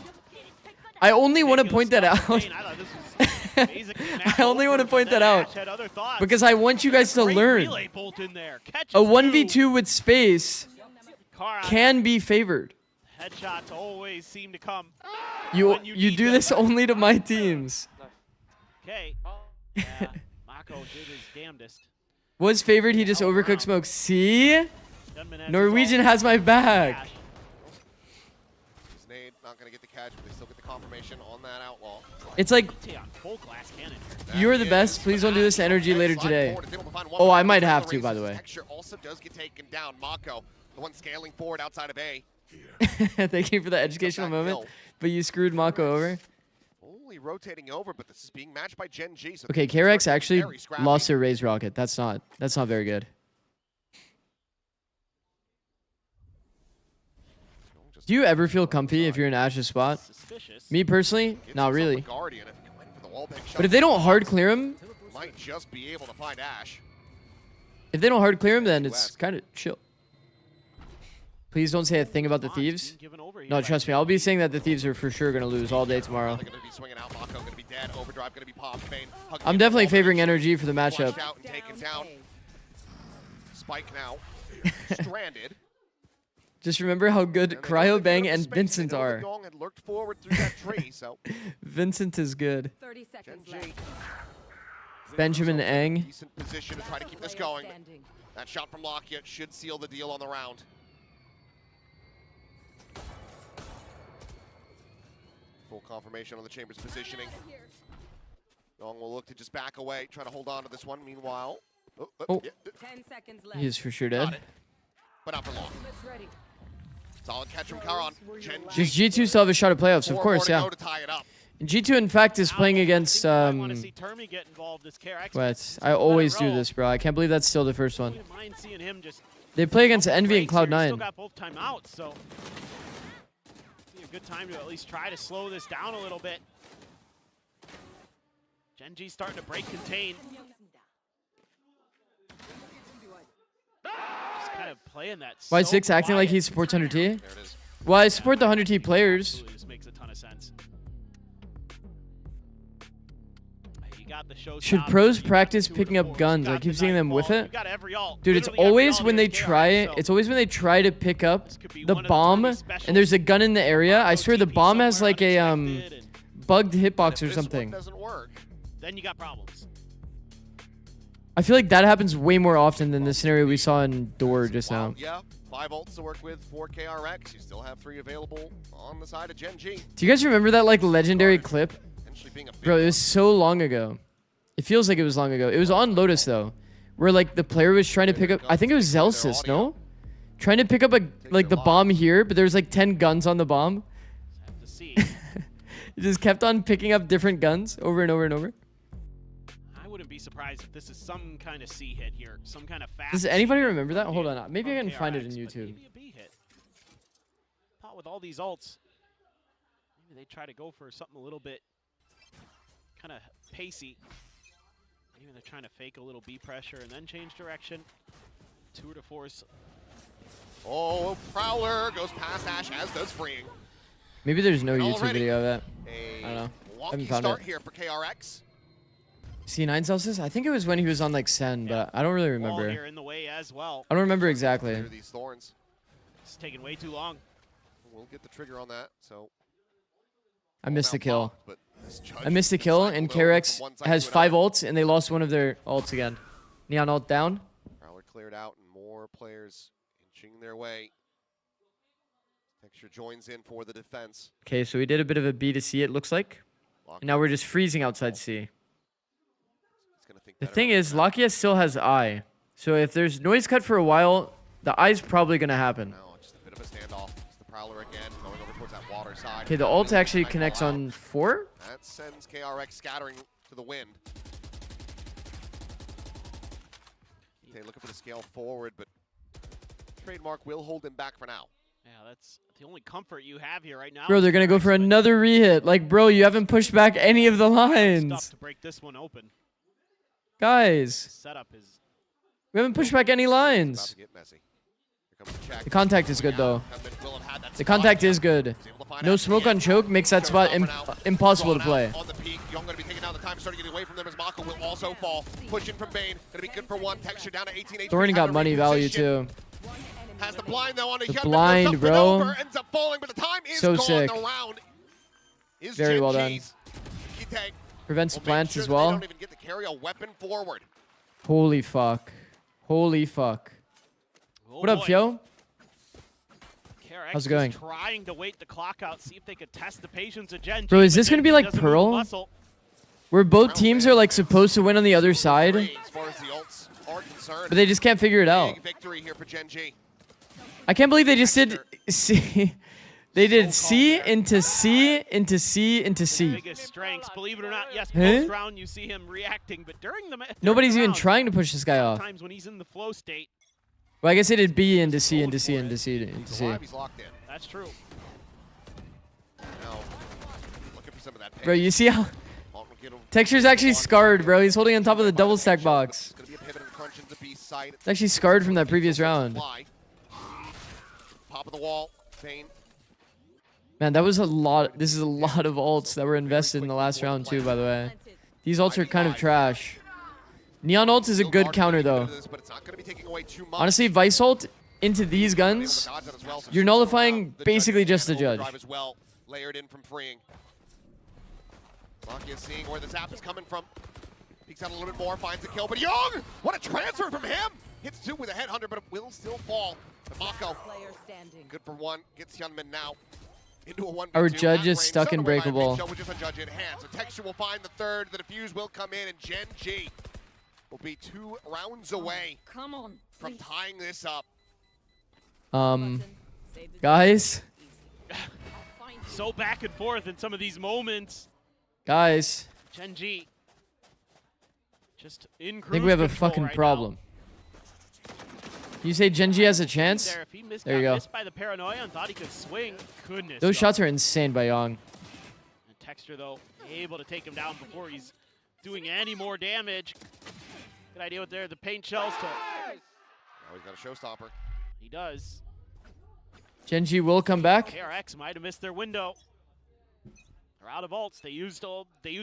I only want to point that out. I only want to point that out because I want you guys to learn. A 1v2 with space can be favored. Headshots always seem to come. You do this only to my teams. Okay. Yeah, Mako did his damnedest. Was favored, he just overcooked smoke. See? Norwegian has my back. Nade not going to get the catch, but they still get the confirmation on that outlaw. It's like, you're the best. Please don't do this to energy later today. Oh, I might have to, by the way. Texture also does get taken down. Mako, the one scaling forward outside of A. Thank you for the educational moment, but you screwed Mako over. Only rotating over, but this is being matched by Genji. So Okay, KRX actually lost their raise rocket. That's not very good. Do you ever feel comfy if you're in Ash's spot? Me personally, not really. But if they don't hard clear him, might just be able to find Ash. If they don't hard clear him, then it's kind of chill. Please don't say a thing about the Thieves. No, trust me. I'll be saying that the Thieves are for sure going to lose all day tomorrow. I'm definitely favoring energy for the matchup. Spike now. Stranded. Just remember how good Cryo Bang and Vincent are. Vincent is good. 30 seconds left. Benjamin Eng. Decent position to try to keep this going. That shot from Lockyer should seal the deal on the round. Full confirmation on the Chamber's positioning. Dong will look to just back away, try to hold on to this one. Meanwhile, 10 seconds left. He is for sure dead. But not for long. Solid catch from Karon. Does G2 still have a shot at playoffs? Of course, yeah. And G2, in fact, is playing against... What? I always do this, bro. I can't believe that's still the first one. They play against Envy and Cloud9. Still got both timeouts, so a good time to at least try to slow this down a little bit. Genji's starting to break contain. Just kind of playing that. Why is 6 acting like he supports 100T? Well, I support the 100T players. This makes a ton of sense. Should pros practice picking up guns? I keep seeing them with it. Dude, it's always when they try to pick up the bomb and there's a gun in the area. I swear the bomb has like a bugged hitbox or something. Then you got problems. I feel like that happens way more often than the scenario we saw in Door just now. Yeah, 5 ults to work with, 4 KRX. You still have 3 available on the side of Genji. Do you guys remember that like legendary clip? Bro, it was so long ago. It feels like it was long ago. It was on Lotus though, where like the player was trying to pick up. I think it was Zelsis, no? Trying to pick up like the bomb here, but there's like 10 guns on the bomb. Have to see. It just kept on picking up different guns over and over and over. I wouldn't be be surprised if this is some kind of C hit here, some kind of fast. Does anybody remember that? Hold on. Maybe I can find it in KRX, but YouTube. Maybe a B hit. Thought with all these ults, maybe they try to go for something a little bit kind of pacey. Maybe they're trying to fake a little B pressure and then change direction. Tour de force. Oh, Prowler goes past Ash, as does Freeing. Maybe there's no YouTube Already video of that. A I don't know. wonky found start it. here for KRX. C9 Celsius? I think it was when he was on like Sen, but I don't really Wall remember. here in the way as well. I don't remember exactly. Clear these thorns. It's taking way too long. We'll get the trigger on that. So I missed the kill. blocked, but this judge I missed the kill, and cycled over KRX from one side has to 5 another. ults, and they lost one of their ults again. Neon ult down. Prowler cleared out, and more players inching their way. Texture joins in for the defense. Okay, so we did a bit of a B to C, it looks like. Lock And now we're just freezing outside C. He's gonna think The better thing of is, that. Lakia still has I. So if there's noise cut for a while, the I's probably going to happen. Now just a bit of a standoff. It's the Prowler again, going over towards that water side. Okay, the ult actually Might connects fall out. on 4. That sends KRX scattering to the wind. Okay, looking for the scale forward, but Trademark will hold him back for now. Yeah, that's the only comfort you have here right now. Bro, they're going to go for another re-hit. Like, bro, you haven't pushed back any of the Stuff lines. to break this one open. Guys, Setup is we haven't pushed back any It's about lines. to get messy. Here comes the check. The contact is good, though. Hudman will have had that The spot. contact is good. He's able to find No out smoke the on end. choke makes that spot Shows off for now. impossible to Drawn play. out on the peak. Young going to be taking down the time, starting getting away from them as Mako will also fall. Pushing from Bane. Going to be good for one. Texture down to 18 HP. Thorny got Having to money value, reposition. too. Has the blind though on a The Hyunmin, blind, goes up and bro. over, ends up falling, but the time is So gone. sick. The round is Very well done. Genji's. Kite Prevents will make plants sure as that They well. don't even get to carry a weapon forward. Holy fuck. Holy fuck. oh What up, boy. Fio? KRX How's it going? is trying to wait the clock out, see if they could test the patience of Genji. Bro, is but this gonna be Genji like doesn't move Pearl? a muscle. Where both teams are like supposed to win on the other side, As far as the ults are concerned, but they just can't figure it out. big victory here for Genji. I can't believe they just did C. They did C into C into C into C. Biggest strengths, believe it or not. Yes, Huh? post round you see him reacting, but during the Nobody's even round, trying to push this guy off. sometimes when he's in the flow state, Well, I guess they did B into C into C into C into C. Alive, he's locked in. that's true. Now, looking for some of that pace. Bro, you see how Alton will get him Texture's actually one. scarred, bro. He's holding on top of the double stack box. It's gonna be a pivot and crunch into B side. It's actually scarred from that previous round. Fly. Top of the wall, Bane. Man, that was a lot. This is a lot of ults that were invested in the last round too, by the way. These ults are kind of trash. Neon ult is a Still good guarding counter, the though. end of this, but it's not gonna be taking away too much. Honestly, Vice ult into these Able to guns, dodge that as well, so you're she's nullifying the basically judge just the and judge. overdrive as well, layered in from Freeing. Lucky is seeing where the zap is coming from. Peeks out a little bit more, finds the kill, but Young! What a transfer from him! Hits 2 with a headhunter, but it will still fall. The Mako, Player standing. good for 1, gets Hyunmin now into a 1v2. Our judge At is range, stuck in son of a Ryan breakable. Big Show with just a judge in hand. So Texture will find the third, the defuse will come in, and Genji will be 2 rounds away Come on. from please. tying this up. Button. Save the Guys, Easy. Find you. So back and forth in some of these moments. guys, Genji just in I think we have a fucking problem. You say Genji has a chance? There, if he missed, There you got go. missed by the paranoia and thought he could swing. Goodness. Those shots are insane by Young. And Texture though able to take him down before he's doing any more damage. Good idea with there the paint shells to. Now he's got a showstopper. He does. Genji will come back. KRX might have missed their window. They're out of ults. They used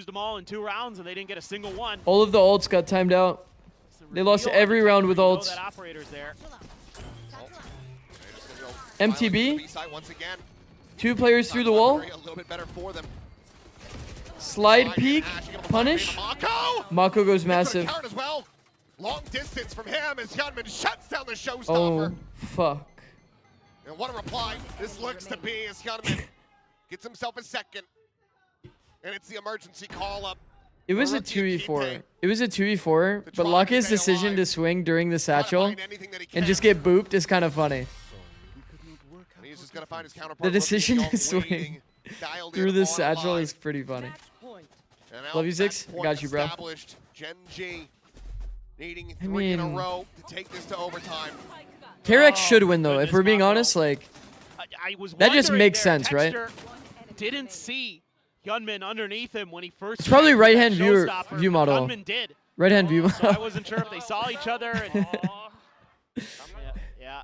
them all in 2 rounds and they didn't get a single one. All of the ults got timed out. It's the They lost reveal of every the round with Texture. You know ults. that operator's there. MTB? B-side once again. 2 players through the wall. A little bit better for them. Slide peek. Ash, able to Punish. find Mako! Mako goes Hits for the massive. count as well. Long distance from him as Hyunmin shuts down the Oh, showstopper. fuck. And what a reply this looks to be as Hyunmin gets himself a second. And it's the emergency call up. It was a Rookie 2v4. Kite. It was a 2v4, but try to Lakia's stay decision alive. to swing during the Try to satchel find anything that he and can. just get booped is kind of funny. And he's just gonna find his counterpart. The Rookie decision Young to swing waiting, dialed in Through the on satchel line. is pretty funny. Match point. And now Love you, match Zix. I point got you, bro. established. Genji needing 3 in a row to take this to overtime. KRX should win though. If we're being honest, like I was that just makes there. sense, right? Didn't see Hyunmin underneath him when he first. It's probably right-hand view model. Hyunmin did. Right-hand view. So I wasn't sure if they saw each other. And, yeah,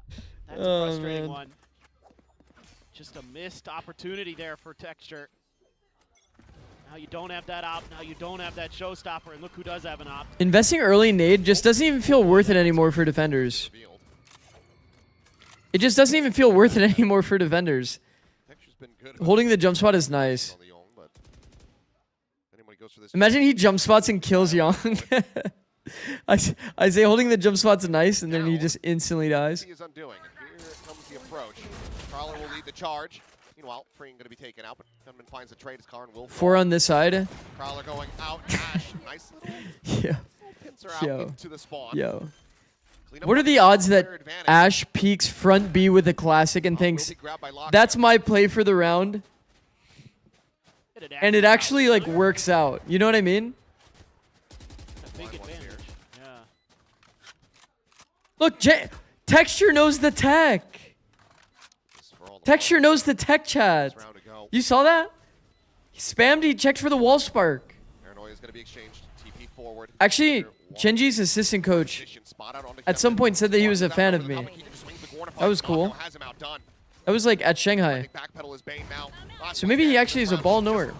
that's a frustrating one. Just a missed opportunity there for Texture. Now you don't have that op. Now you don't have that showstopper. And look who does have an op. Investing early nade just doesn't even feel worth it anymore for defenders. It just doesn't even feel worth it anymore for defenders. Holding the jump spot is nice. Imagine he jump spots and kills Young. I say holding the jump spot's nice, and then he just instantly dies. He is undoing. And here comes the approach. Prowler will lead the charge. Meanwhile, Freeing going to be taken out, but Gunman finds the trade as Karn will fall. 4 on this side. Prowler going out. Ash, nice little Yeah. pincer out into the spawn. Yo. What are the odds that Ash peeks front B with a classic and thinks, that's my play for the round? And it actually like works out. You know what I mean? Big advantage. Yeah. Look, Texture knows the tech. Texture knows the tech, chat. You saw that? He spammed, he checked for the wall spark. Paranoia is going to be exchanged. TP forward. Actually, Genji's assistant coach at some point said that he was a fan of me. That was cool. That was like at Shanghai. So maybe he actually is a ball knower.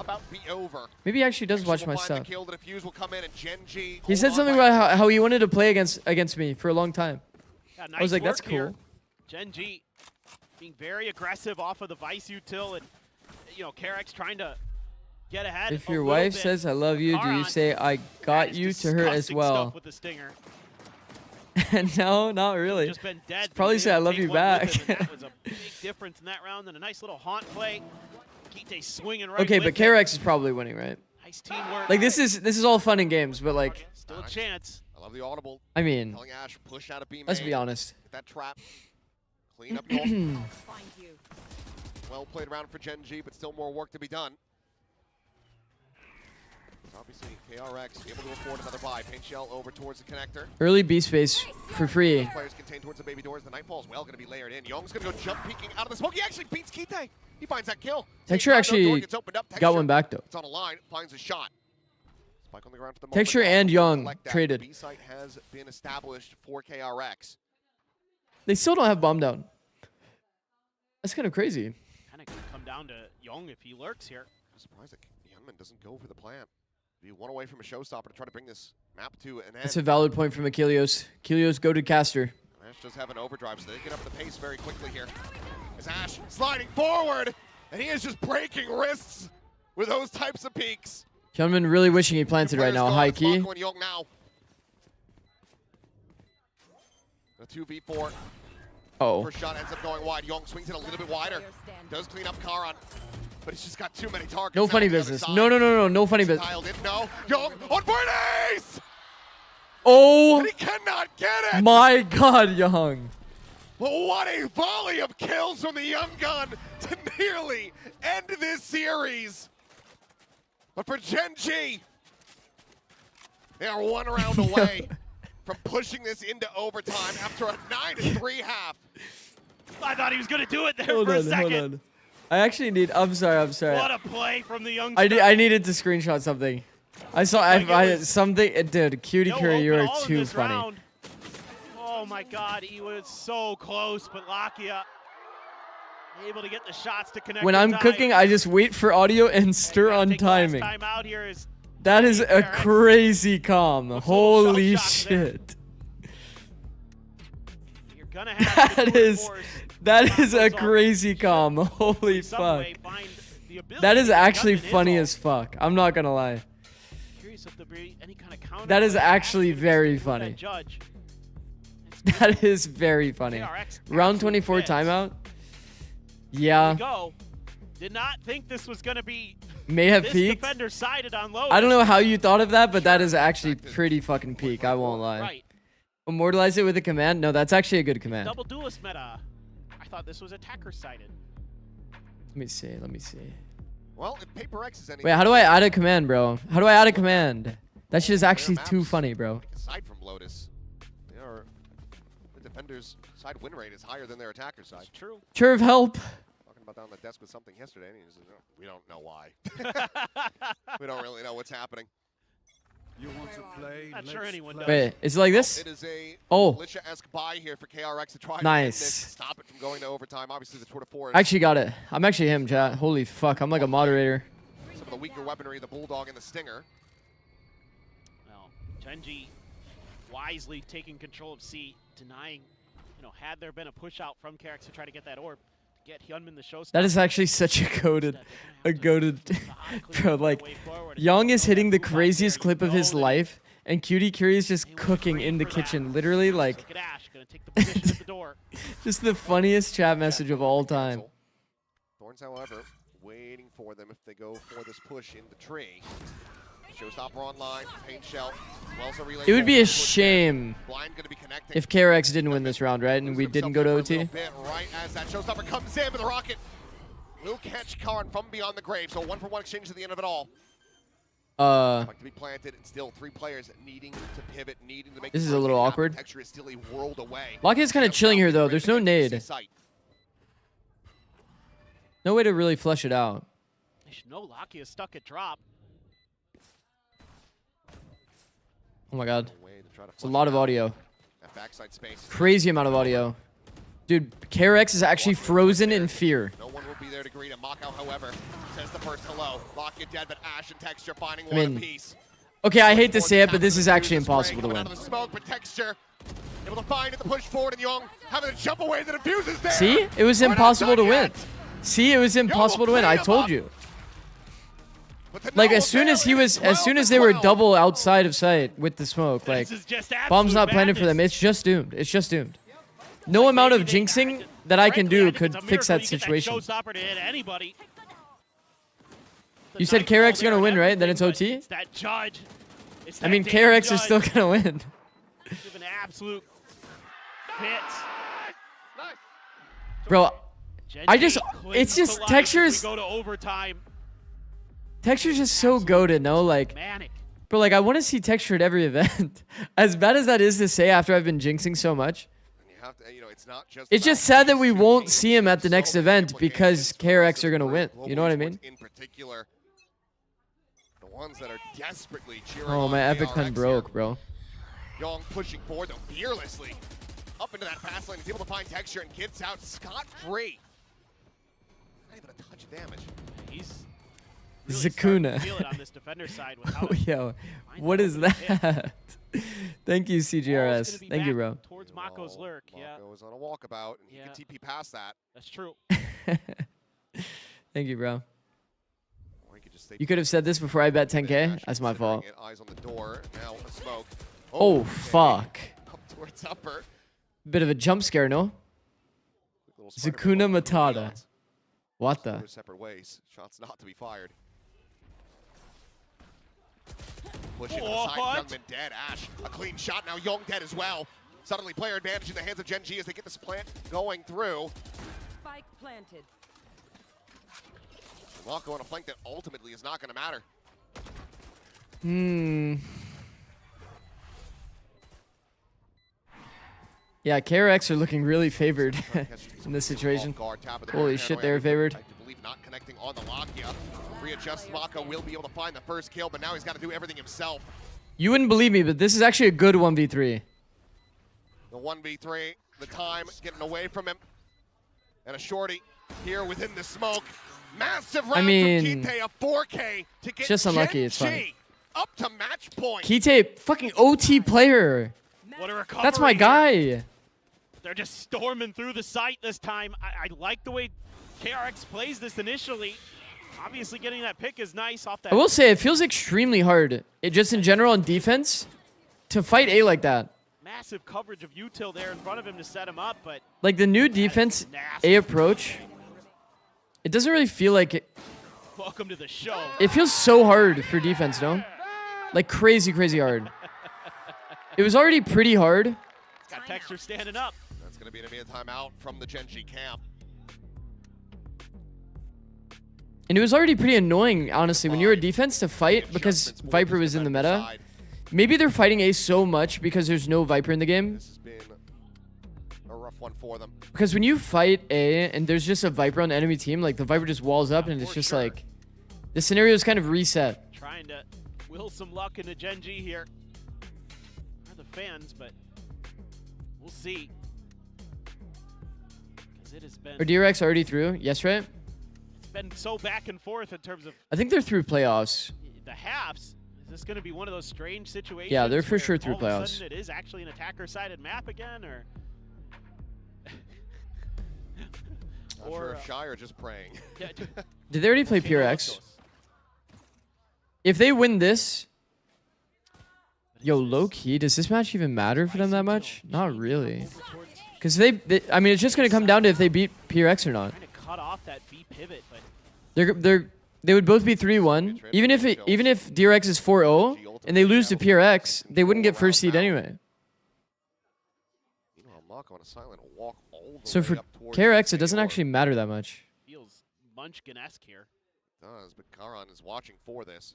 Maybe he actually does watch my stuff. He said something about how he wanted to play against me for a long time. Yeah, nice I was like, that's work here. cool. Genji being very aggressive off of the Vice util, and you know, KRX trying to get ahead. If your wife says I love you, do you say I got you to her as well? With the stinger. No, not really. Just been dead. Probably say I love you back. That was a big difference in that round, and a nice little haunt play. Kite swinging right. Okay, but KRX is probably winning, right? Nice teamwork. Like this is all fun and games, but like still a chance. I love the audible. I mean, telling Ash push out of B let's be honest. That trap. Clean up York. Find you. Well played around for Genji, but still more work to be done. Obviously, KRX able to afford another buy. Paint shell over towards the connector. Early B space for free. Players contained towards the baby doors. The Nightfall is well going to be layered in. Young's going to go jump peeking out of the smoke. He actually beats Kite. He finds that kill. Texture actually got one back though. It's on a line. Finds a shot. Spike on the ground for the moment. Texture and Young traded. B site has been established for KRX. They still don't have bomb down. That's kind of crazy. Kind of going to come down to Young if he lurks here. I'm surprised that Youngman doesn't go for the plan. Be one away from a showstopper to try to bring this map to an end. That's a valid point from Achilles. Achilles, go to caster. Ash does have an overdrive, so they get up the pace very quickly here. As Ash sliding forward, and he is just breaking wrists with those types of peaks. Hyunmin really wishing he planted right now. High key. Now. A 2v4. Oh. First shot ends up going wide. Young swings it a little bit wider. Does clean up Karan. But he's just got too many targets. No funny business. No funny business. No. Young on for an ace! Oh. And he cannot get it! My God, Young. Well, what a volley of kills from the Young Gun to nearly end this series. But for Genji, they are one round away from pushing this into overtime after a 9-3 half. I thought he was going to do it there for a second. Hold on. I actually need. I'm sorry. What a play from the Young. I needed to screenshot something. I saw something. Dude, Cutie Curry, you are too funny. Round. Oh my God, he was so close, but Lakia able to get the shots to connect. When I'm cooking, I just wait for audio and stir on timing. Time out here is that is a crazy comm. Holy shit. You're gonna have that is a crazy comm. Holy fuck. That is actually funny as fuck. I'm not gonna lie. That is actually very funny. That is very funny. Round 24 timeout. Yeah. Did not think this was gonna be. May have peaked. Defender sided on low. I don't know how you thought of that, but that is actually pretty fucking peak. I won't lie. Right. Immortalize it with a command. No, that's actually a good command. Double duelist meta. I thought this was attacker sided. Let me see. Well, if Paper X is anything. Wait, how do I add a command, bro? How do I add a command? That shit is actually too funny, bro. Aside from Lotus, the defenders' side win rate is higher than their attacker side. It's true. Churv, help. Talking about down on the desk with something yesterday, and he was, we don't know why. We don't really know what's happening. You want to play? Not sure anyone does. Wait, is it like this? It is a Oh. militia-esque buy here for KRX to try Nice. to stop it from going to overtime. Obviously, the Tour de Force. I actually got it. I'm actually him, chat. Holy fuck, I'm like a moderator. Some of the weaker weaponry, the Bulldog and the Stinger. Well, Genji wisely taking control of C, denying, had there been a push out from KRX to try to get that orb, get Hyunmin the showstopper. That is actually such a goated, bro. Like, Young is hitting the craziest clip of his life, and Cutie Curie is just cooking in the kitchen, literally like. Look at Ash, gonna take the position at the door. Just the funniest chat message of all time. Thorns, however, waiting for them if they go for this push in the tree. Showstopper online, paint shell. It would be a shame Blind gonna be connecting. if KRX didn't win this round, right? And we didn't go to OT. Right as that showstopper comes in, but the rocket will catch Karn from beyond the grave. So 1-for-1 exchange at the end of it all. Like to be planted, and still 3 players needing to pivot, needing to make. This is a little awkward. Texture is still a world away. Locky is kind of chilling here, though. There's no nade. No way to really flush it out. They should know Locky is stuck at drop. Oh my god. It's a lot of audio. That backside space. Crazy amount of audio. Dude, KRX is actually frozen in fear. No one will be there to greet him. Mako, however, says the first hello. Locky dead, but Ash and Texture finding one apiece. Okay, I hate to say it, but this is actually impossible to win. Out of the smoke, but Texture able to find it, the push forward, and Young having to jump away. The diffuser's there. See? It was impossible to win. See, it was impossible to win. I told you. Like as soon as they were double outside of sight with the smoke, like bomb's not planted for them. It's just doomed. It's just doomed. No amount of jinxing that I can do could fix that situation. You said KRX is gonna win, right? Then it's OT. It's that judge. I mean, KRX is still gonna win. Give an absolute fit. Bro, it's just Texture's. Go to overtime. Texture's just so goated, no? Like, bro, like I want to see Texture at every event. As bad as that is to say after I've been jinxing so much. It's just sad that we won't see him at the next event because KRX are gonna win. You know what I mean? In particular, the ones that are desperately cheering. Oh, my epic pen broke, bro. Young pushing forward though fearlessly up into that fast lane. He's able to find Texture and gets out scot-free. Not even a touch of damage. He's Zakuna. Feel it on this defender side Oh, yo, what is that? Thank you, CGRS. Thank you, bro. Towards Mako's lurk, yeah. Mako is on a walkabout, and he can TP past that. That's true. Thank you, bro. Or he could just stay You could have said this before I bet 10K. That's my fault. Eyes on the door. Now a smoke. Oh, fuck. Up towards upper. Bit of a jump scare, no? Zakuna Matata. What the? Separate ways. Shots not to be fired. Pushing aside, Youngman dead. Ash, a clean shot. Now Young dead as well. Suddenly player advantage in the hands of Genji as they get this plant going through. Spike planted. Mako on a flank that ultimately is not going to matter. Yeah, KRX are looking really favored in this situation. Holy shit, they're favored. Not connecting on the Lakia. Readjust. Mako will be able to find the first kill, but now he's got to do everything himself. You wouldn't believe me, but this is actually a good 1v3. The 1v3, the time getting away from him. And a shorty here within the smoke. Massive round from Kite, a 4K to get just unlucky, it's fine. Up to match point. Kite, fucking OT player. What a recovery. That's my guy. They're just storming through the site this time. I like the way KRX plays this initially. Obviously getting that pick is nice off that. I will say it feels extremely hard, just in general on defense, to fight A like that. Massive coverage of util there in front of him to set him up, but like the new defense A approach, it doesn't really feel like it. Welcome to the show. It feels so hard for defense, no? Like crazy hard. It was already pretty hard. Got Texture standing up. That's going to be an immediate timeout from the Genji camp. And it was already pretty annoying, honestly, when you were defense to fight because Viper was in the meta. Maybe they're fighting A so much because there's no Viper in the game. This has been a rough one for them. Because when you fight A and there's just a Viper on the enemy team, like the Viper just walls up and it's just like the scenario is kind of reset. Trying to will some luck into Genji here. Are the fans, but we'll see. Because it has been. Are DRX already through? Yes, right? It's been so back and forth in terms of I think they're through playoffs. the halves. Is this going to be one of those strange situations? Yeah, they're for where sure through all of a playoffs. sudden it is actually an attacker-sided map again, or? Not sure if Shy are just praying. Yeah, Did they already play PRX? If they win this, yo, low key, does this match even matter for them that much? Not really. Because I mean, it's just going to come down to if they beat PRX or not. Trying to cut off that B pivot, but They would both be 3-1. Even if DRX is 4-0 and they lose to PRX, they wouldn't get first seed anyway. So for KRX, it doesn't actually matter that much. feels Munchkin-esque here. It does, but Karan is watching for this.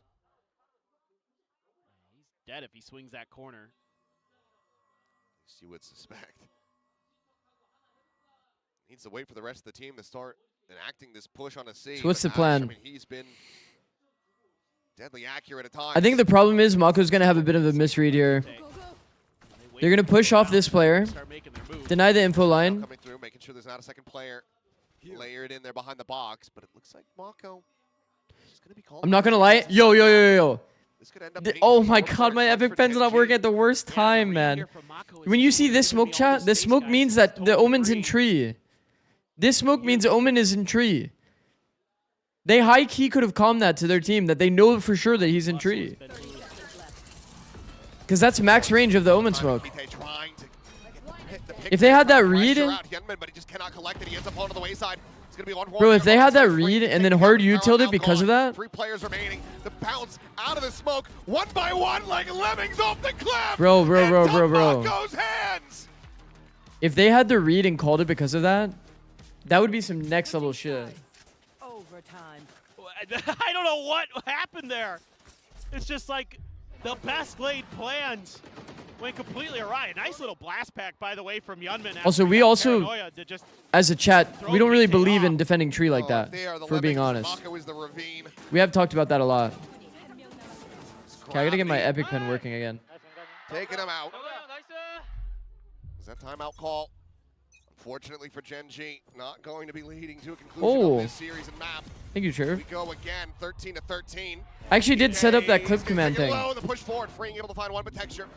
He's dead if he swings that corner. At least you would suspect. Needs to wait for the rest of the team to start enacting this push on a C. So what's the Ash, plan? I mean, he's been deadly accurate at times. I think the problem is Mako's going to have a bit of a misread here. They're going to push off this player, deny the info line. Coming through, making sure there's not a second player layered in there behind the box, but it looks like Mako is going to be calling. I'm not going to lie. Yo. This could end up Oh my god, my epic pen's not working at the worst time, man. When you see this smoke, chat, this smoke means that the Omen's in tree. This smoke means Omen is in tree. They high-key could have calmed that to their team, that they know for sure that he's in tree. Because that's max range of the Omen smoke. If they had that read... Bro, if they had that read and then hard U-tilled it because of that... 3 players remaining. The bounce out of the smoke, one by one, like lemmings off the cliff. Bro. Mako's hands. If they had the read and called it because of that, that would be some next level shit. Overtime. I don't know what happened there. It's just like the best laid plans went completely awry. A nice little blast pack, by the way, from Yunman. Also, we also, as a chat, we don't really believe in defending tree like that, for being honest. We have talked about that a lot. Okay, I gotta get my epic pen working again. Taking him out. Is that timeout call? Unfortunately for Genji, not going to be leading to a conclusion of this series and map. Thank you, Sheriff. We go again, 13-13. I actually did set up that clip command thing. The push forward, freeing able to find one, but texture.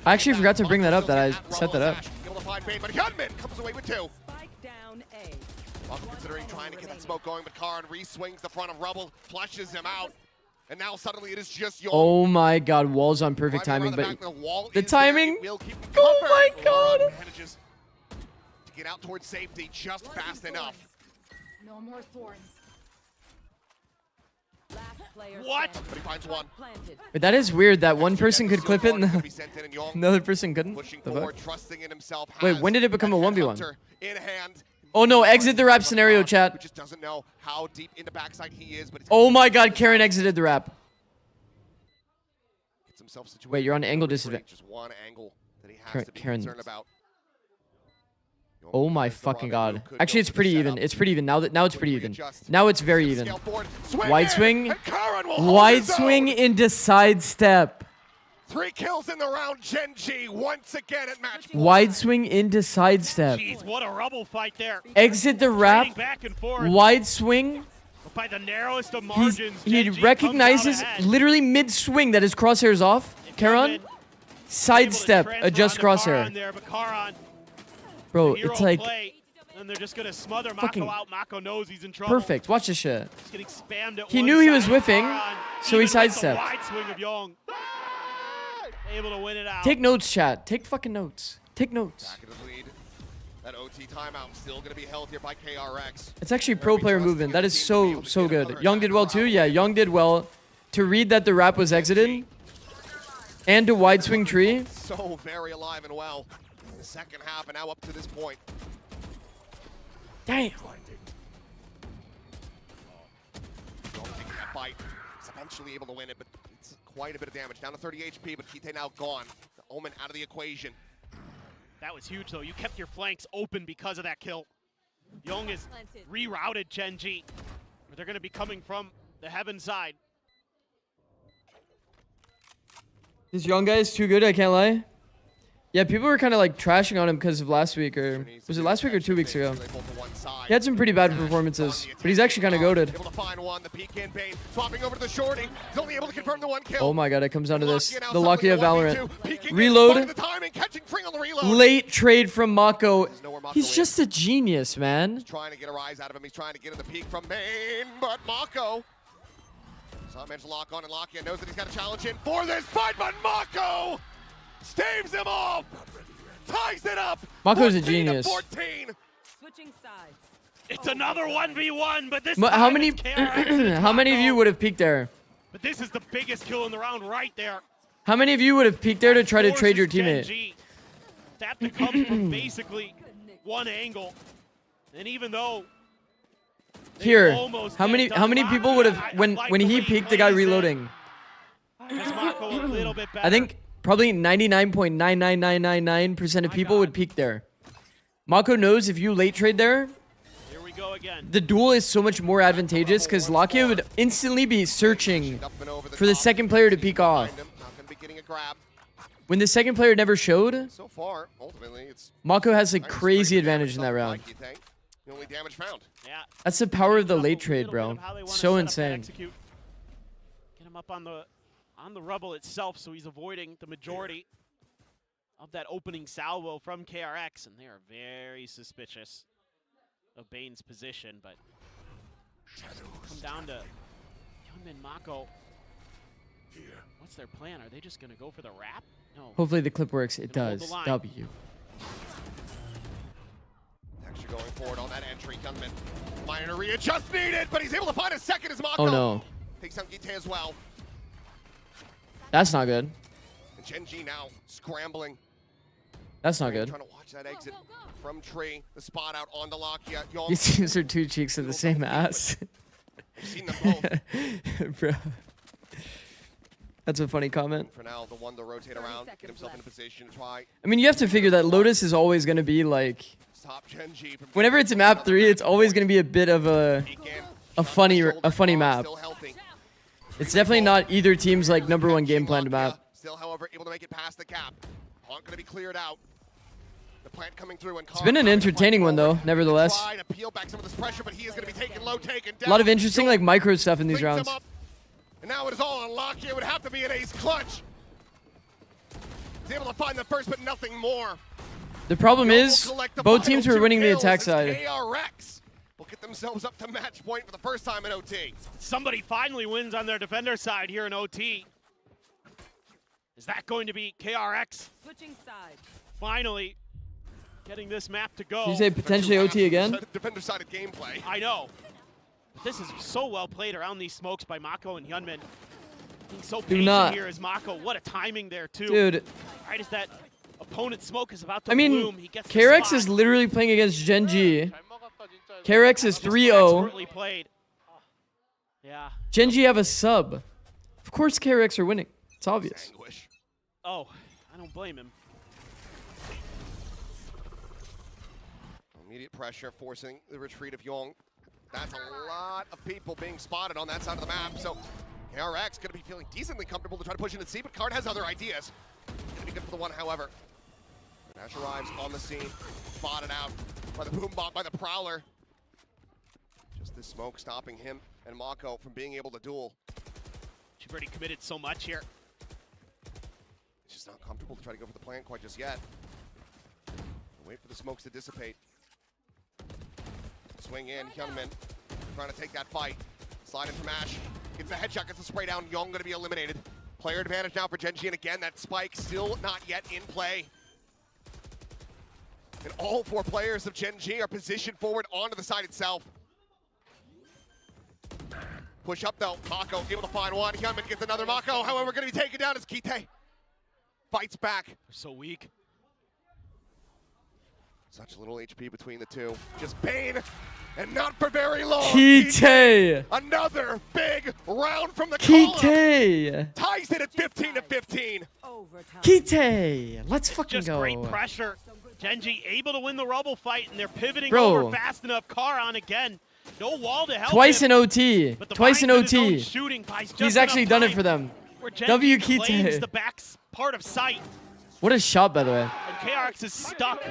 I actually forgot to bring that up, that I set that up. Able to find Bane, but Gunman comes away with 2. Spike down A. Also considering trying to get that smoke going, but Karan re-swings the front of Rubble, flushes him out. And now suddenly it is just your... Oh my god, wall's on perfect timing, but... The timing? Oh my god! Manages to get out towards safety just fast enough. No more thorns. Last player What? standing. But he finds one. Planted. But that is weird that one person could clip it and another person couldn't. Pushing The forward, fuck? trusting in himself. Wait, when did it become a 1v1? In hand. Oh no, exit the rap scenario, Who chat. just doesn't know how deep in the backside he is, but it's Oh my god, Karen exited the rap. gets himself situated. Wait, you're on angle disadvantage. Just one angle that he has to be Karen. concerned about. Oh my fucking god. Actually, it's pretty even. It's pretty even. Now it's pretty even. Now it's very even. Wide swing. Wide swing into sidestep. 3 kills in the round. Genji once again at match point. Wide swing into sidestep. Jeez, what a rubble fight there. Exit the wrap. Trading back and forth. Wide swing. By the narrowest of margins. He Genji recognizes comes out ahead. literally mid swing that his crosshair's off. Karan. Sidestep. Adjust crosshair. There, but Karan, Bro, hero it's like play, and they're just gonna smother fucking Mako out. Mako knows he's in trouble. perfect. Watch this shit. He's getting spammed at He one knew he was side. whiffing, Karan, so he even with the sidestepped. wide swing of Young, able to win it out. Take notes, chat. Take fucking notes. Take notes. Back in the lead. That OT timeout still going to be held here by KRX. It's actually pro player movement. That is so good. Young did well too. Yeah, Young did well to read that the wrap was exited and to wide swing tree. So very alive and well in the second half and now up to this point. Damn. Taking that fight. He's eventually able to win it, but it's quite a bit of damage. Down to 30 HP, but Kite now gone. The Omen out of the equation. That was huge, though. You kept your flanks open because of that kill. Young has rerouted Genji, where they're going to be coming from the Heaven side. This young guy is too good, I can't lie. Yeah, people were kind of like trashing on him because of last week, or was it last week or 2 weeks ago? He had some pretty bad performances, but he's actually kind of goated. Able to find one, the peek in Bane, swapping over to the shorty. He's only able to confirm the one kill. Oh my god, it comes down to this. The lucky of Valorant. Reload. Late trade from Mako. He's just a genius, man. He's trying to get a rise out of him. He's trying to get in the peek from Bane, but Mako. Saw managed to lock on, and Lakia knows that he's got a challenge in for this fight, but Mako staves him off, ties it up. Mako's a genius. 14. Switching sides. It's another 1v1, but this How time many it's KRX how many of you would have peeked there? But this is the biggest kill in the round right there. How many of you would have peeked there to try to trade your teammate? Genji to have to come from basically one angle. And even though Here, how many people would have when he peeked the guy reloading? Mako a little bit better. I think probably 99.99999% of people would peek there. Mako knows if you late trade there, here we go again. the duel is so much more advantageous because Lakia would instantly be searching for the second player to peek off. When the second player never showed, So far, ultimately, it's Mako has a crazy advantage in that round. the only damage found. Yeah. That's the power of the late trade, bro. So insane. Get him up on the rubble itself, so he's avoiding the majority of that opening salvo from KRX, and they are very suspicious of Bane's position, but come down to Hyunmin Mako. What's their plan? Are they just gonna go for the wrap? No. Hopefully the clip works. It Gonna hold does. the line. W. Texture going forward on that entry. Gunman. Minor readjust needed, but he's able to find a second as Mako. Oh no. Takes down Gite as well. That's not good. And Genji now scrambling. That's not good. Trying to watch that exit from Tree. The spot out on the Lakia. These are two cheeks of the same ass. We've seen them both. Bro. That's a funny comment. For now, the one to rotate around, get himself in a position to try. I mean, you have to figure that Lotus is always going to be like, Stop Genji from whenever it's a map 3, it's always going to be a bit of a funny map. It's definitely not either team's like #1 game plan map. Still, however, able to make it past the cap. Aren't going to be cleared out. The plant coming through, and It's been an entertaining one though, nevertheless. Try to peel back some of this pressure, but he is going to be taken low, taken down. A lot of interesting like micro stuff in these rounds. And now it is all on Lakia. It would have to be an ace clutch. He's able to find the first, but nothing more. The problem is, both teams were winning the attack side. KRX will get themselves up to match point for the first time in OT. Somebody finally wins on their defender side here in OT. Is that going to be KRX? Switching sides. Finally getting this map to go. Did you say potentially OT again? Defender side of gameplay. I know. But this is so well played around these smokes by Mako and Hyunmin. Being so patient here is Mako. What a timing there too. Dude. Right as that opponent's smoke is about to I mean, bloom, he gets the KRX spot. is literally playing against Genji. KRX is 3-0. Expertly played. Yeah. Genji have a sub. Of course KRX are winning. It's obvious. Anguish. Oh, I don't blame him. Immediate pressure forcing the retreat of Yong. That's a lot of people being spotted on that side of the map. So KRX going to be feeling decently comfortable to try to push into C, but Card has other ideas. Going to be good for the one, however. Nash arrives on the scene, spotted out by the Boombot, by the Prowler. Just this smoke stopping him and Mako from being able to duel. She's already committed so much here. It's just not comfortable to try to go for the plant quite just yet. Wait for the smokes to dissipate. Swing in, Hyunmin trying to take that fight. Slide in from Ash. Gets the headshot, gets the spray down. Young going to be eliminated. Player advantage now for Genji, and again, that spike still not yet in play. And all 4 players of Genji are positioned forward onto the side itself. Push up though, Mako able to find one. Hyunmin gets another. Mako, however, going to be taken down as Kite fights back. They're so weak. Such little HP between the two. Just Bane, and not for very long. Kite! Another big round from the Kite! Ties it at 15-15. Kite! Let's fucking Just go. great pressure. Genji able to win the Rubble fight, and they're pivoting Bro. over fast enough. Karan again. No wall to help Twice him, in OT. but the Twice in Vines in his own OT. shooting buys just He's actually enough done it time for them. where W Genji claims Kite. the back part of sight, What a shot, by the way. and KRX is stuck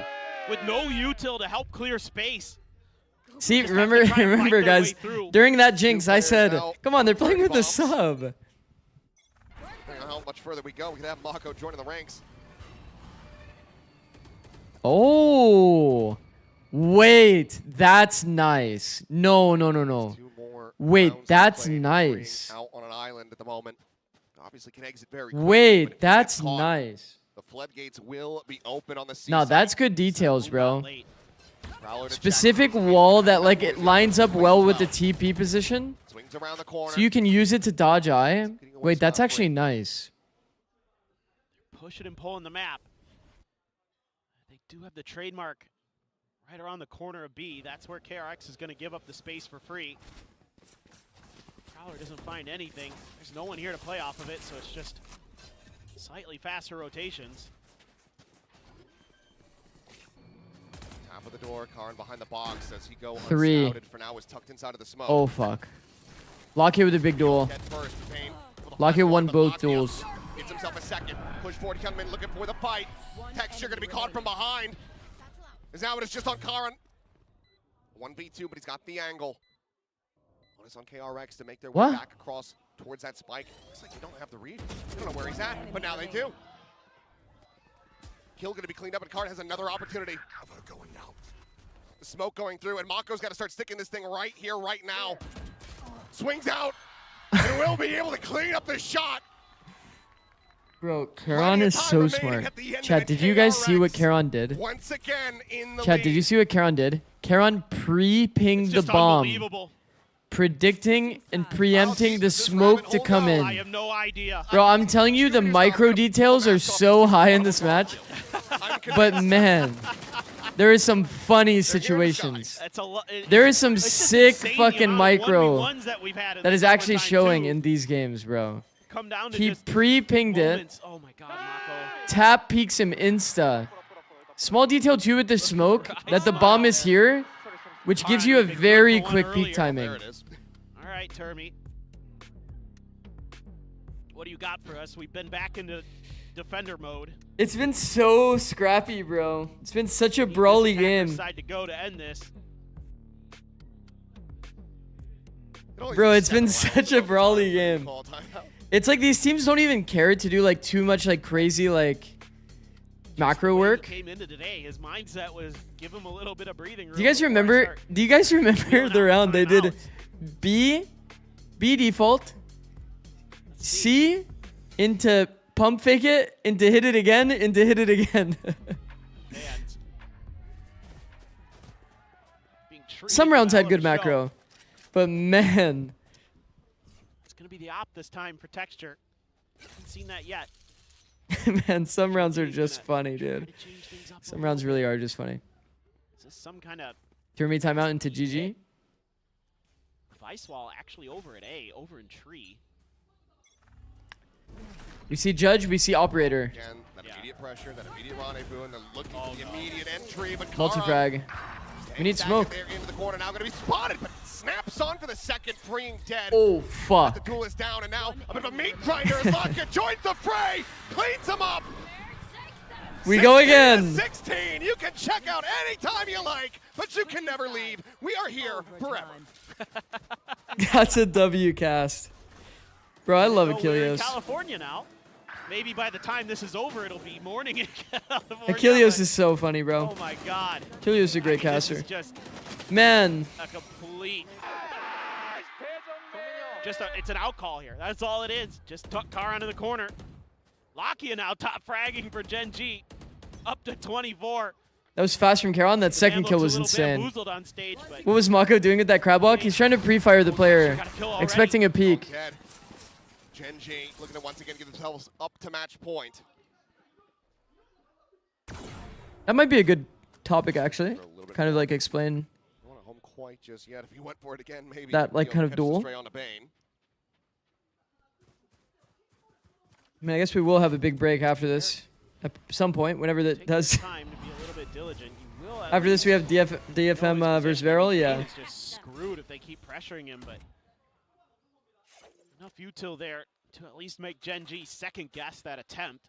with no util to help clear space. See, Just have to try and fight remember, their guys, way through. during that Jinx, I players said, out. come on, they're playing with the Bombs. sub. Depending on how much further we go, we could have Mako joining the ranks. Oh, wait, that's nice. No. Two more Wait, rounds that's played. nice. Out on an island at the moment. Obviously can exit very quickly, but if Wait, he that's gets caught, nice. The floodgates will be open on the sea. No, that's good details, bro. Late. Specific wall that like it lines up well with the TP position, Swings around the corner. so you can use it to dodge eye. Wait, that's actually nice. Pushing and pulling the map. They do have the trademark right around the corner of B. That's where KRX is going to give up the space for free. Prowler doesn't find anything. There's no one here to play off of it, so it's just slightly faster rotations. Top of the door, Karn behind the box. Does he go 3. unscouted? For now is tucked inside of the smoke. Oh fuck. Lock it with a big duel. Head first, Payne. Lock it won But both Lockdown duels. Gets himself a second. Push forward, coming in, looking for the fight. Texture gonna be caught from behind. As now it is just on Karan. 1v2, but he's got the angle. One is on KRX to make their way What? back across towards that spike. Looks like they don't have the read. They don't know where he's at, but now they do. Kill gonna be cleaned up, and Karan has another opportunity. The smoke going through, and Mako's got to start sticking this thing right here, right now. Swings out, and will be able to clean up the shot. Bro, Karan is so smart. Chad, did you guys see what Karan did? Once again in the Chad, lead. did you see what Karan did? Karan pre-pinged the Just bomb, unbelievable. predicting and preempting the smoke to come I in. have no idea. Bro, I'm telling you, the micro details are so high in this match. But man, there is some funny situations. That's a There is some it's just sick insane the fucking amount of micro 1v1s that we've had in that this is actually summertime, showing too. in these games, bro. Come down to He just pre-pinged it, moments. Oh my god, Mako. tap peeks him insta. Small detail too with the smoke, that the bomb is here, which gives you a very quick peak timing. There it is. All right, Termy. What do you got for us? We've been back into defender mode. It's been so scrappy, bro. It's been such a brawly game. Decide to go to end this. Bro, it's been such a brawly game. It's like these teams don't even care to do like too much like crazy like macro work. Came into today, his mindset was give him a little bit of breathing room. Do you guys before I remember? start Do you guys remember wheeling the out round they did? timeouts. B default, C into pump fake it, into hit it again, into hit it again. And being treated Some rounds had well good of a show. macro, but man, It's gonna be the op this time for texture. Haven't seen that yet. man, some rounds are just funny, Try dude. to change things up a Some little rounds bit. really are just funny. Is this some kind of Turn me timeout into GG. Vice wall actually over at A, over in tree? We see Judge, we see Operator. Again, that Yeah. immediate pressure, that immediate rendezvous, and they're looking Oh, for the no. immediate entry, but Karan Multi-frag. We need back smoke. There into the corner, now going to be spotted, but snaps on for the second, freeing dead. Oh, The fuck. duel is down, and now a bit of a meat grinder as Laka joins the fray, cleans him up. We go 16 to again. 16, you can check out anytime you like, but you can never leave. We are here forever. That's a W cast. Bro, I love So we're in Achilles. California now. Maybe by the time this is over, it'll be morning in California. Achilles but- is so funny, bro. Oh my god. Achilles is a great I mean, this caster. is just Man, a complete. It's an out call here. That's all it is. Just tuck Karan in the corner. Lakia now top fragging for Genji. Up to 24. that was fast from Karan. That second Man kill looks was a little insane. bamboozled on stage, but What was Mako doing with that crab walk? He's trying to pre-fire the player, got a kill already. expecting a peek. Dead. Genji looking to once again get themselves up to match point. That might be a good topic actually. Kind of like explain Don't want to home quite just yet. If he went for it again, maybe that like kind of catches duel. stray on the Bane. I mean, I guess we will have a big break after this at some point, whenever that Take does. time to be a little bit diligent. You will After this, we have DFM versus Viral. Yeah. He's just screwed if they keep pressuring him, but enough util there to at least make Genji second guess that attempt.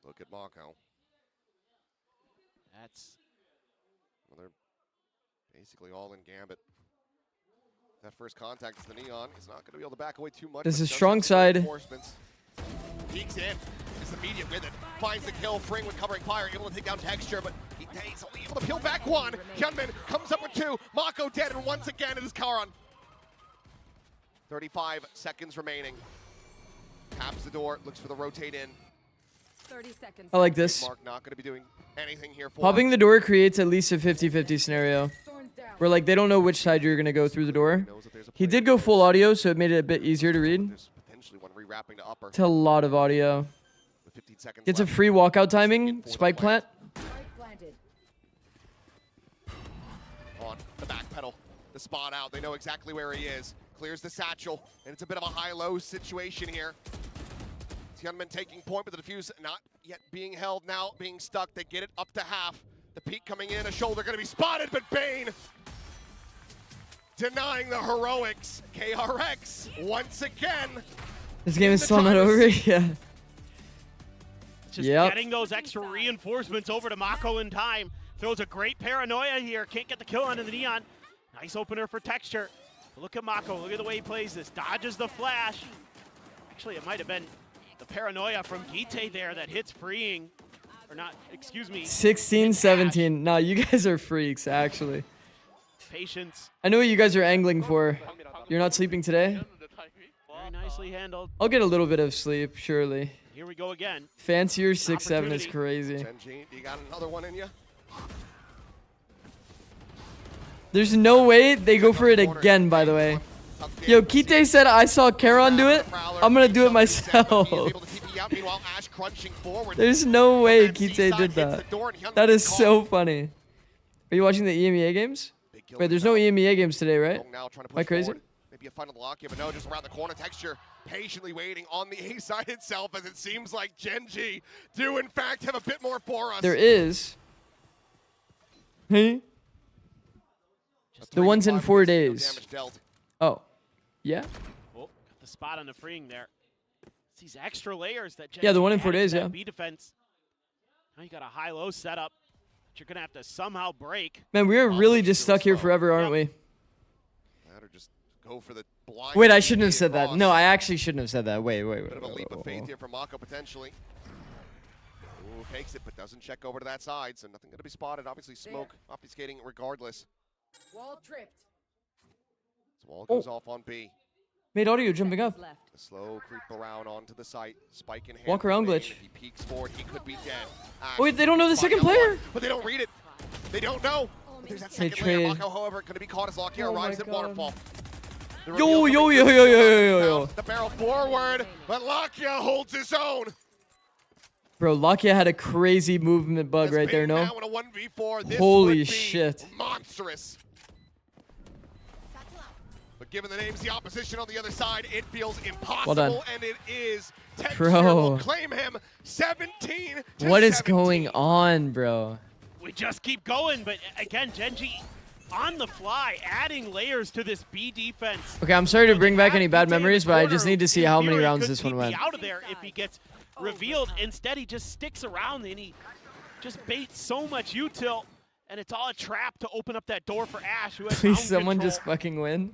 Look at Mako. That's Well, they're basically all in Gambit. That first contact is the Neon. He's not going to be able to back away too much. This but is does strong have some side. reinforcements. Peeks in. Is immediate with it. Finds the kill. Fring with covering fire. Able to take down Texture, but he's only able to peel back one. Hyunmin comes up with two. Mako dead, and once again it is Karan. 35 seconds remaining. Taps the door. Looks for the rotate in. 30 seconds. I like this. Mark not going to be doing anything here for Popping us. the door creates at least a 50-50 scenario. Where like they don't know which side you're going to go through the door. He did go full audio, so it made it a bit easier to read. There's potentially one rewrapping to upper. It's a lot of audio. With 15 seconds Gets a left. free walkout timing. Spike plant. On the back pedal. The spot out. They know exactly where he is. Clears the satchel. And it's a bit of a high-low situation here. Hyunmin taking point, but the defuse not yet being held. Now being stuck. They get it up to half. The peak coming in. A shoulder going to be spotted, but Bane denying the heroics. KRX once again. This game is still not over. Yeah. just getting those extra reinforcements over to Mako in time. Throws a great paranoia here. Can't get the kill onto the Neon. Nice opener for Texture. But look at Mako. Look at the way he plays this. Dodges the flash. Actually, it might have been the paranoia from Gite there that hits freeing. Or not, excuse me. 16-17. No, you guys are freaks, actually. Patience. I know what you guys are angling for. You're not sleeping today? Very nicely handled. I'll get a little bit of sleep, surely. Here we go again. Fancier 6-7 is crazy. Genji, you got another one in you? There's no way they go for it again, by the way. Yo, Kite said I saw Karon do it. I'm going to do it myself. There's no way Kite did that. That is so funny. Are you watching the EMEA games? Wait, there's no EMEA games today, right? Am I crazy? Maybe a final lock here, but no, just around the corner. Texture patiently waiting on the A side itself, as it seems like Genji do in fact have a bit more for us. There is. Hey? The one's in 4 days. Oh. Yeah? Oh, got the spot on the freeing there. It's these extra layers that Genji yeah, the one in 4 added days, to that yeah. B defense. Now you got a high-low setup that you're going to have to somehow break. Man, we are really just stuck here forever, aren't we? That or just go for the blind. Wait, I shouldn't have said that. No, I actually shouldn't have said that. Wait. Bit of a leap of faith here from Mako potentially. Ooh, fakes it, but doesn't check over to that side, so nothing going to be spotted. Obviously, smoke obfuscating regardless. Wall tripped. So wall goes off on B. Made audio jumping up. A slow creep around onto the site. Spike in hand. Walk around glitch. If he peeks forward, he could be dead. Oh, wait, they don't know the second player. But they don't read it. They don't know. There's that second layer. Mako, however, going to be caught as Lockyer arrives at Waterfall. Yo. The barrel forward, but Lockyer holds his own. Bro, Lakia had a crazy movement bug right there, no? Now in a 1v4, this Holy would be shit. monstrous. But given the names, the opposition on the other side, it feels impossible, Well done. and it is. Texture Bro. will claim him 17 to What is 17. going on, bro? We just keep going, but again, Genji on the fly, adding layers to this B defense. Okay, I'm sorry to bring back any bad Gite in the memories, but I corner, just need to see in how many theory, rounds could this one be went. out of there if he gets revealed. Instead, he just sticks around and he just baits so much util, and it's all a trap to open up that door for Ash, who has Please, sound someone control. just fucking win.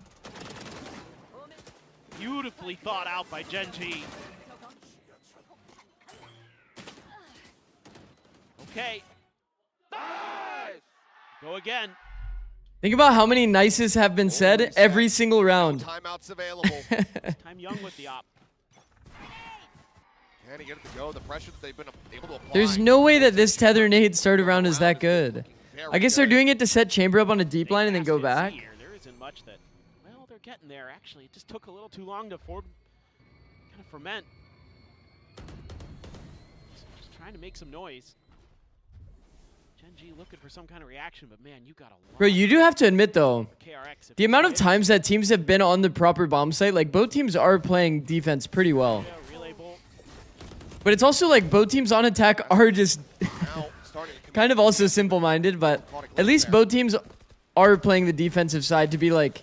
Beautifully thought out by Genji. Okay. Go again. Think about how many nices have been said every single round. Timeouts available. Time Young with the op. Can he get it to go? The pressure that they've been able to apply. There's no way that this tether nade started round is that good. I guess they're doing it to set chamber up on a deep line and then go back. There isn't much that, well, they're getting there, actually. It just took a little too long to kind of ferment. Just trying to make some noise. Genji looking for some kind of reaction, but man, you got a lot. Bro, you do have to admit though, KRX if the amount of times that teams have been on the proper bomb site, like both teams are playing defense pretty well. Yeah, relay bolt. But it's also like both teams on attack are just Now starting to kind of also simple-minded, but at least both teams are playing the defensive side to be like,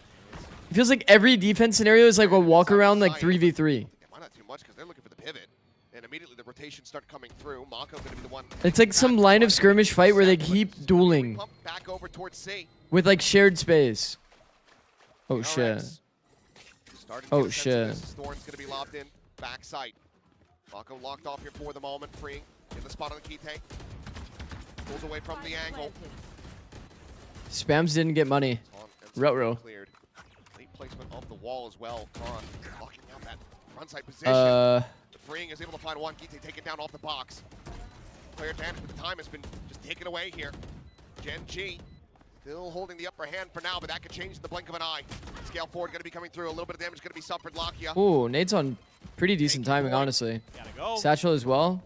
it feels like every defense scenario is like a walk around like 3v3. Why not too much? Because they're looking for the pivot. And immediately the rotations start coming through. Mako going to be the one. It's like some line of skirmish fight where they keep dueling Pump back over towards C. with like shared space. Oh shit. KRX starting to Oh, get a sense of shit. this. Thorn's going to be lobbed in. Backside. Mako locked off here for the moment. Freeing in the spot on the key tank. Pulls away from the angle. Spams didn't get money. Ruh-roh. Cleared. Late placement of the wall as well. Karan locking down that frontside position. Freeing is able to find one. Gite take it down off the box. Player advantage, but the time has been just taken away here. Genji still holding the upper hand for now, but that could change in the blink of an eye. Scale forward going to be coming through. A little bit of damage going to be suffered. Lakia. Ooh, Nate's on pretty decent timing, honestly. Gotta go. Satchel as well.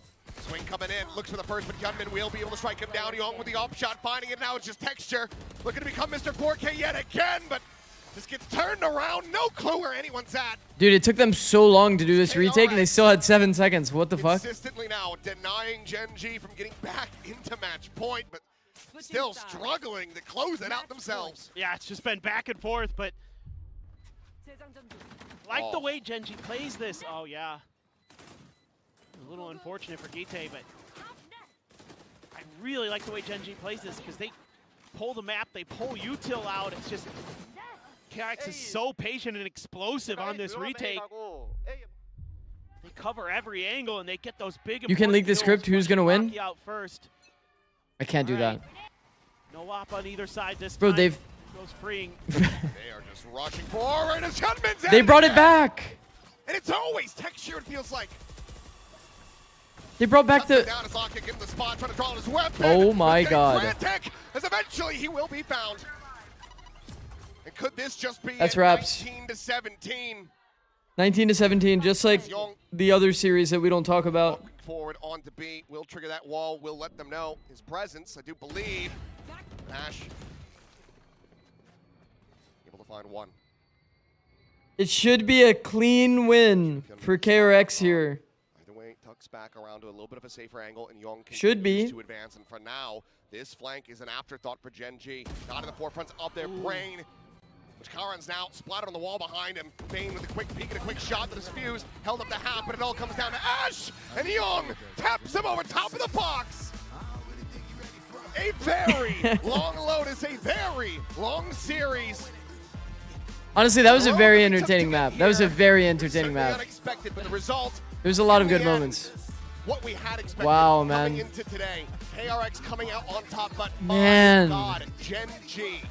Swing coming in, looks for the first, but Gunman will be able to strike him down. Young with the off shot, finding it now. It's just texture. Looking to become Mr. 4K yet again, but this gets turned around. No clue where anyone's at. Dude, it took them so long to do this retake, and they still had 7 seconds. What the fuck? Consistently now denying Genji from getting back into match point, but still struggling to close it out themselves. Yeah, it's just been back and forth, but like the way Genji plays this. Oh yeah. A little unfortunate for Gite, but I really like the way Genji plays this because they pull the map, they pull util out. It's just KRX is so patient and explosive on this retake. They cover every angle and they get those big. You can leak the script. Who's gonna win? Rocky out first. I can't do that. No op on either side this Bro, time. they've Goes freeing. They are just rushing forward as Gunman's they brought it back. And it's always texture, it feels like. They brought back the. Down as Lakia getting the spot, trying to draw his weapon. Oh my Getting god. frantic, as eventually he will be found. And could this just be That's wraps. 19 to 17? 19 to 17, just like the other series that we don't talk about. Walking forward on to B, will trigger that wall, will let them know his presence, I do believe. Ash able to find one. It should be a clean win for KRX here. Either way, tucks back around to a little bit of a safer angle, and Young Should be. to advance. And for now, this flank is an afterthought for Genji. Not in the forefront of their brain. Which Karan's now splattered on the wall behind him. Bane with a quick peek and a quick shot to the fuse. Held up the half, but it all comes down to Ash! And Young taps him over top of the box! A very long Lotus, a very long series. Honestly, that was a very entertaining map. That was a very entertaining map. Unexpected, but the result. There's a lot of good moments. What we had expected Wow, coming man. into today. KRX coming out on top, but Man. my God, Genji.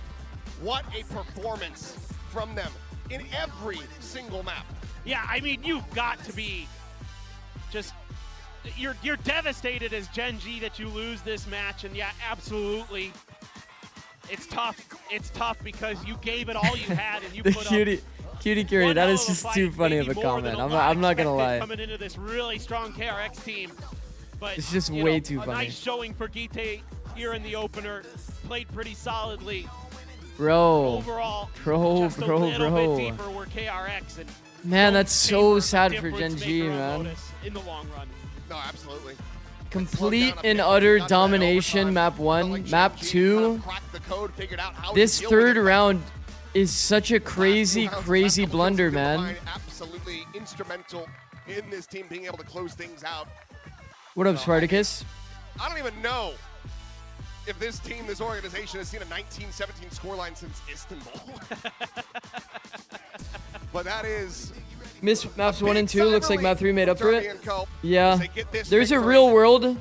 What a performance from them in every single map. Yeah, I mean, you've got to be just, you're devastated as Genji that you lose this match, and yeah, absolutely. It's tough. It's tough because you gave it all you had and you The put cutie Curie, that is just too funny of a comment. I'm not gonna lie. Coming into this really strong KRX team, but It's just you way know, too a funny. nice showing for Gite here in the opener. Played pretty solidly. Bro. Overall, Bro, just a bro, little bro. bit deeper were KRX, and Man, that's so favor sad for difference Genji, maker on man. Lotus in the long run. No, absolutely. Complete and utter domination, map 1. Map 2. This third round is such a crazy, crazy blunder, man. Absolutely instrumental in this team being able to close things out. What up, Spartacus? I don't even know if this team, this organization, has seen a 19-17 scoreline since Istanbul. But that is... Miss maps 1 and 2. Looks like map 3 made up for it. Co. Yeah. There's a real world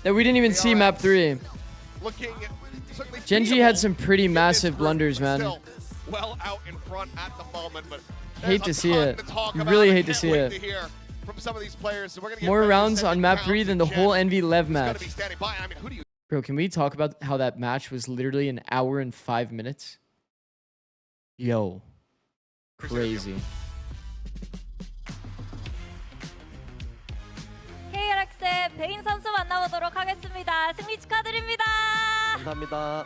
that we didn't even see map 3. Genji had some pretty massive blunders, man. Well out in front at the moment, but Hate to see it. You really hate to see it. From some of these players. So we're gonna get More ready to rounds send on the map crowd 3 to than the Jen, whole Envy Lev who's gonna match. be standing by. I mean, who do you Bro, can we talk about how that match was literally an hour and 5 minutes? Yo. Crazy. KRX의 베인 선수 만나보도록 하겠습니다. 승리 축하드립니다. 감사합니다.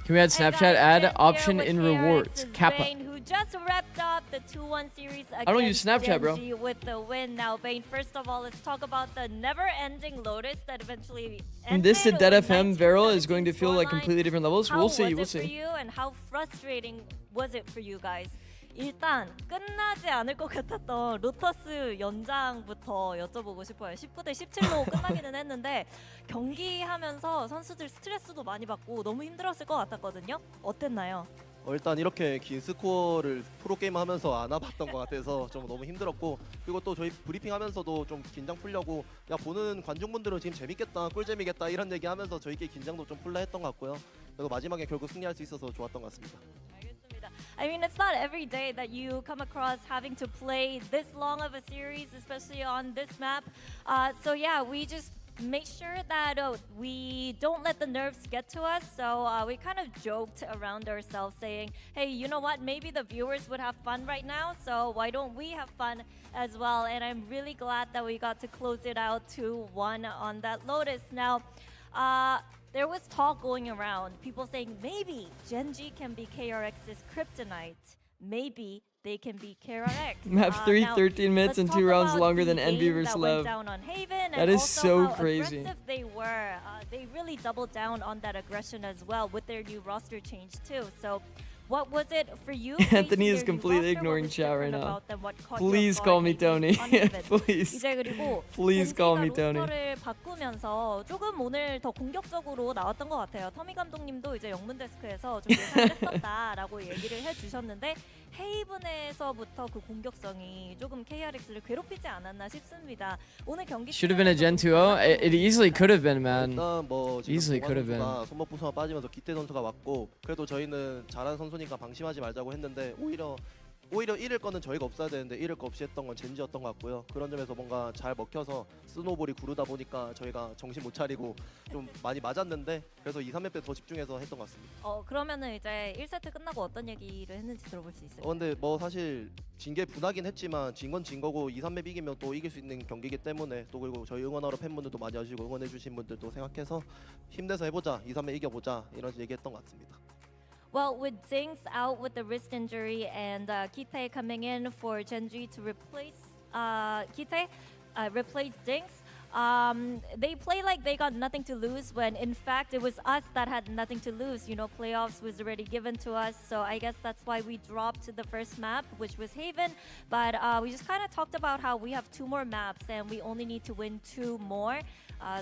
Can we add Snapchat ad option in rewards? Kappa. Who just wrapped up the 2-1 series against I don't use Snapchat, bro. Genji with the win. Now, Bane, first of all, let's talk about the never-ending Lotus that eventually And this to ended with DFM Varel is 19-17 going to feel like scoreline. completely different levels. How We'll see, was we'll it for see. you, and how frustrating was it for you guys? 일단 끝나지 않을 것 같았던 로터스 연장부터 여쭤보고 싶어요. 19대 17로 끝나기는 했는데 경기하면서 선수들 스트레스도 많이 받고 너무 힘들었을 것 같았거든요. 어땠나요? 일단 이렇게 긴 스코어를 프로게임 하면서 안 와봤던 것 같아서 좀 너무 힘들었고, 그리고 또 저희 브리핑 하면서도 좀 긴장 풀려고 야 보는 관중분들은 지금 재밌겠다 꿀잼이겠다 이런 얘기 하면서 저희끼리 긴장도 좀 풀라 했던 것 같고요. 그리고 마지막에 결국 승리할 수 있어서 좋았던 것 같습니다. I mean, it's not every day that you come across having to play this long of a series, especially on this map. So yeah, we just make sure that we don't let the nerves get to us. So we kind of joked around ourselves saying, hey, you know what? Maybe the viewers would have fun right now. So why don't we have fun as well? And I'm really glad that we got to close it out 2-1 on that Lotus. Now, there was talk going around, people saying maybe Genji can be KRX's kryptonite. Maybe they can be KRX. Map 3, now, 13 minutes and 2 rounds longer than Envy vs. Love. That is so crazy. Aggressive they were. They really doubled down on that aggression as well with their new roster change too. So what was it for you? Anthony is completely ignoring chat right now. Please call me Tony. Please. 이제 그리고 Please call me Tony. 로스터를 바꾸면서 조금 오늘 더 공격적으로 나왔던 것 같아요. 터미 감독님도 이제 영문 데스크에서 좀 예상했었다라고 얘기를 해주셨는데 헤이븐에서부터 그 공격성이 조금 KRX를 괴롭히지 않았나 싶습니다. 오늘 경기 Should have been a Gen 2-0. It easily could have been, man. 일단 뭐 지금 Easily 동환 could have been. 선수가 손목 부상을 빠지면서 기태 선수가 왔고, 그래도 저희는 잘하는 선수니까 방심하지 말자고 했는데 오히려 잃을 거는 저희가 없어야 되는데 잃을 거 없이 했던 건 젠지였던 것 같고요. 그런 점에서 뭔가 잘 먹혀서 스노볼이 구르다 보니까 저희가 정신 못 차리고 좀 많이 맞았는데, 그래서 2, 3렙 때 더 집중해서 했던 것 같습니다. 그러면은 이제 1세트 끝나고 어떤 얘기를 했는지 들어볼 수 있어요? 근데 뭐 사실 진 게 분하긴 했지만 진 건 진 거고 2, 3렙 이기면 또 이길 수 있는 경기이기 때문에, 또 그리고 저희 응원하러 팬분들도 많이 와주시고 응원해 주신 분들도 생각해서 힘내서 해보자, 2, 3렙 이겨보자 이런 얘기했던 것 같습니다. Well, with Jinx out with the wrist injury and Kite coming in for Genji to replace replace Jinx, they play like they got nothing to lose when in fact it was us that had nothing to lose. You know, playoffs was already given to us, so I guess that's why we dropped the first map, which was Haven. But we just kind of talked about how we have 2 more maps and we only need to win 2 more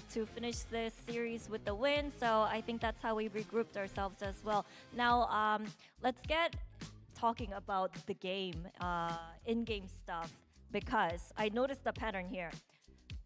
to finish this series with the win. So I think that's how we regrouped ourselves as well. Now, let's get talking about the game, in-game stuff, because I noticed the pattern here.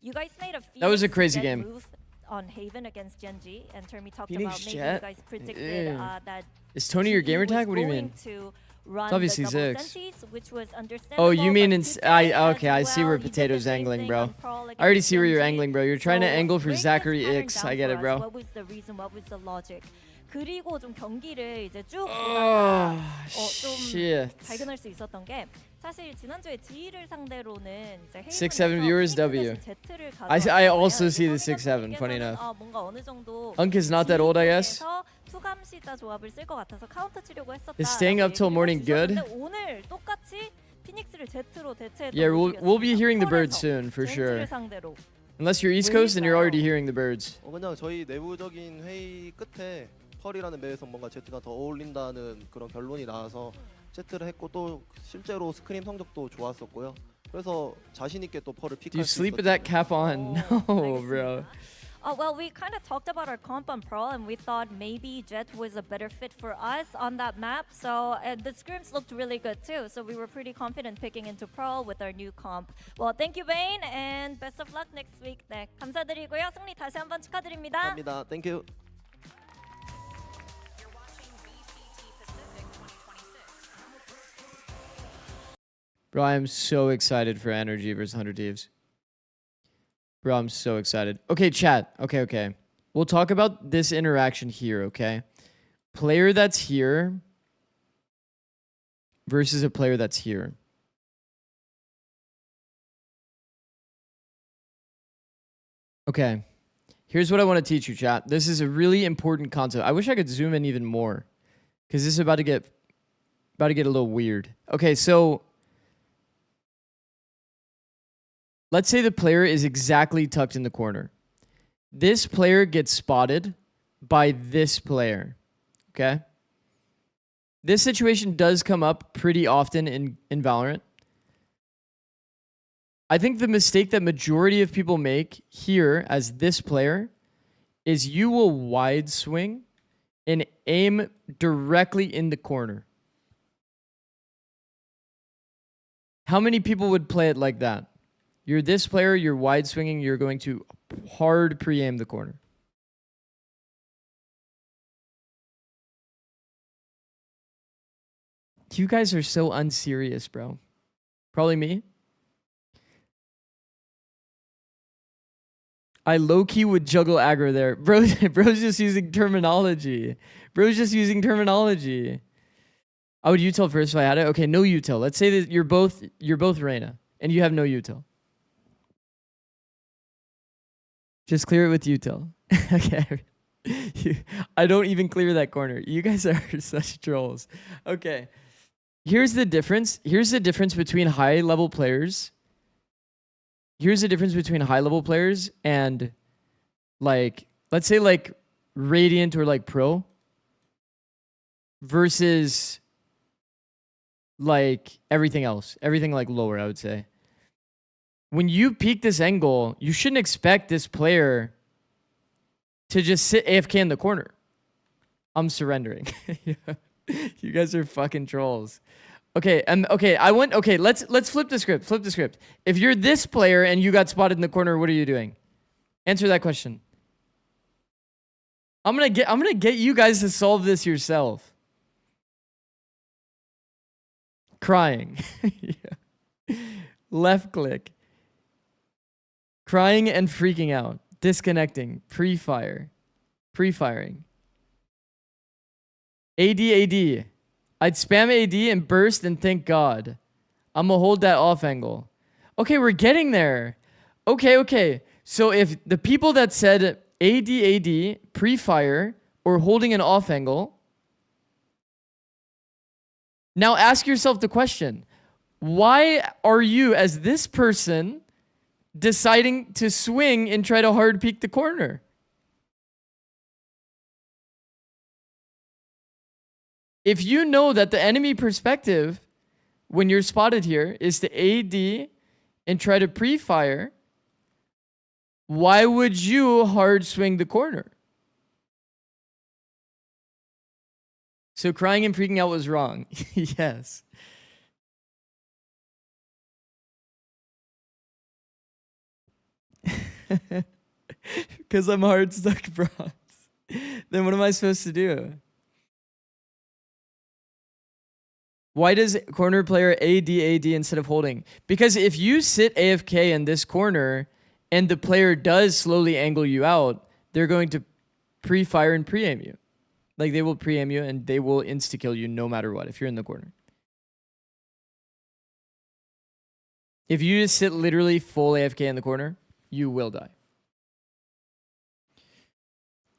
You guys made a That was a crazy game. move on Haven against Genji, and Termi talked Phoenix about maybe Jet? you guys predicted that Is Tony your GE gamer was tag? What do you going mean? to run It's obviously the double 6. senties, which was understandable. Oh, you mean but in... Kite okay, as I see where well, he did Potato's the same angling, thing bro. on Pearl I already against see where you're Genji. angling, bro. You're trying to So angle for break this Zachary pattern X. down I get for it, us. bro. What was the reason? What was the logic? 그리고 좀 경기를 이제 쭉 Oh, 좀 shit. 발견할 수 있었던 게 사실 지난주에 지희를 상대로는 이제 6-7 viewers, W. Z를 I also see the 6-7, funny enough. 뭔가 어느 정도 Unk is not that old, I guess. 투감시자 조합을 쓸 것 같아서 카운터 치려고 했었다. Is staying up till morning good? 오늘 똑같이 피닉스를 Z로 대체했던 Yeah, we'll be hearing the birds soon, for sure. 상대로. Unless you're East Coast, then you're already hearing the birds. 그냥 저희 내부적인 회의 끝에 펄이라는 맵에서 뭔가 Z가 더 어울린다는 그런 결론이 나와서 Z를 했고, 또 실제로 스크림 성적도 좋았었고요. 그래서 자신 있게 또 펄을 픽할 Do you 수 sleep with 있었죠. that cap on? No, bro. Well, we kind of talked about our comp on Pearl, and we thought maybe Jet was a better fit for us on that map. So the scrims looked really good too. So we were pretty confident picking into Pearl with our new comp. Well, thank you, Bane, and best of luck next week. 네, 감사드리고요. 승리 다시 한번 축하드립니다. 감사합니다. Thank you. You're watching VCT Pacific 2026. Bro, I am so excited for Energy versus 100 Thieves. Bro, I'm so excited. Okay, chat. Okay. We'll talk about this interaction here, okay? Player that's here versus a player that's here. Okay. Here's what I want to teach you, chat. This is a really important concept. I wish I could zoom in even more, because this is about to get a little weird. Okay, so let's say the player is exactly tucked in the corner. This player gets spotted by this player. Okay? This situation does come up pretty often in Valorant. I think the mistake that majority of people make here as this player is you will wide swing and aim directly in the corner. How many people would play it like that? You're this player, you're wide swinging, you're going to hard pre-aim the corner. You guys are so unserious, bro. Probably me. I low-key would juggle aggro there. Bro's just using terminology. Bro's just using terminology. I would util first if I had it. Okay, no util. Let's say that you're both Reyna, and you have no util. Just clear it with util. Okay. I don't even clear that corner. You guys are such trolls. Okay. Here's the difference. Here's the difference between high-level players. Here's the difference between high-level players and, like, let's say, like, Radiant or, like, Pro versus, like, everything else. Everything, like, lower, I would say. When you peek this angle, you shouldn't expect this player to just sit AFK in the corner. I'm surrendering. You guys are fucking trolls. Okay, let's flip the script. Flip the script. If you're this player and you got spotted in the corner, what are you doing? Answer that question. I'm gonna get you guys to solve this yourself. Crying. Yeah. Left click. Crying and freaking out. Disconnecting. Pre-fire. Pre-firing. AD. I'd spam AD and burst and thank God. I'm gonna hold that off angle. Okay, we're getting there. Okay. So if the people that said AD, pre-fire, or holding an off angle, now ask yourself the question, why are you, as this person, deciding to swing and try to hard peek the corner? If you know that the enemy perspective, when you're spotted here, is to AD and try to pre-fire, why would you hard swing the corner? So crying and freaking out was wrong. Yes. Because I'm hard stuck bronze. Then what am I supposed to do? Why does corner player AD instead of holding? Because if you sit AFK in this corner and the player does slowly angle you out, they're going to pre-fire and pre-aim you. Like, they will pre-aim you and they will insta-kill you no matter what if you're in the corner. If you just sit literally full AFK in the corner, you will die.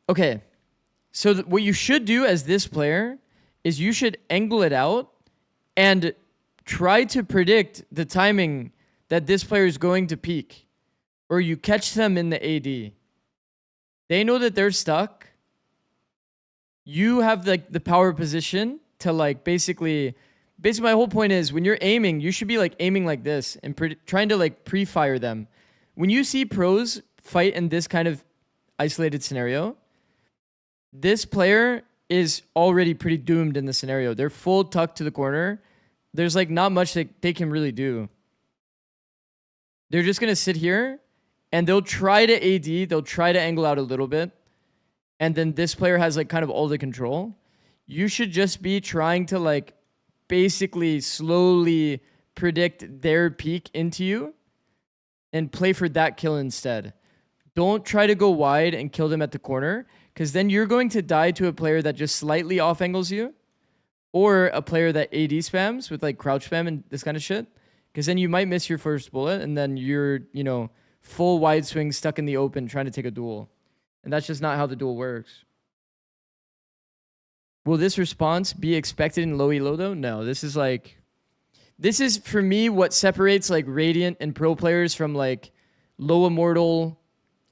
Okay. So what you should do as this player is you should angle it out and try to predict the timing that this player is going to peak. Or you catch them in the AD. They know that they're stuck. You have the power position to, like, basically my whole point is when you're aiming, you should be like aiming like this and trying to like pre-fire them. When you see pros fight in this kind of isolated scenario, this player is already pretty doomed in the scenario. They're full tucked to the corner. There's like not much that they can really do. They're just going to sit here and they'll try to AD. They'll try to angle out a little bit. And then this player has like kind of all the control. You should just be trying to like basically slowly predict their peak into you and play for that kill instead. Don't try to go wide and kill them at the corner, because then you're going to die to a player that just slightly off angles you, or a player that AD spams with like crouch spam and this kind of shit, because then you might miss your first bullet and then you're, you know, full wide swing stuck in the open trying to take a duel. And that's just not how the duel works. Will this response be expected in low elo though? No, this is like... This is, for me, what separates like Radiant and pro players from like low Immortal,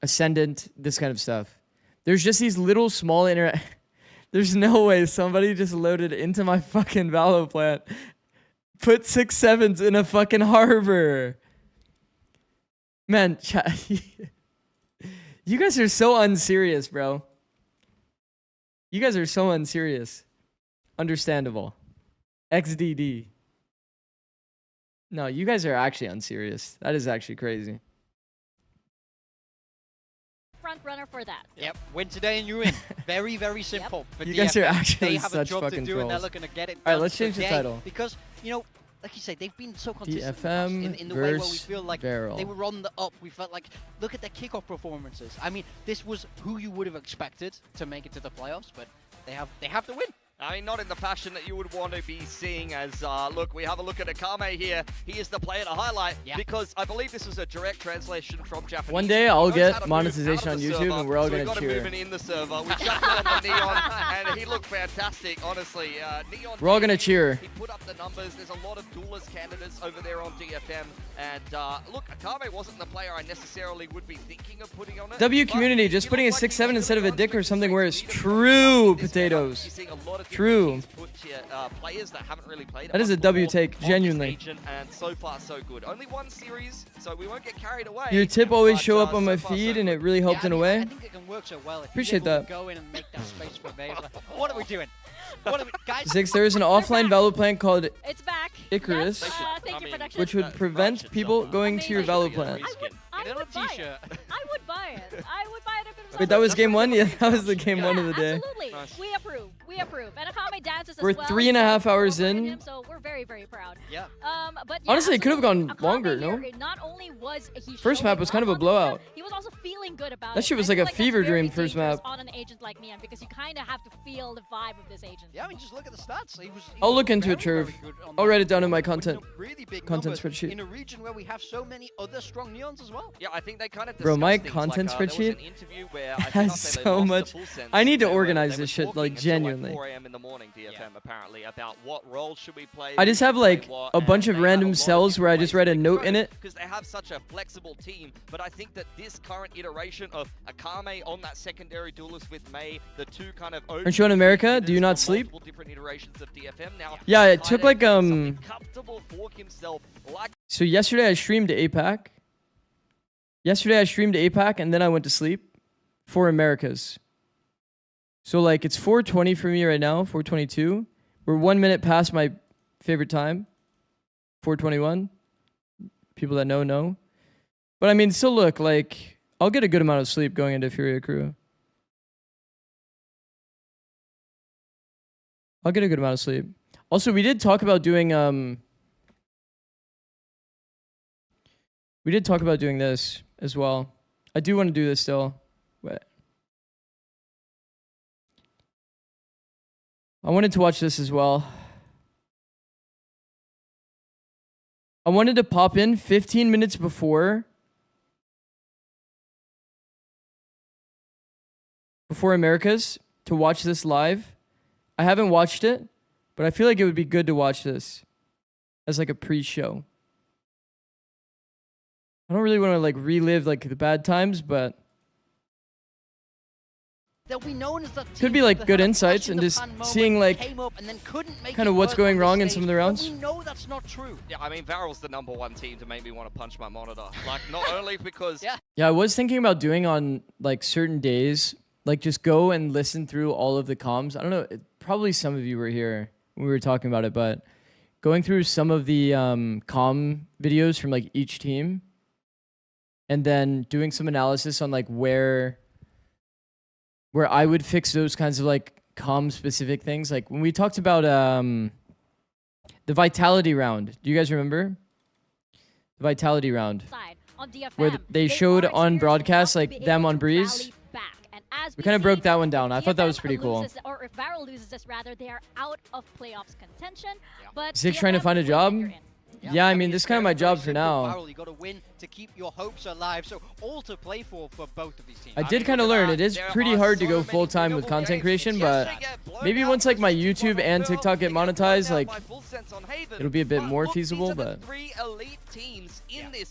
Ascendant, this kind of stuff. There's just these little small There's no way somebody just loaded into my fucking Valo plant. Put 6-7s in a fucking harbor. Man, you guys are so unserious, bro. You guys are so unserious. Understandable. XDD. No, you guys are actually unserious. That is actually crazy. Front runner for that. Yep, win today and you win. Very, very simple. But You guys are actually they have such a job fucking to do and they're trolls. looking to get it All right, done let's change the today title. Because, you know, like you say, they've been so consistent DFM in the way where we versus feel like Barrel. they were on the up. We felt like, look at their kickoff performances. I mean, this was who you would have expected to make it to the playoffs, but they have to win. I mean, not in the fashion that you would want to be seeing as, look, we have a look at Akame here. He is the player to highlight because I believe this is a direct translation from Japanese. One day I'll get monetization on YouTube server, and we're all so going we've to got cheer. to move in the server. We jumped on the Neon and he looked fantastic, honestly. Neon, We're all going to cheer. He put up the numbers. There's a lot of duelist candidates over there on DFM. And look, Akame wasn't the player I necessarily would be thinking of putting on it. W community, just putting a 6-7 instead of a dick or something where it's true potatoes. True. Players that haven't really played. That is a W take, genuinely. And so far, so good. Only one series, so we won't get carried away. Your tip always show up on my feed, and it really helped in a way. I think it can work so well. If Appreciate you're able that. to go in and make that space for Vayla. What are we doing? What are we, guys? Six, there is an offline Valo plant called It's back. Icarus, Yes, thank you, production. which would prevent people going to your Valo plant. I would buy it. I would buy it. I would buy it if it was Wait, that was game one? Yeah, that was the game one of the day. Absolutely. We approve. We approve. And Akame dances as We're well. 3.5 hours in. So we're very, very proud. Yeah. But Honestly, it could have gone Akame longer, here, no? Not only was he First map was kind of a on the blowout. map, he was also feeling good about That it. shit was I like feel a that's fever very dream first dangerous map. on an agent like Neon because you kind of have to feel the vibe of this agent. Yeah, I mean, just look at the stats. He I'll was look into it, very, Cherv. very good on I'll that. write it down in my Putting content up really big content numbers spreadsheet. in a region where we have so many other strong Neons as well. Yeah, I think they kind of Bro, my discussed things content like, there spreadsheet was an interview where I has cannot say they so lost much. the full sense. I need to They were organize this shit, talking like, until, genuinely. 4 a.m. in the morning, DFM, apparently, about what role should we play. I just have like a bunch of random cells where I just write a note in it. Because they have such a flexible team, but I think that this current iteration of Akame on that secondary duelist with May, the two kind of Aren't you in America? Do you not sleep? Different iterations of DFM now. Yeah, it took like comfortable for himself, like So yesterday I streamed APAC. Yesterday I streamed APAC and then I went to sleep for Americas. So like it's 4:20 for me right now, 4:22. We're 1 minute past my favorite time, 4:21. People that know. But I mean, still look, like I'll get a good amount of sleep going into Furia Crew. I'll get a good amount of sleep. Also, we did talk about doing we did talk about doing this as well. I do want to do this still. But I wanted to watch this as well. I wanted to pop in 15 minutes before Americas to watch this live. I haven't watched it, but I feel like it would be good to watch this as like a pre-show. I don't really want to like relive like the bad times, but They'll be known as the team could be like that good had a insights flash in and the just pan moment, seeing like came up and then couldn't make kind it of what's work going on wrong the in stage. some of the But rounds. we know that's not true. Yeah, I mean, Varel's the #1 team to make me want to punch my monitor. Like, not only because Yeah, I was thinking about doing on like certain days, like just go and listen through all of the comms. I don't know, probably some of you were here when we were talking about it, but going through some of the comm videos from like each team and then doing some analysis on like where I would fix those kinds of like comm specific things. Like when we talked about the Vitality round, do you guys remember? The Vitality round. On DFM, Where they showed on broadcast like them on Breeze. We kind of broke that one down. I thought that was pretty cool. Or if Varel loses this, rather, they are out of playoffs contention. But Zig's trying to find a job? Yeah, I mean, this is kind of my job for now. You got to win to keep your hopes alive. So all to play for both of these teams. I did kind of learn it is pretty hard to go full time with content creation, but maybe once like my YouTube and TikTok get monetized, like it'll be a bit more feasible. But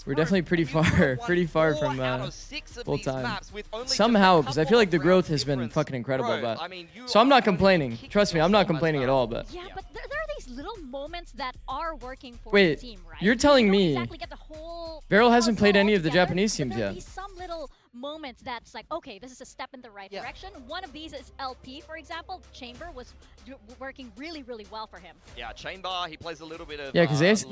we're definitely pretty far from full time somehow, because I feel like the growth has been fucking incredible. But so I'm not complaining. Trust me, I'm not complaining at all. But yeah, but there are these little moments that are working for wait, the team, right? you're telling me exactly get the whole Beryl hasn't played any of the together, Japanese teams there yet? Be some little moments that's like, okay, this is a step in the right direction. One of these is LP, for example. Chamber was working really, really well for him. Yeah, Chamber, he plays a little bit of... Yeah, because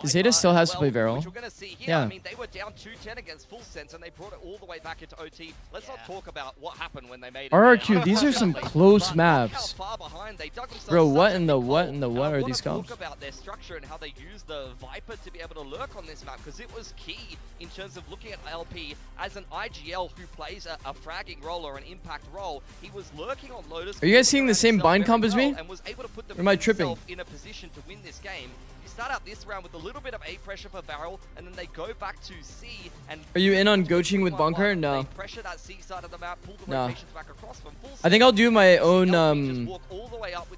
Zeta still has to play Beryl. Which we're going to see here. Yeah. I mean, they were down 2-10 against Full Sense, and they brought it all the way back into OT. Let's not talk about what happened when they made it. RRQ, these are some close maps. Bro, what in the what are these comps? Talk about their structure and how they use the Viper to be able to lurk on this map, because it was key in terms of looking at LP as an IGL who plays a fragging role or an impact role. He was lurking on Lotus. Are you guys seeing the same bind comp as me? And was able to put or am I tripping? In a position to win this game. You start out this round with a little bit of A pressure for Barrel, and then they go back to C. And are you in on goaching with Bunker? No. Pressure that C side of the map, pull the no. rotations back across from full. I think I'll do my own. I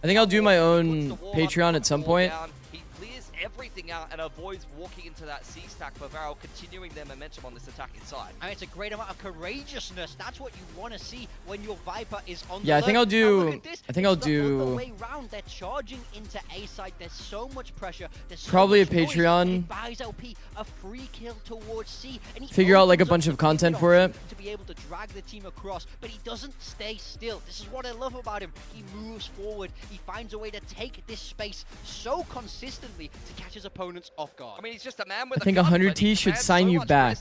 think I'll do my own Patreon at some point. He clears everything out and avoids walking into that C stack for Varel, continuing their momentum on this attack inside. And it's a great amount of courageousness. That's what you want to see when your Viper is on. Yeah, I think I'll do. The way round, they're charging into A side. There's so much pressure. There's so probably a much Patreon. It buys LP a free kill towards C. And figure out like a bunch of content for it. To be able to drag the team across, but he doesn't stay still. This is what I love about him. He moves forward. He finds a way to take this space so consistently to catch his opponents off guard. I mean, he's just a man with I think 100T should sign you back.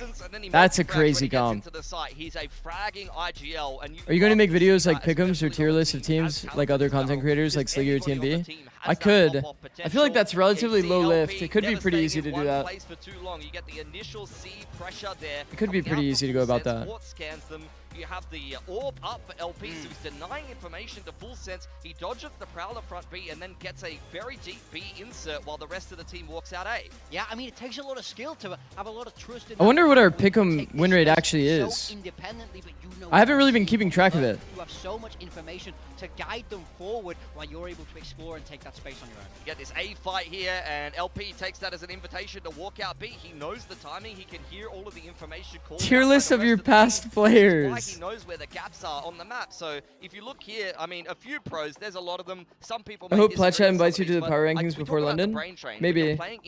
That's a crazy comp. He's a fragging IGL, and are you going to make videos like pick'ems or tier lists of teams like other content creators like Sliggy or TMB? I could. I feel like that's relatively low lift. It could be pretty easy to do that. It could be pretty easy to go about that. You have the orb up for LP, so he's denying information to Full Sense. He dodges the Prowler front B and then gets a very deep B insert while the rest of the team walks out A. Yeah, I mean, it takes a lot of skill to have a lot of trust in. I wonder what our pick'em win rate actually is. I haven't really been keeping track of it. You have so much information to guide them forward while you're able to explore and take that space on your own. You get this A fight here, and LP takes that as an invitation to walk out B. He knows the timing. He can hear all of the information called. Tier list of your past players. He knows where the gaps are on the map. So if you look here, I mean, a few pros, there's a lot of them. Some people. I hope Pletcha invites you to the power rankings before London. Maybe. I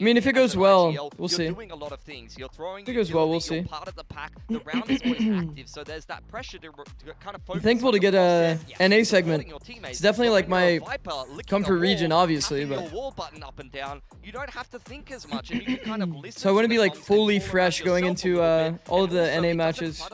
mean, if it goes well, we'll see. You're doing a lot of things. You're throwing. If it goes well, we'll see. Part of the pack. The round is always active, so there's that pressure to kind of focus. I'm thankful to get a NA segment. It's definitely like my comfort region, obviously, but. Wall button up and down. You don't have to think as much, and you can kind of listen. So I want to be like fully fresh going into all of the NA matches.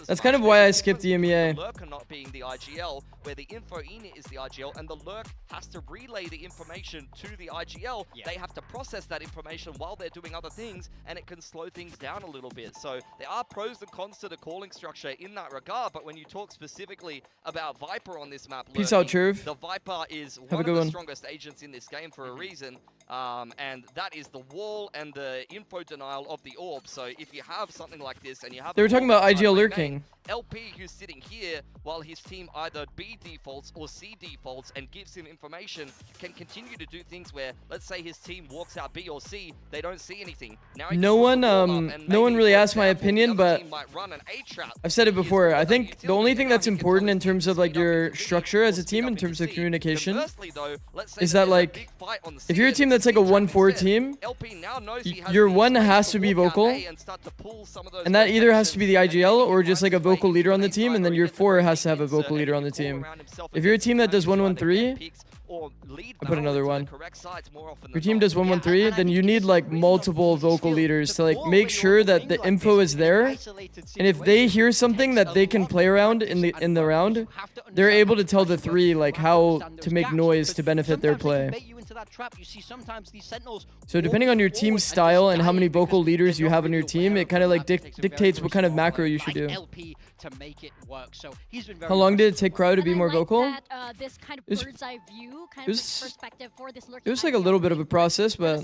That's kind of why I skipped the EMEA. Lurker not being the IGL, where the info in it is the IGL, and the lurk has to relay the information to the IGL. They have to process that information while they're doing other things, and it can slow things down a little bit. So there are pros and cons to the calling structure in that regard, but when you talk specifically about Viper on this map, peace out, Truve. The Viper is one of the strongest agents in this game for a reason, and that is the wall and the info denial of the orb. So if you have something like this and you have... They were talking about IGL lurking. LP, who's sitting here while his team either B defaults or C defaults and gives him information, can continue to do things where, let's say his team walks out B or C, they don't see anything. Now no one really asked my opinion, but I've said it before. I think the only thing that's important in terms of like your structure as a team in terms of communication is that like if you're a team that's like a 1-4 team, your 1 has to be vocal, and that either has to be the IGL or just like a vocal leader on the team, and then your 4 has to have a vocal leader on the team. If you're a team that does 1-1-3, I put another one. If your team does 1-1-3, then you need like multiple vocal leaders to like make sure that the info is there, and if they hear something that they can play around in the round, they're able to tell the 3 like how to make noise to benefit their play. into that trap. You see sometimes these Sentinels. So depending on your team style and how many vocal leaders you have on your team, it kind of like dictates what kind of macro you should do. LP to make it work. So he's been very How long did it take Cryo to be more vocal? That, this kind of bird's eye view, kind of perspective for this it was like a little bit of a process, but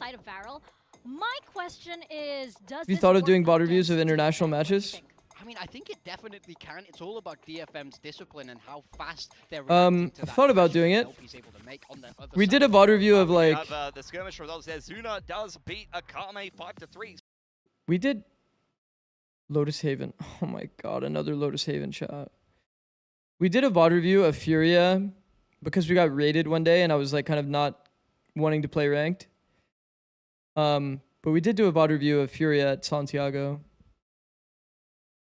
my question is, have you thought of doing VOD reviews of international matches? I mean, I think it definitely can. It's all about DFM's discipline and how fast they're I thought about doing it. We did a VOD review of like... the skirmish results there. Zuna does beat Akame 5-3. We did Lotus Haven. Oh my god, another Lotus Haven shot. We did a VOD review of Furia because we got raided one day and I was like kind of not wanting to play ranked. But we did do a VOD review of Furia at Santiago.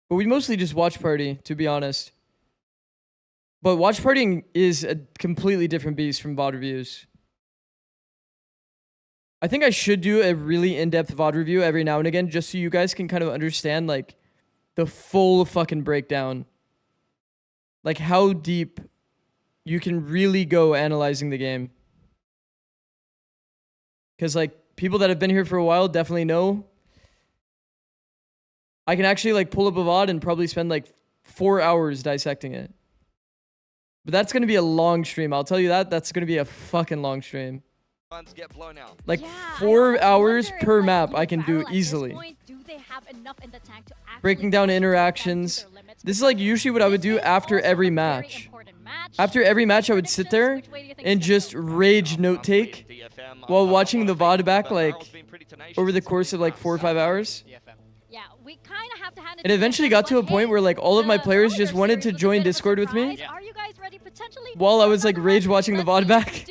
But we mostly just watch party, to be honest. But watch partying is a completely different beast from VOD reviews. I think I should do a really in-depth VOD review every now and again, just so you guys can kind of understand, like, the full fucking breakdown. Like, how deep you can really go analyzing the game. Because, like, people that have been here for a while definitely know. I can actually like pull up a VOD and probably spend like 4 hours dissecting it. But that's going to be a long stream. I'll tell you that. That's going to be a fucking long stream. Get blown out. Like 4 hours per map I can do easily. Breaking down interactions. This is like usually what I would do after every match. After every match I would sit there and just rage note take while watching the VOD back like over the course of like 4 or 5 hours. Yeah, we kind of have to hand it. It eventually got to a point where like all of my players just wanted to join Discord with me. Are you guys ready potentially? While I was like rage watching the VOD back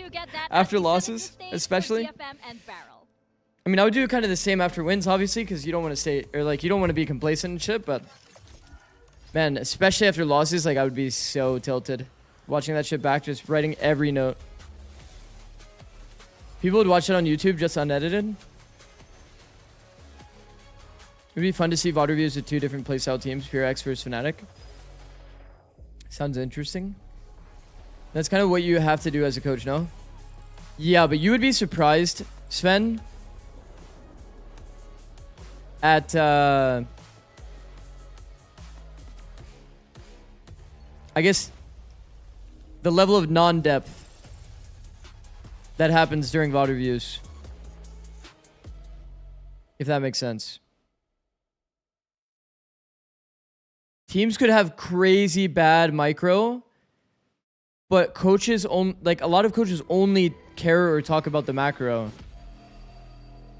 after losses, especially. I mean, I would do kind of the same after wins, obviously, because you don't want to stay or like you don't want to be complacent and shit. But man, especially after losses, like I would be so tilted watching that shit back, just writing every note. People would watch it on YouTube just unedited. It'd be fun to see VOD reviews of 2 different playstyle teams, Pure X versus Fnatic. Sounds interesting. That's kind of what you have to do as a coach, no? Yeah, but you would be surprised, Sven, at I guess the level of non-depth that happens during VOD reviews. If that makes sense. Teams could have crazy bad micro, but coaches like a lot of coaches only care or talk about the macro.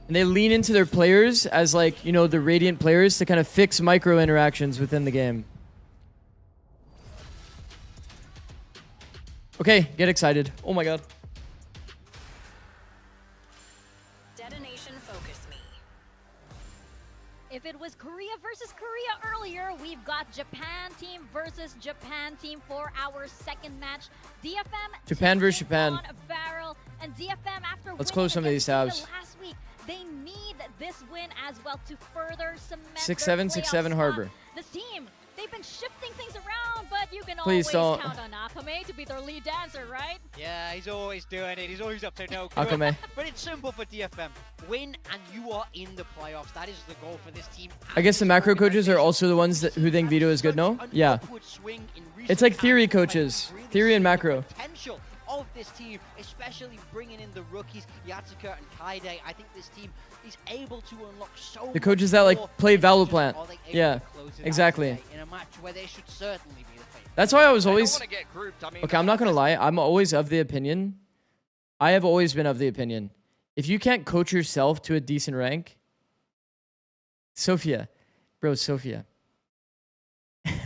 And they lean into their players as like, you know, the radiant players to kind of fix micro interactions within the game. Okay, get excited. Oh my god. Detonation focus me. If it was Korea versus Korea earlier, we've got Japan team versus Japan team for our second match. DFM Japan versus Japan. Barrel, and DFM after let's close some of these tabs. Last week, they need this win as well to further cement 6-7, 6-7 Harbor. This team, they've been shifting things around, but you can Please always don't. count on Akame to be their lead dancer, right? Yeah, he's always doing it. He's always up to no good. Akame. But it's simple for DFM. Win and you are in the playoffs. That is the goal for this team. I guess the macro coaches are also the ones who think veto is good, no? Yeah. It's like theory coaches. Theory and macro. Potential of this team, especially bringing in the rookies, Yatsuka and Kaide. I think this team is able to unlock so the coaches that like play Valoplant. Yeah, to exactly. In a match where they should certainly be the favorite. That's why I was always... I mean, okay, I'm not going to lie. I'm always of the opinion. I have always been of the opinion. If you can't coach yourself to a decent rank... Sophia. Bro, Sophia.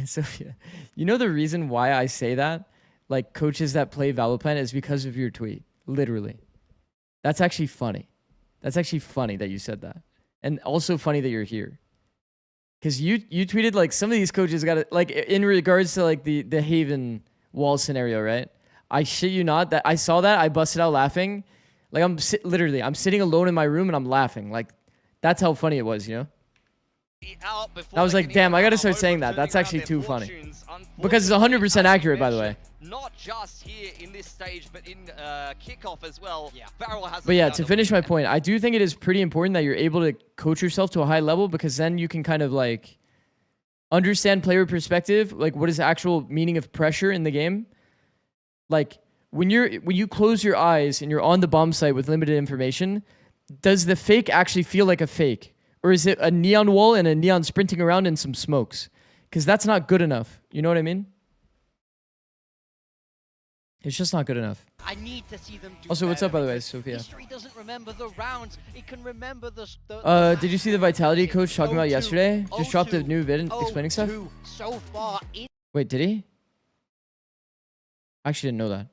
Sophia. You know the reason why I say that? Like, coaches that play Valoplant is because of your tweet. Literally. That's actually funny. That's actually funny that you said that. And also funny that you're here. Because you tweeted, like, some of these coaches got it, like, in regards to, like, the Haven wall scenario, right? I shit you not, that I saw that, I busted out laughing. Like, I'm sitting alone in my room and I'm laughing. Like, that's how funny it was, you know? I was like, damn, I gotta start saying that. That's actually too funny. Because it's 100% accurate, by the way. not just here in this stage, but in kickoff as well. Yeah. Varel has. But yeah, to finish my point, I do think it is pretty important that you're able to coach yourself to a high level, because then you can kind of like understand player perspective, like what is the actual meaning of pressure in the game. Like when you close your eyes and you're on the bomb site with limited information, does the fake actually feel like a fake? Or is it a neon wall and a neon sprinting around and some smokes? Because that's not good enough. You know what I mean? It's just not good enough. I need to see them do Also, what's up, by the way, because Sophia? History doesn't remember the rounds. It can remember the Did you see the Vitality coach talking about yesterday? Just dropped a new vid explaining stuff. So far in Wait, did he? I actually didn't know that.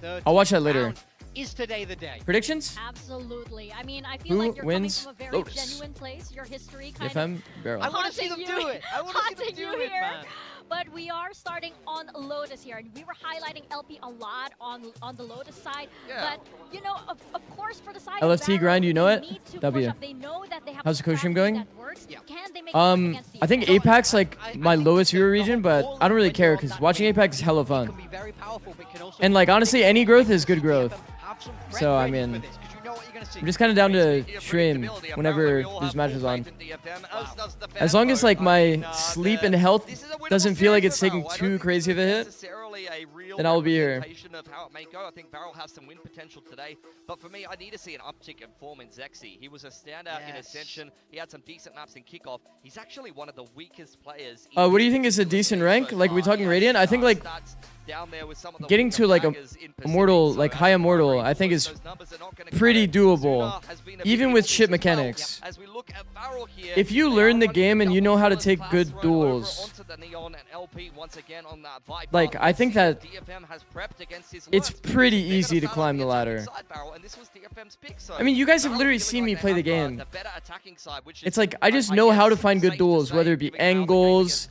that I'll watch that later. round is today the day? Predictions? Absolutely. I mean, I feel Who like you're wins? coming from a very Lotus. genuine place. Your history kind of DFM, Barrel. I want to see them haunting do you- it. I want to see them haunting do you it, here. man. But we are starting on Lotus here, and we were highlighting LP a lot on the Lotus side. Yeah. But you know, of course, for the side LFT of Barrel, grind, you know they it? need to W. push up. They know that they have How's a the coach stream strategy going? that works. Yeah. Can they make it work against I think the Apac's like I my think lowest the viewer whole region, but goal I don't really when care you're on because that watching wave, Apex is hella it fun. can be very powerful, but can also And be like very honestly, any growth is good dangerous. growth. Have some So, I ready for mean, this, 'cause you know what you're gonna see. I'm just kind of down to Here, stream predictability. whenever Apparently, we all there's have matches full on. faith in DFM, as does the As long as Femto, like but my in, sleep the- and health this is a winnable doesn't feel like series it's for taking Varel. I too don't crazy of a think hit, necessarily a real then I'll be here. representation of how it may go. I think Varel has some win potential today, but for me, I need to see an uptick in form in Zexy. He was a standout in Yes. Ascension. He had some decent maps in kickoff. He's actually one of the weakest players. What do you think is a decent rank? Like we talking Radiant? I think like Stats down there with some of the getting weaker to like a baggers in Pacific, immortal, so like as high we immortal, progress, I think is those numbers are not gonna pretty cut it. doable, Zuna has been a even big with influence shit as well. mechanics. As we look at Varel here, If you they learn are the running game and you know how to double take class good thrown over duels, onto the Neon and LP once again on that Viper. like I think Let's that see if DFM has prepped against his it's worst, because pretty they're easy gonna to start climb on the attacking ladder. side, Varel, and this was DFM's pick, so I mean, you guys have Varel literally feeling seen like me they play the have, game. the better attacking side, which is, It's like I just know how to find good duels, whether it be angles,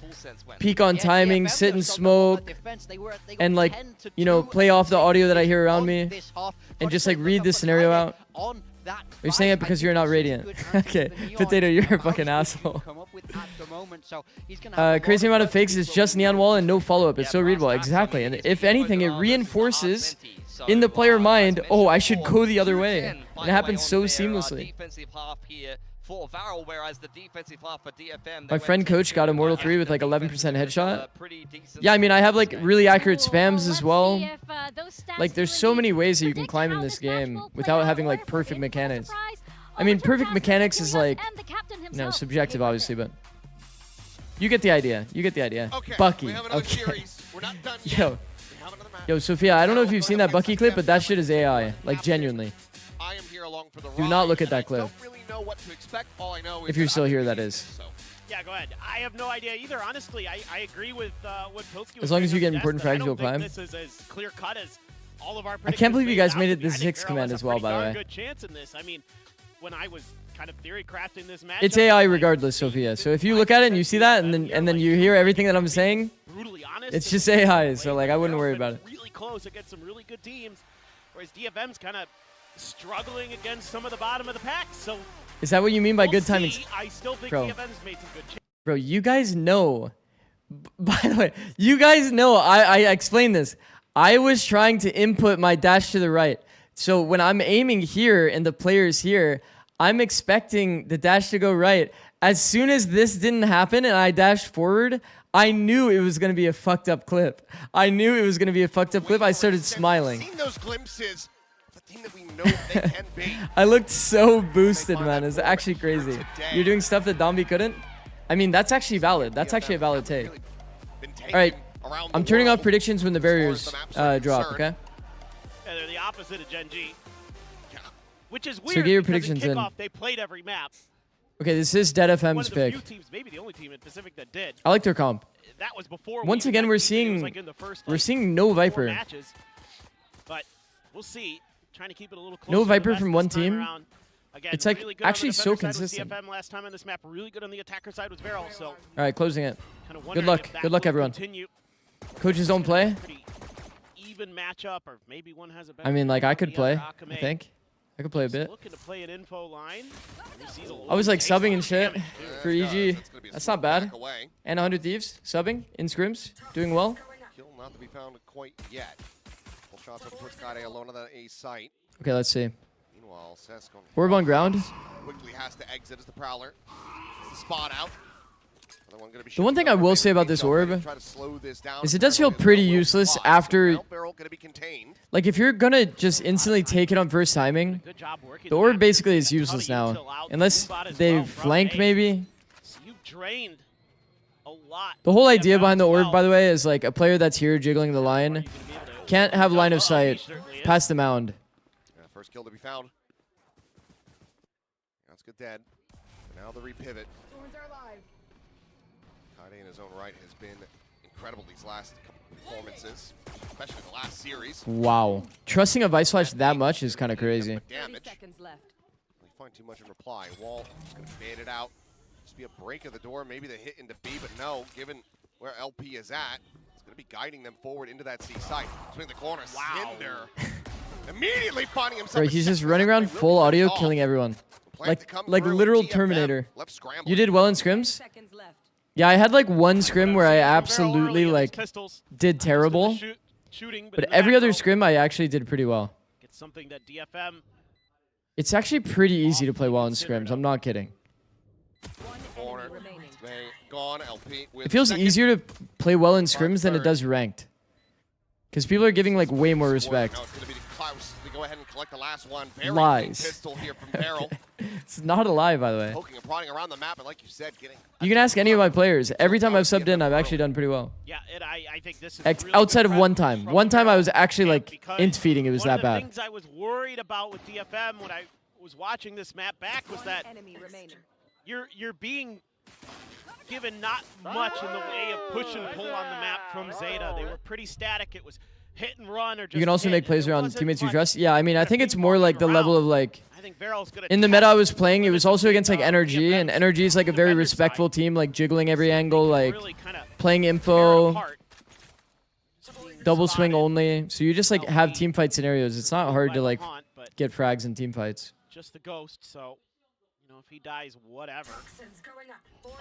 peek on Yeah, timing, DFM, sit and they've done well on smoke, defense. They got and like 10 to you know 2 play off the audio that I hear around on me, this half. and Got just to like take read the up a scenario target out. on that You're saying fight. it because I you're think not this is Radiant. good answer Okay, for the Neon. Potato, you're a How fucking should asshole. you come up with at the moment? So he's gonna have a Crazy lot amount of work to fakes do, is but just we neon will wall and no follow-up. It's so readable. Exactly. And if anything, it reinforces in the player mind, oh, I should go the other way. And it happens so seamlessly. Defensive half here for Varel, whereas the defensive half for DFM. My friend Coach got Immortal 3 with like 11% headshot. Yeah, I mean, I have like really accurate spams as well. Like, there's so many ways that you can climb in this game without having like perfect mechanics. I mean, perfect mechanics is like, you know, subjective, obviously, but you get the idea. You get the idea. Okay, Bucky. we have another Okay. series. We're not done yet. Yo, We have another match. yo, Sophia, I don't know if you've seen that Bucky clip, but that shit is AI. Like, genuinely. I am here along for the Do not ride, look at and I that clip. don't really know what to expect. All I know is If you're that still I'm here, gonna that be is. so. Yeah, go ahead. I have no idea either. Honestly, I agree with what Pilsky was As long as saying you on get important Dest, frags, you'll I don't climb. think this is as clear cut as all of our I can't believe you predictions guys made it out the to be. I think 6th Varel command has as a well, pretty by the darn way. good chance in this. I mean, when I was kind of theory crafting this match, It's AI regardless, Sophia. So if you look at it and you see that, and then you hear everything that I'm saying, brutally honest, it's just AI. So like, I wouldn't worry about it. Really close against some really good teams, whereas DFM's kind of struggling against some of the bottom of the pack. So Is that what you mean by we'll good timing? see. I still think Bro. DFM's made some good changes. Bro, you guys know. By the way, you guys know. I explained this. I was trying to input my dash to the right. So when I'm aiming here and the player's here, I'm expecting the dash to go right. As soon as this didn't happen and I dashed forward, I knew it was going to be a fucked up clip. I knew it was going to be a fucked up clip. I started smiling. Seen those glimpses of the team that we know they can be. I looked so boosted, man. It's actually crazy. You're doing stuff that Dombi couldn't? I mean, that's actually valid. That's actually a valid take. All right, I'm turning off predictions when the barriers drop, okay? Yeah, they're the opposite of Genji. Which is So weird get your because predictions in in. kickoff, they played every map. Okay, this is Dead One FM's of the pick. few teams, maybe the only team in Pacific that did. I like their comp. That was before. Once we again, even we're got to, it was seeing like in the first, we're like, seeing no 4 Viper. matches. But we'll see. Trying to keep it a little closer. No to the Viper vest from this one time team. around. Again, It's, like, really good on the actually so defender side was consistent. DFM last time on this map. Really good on the attacker side was Varel. So All right, closing it. kind of Good wondering luck. if that Good luck, will everyone. continue. Coaches don't play. Pretty even matchup, or maybe one has a better I mean, like, I could the play, other I Akame. think. I could play a Just bit. Looking to play an info line. I was, like, subbing and shit for Yeah, EG. that's gonna be a That's smooth not bad. back away. And 100 Thieves, subbing in scrims, doing well. Kill not to be found quite yet. Full shots up towards Kade alone on that A site. Okay, let's see. Meanwhile, Cesc Orb on ground. quickly has to exit as the Prowler. It's the spot out. The one thing I will say about this orb is it does feel pretty useless after, like if you're gonna just instantly take it on first timing, the orb basically is useless now. Unless they flank maybe. The whole idea behind the orb, by the way, is like a player that's here jiggling the line can't have line of sight past the mound. Yeah, first kill to be found. That's good dead. Now the repivot. Kade in his own right has been incredible these last couple performances, especially the last series. Wow. Trusting a Vice Flash that much is kind of crazy. Damage. We find too much in reply. Wall is going to bait it out. Just be a break of the door, maybe the hit into B, but no, given where LP is at, it's going to be guiding them forward into that C site. Swing the corner. Wow. Cinder immediately finding himself. Bro, he's just running around full audio, killing everyone. Like literal Terminator. You did well in scrims? Yeah, I had like one scrim where I absolutely like did terrible, but every other scrim I actually did pretty well. It's something that DFM. It's actually pretty easy to play well in scrims. I'm not kidding. It feels easier to play well in scrims than it does ranked, because people are giving like way more respect. Go ahead and collect the last one. Lies. Pistol here from Barrel. It's not a lie, by the way. Poking and prodding around the map, and like you said, getting. You can ask any of my players. Every time I've subbed in, I've actually done pretty well. Yeah, and I think this is really outside of one time. One time I was actually like int feeding. It was that bad. One of the things I was worried about with DFM when I was watching this map back was that you're being given not much in the way of push and pull on the map from Zeta. They were pretty static. It was hit and run or just you can also make plays around teammates you trust. Yeah, I mean, I think it's more like the around. level of like. I think Barrel's gonna in the meta I was playing, it was also against like NRG, and NRG is like a very respectful team, like jiggling every angle, like playing info, double swing only. So you just like have team fight scenarios. It's not hard to like get frags in team fights. Just the ghost, so you know if he dies, whatever.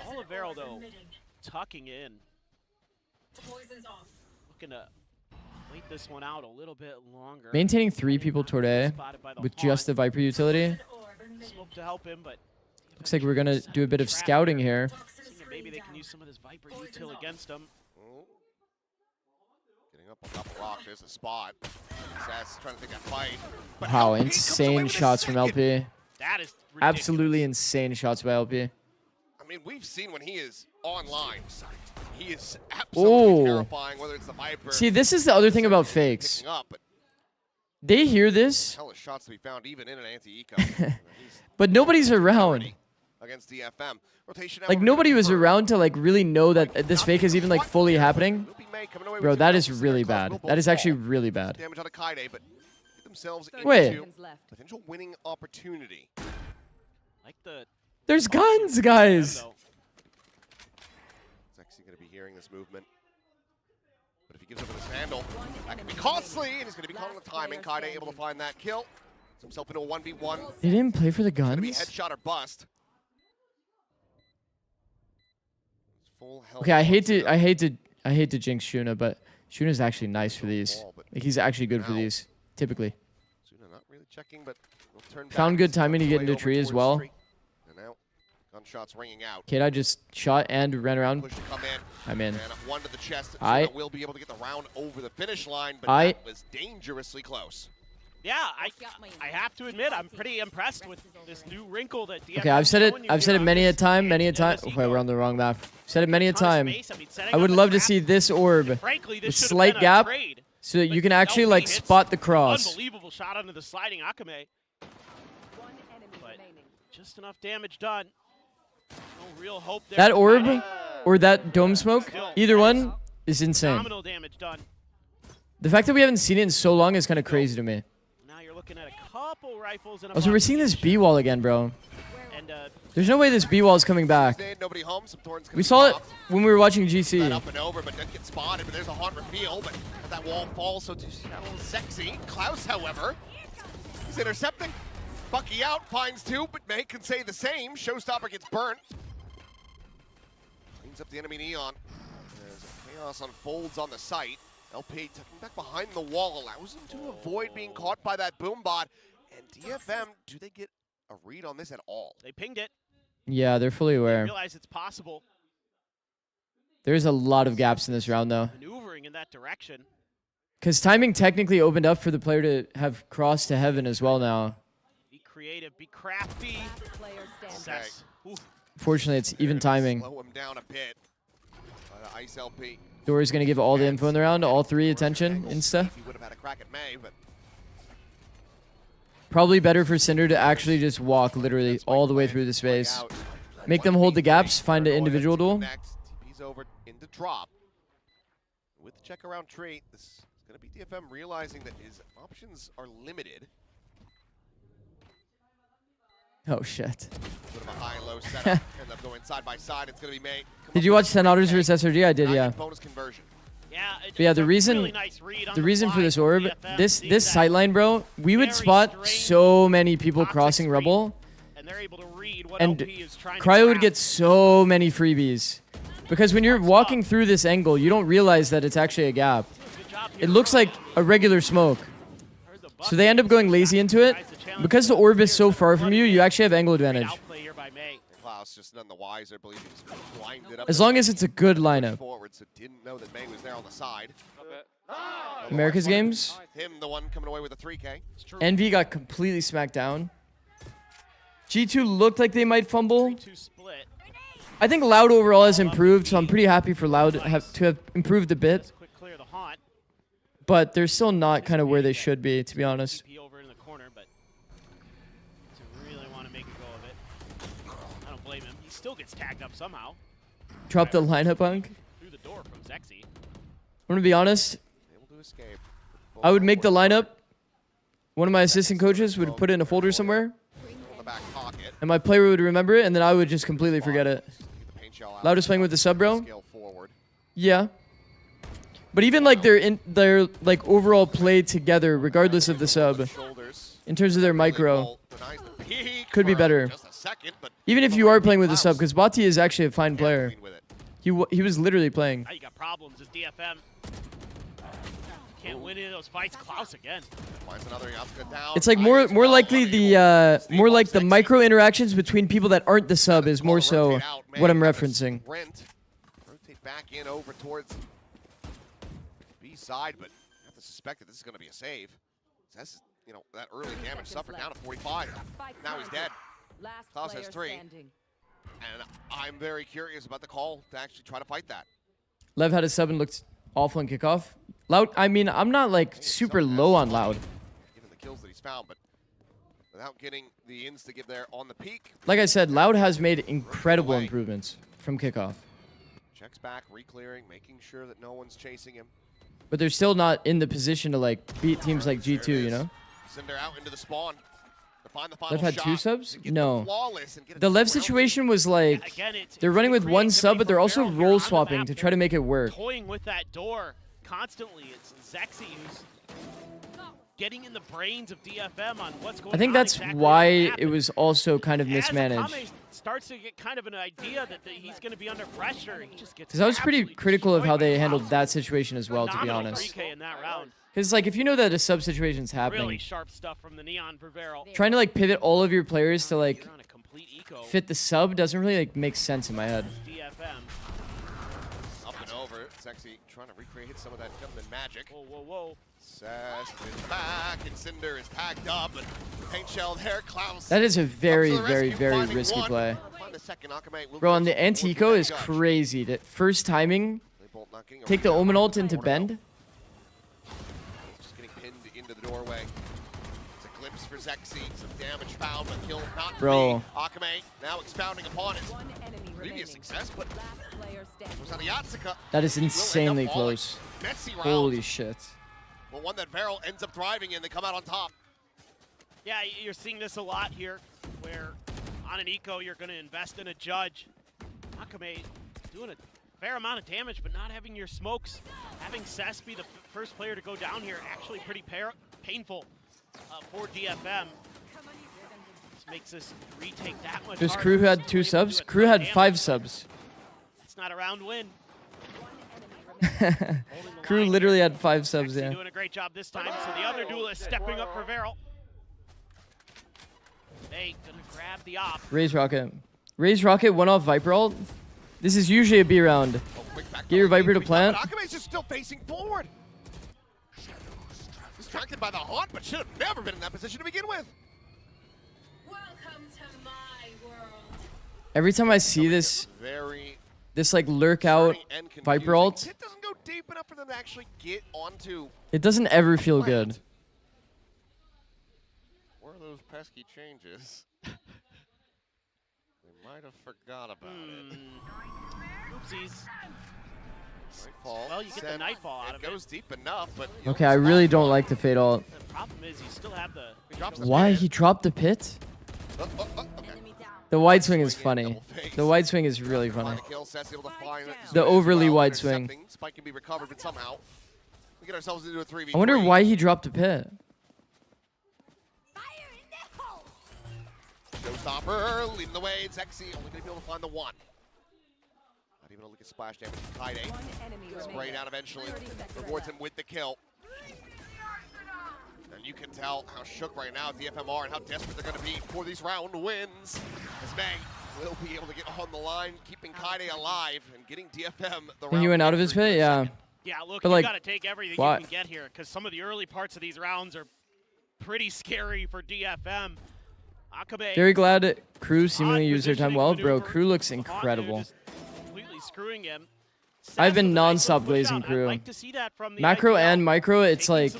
All of Barrel though, tucking in, looking to wait this one out a little bit longer. Maintaining 3 people toward A with just the Viper utility. Smoke to help him, but looks like we're gonna do a bit of scouting here. Maybe they can use some of this Viper util against him. Getting up on top of rock, there's a spot. Sass trying to take that fight. Wow, insane shots from LP. That is ridiculous. Absolutely insane shots by LP. I mean, we've seen when he is online. He is absolutely terrifying, whether it's the Viper. See, this is the other thing about fakes. They hear this, hell of shots to be found even in an anti-eco. but nobody's around. Against DFM. Rotation like nobody was around to like really know that this fake is even like fully happening. Bro, that is really bad. That is actually really bad. Damage on a Kade, but get themselves wait. Into potential winning opportunity. Like the there's guns, guys. Hearing this movement. But if he gives over this handle, that can be costly, and he's going to be caught on the timing. Kade able to find that kill. Gets himself into a 1v1. They didn't play for the guns? It's headshot or bust. Full health. Okay, I hate to jinx Shuna, but Shuna's actually nice for these. Like he's actually good for these, typically. Shuna not really checking, but will turn found good timing to get into tree as well. Gunshots ringing out. Kid, I just shot and ran around. I'm in. And one to the chest. I will be able to get the round over the finish line, but that was dangerously close. Yeah, I have to admit I'm pretty impressed with this new wrinkle that DFM. Okay, I've said it many a time. Okay, we're on the wrong map. Said it many a time. I would love to see this orb with slight gap, so that you can actually like spot the cross. Unbelievable shot onto the sliding Akame. But just enough damage done. No real hope there. That orb or that dome smoke, either one is insane. Phenomenal damage done. The fact that we haven't seen it in so long is kind of crazy to me. Now you're looking at a couple rifles and also, we're seeing this B wall again, bro. And there's no way this B wall is coming back. We saw it when we were watching GC. Up and over, but doesn't get spotted. But there's a hot reveal, but that wall falls, so it's a little sexy. Klaus, however, he's intercepting. Bucky out, finds 2, but May can say the same. Showstopper gets burnt. Cleans up the enemy Neon. As chaos unfolds on the site. LP tucking back behind the wall allows him to avoid being caught by that boom bot. And DFM, do they get a read on this at all? They pinged it. Yeah, they're fully They aware. realize it's possible. There's a lot of gaps in this round, though. Maneuvering in that direction. Because timing technically opened up for the player to have crossed to heaven as well now. Be creative, be crafty. Okay. Fortunately, it's even timing. Slow him down a bit. Ice LP. Dory's going to give all the info in the round, all three attention, insta. He would have had a crack at May, but Probably better for Cinder to actually just walk literally all the way through the space. Make them hold the gaps, find an individual duel. TP's over into drop. With the check around tree, this is going to be DFM realizing that his options are limited. Oh, shit. Bit of a high-low setup. End up going side by side. It's going to be May. Did you watch 10 Otters versus SRG? I did, yeah. Bonus conversion. Yeah, Yeah, the reason for this orb, this sightline, bro, we would spot so many people crossing rubble, and Cryo would get so many freebies. Because when you're walking through this angle, you don't realize that it's actually a gap. It looks like a regular smoke. So they end up going lazy into it. Because the orb is so far from you, you actually have angle advantage. Just none the wiser, I believe he was blinded up. As long as it's a good lineup. Forward, so didn't know that May was there on the side. America's games. Him, the one coming away with a 3K. Envy got completely smacked down. G2 looked like they might fumble. I think Loud overall has improved, so I'm pretty happy for Loud to have improved a bit. But they're still not kind of where they should be, to be honest. Still gets tagged up somehow. Drop the lineup bunk. Through the door from Zexy. I'm gonna be honest. Able to escape. I would make the lineup. One of my assistant coaches would put it in a folder somewhere, and my player would remember it, and then I would just completely forget it. Loud is playing with the sub, bro. Yeah. But even like their like overall play together, regardless of the sub, in terms of their micro, could be better. Even if you are playing with the sub, because Bati is actually a fine player. He was literally playing. Now you got problems as DFM. Can't win any of those fights. Klaus again. It's like more likely more like the micro interactions between people that aren't the sub is more so what I'm referencing. Rotate back in over towards B side, but you have to suspect that this is going to be a save. That's, you know, that early damage suffered down to 45. Now he's dead. Klaus has 3. And I'm very curious about the call to actually try to fight that. Lev had a sub and looked awful in kickoff. Loud, I mean, I'm not like super low on Loud. Given the kills that he's found, but without getting the ins to give there on the peak. Like I said, Loud has made incredible improvements from kickoff. Checks back, re-clearing, making sure that no one's chasing him. But they're still not in the position to like beat teams like G2, you know? Cinder out into the spawn. Lev had 2 subs? No. The Lev situation was like, they're running with 1 sub, but they're also role swapping to try to make it work. Toying with that door constantly. It's Zexy who's getting in the brains of DFM on what's going on. I think that's why it was also kind of mismanaged. As starts to get kind of an idea that he's going to be under pressure. He just gets Because I was pretty critical of how they handled that situation as well, to be honest. Because like if you know that a sub situation's happening, really sharp stuff from the Neon Ververal. Trying to like pivot all of your players to like fit the sub doesn't really like make sense in my head. DFM. Up and over. Sexy trying to recreate some of that Gentleman magic. Whoa, whoa, whoa. Cess is back, and Cinder is tagged up, and Paint Shell there, Klaus. That is a very, very, very risky play. Bro, on the anti-eco is crazy. That first timing, take the Omen ult into bend. Just getting pinned into the doorway. It's a glimpse for Zexy, some damage found, but kill not Bro. Akame now expounding upon it. Previous success, but that is insanely close. Holy shit. Well, one that Veril ends up driving in, they come out on top. Yeah, you're seeing this a lot here, where on an eco you're going to invest in a judge. Akame doing a fair amount of damage, but not having your smokes. Having Cess be the first player to go down here, actually pretty painful for DFM. This makes this retake that much This harder. crew had 2 subs? Crew had 5 subs. That's not a round win. Crew literally had 5 subs, yeah. Doing a great job this time, so the other duelist stepping up for Veryl. Hey, gonna grab the op. Raise Rocket. Raise Rocket went off Viper ult. This is usually a B round. Get your Viper to plant. Akame's just still facing forward. Distracted by the haunt, but should have never been in that position to begin with. Welcome to my world. Every time I see this like lurk out Viper ult, It doesn't go deep enough for them to actually get onto. it doesn't ever feel good. Where are those pesky changes? They might have forgot about it. Oopsies. Nightfall. Well, you get the Nightfall out of it. It goes deep enough, but Okay, I really don't like the Fade ult. The problem is you still have the... Why he dropped the pit? Okay. The wide swing is funny. The wide swing is really funny. The overly wide swing. Spike can be recovered, but somehow we get ourselves into a 3v3. I wonder why he dropped the pit. Showstopper leading the way. Sexy only gonna be able to find the one. Not even able to get splash damage from Kaide. Sprayed out eventually. Rewards him with the kill. And you can tell how shook right now DFM are and how desperate they're going to be for these round wins. As May will be able to get on the line, keeping Kaide alive and getting DFM the round. He went out of his pit, yeah. Yeah, look, but you like, got to take everything why? you can get here because some of the early parts of these rounds are pretty scary for DFM. Akame, Very glad Crew seemingly used their time well, bro. Crew looks incredible. Completely screwing him. I've been non-stop glazing Crew. Like to see that from the Macro IPL. and micro, it's like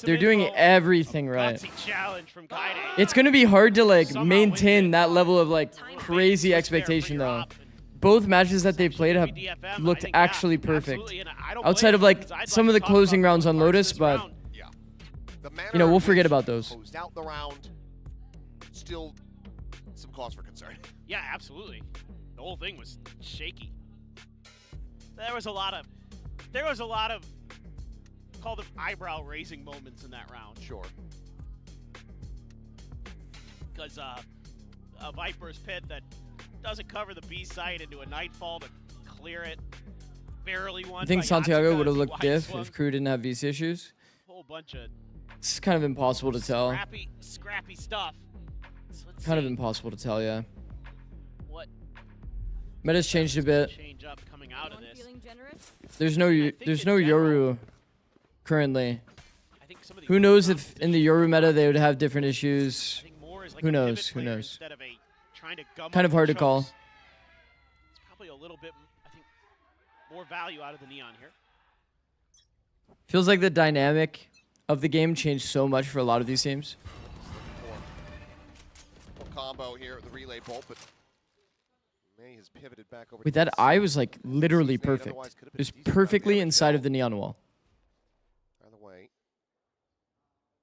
they're doing everything right. From It's gonna be hard to like maintain that level of like crazy expectation though. Both matches that they played have looked actually perfect. Outside of like some of the closing rounds on Lotus, but you know, we'll forget about those. Closed out the round. Still some cause for concern. Yeah, absolutely. The whole thing was shaky. There was a lot of call them eyebrow raising moments in that round. Sure. Because a Viper's pit that doesn't cover the B site into a Nightfall to clear it. Barely won. I think by Santiago Yatsuka would have as he looked wide diff swung. if Crew didn't have VC issues. Whole bunch of It's kind of impossible to tell. scrappy stuff. So let's Kind of see impossible to tell, yeah. what Meta's changed a bit. change up coming out of this. There's no Yoru currently. I think some of the Who knows if in the Yoru meta they would have different issues. I think more is like Who a knows? pivot Who player knows? instead of a trying to gum Kind up of hard to chunks. call. It's probably a little bit, I think, more value out of the Neon here. Feels like the dynamic of the game changed so much for a lot of these teams. Combo here, the relay bolt, but May has pivoted back over. Wait, that eye was like literally perfect. It was perfectly inside of the neon wall. Either way,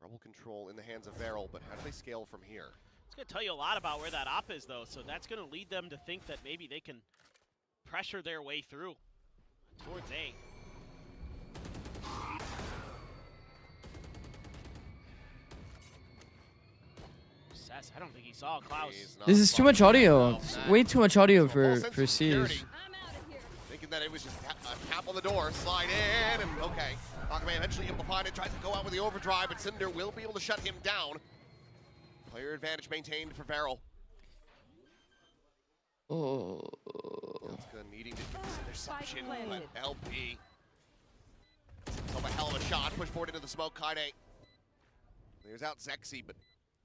rebel control in the hands of Veryl, but how do they scale from here? It's going to tell you a lot about where that op is, though, so that's going to lead them to think that maybe they can pressure their way through towards A. I don't think he saw Klaus. This is too much audio. It's way too much audio for Siege. Thinking that it was just a tap on the door, slide in, and okay. Akame eventually able to find it, tries to go out with the overdrive, but Cinder will be able to shut him down. Player advantage maintained for Veryl. Oh. Good, needing to do this interception, but LP. So a hell of a shot, push forward into the smoke, Kaide. There's out Zexy, but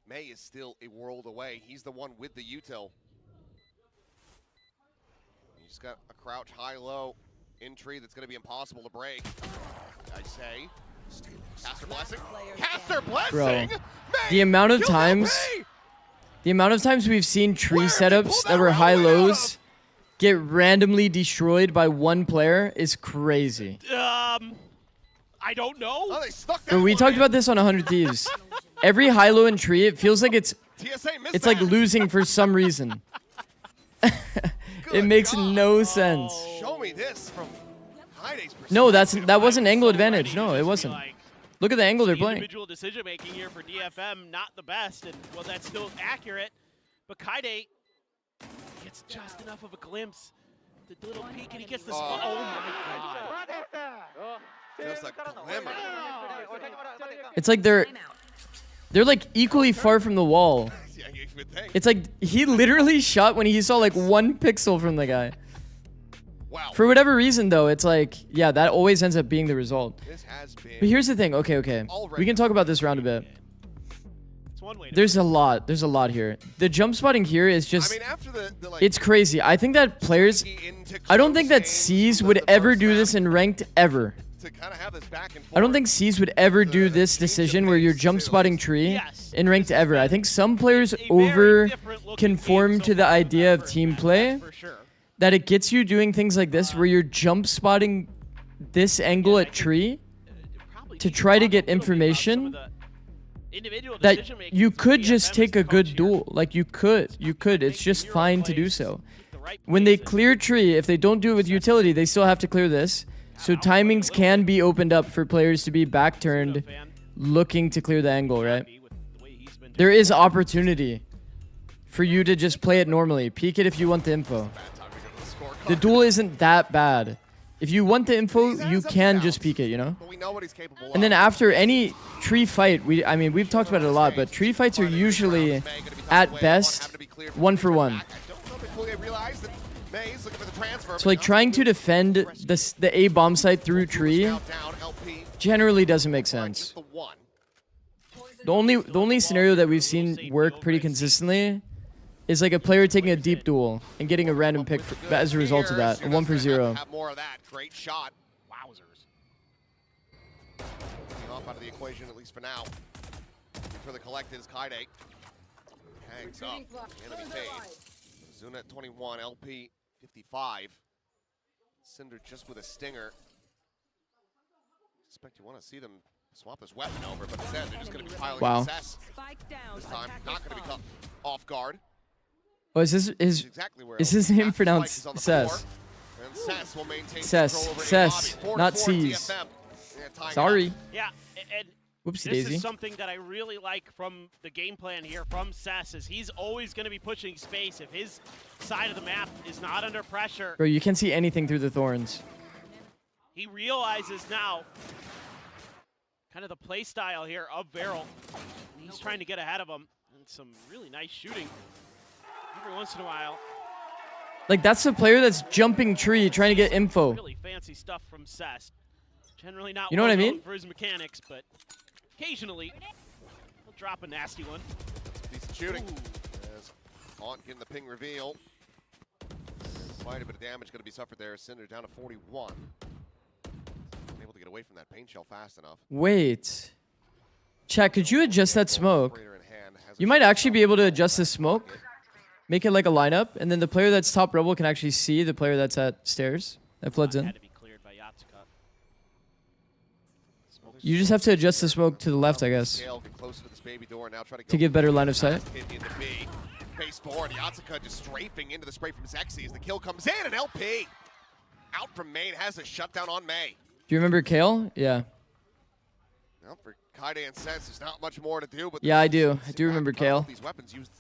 May is still a world away. He's the one with the util. He's got a crouch high-low entry that's going to be impossible to break. I say, Caster Blessing. Caster Blessing! Bro, May the amount of times we've seen tree setups that were high-lows get randomly destroyed by one player is crazy. I don't know. Oh, they stuck that Bro, we one talked in. about this on 100 Thieves. Every high-low and tree, it feels like it's like losing for some reason. It makes no sense. Show me this from Kaide's perspective. No, that wasn't angle advantage. No, it wasn't. Look at the angle they're playing. Individual decision making here for DFM, not the best, and well, that's still accurate. But Kaide gets just enough of a glimpse The little peek and he gets the spot. Oh my god. Just a glimmer. It's like they're like equally far from the wall. Yeah, you would think. It's like he literally shot when he saw like 1 pixel from the guy. Wow. For whatever reason, though, it's like, yeah, that always ends up being the result. This has been. But here's the thing. Okay. We can talk about this round a bit. It's one way to There's a lot here. The jump spotting here is just, I mean, after the like, it's crazy. I think that players, I don't think that C's would ever do this in ranked ever. to kind of have this back and forth. I don't think C's would ever do this decision where you're jump spotting tree in ranked ever. I think some players over conform to the idea of team play, that it gets you doing things like this where you're jump spotting this angle at tree to try to get information that you could just take a good duel. Like you could. It's just fine to do so. When they clear tree, if they don't do it with utility, they still have to clear this. So timings can be opened up for players to be back turned, looking to clear the angle, right? There is opportunity for you to just play it normally. Peek it if you want the info. The duel isn't that bad. If you want the info, you can just peek it, you know? And then after any tree fight, we've talked about it a lot, but tree fights are usually, at best, 1-for-1. So like trying to defend the A bomb site through tree generally doesn't make sense. The only scenario that we've seen work pretty consistently is like a player taking a deep duel and getting a random pick as a result of that, a 1-for-0. Have more of that. Great shot. Wowzers. Off out of the equation, at least for now. For the collected is Kaide. Hangs up. Enemy paid. Zuna at 21, LP 55. Cinder just with a stinger. Expect you want to see them swap this weapon over, but instead they're just going to be piling wow. Cess. This time, not going to be caught off guard. Oh, is his name pronounced Cess? Cess, not C's. Sorry. Yeah, and whoopsie this daisy. is something that I really like from the game plan here from Cess, is he's always going to be pushing space. If his side of the map is not under pressure, Bro, you can't see anything through the thorns. He realizes now kind of the play style here of Beryl. He's trying to get ahead of him, and some really nice shooting every once in a while. Like, that's the player that's jumping tree trying to get info. Really fancy stuff from Cess. Generally not you know what I mean? For his mechanics, but occasionally he'll drop a nasty one. Decent shooting. As Haunt getting the ping reveal. Quite a bit of damage going to be suffered there. Cinder down to 41. Able to get away from that paint shell fast enough. Wait. Chat, could you adjust that smoke? You might actually be able to adjust the smoke. Make it like a lineup, and then the player that's top rebel can actually see the player that's at stairs that floods in. You just have to adjust the smoke to the left, I guess, to give better line of sight. Face forward, Yatsuka just strafing into the spray from Zexy as the kill comes in, and LP out from main has a shutdown on May. Do you remember Kale? Yeah. Well, for Kaide and Sense, there's not much more to do. But yeah, I do. I do remember Kale. These weapons used,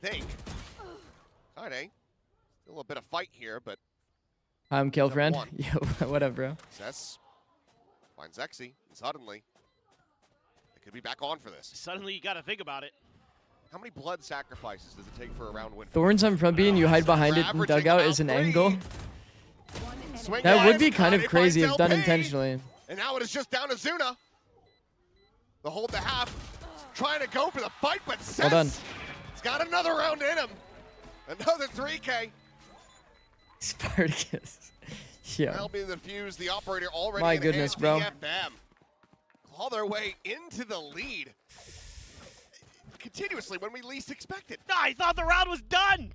think. Kaide, still a bit of fight here, but I'm Kale friend. Yo, whatever, bro. Cess finds Zexy, and suddenly they could be back on for this. Suddenly you got to think about it. How many blood sacrifices does it take for a round win? Thorns on front B and you hide behind it and dugout is an angle. That would be kind of crazy if done intentionally. And now it is just down to Zuna. The hold the half, trying to go for the fight, but Cess has got another round in him. Another 3K. Spartacus. Yeah. That'll be the fuse. The operator already. My goodness, bro. DFM claw their way into the lead. Continuously when we least expect it. I thought the round was done.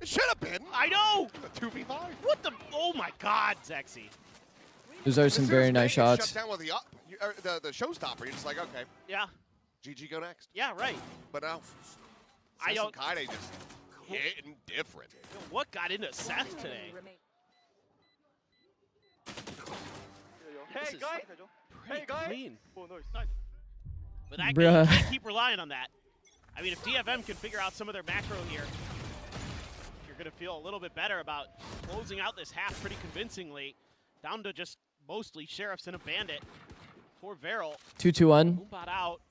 It should have been. I know. 2v5. What the? Oh my God, Zexy. Those are some very nice shots. Shut down with the showstopper. You're just like, okay. Yeah. GG go next. Yeah, right. But now, I don't. Kaide just hitting different. What got into Seth today? Hey guys. Hey guys. Clean. Oh nice. But that game, you can't keep relying on that. I mean, if DFM can figure out some of their macro here, you're you're going to feel a little bit better about closing out this half pretty convincingly. Down to just mostly Sheriffs and a Bandit for Veril. 2-2-1. Boombot out.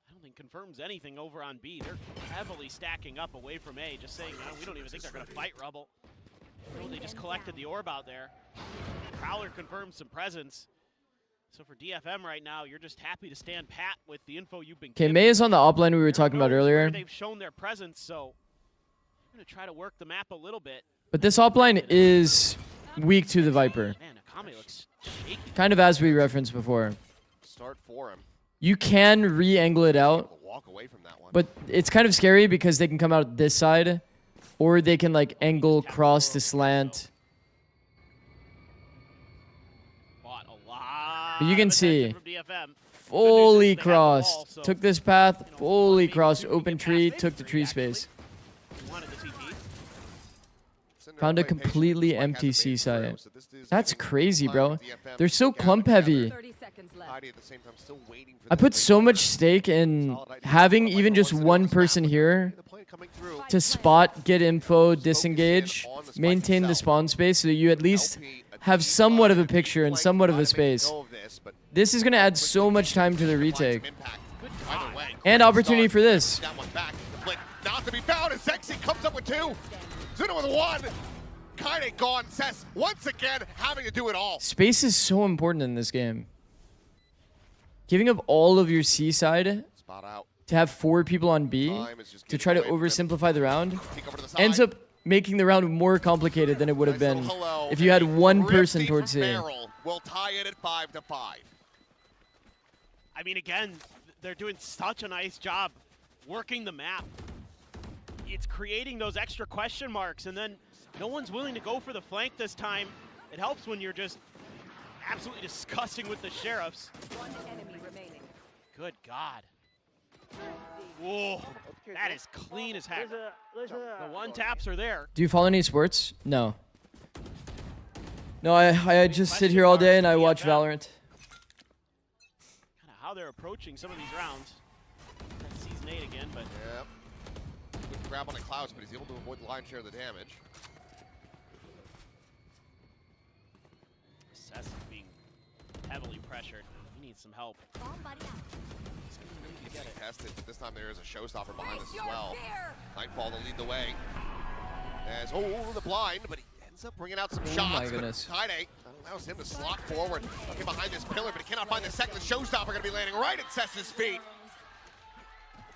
I don't think confirms anything over on B. They're heavily stacking up away from A, just saying, we don't even think they're going to fight Rubble. They just collected the orb out there. Prowler confirms some presence. So for DFM right now, you're just happy to stand pat with the info you've been given. Okay, May is on the op lane we were talking about earlier. They've shown their presence, so I'm going to try to work the map a little bit. But this op lane is weak to the Viper. Man, Akame looks shaky. Kind of as we referenced before. Start for him. You can re-angle it out, Walk away from that one. but it's kind of scary because they can come out this side, or they can like angle cross to slant. But you can see, fully crossed. Took this path, fully crossed, open tree, took the tree space. Found a completely empty C site. That's crazy, bro. They're so clump heavy. I put so much stake in having even just one person here to spot, get info, disengage, maintain the spawn space so that you at least have somewhat of a picture and somewhat of a space. This is going to add so much time to the retake. And opportunity for this. Not to be found as Zexy comes up with 2. Zuna with 1. Kaide gone. Cess once again having to do it all. Space is so important in this game. Giving up all of your C side to have 4 people on B to try to oversimplify the round ends up making the round more complicated than it would have been if you had one person towards C. Will tie it at 5-5. I mean, again, they're doing such a nice job working the map. It's creating those extra question marks, and then no one's willing to go for the flank this time. It helps when you're just absolutely disgusting with the Sheriffs. One enemy remaining. Good God. Whoa, that is clean as heck. The one taps are there. Do you follow any sports? No. No, I just sit here all day and I watch Valorant. Kind of how they're approaching some of these rounds. That season 8 again, but yep. Good grab on a Klaus, but he's able to avoid the lion's share of the damage. Cess is being heavily pressured. He needs some help. He's getting tested, but this time there is a showstopper behind us as well. Nightfall to lead the way. As the blind, but he ends up bringing out some shots. Oh my goodness. Kaide allows him to slot forward, looking behind this pillar, but he cannot find the second. The showstopper going to be landing right at Cess's feet.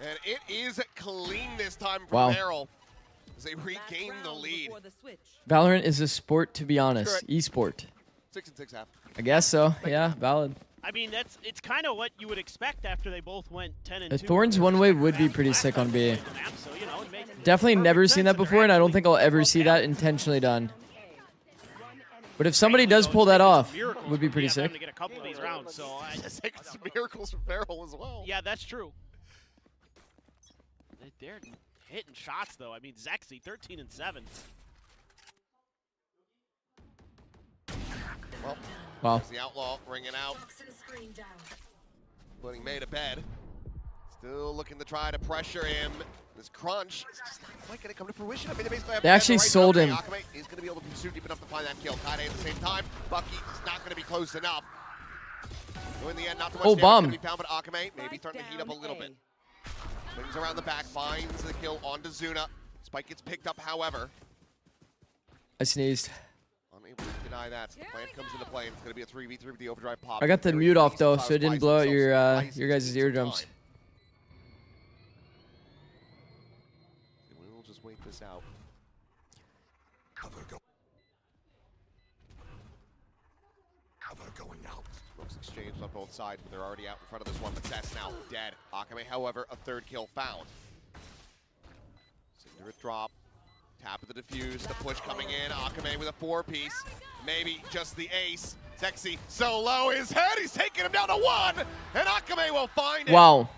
And it is clean this time for Veril as they regain the lead. Valorant is a sport, to be honest. Esport. 6 and 6 half. I guess so. Yeah, valid. I mean, it's kind of what you would expect after they both went 10 and 2. The Thorns one way would be pretty sick on B. Definitely never seen that before, and I don't think I'll ever see that intentionally done. But if somebody does pull that off, it would be pretty sick. To get a couple of these rounds, so It's miracles from Veril as well. Yeah, that's true. They're hitting shots, though. I mean, Zexy, 13 and 7. Well, wow. There's the Outlaw ringing out. Putting May to bed. Still looking to try to pressure him. This crunch is just not quite going to come to fruition. I mean, they actually sold him. Akame is going to be able to pursue deep enough to find that kill. Kaide at the same time. Bucky is not going to be close enough. So in the end, not too much bomb. to be found, but Akame maybe starting to heat up a little bit. Swings around the back, finds the kill onto Zuna. Spike gets picked up, however. I sneezed. Unable to deny that. So the plan comes into play, and it's going to be a 3v3 with the overdrive pop. I got the mute off though, so it didn't blow out your guys' eardrums. We'll just wait this out. Cover going out. Smokes exchanged on both sides, but they're already out in front of this one. But Cess now dead. Akame, however, a 3rd kill found. Cinder at drop. Tap of the defuse, the push coming in. Akame with a 4-piece. Maybe just the ace. Zexy so low, his head, he's taking him down to 1. And Akame will find it. Wow.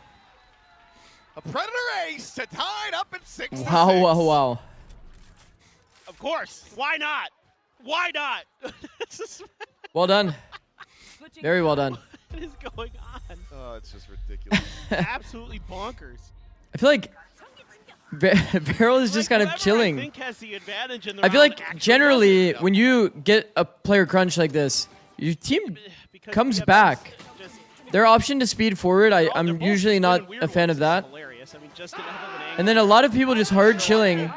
A Predator ace to tie it up at 6. Wow. Of course. Why not? Why not? Well done. Very well done. What is going on? Oh, it's just ridiculous. Absolutely bonkers. I feel like Beryl is just kind of chilling. I think has the advantage in the I feel round like generally when you get a player crunch like this, your team comes back. Their option to speed forward, I'm usually not a fan of that. And then a lot of people just hard chilling.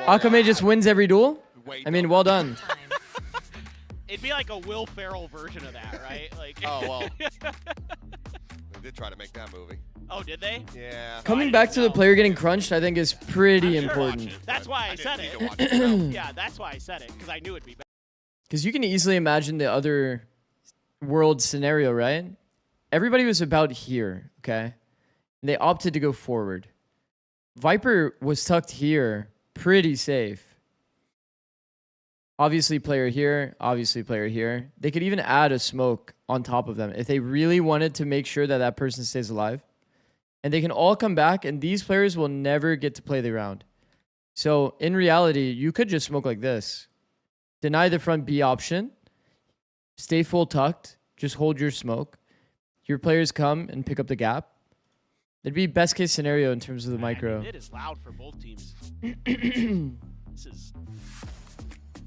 Akame just wins every duel. I mean, well done. It'd be like a Will Ferrell version of that, right? Like. Oh well. They did try to make that movie. Oh, did they? Yeah. Coming back to the player getting crunched, I think is pretty important. That's why I said it. Yeah, that's why I said it, because I knew it'd be better. Because you can easily imagine the other world scenario, right? Everybody was about here, okay? And they opted to go forward. Viper was tucked here, pretty safe. Obviously player here, obviously player here. They could even add a smoke on top of them if they really wanted to make sure that that person stays alive. And they can all come back, and these players will never get to play the round. So in reality, you could just smoke like this. Deny the front B option. Stay full tucked. Just hold your smoke. Your players come and pick up the gap. It'd be best case scenario in terms of the micro. I mean, it is loud for both teams. This is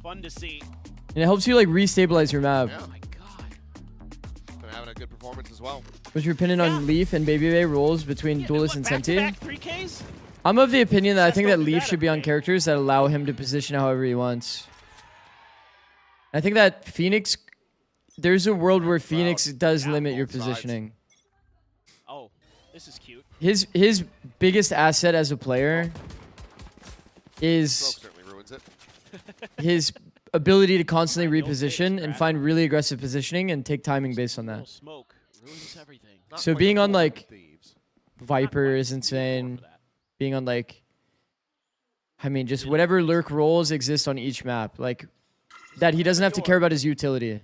fun to see. And it helps you like restabilize your map. Yeah. Oh my god. Been having a good performance as well. Was your opinion on Leaf and Baby Bay roles between Duelist and Senti? -3Ks? I'm of the opinion that I think that Leaf should be on characters that allow him to position however he wants. I think that Phoenix, there's a world where Phoenix does limit your positioning. Oh, this is cute. His biggest asset as a player is Certainly ruins it. his ability to constantly reposition and find really aggressive positioning and take timing based on that. Smoke ruins everything. So being on like Viper is insane. Being on like, I mean, just whatever lurk roles exist on each map, like that he doesn't have to care about his utility.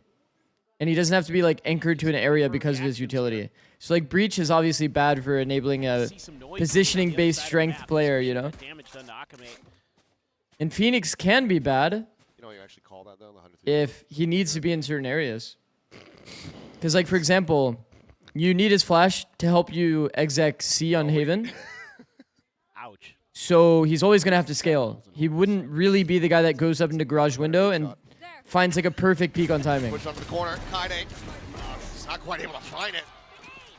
And he doesn't have to be like anchored to an area because of his utility. So like Breach is obviously bad for enabling a positioning based strength player, you know? And Phoenix can be bad. You know what you actually call that though? If he needs to be in certain areas. Because like for example, you need his flash to help you exec C on Haven. Ouch. So he's always going to have to scale. He wouldn't really be the guy that goes up into garage window and finds like a perfect peak on timing. Push up the corner, Kaide. He's not quite able to find it.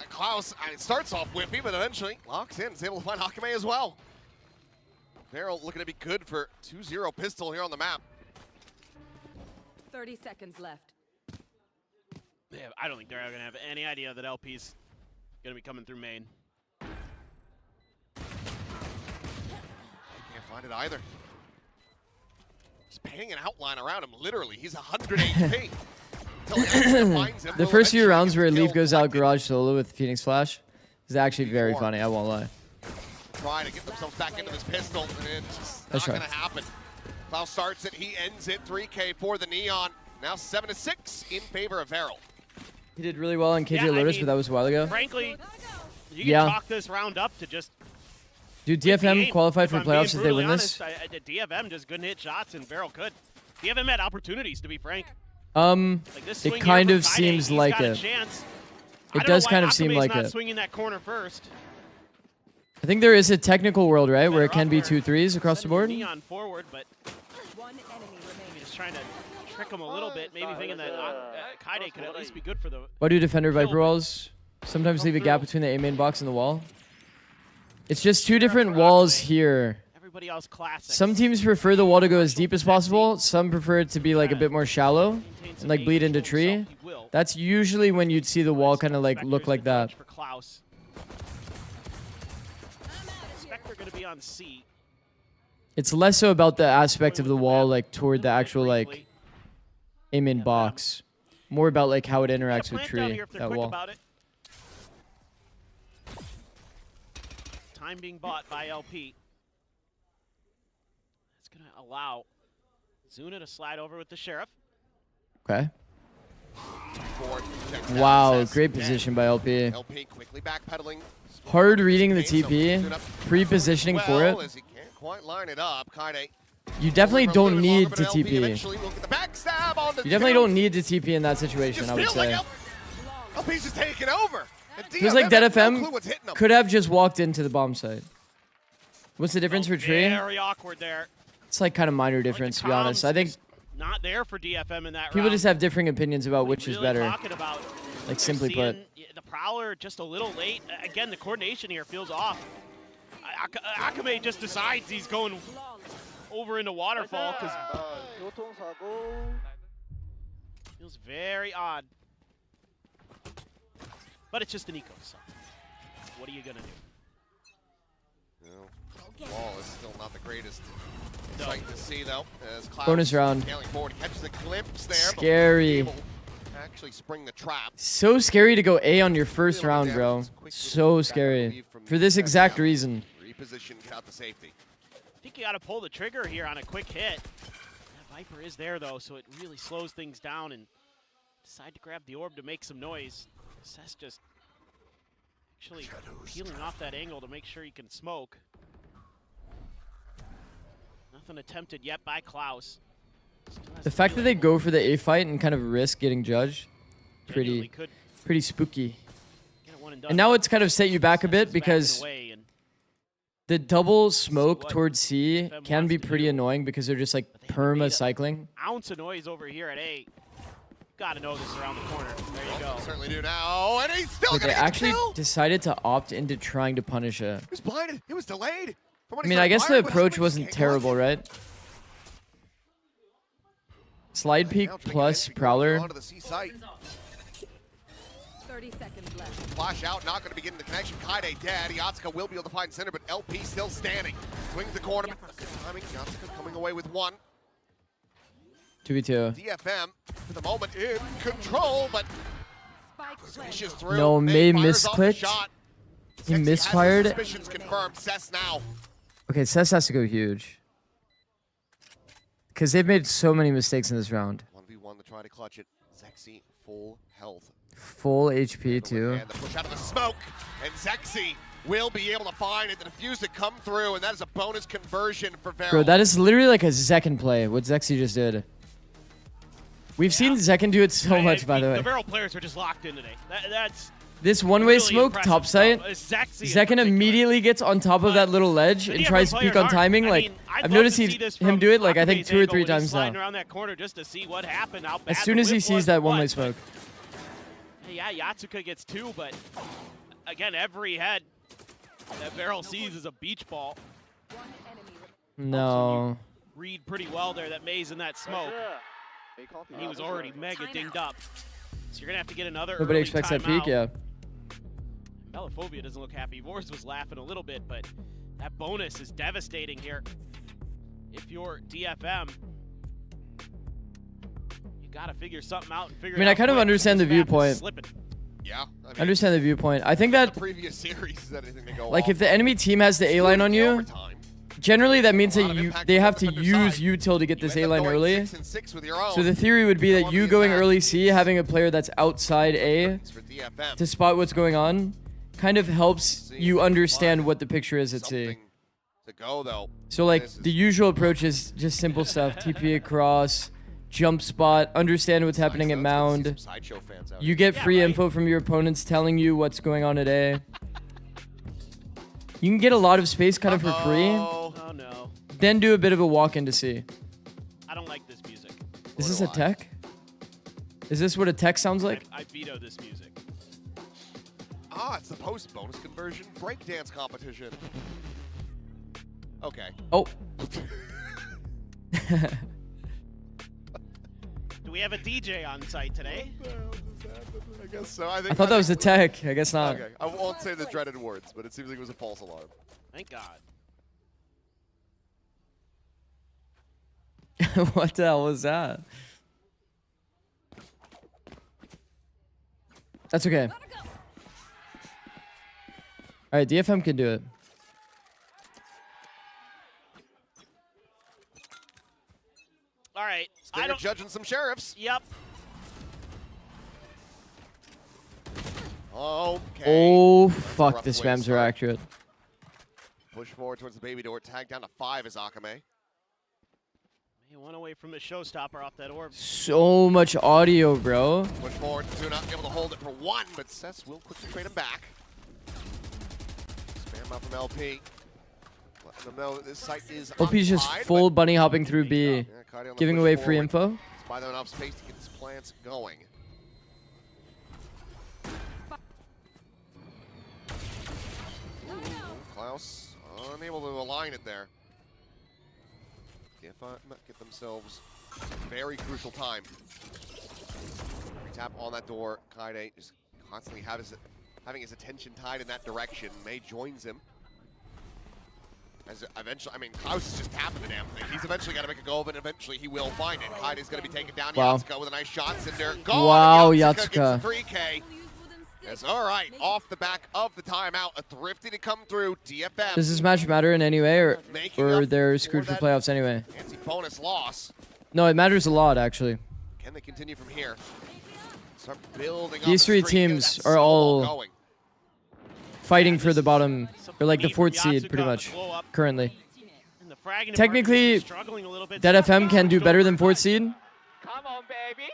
And Klaus, it starts off whippy, but eventually locks in. He's able to find Hakame as well. Beryl looking to be good for 2-0 pistol here on the map. 30 seconds left. Yeah, I don't think they're going to have any idea that LP's going to be coming through main. Can't find it either. He's painting an outline around him, literally. He's 100 HP. The first few rounds where Leaf goes out garage solo with Phoenix Flash is actually very funny, I won't lie. Trying to get themselves back into this pistol, and it's just not going to happen. Klaus starts it, he ends it, 3K for the Neon. Now 7-6 in favor of Beryl. He did really well on KJ Lotus, but that was a while ago. Frankly, you can chalk this round up to just... Dude, DFM qualified for playoffs if they win this? DFM just couldn't hit shots, and Beryl could. DFM had opportunities, to be frank. It kind of seems like it. It does kind of seem like it. Swinging that corner first. I think there is a technical world, right, where it can be 2 threes across the board. Neon forward, but just trying to trick him a little bit, maybe thinking that Kaide could at least be good for the... Why do defender Viper walls sometimes leave a gap between the A main box and the wall? It's just 2 different walls here. Everybody else classic. Some teams prefer the wall to go as deep as possible. Some prefer it to be like a bit more shallow and like bleed into tree. That's usually when you'd see the wall kind of like look like that. Spectre gonna be on C. It's less so about the aspect of the wall like toward the actual like aim in box. More about like how it interacts with tree, that wall. Time being bought by LP. It's going to allow Zuna to slide over with the Sheriff. Okay. Wow, great position by LP. LP quickly backpedaling. Hard reading the TP, pre-positioning for it. As he can't quite line it up. Kaide. You definitely don't need to TP. You definitely don't need to TP in that situation, I would say. LP's just taking over. Feels like DFM could have just walked into the bomb site. What's the difference for Tree? Very awkward there. It's like kind of minor difference, to be honest. I think not there for DFM in that people round. just have differing opinions about which really is better. About, like simply put. The Prowler just a little late. Again, the coordination here feels off. Akame just decides he's going over into Waterfall because feels very odd. But it's just an eco, so what are you gonna do? Wall is still not the greatest sight to see though. As Cloud bonus round. scaling forward, catches a glimpse there. Scary. Actually spring the trap. So scary to go A on your first round, bro. So scary. For this exact reason. Reposition, get out the safety. I think you got to pull the trigger here on a quick hit. That Viper is there though, so it really slows things down and decide to grab the orb to make some noise. Cess just actually peeling off that angle to make sure he can smoke. Nothing attempted yet by Klaus. The fact that they go for the A fight and kind of risk getting judged, pretty spooky. And now it's kind of set you back a bit because the double smoke towards C can be pretty annoying because they're just like perma cycling. Ounce of noise over here at A. Gotta know this around the corner. There you go. Certainly do now, and he's still They actually decided to opt into trying to punish it. He was blinded. It was delayed. I mean, I guess the approach wasn't terrible, right? Slide peek plus Prowler. 30 seconds left. Flash out, not going to be getting the connection. Kaide dead. Yatsuka will be able to find center, but LP still standing. Swings the corner. Good timing. Yatsuka coming away with one. 2v2. DFM for the moment in control, but swishes through. No, May misclicked. He Sexy misfired. Suspicions confirmed. Cess now. Okay, Cess has to go huge. Because they've made so many mistakes in this round. 1v1 to try to clutch it. Zexy full health. Full HP too. And the push out of the smoke, and Zexy will be able to find it, the defuse to come through, and that is a bonus conversion for Varel. Bro, that is literally like a Zekken play, what Zexy just did. We've seen Zekken do it so much, by the way. The Varel players are just locked in today. That's this one-way really smoke, top sight, Zekken immediately gets on top of that little ledge and tries to peek on timing. Like, I've noticed him do it, like, I think 2 or 3 times now. Around that corner just to see what happened, how bad as soon as he sees that one-way smoke. Yeah, Yatsuka gets 2, but again, every head that Varel sees is a beach ball. No. Read pretty well there that May's in that smoke. And he was already mega dinged up. So you're going to have to get another Nobody expects that peak, yeah. Bellaphobia doesn't look happy. Vors was laughing a little bit, but that bonus is devastating here. If you're DFM, you got to figure something out and figure it out. I mean, I kind of understand the viewpoint. Yeah. I mean, understand the viewpoint. I think that the previous series is anything to go like off. if the enemy team has the A-line on you, generally that means that they have to use util to get this A-line early. So the theory would be that you going early C, having a player that's outside A to spot what's going on, kind of helps you understand what the picture is at C. So like the usual approach is just simple stuff, TP across, jump spot, understand what's happening at mound. You get free info from your opponents telling you what's going on at A. You can get a lot of space kind of for free. Oh no. Then do a bit of a walk into C. I don't like this music. Is this a tech? Is this what a tech sounds like? I veto this music. Ah, it's the post-bonus conversion breakdance competition. Okay. Oh. Do we have a DJ on site today? I guess so. I thought that was a tech. I guess not. Okay. I won't say the dreaded words, but it seems like it was a false alarm. Thank God. What the hell was that? That's okay. All right, DFM can do it. All right. Stinger judging some sheriffs. Yep. Okay. Oh, fuck. The spams are accurate. Push forward towards the baby door. Tag down to 5 is Akame. He went away from the showstopper off that orb. So much audio, bro. Push forward. Do not able to hold it for 1, but Cess will quickly trade him back. Spam up from LP. No, this site is OP's just occupied, full but- bunny hopping through B, Yeah, Kaide on the giving push away free forward. info. Let's buy them enough space to get his plants going. Ooh, Klaus unable to align it there. DFM get themselves a very crucial time. Tap on that door. Kaide just constantly having his attention tied in that direction. May joins him. As eventually, I mean, Klaus is just tapping the damn thing. He's eventually got to make a go of it, and eventually he will find it. Kaide's going to be taken down. Wow. Yatsuka with a nice shot. Cinder gone. Wow, Yatsuka Yatsuka. gets 3K. Yes, all right, off the back of the timeout, a thrifty to come through. DFM. Does this match matter in any way, or Making they're up screwed for that playoffs anyway? Anti-bonus loss. No, it matters a lot, actually. Can they continue from here? Start building up These a three streak here. teams That's are so all going. fighting for the bottom, or like the Meat 4th from seed, Yatsuka pretty on the much, blow up. currently. And the fragging Technically, department is struggling a little bit. Dead FM can do better than 4th seed. Come on, baby.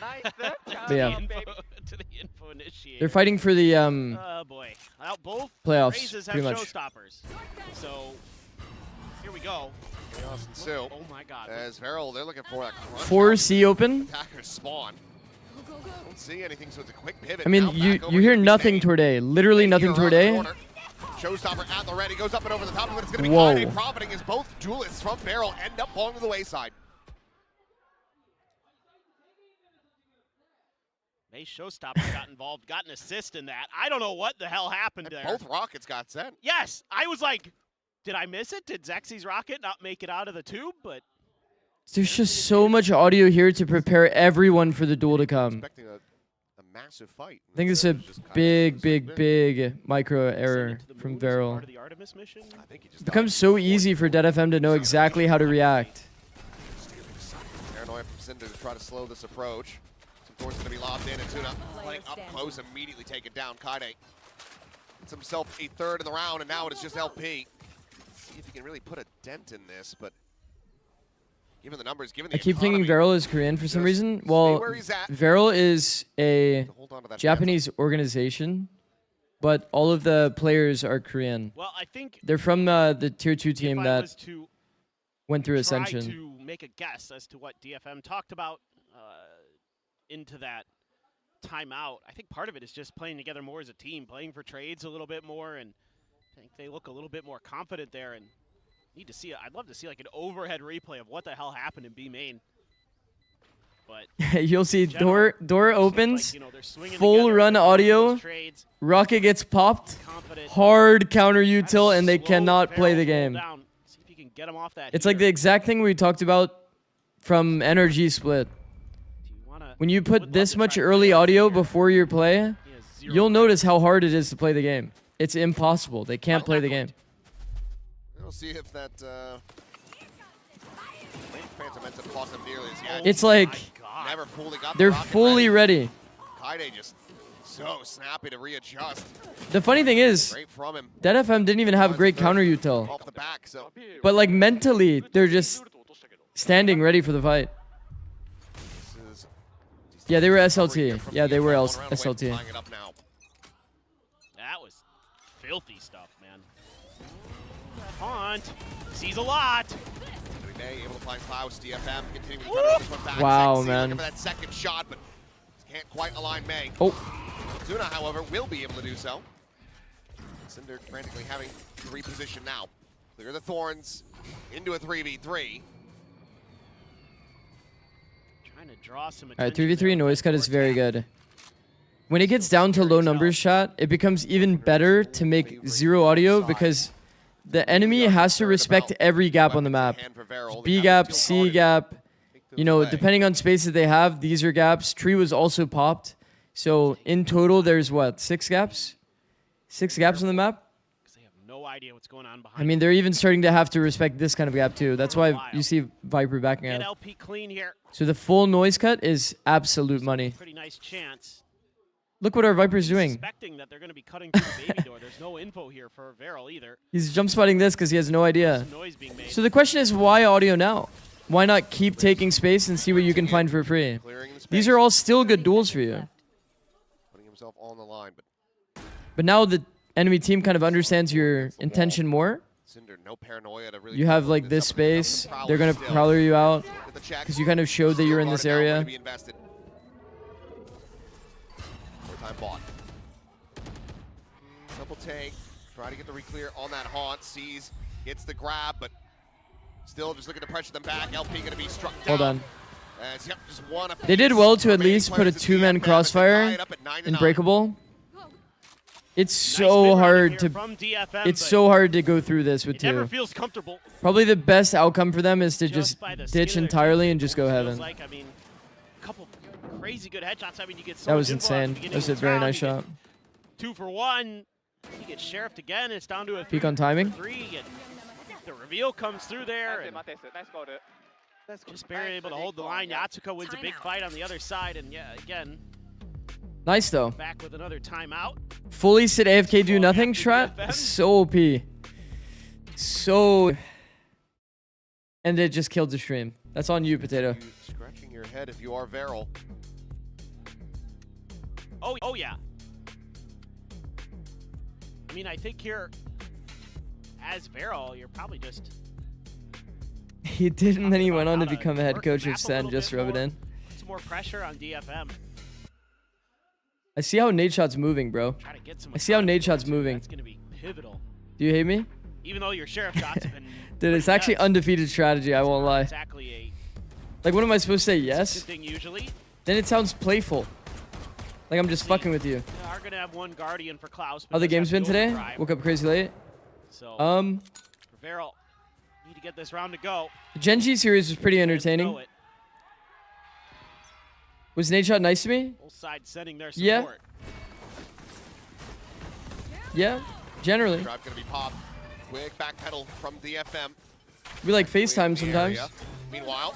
Nice. But yeah. To the info initiator. They're fighting for the Oh boy. Well, both playoffs, raises have pretty much. showstoppers. So here we go. Chaos ensue. Oh my god. As Veril, they're looking for that crunch. 4C open. Attackers spawn. Don't see anything, so it's a quick pivot. I mean, Now you back over you hear to nothing May. today. Literally May nothing here around the today. corner. Showstopper at the ready, goes up and over the top of it. It's going to be Whoa. Kaide profiting as both duelists from Veril end up falling to the wayside. May Showstopper got involved, got an assist in that. I don't know what the hell happened there. Both rockets got sent. Yes, I was like, did I miss it? Did Zexi's rocket not make it out of the tube? But There's just so much audio here to prepare everyone for the duel to come. Expecting a massive fight. I think this is a big micro error from Veril. part of the Artemis mission. I think he just It becomes so easy for Dead FM to know exactly how to react. Paranoia from Cinder to try to slow this approach. Some doors going to be lobbed in, and Tuna playing up close, immediately taken down. Kaide gets himself a third in the round, and now it is just LP. See if he can really put a dent in this, but given the numbers, given the I keep thinking economy, Veril is Korean for some just reason. stay Well, where he's at. Veril is a To hold on to that Japanese organization, but all of the players are Korean. Well, I think They're from the tier 2 team if I that was to went through try Ascension. to make a guess as to what DFM talked about into that timeout, I think part of it is just playing together more as a team, playing for trades a little bit more, and I think they look a little bit more confident there. And need to see it. I'd love to see like an overhead replay of what the hell happened in B main. But You'll see general, door like, opens, you know, they're swinging full together, run those audio, trades, rocket gets popped, confident. hard counter util, Try to and they slow cannot play Veril the game. down. See if you can get 'em off that It's like the heater. exact thing we talked about from NRG Split. Do you wanna- When you would put love this to much try early Veril audio here. before your play, He has zero you'll notice how hard it is to play the game. It's impossible. They can't play the game. We'll see if that Phantom ends up costing them nearly as yet. It's like Never fully got the they're rocket fully ready. Kaide just so snappy to readjust. The funny thing is, Great from him Dead FM didn't even have great counter util. off the back. So But like mentally, they're just standing ready for the fight. this is Yeah, they were SLT. from Yeah, they were DFM, 1 round away from SLT. tying it up now. That was filthy stuff, man. Haunt sees a lot. May able to find Klaus. DFM continuing to try to this one back. Wow, Sexy man. looking for that second shot, but can't quite align May. Oh, Zuna, however, will be able to do so. Cinder frantically having to reposition now. Clear the thorns into a 3v3. Trying to draw some all right, attention 3v3 there noise with cut that is very door tap. good. When it gets down to low numbers shot, it becomes even better to make zero audio because the enemy has to respect every gap on the map. B gap, C gap, you know, depending on spaces they have, these are gaps. Tree was also popped. So in total, there's what, 6 gaps? 6 gaps on the map? 'Cause they have no idea what's going on behind. I mean, they're even starting to have to respect this kind of gap too. That's why you see Viper backing Get out. LP clean here. So the full noise cut is absolute money. Pretty nice chance. Look what our Viper's doing. Suspecting that they're going to be cutting through the baby door. There's no info here for Veril either. He's jump spotting this because he has no idea. Some noise being made. So the question is, why audio now? Why not keep taking space and see what you can find for free? Clearing the space, These are all still good duels for you. putting himself on the line, but But now the enemy team kind of understands your intention more. Cinder, no paranoia to really You have like this space. They're gonna prowler you out because you kind of showed that you're in this area. Time bought. Double take. Try to get the re-clear on that haunt. Sees, gets the grab, but still just looking to pressure them back. LP going to be struck down. Hold on. Yep, just one They did well to at least put a two-man crossfire in breakable. It's so hard to. DFM, it's so hard to go through this with two. Never feels comfortable. Probably the best outcome for them is to just ditch entirely and just go heaven. Like, I mean, a couple crazy good headshots. I mean, you get so that was insane. That was a very nice shot. 2 for 1. He gets sheriffed again. It's down to a peak on timing. 3. And the reveal comes through there. And just barely able to hold the line. Yatsuko wins a big fight on the other side. And yeah, again. Nice though. Back with another timeout. Fully sit AFK, do nothing. Shot so OP. So. And it just killed the stream. That's on you, Potato. Scratching your head if you are Veryl. Oh yeah. I mean, I think here, as Veryl, you're probably just. He did, and then he went on to become a head coach of Sen. Just rub it in. Put some more pressure on DFM. I see how Nate Shot's moving, bro. I see how Nate Shot's moving. That's gonna be pivotal. Do you hate me? Even though your sheriff shots have been. Dude, it's actually undefeated strategy. I won't lie. Exactly a. Like, what am I supposed to say? Yes. Thing usually. Then it sounds playful. Like I'm just fucking with you. We are gonna have one guardian for Klaus. How the game's been today? Woke up crazy late. So. For Veryl, need to get this round to go. The Genji series was pretty entertaining. Was Nate Shot nice to me? Both sides sending their support. Yeah, generally. Drive gonna be popped. Quick backpedal from DFM. We like FaceTime sometimes. Meanwhile,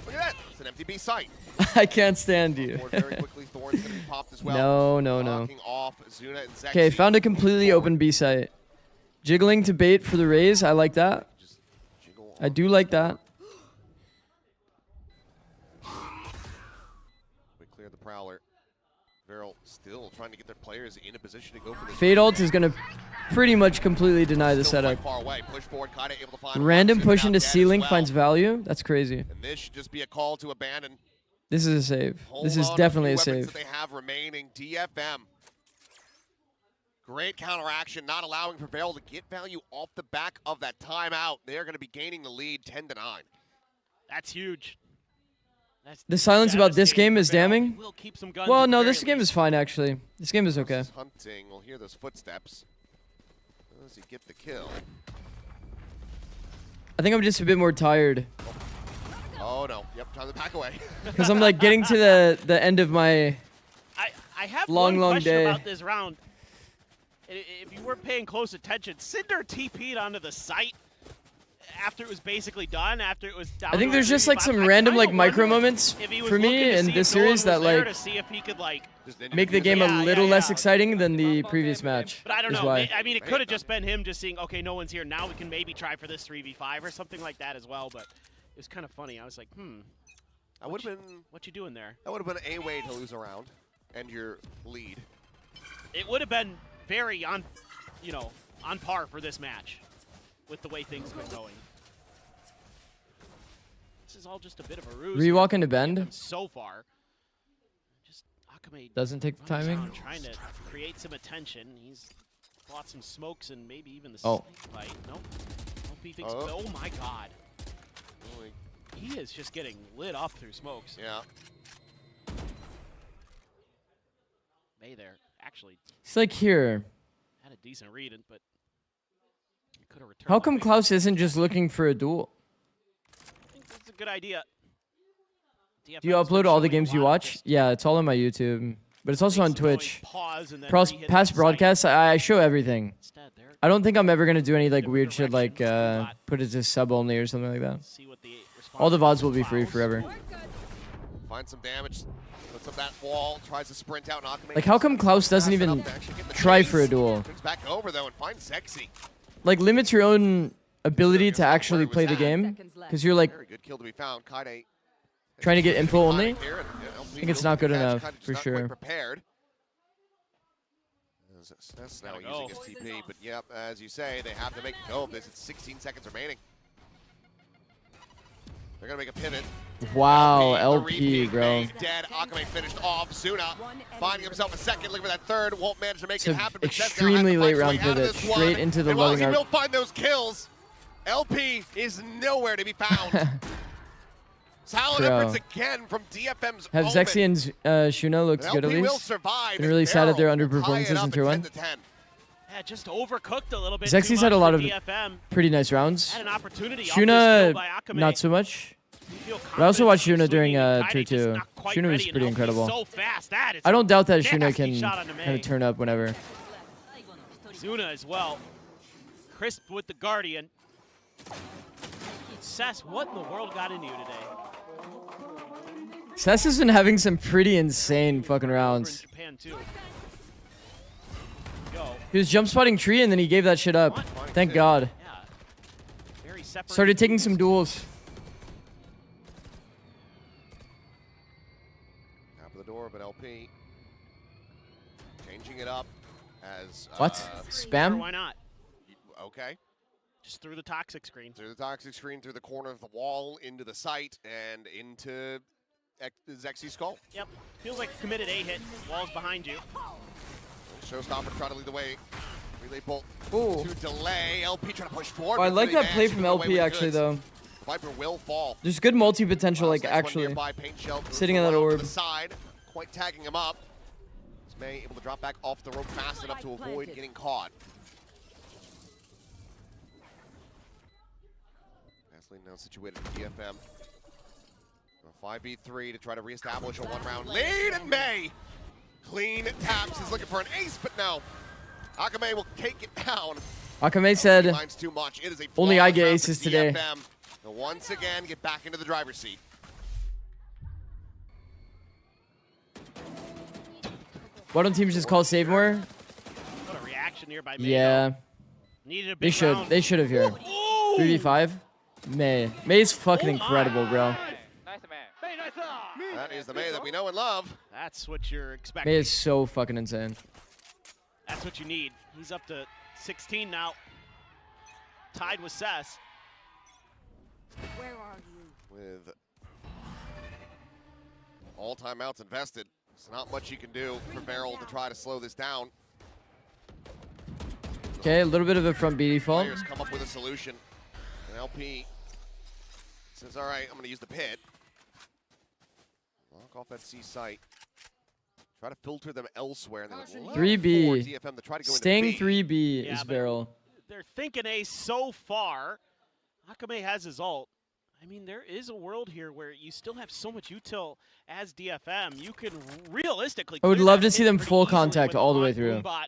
look at that. It's an empty B site. I can't stand you. Very quickly, Thorn's gonna be popped as well. No. Off Zuna and Zexy. Okay, found a completely open B site. Jiggling to bait for the raise. I like that. I do like that. We clear the Prowler. Veryl still trying to get their players in a position to go for the Fade ult is going to pretty much completely deny the setup. Far away. Push forward, able to find random push into ceiling finds value. That's crazy. And this should just be a call to abandon. This is a save. This is definitely a save. That they have remaining. DFM. Great counteraction, not allowing for Veryl to get value off the back of that timeout. They're going to be gaining the lead 10-9. That's huge. The silence about this game is damning. Well, no, this game is fine, actually. This game is okay. Hunting. We'll hear those footsteps. Does he get the kill? I think I'm just a bit more tired. Oh, no. Yep, time to back away. Because I'm, like, getting to the end of my I have long day. About this round. If you weren't paying close attention, Cinder TP'd onto the site after it was basically done, after it was down. I think there's just like some random like micro moments for me in this series that like make the game a little less exciting than the previous match. But I don't know. I mean, it could have just been him just seeing, okay, no one's here. Now we can maybe try for this 3v5 or something like that as well. But it was kind of funny. I was like, I would have been. What you doing there? That would have been a way to lose a round and your lead. It would have been very on par for this match with the way things have been going. This is all just a bit of a ruse. Rewalk into bend. So far, just Akame doesn't take the timing. Trying to create some attention. He's bought some smokes and maybe even the fight. Nope. Oh my God. Really? He is just getting lit up through smokes. Yeah. May there actually. It's like here. Had a decent read, but could have returned. How come Klaus isn't just looking for a duel? I think that's a good idea. DFM, do you upload all the games you watch? Yeah, it's all on my YouTube, but it's also on Twitch. Past broadcasts, I show everything. I don't think I'm ever gonna do any like weird shit like put it to sub only or something like that. All the VODs will be free forever. Find some damage. Puts up that wall, tries to sprint out. Like, how come Klaus doesn't even try for a duel? Comes back over though and finds Sexy. Like, limits your own ability to actually play the game, because you're like very good kill to be found. Kaide trying to get info only. I think it's not good enough for sure. Prepared. That's now using his TP, but yep, as you say, they have to make go of this. It's 16 seconds remaining. They're gonna make a pivot. Wow, LP, bro. Dead. Akame finished off. Suna finding himself a second. Looking for that third. Won't manage to make It's it an happen. But extremely late round pivot, straight into the loading arc. arc. He will find those kills. LP is nowhere to be found. Solid efforts again from DFM's Have Zexy and Shuna looked good at least. Will survive. Been really sad at their underperformances in Tier 1. Yeah, just overcooked a little bit. Zexy's had a lot of DFM. pretty nice rounds. Had an opportunity. Shuna, not so much. But I also watched Shuna during Tier 2. Shuna was pretty incredible. So fast. That is I don't doubt that Shuna can kind of turn up whenever. Shuna as well. Crisp with the Guardian. Cess, what in the world got into you today? Cess has been having some pretty insane fucking rounds. Japan too. He was jump spotting tree and then he gave that shit up. Thank God. Started taking some duels. Top of the door, but LP changing it up as What? Spam? Sure, why not? Okay. Just through the toxic screen. Through the toxic screen, through the corner of the wall, into the site, and into Zexy's skull. Yep. Feels like a committed A hit. Wall's behind you. Showstopper trying to lead the way. Relay bolt Ooh. to delay. LP trying to push forward. Oh, I like that play from LP actually though. Viper will fall. There's good multi potential, like actually. Sitting on that orb. The side, quite tagging him up. Is May able to drop back off the rope fast enough to avoid getting caught. Lane now situated in DFM. A 5v3 to try to reestablish a one-round lead, and May clean taps. He's looking for an ace, but no. Akame will take it down. Akame said, Too much. It is a only I get round aces for today. DFM. So once again, get back into the driver's seat. Why don't teams just call save more? What a reaction here by May. Yeah. Needed a big They should. round. They should have here. 3v5. May. May's fucking incredible, bro. That is the May that we know and love. That's what you're expecting. May is so fucking insane. That's what you need. He's up to 16 now. Tied with Cess. Where are you? With all timeouts invested, there's not much you can do for Beryl to try to slow this down. Okay, a little bit of a front B default. Players come up with a solution. And LP says, all right, I'm going to use the pit. Lock off that C site. Try to filter them elsewhere. 3B. DFM to try to go Staying into B. 3B Yeah, is but Beryl. They're thinking A so far. Akame has his ult. I mean, there is a world here where you still have so much util as DFM. You can realistically. I would clear love that to see hit them pretty full easily contact with all the on way through. Boombot,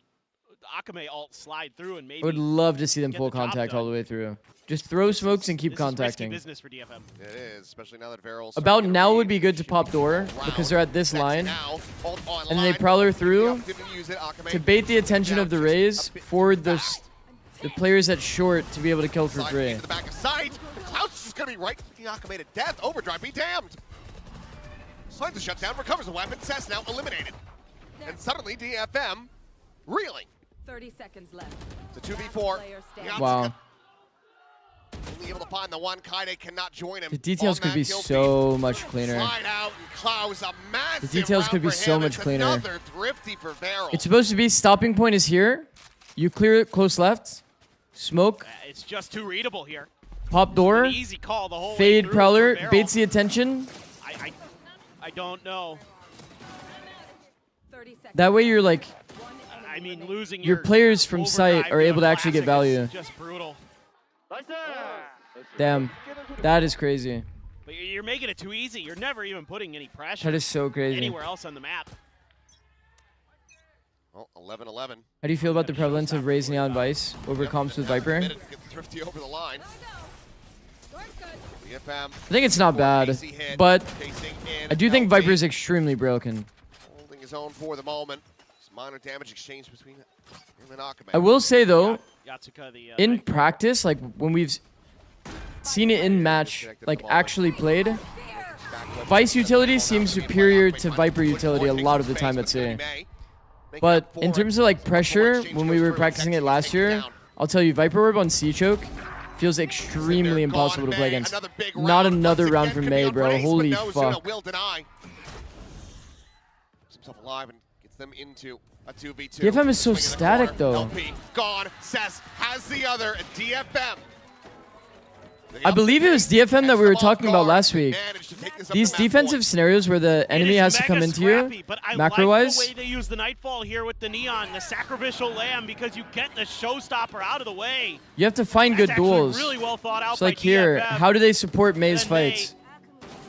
Akame ult slide through and maybe. I would love to see them get full the job contact done. all the way through. Just throw smokes and keep This is risky contacting. business for DFM. It is, especially now that Veryl's About now would be good to pop door because they're at this line. And they prowler through to bait the attention of the Rays for the players at short to be able to kill for free. The back of sight. Klaus is just going to be right clicking Akame to death. Overdrive, be damned. Slides the shutdown, recovers the weapon. Cess now eliminated. And suddenly DFM reeling. 30 seconds left. It's a 2v4. Wow. Only able to find the one. Kaide cannot join him. The details could be so so much cleaner. Slide out and Klaus, a massive The details could be round for so him. much It's cleaner. Another thrifty for Beryl. It's supposed to be stopping point is here. You clear it close left. Smoke. It's just too readable here. Pop door. An easy call the whole way Fade through prowler. for Beryl. Baits the attention. I don't know. 30 seconds. That way you're like, I mean, losing your players from overdrive sight are to able a to actually get classic is value. Just brutal. Damn. That is crazy. But you're making it too easy. You're never even putting any pressure That is so crazy. anywhere else on the map. Well, 11-11. How do you feel about the prevalence of Raze Neon Vice over comps with Viper? Get thrifty over the line. DFM. I think it's not bad, but I do think Viper is extremely broken. Holding his own for the moment. Some minor damage exchange between him and Akame. I will say though, Yatsuka, the, in practice, like when we've seen it in match, like actually played, Vice utility seems superior to Viper utility a lot of the time, I'd say. But in terms of like pressure, when we were practicing it last year, I'll tell you, Viper Orb on C-Choke feels extremely impossible to play against. Not another round for May, bro. Holy fuck. Will deny. Keeps himself alive and gets them into a 2v2. DFM is so static, though. LP gone. Cess has the other. DFM. I believe it was DFM that we were talking about last week. These defensive scenarios where the enemy has to come into you, macro-wise. I like the way they use the Nightfall here with the Neon, the Sacrificial Lamb, because you get the Showstopper out of the way. You have to find good duels. Really well thought out so like here, how do they support May's fights?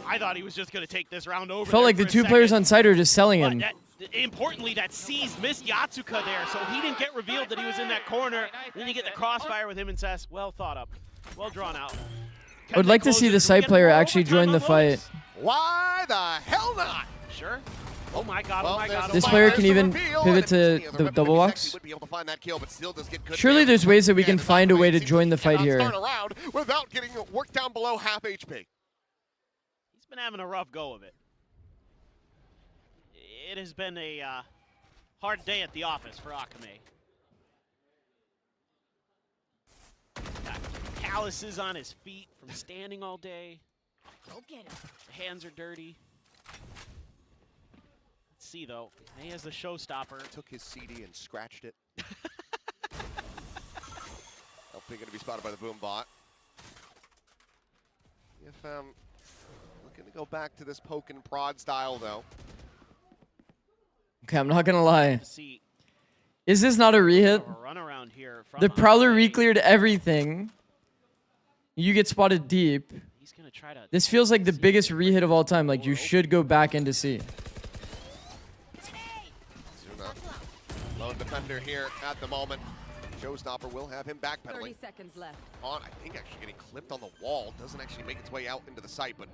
I thought he was just going to take this round over. Felt like the two players on site are just selling him. Importantly, that C's missed Yatsuka there, so he didn't get revealed that he was in that corner. Then you get the crossfire with him and Cess. Well thought up. Well drawn out. I would like to see the side player actually join the fight. Why the hell not? Sure. Oh my god, oh my god. This player can even pivot to the double walks. Surely there's ways that we can find a way to join the fight here. Without getting worked down below half HP. He's been having a rough go of it. It has been a hard day at the office for Akame. Got calluses on his feet from standing all day. Go get him. Hands are dirty. Let's see though. He has the Showstopper. Took his CD and scratched it. LP going to be spotted by the boom bot. DFM looking to go back to this poke and prod style though. Okay, I'm not gonna lie. Is this not a rehit? The Prowler re-cleared everything. You get spotted deep. He's gonna try to. This feels like the biggest rehit of all time. Like you should go back into C. Zuna, lone defender here at the moment. Showstopper will have him backpedaling. 30 seconds left. On, I think actually getting clipped on the wall. Doesn't actually make its way out into the site, but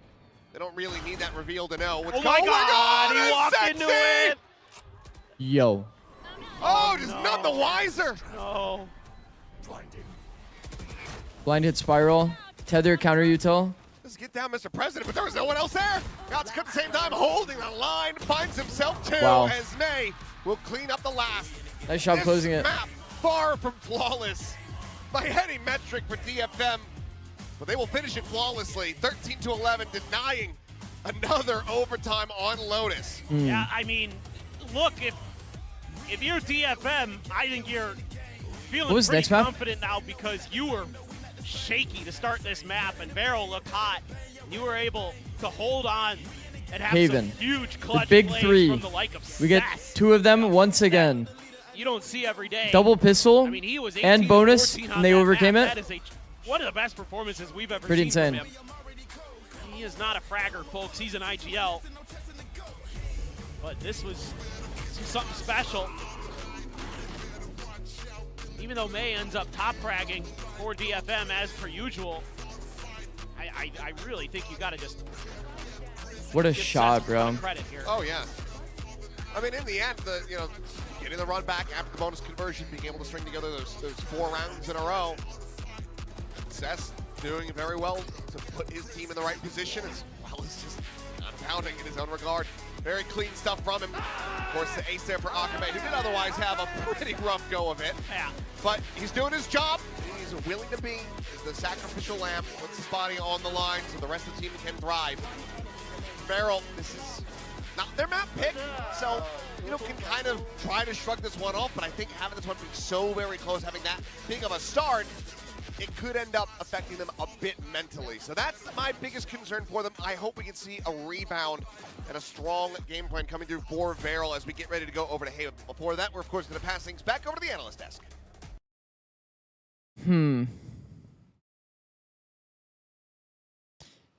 they don't really need that reveal to know what's going on. Oh my god, he walked into it. Yo. Oh, just none the wiser. No. Blind hit spiral. Tether counter util. Let's get down, Mr. President, but there was no one else there. Yatsuka at the same time holding the line, finds himself too as May will clean up the last. Nice job closing it. Map far from flawless by any metric for DFM, but they will finish it flawlessly. 13-11, denying another overtime on Lotus. Yeah, I mean, look, if you're DFM, I think you're feeling pretty confident now because you were shaky to start this map and Barrel looked hot. You were able to hold on and have Haven, some huge clutch the big plays three. from the like of We get two of them once again. You don't see every day. Double pistol I mean, he was and bonus, and they overcame map. it. That is one of the best performances we've ever Pretty seen insane. from him. He is not a fragger, folks. He's an IGL. But this was something special. Even though May ends up top fragging for DFM as per usual, I really think you got to just. What a shot, bro. Oh yeah. I mean, in the end, getting the run back after the bonus conversion, being able to string together those 4 rounds in a row. Cess doing very well to put his team in the right position as well as just not pounding in his own regard. Very clean stuff from him. Of course, the ace there for Akame, who did otherwise have a pretty rough go of it. Yeah. But he's doing his job. He's willing to be the sacrificial lamb, puts his body on the line so the rest of the team can thrive. Barrel, this is not their map pick, so can kind of try to shrug this one off, but I think having this one be so very close, having that big of a start, it could end up affecting them a bit mentally. So that's my biggest concern for them. I hope we can see a rebound and a strong game plan coming through for Varel as we get ready to go over to Haven. Before that, we're of course going to pass things back over to the analyst desk.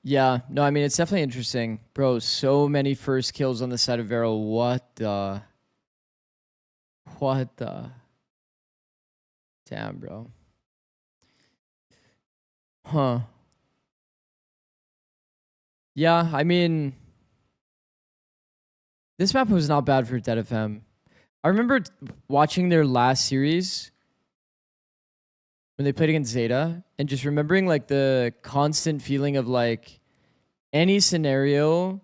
Yeah, no, I mean, it's definitely interesting. Bro, so many first kills on the side of Varel. What the? Damn, bro. Huh. Yeah, I mean, this map was not bad for DFM. I remember watching their last series when they played against Zeta and just remembering like the constant feeling of like any scenario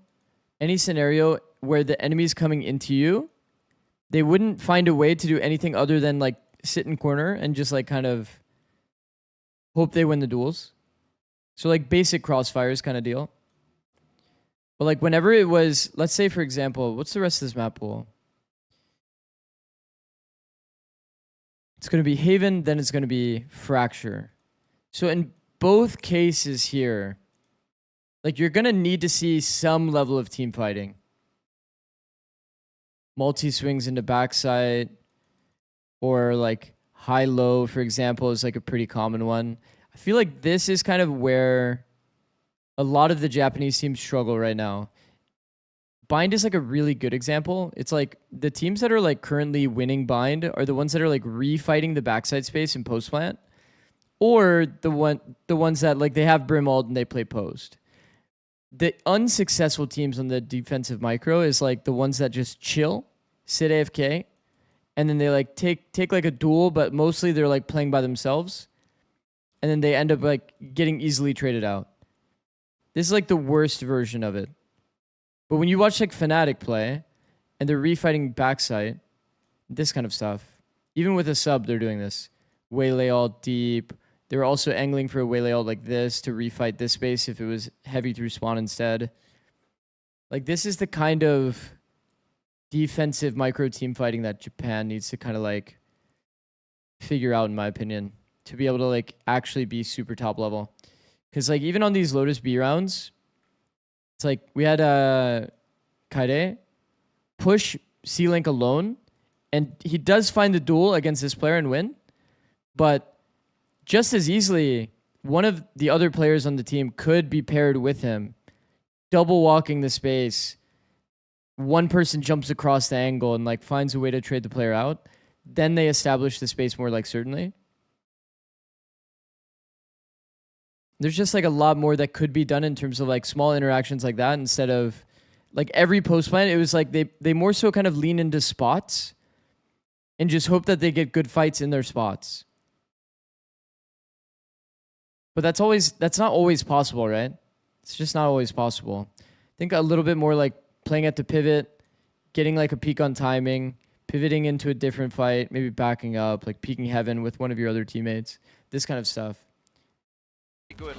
where the enemy's coming into you, they wouldn't find a way to do anything other than like sit in corner and just like kind of hope they win the duels. So like basic crossfires kind of deal. But like whenever it was, let's say for example, what's the rest of this map pool? It's going to be Haven, then it's going to be Fracture. So in both cases here, like you're going to need to see some level of team fighting. Multi-swings into backside, or like high-low, for example, is like a pretty common one. I feel like this is kind of where a lot of the Japanese teams struggle right now. Bind is like a really good example. It's like the teams that are like currently winning Bind are the ones that are like refighting the backside space in post plant, or the ones that like they have Brim ult and they play post. The unsuccessful teams on the defensive micro is like the ones that just chill, sit AFK, and then they like take like a duel, but mostly they're like playing by themselves, and then they end up like getting easily traded out. This is like the worst version of it. But when you watch like Fnatic play, and they're refighting backside, this kind of stuff, even with a sub, they're doing this. Waylay all deep. They were also angling for a Waylay ult like this to refight this space if it was heavy through spawn instead. Like this is the kind of defensive micro team fighting that Japan needs to kind of like figure out, in my opinion, to be able to like actually be super top level. Because like even on these Lotus B rounds, it's like we had Kaide push C-Link alone, and he does find the duel against this player and win, but just as easily, one of the other players on the team could be paired with him, double walking the space. One person jumps across the angle and like finds a way to trade the player out. Then they establish the space more like certainly. There's just like a lot more that could be done in terms of like small interactions like that, instead of like every post plan. It was like they more so kind of lean into spots and just hope that they get good fights in their spots. But that's not always possible, right? It's just not always possible. I think a little bit more like playing at the pivot, getting like a peek on timing, pivoting into a different fight, maybe backing up, like peeking heaven with one of your other teammates, this kind of stuff. Good.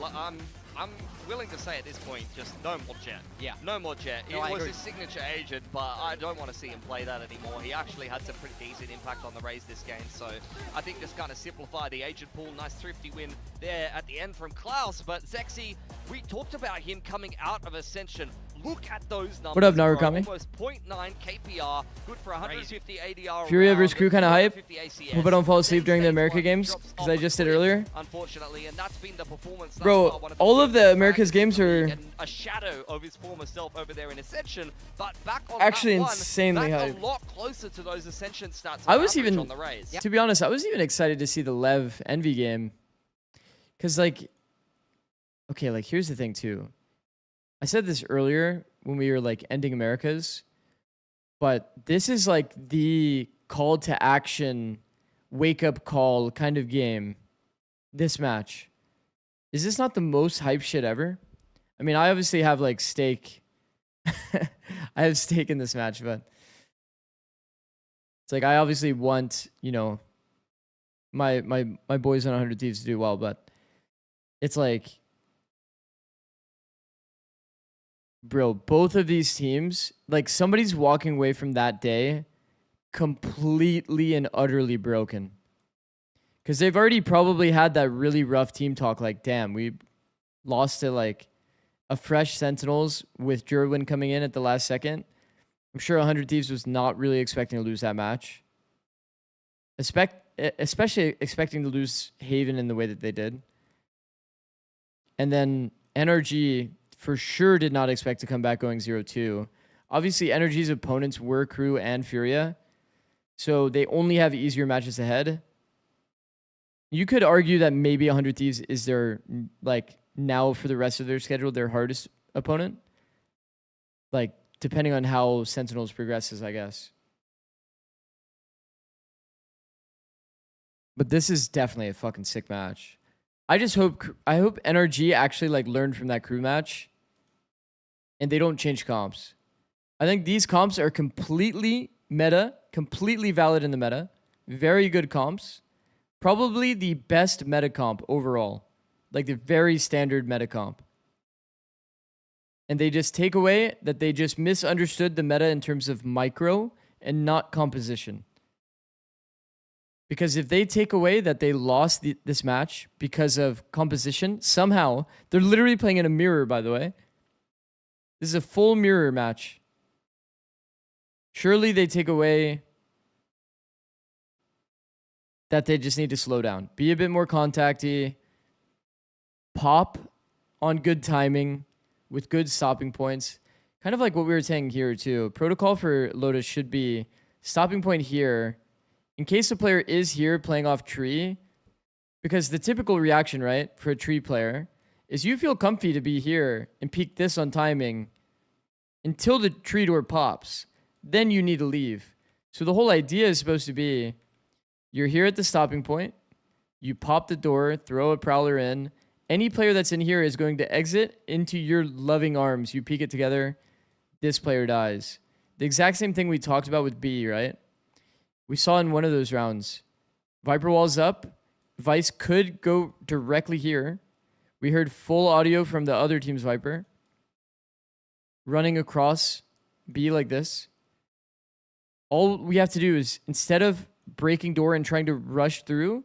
I'm willing to say at this point, just no more Jet. Yeah. No more Jet. No, it was his signature agent, but I don't want to see him play that anymore. He actually had some pretty decent impact on the Raze this game, so I think just kind of simplify the agent pool. Nice thrifty win there at the end from Klaus, but Zexy, we talked about him coming out of Ascension. Look at those numbers. What up, Narukami? Almost 0.9 KPR, good for 150 ADR. Furia vs. Crew kind of hype. ACS. Hope I don't fall asleep during the America games, because I just did earlier. Unfortunately, and that's been the performance. Bro, all of the America's games are a shadow of his former self over there in Ascension, but back on actually that insanely one, hype. A lot closer to those Ascension stats. I was even, on the Raze. to be honest, I was even excited to see the Lev Envy game, because like, okay, like here's the thing too. I said this earlier when we were like ending Americas, but this is like the call to action, wake up call kind of game. This match. Is this not the most hype shit ever? I mean, I obviously have like stake. I have stake in this match, but it's like I obviously want, you know, my boys on 100 Thieves to do well, but it's like, bro, both of these teams, like somebody's walking away from that day completely and utterly broken. Because they've already probably had that really rough team talk, like, damn, we lost to like a fresh Sentinels with Jerwin coming in at the last second. I'm sure 100 Thieves was not really expecting to lose that match. Especially expecting to lose Haven in the way that they did. And then NRG for sure did not expect to come back going 0-2. Obviously, NRG's opponents were Crew and Furia, so they only have easier matches ahead. You could argue that maybe 100 Thieves is their, like, now for the rest of their schedule, their hardest opponent. Like, depending on how Sentinels progresses, I guess. But this is definitely a fucking sick match. I hope NRG actually like learned from that Crew match and they don't change comps. I think these comps are completely meta completely valid in the meta. Very good comps. Probably the best meta comp overall. Like the very standard meta comp. And they just take away that they just misunderstood the meta in terms of micro and not composition. Because if they take away that they lost this match because of composition, somehow, they're literally playing in a mirror, by the way. This is a full mirror match. Surely they take away that they just need to slow down. Be a bit more contacty. Pop on good timing with good stopping points. Kind of like what we were saying here too. Protocol for Lotus should be stopping point here. In case the player is here playing off tree, because the typical reaction, right, for a tree player is you feel comfy to be here and peek this on timing until the tree door pops. Then you need to leave. So the whole idea is supposed to be you're here at the stopping point, you pop the door, throw a prowler in. Any player that's in here is going to exit into your loving arms. You peek it together, this player dies. The exact same thing we talked about with B, right? We saw in one of those rounds. Viper wall's up. Vice could go directly here. We heard full audio from the other team's Viper. Running across B like this. All we have to do is, instead of breaking door and trying to rush through,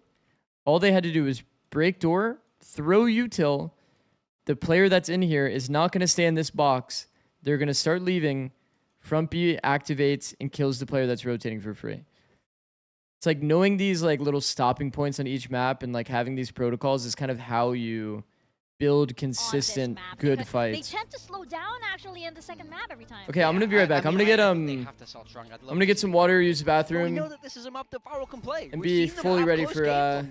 all they had to do is break door, throw util. The player that's in here is not going to stay in this box. They're going to start leaving. Front B activates and kills the player that's rotating for free. It's like knowing these like little stopping points on each map and like having these protocols is kind of how you build consistent good fights. They tend to slow down actually in the second map every time. Okay, I'm gonna be right back. I'm gonna get some water, use the bathroom. We know that this is a map that Varel can play. And be fully ready for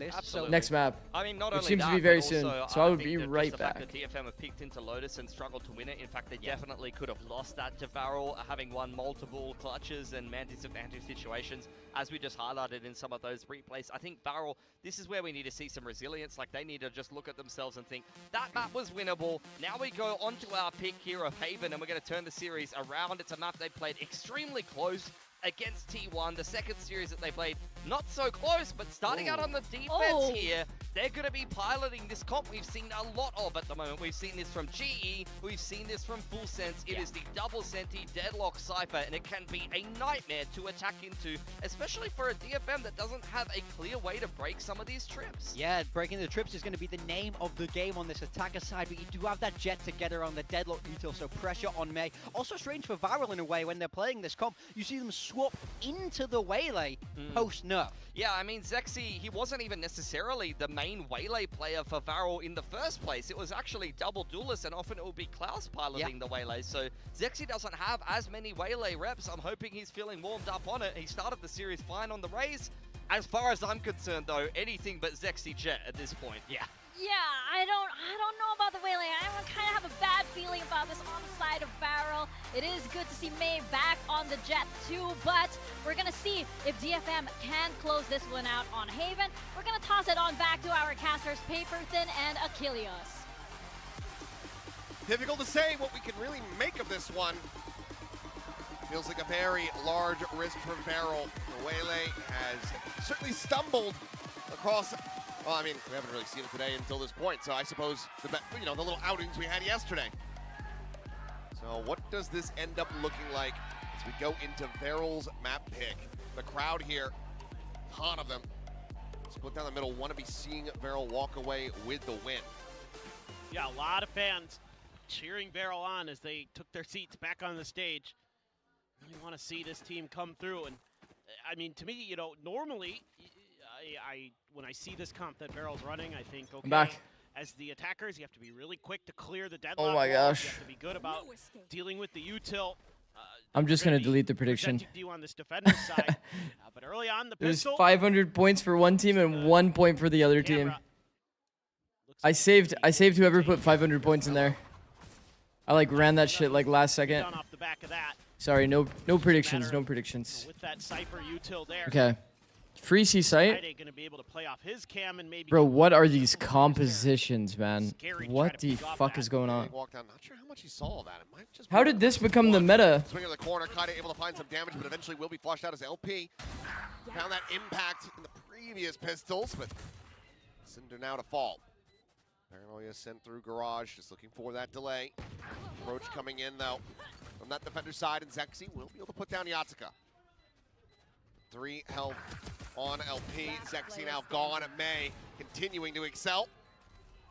next map. I mean, not which only seems that, to be very but soon. also, So I would think be that right just the fact back. that DFM have peeked into Lotus and struggled to win it. In fact, they definitely could have lost that to Varel, having won multiple clutches and man disadvantage situations, as we just highlighted in some of those replays. I think Varel, this is where we need to see some resilience. Like, they need to just look at themselves and think, that map was winnable. Now we go on to our pick here of Haven, and we're going to turn the series around. It's a map they played extremely close against T1. The second series that they played, not so close, but starting out on the defense here, they're going to be piloting this comp we've seen a lot of at the moment. We've seen this from GE, we've seen this from Full Sense. It is the double senti deadlock Cypher, and it can be a nightmare to attack into, especially for a DFM that doesn't have a clear way to break some of these trips. Yeah, breaking the trips is going to be the name of the game on this attacker side, but you do have that jet to get around the deadlock util, so pressure on May. Also strange for Varel in a way, when they're playing this comp, you see them swap into the Waylay post-nerf. Yeah, I mean, Zexy, he wasn't even necessarily the main Waylay player for Varel in the first place. It was actually double duelist, and often it will be Klaus piloting the Waylay. So Zexy doesn't have as many Waylay reps. I'm hoping he's feeling warmed up on it. He started the series fine on the Raze. As far as I'm concerned, though, anything but Zexy Jet at this point. Yeah. Yeah, I don't know about the Waylay. I kind of have a bad feeling about this on the side of Varel. It is good to see May back on the Jet too, but we're gonna see if DFM can close this one out on Haven. We're gonna toss it on back to our casters, Paperthin and Achilles. Difficult to say what we can really make of this one. Feels like a very large risk for Varel. The Waylay has certainly stumbled across. Well, I mean, we haven't really seen it today until this point, so I suppose the little outings we had yesterday. So what does this end up looking like as we go into Varel's map pick? The crowd here, ton of them, split down the middle, want to be seeing Varel walk away with the win. Yeah, a lot of fans cheering Varel on as they took their seats back on the stage. Really want to see this team come through, and I mean, to me, normally, when I see this comp that Varel's running, I think, okay, back. As the attackers, you have to be really quick to clear the deadlock. Oh my gosh. You have to be good about dealing with the util. I'm just going to delete the prediction. You on this defender's side. But early on, the There's pistol. 500 points for one team and 1 point for the other team. I saved whoever put 500 points in there. I like ran that shit like last second. Off the back of that. Sorry, no predictions, no predictions. With that Cypher util there. Okay. Free C site. Gonna be able to play off his cam and maybe Bro, what are these compositions, man? What the fuck is going on? Walked down. Not sure how much he saw of that. It might just How did this become the meta? Swing of the corner, kind of able to find some damage, but eventually will be flushed out as LP. Found that impact in the previous pistols, but Cinder now to fall. Paranoia sent through garage, just looking for that delay. Approach coming in though from that defender side, and Zexy will be able to put down Yatsuka. 3 health on LP. Zexy now gone, and May continuing to excel.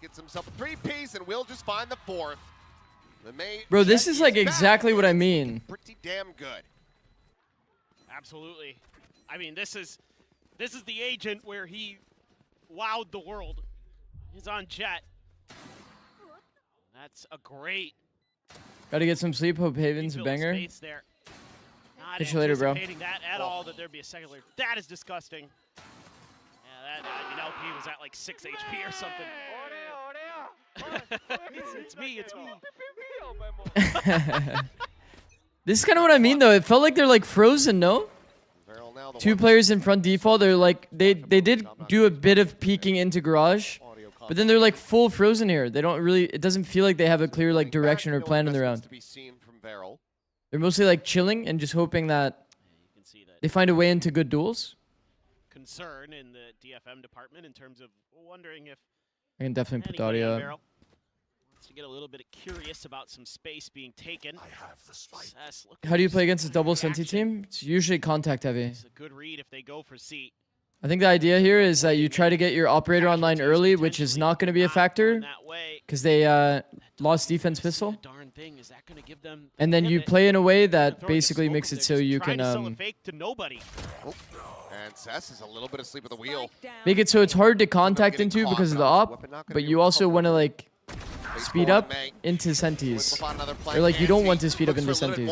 Gets himself a 3-piece and will just find the 4th. The May Bro, this is like exactly what I mean. Pretty damn good. absolutely. I mean, this is the agent where he wowed the world. He's on Jet. That's a great. Gotta get some sleep. Hope Haven's a banger. There. Not Catch you later, bro. That at all, that there'd be a second layer. That is disgusting. Yeah, that, I mean, LP was at like 6 HP or something. It's me. This is kind of what I mean, though. It felt like they're like frozen, no? 2 players in front default. They're like they did do a bit of peeking into garage, but then they're like full frozen here. They don't really. It doesn't feel like they have a clear like direction or plan in the round. They're mostly like chilling and just hoping that they find a way into good duels. Concern in the DFM department in terms of wondering if I can definitely put the audio up. Wants to get a little bit curious about some space being taken. How do you play against a double Senti team? It's usually contact heavy. It's a good read if they go for seat. I think the idea here is that you try to get your operator online early, which is not going to be a factor because they lost defense pistol. And then you play in a way that basically makes it so you can And Cess is a little bit asleep at the wheel. Make it so it's hard to contact into because of the op, but you also want to like speed up into Sentis. Or like you don't want to speed up into Sentis.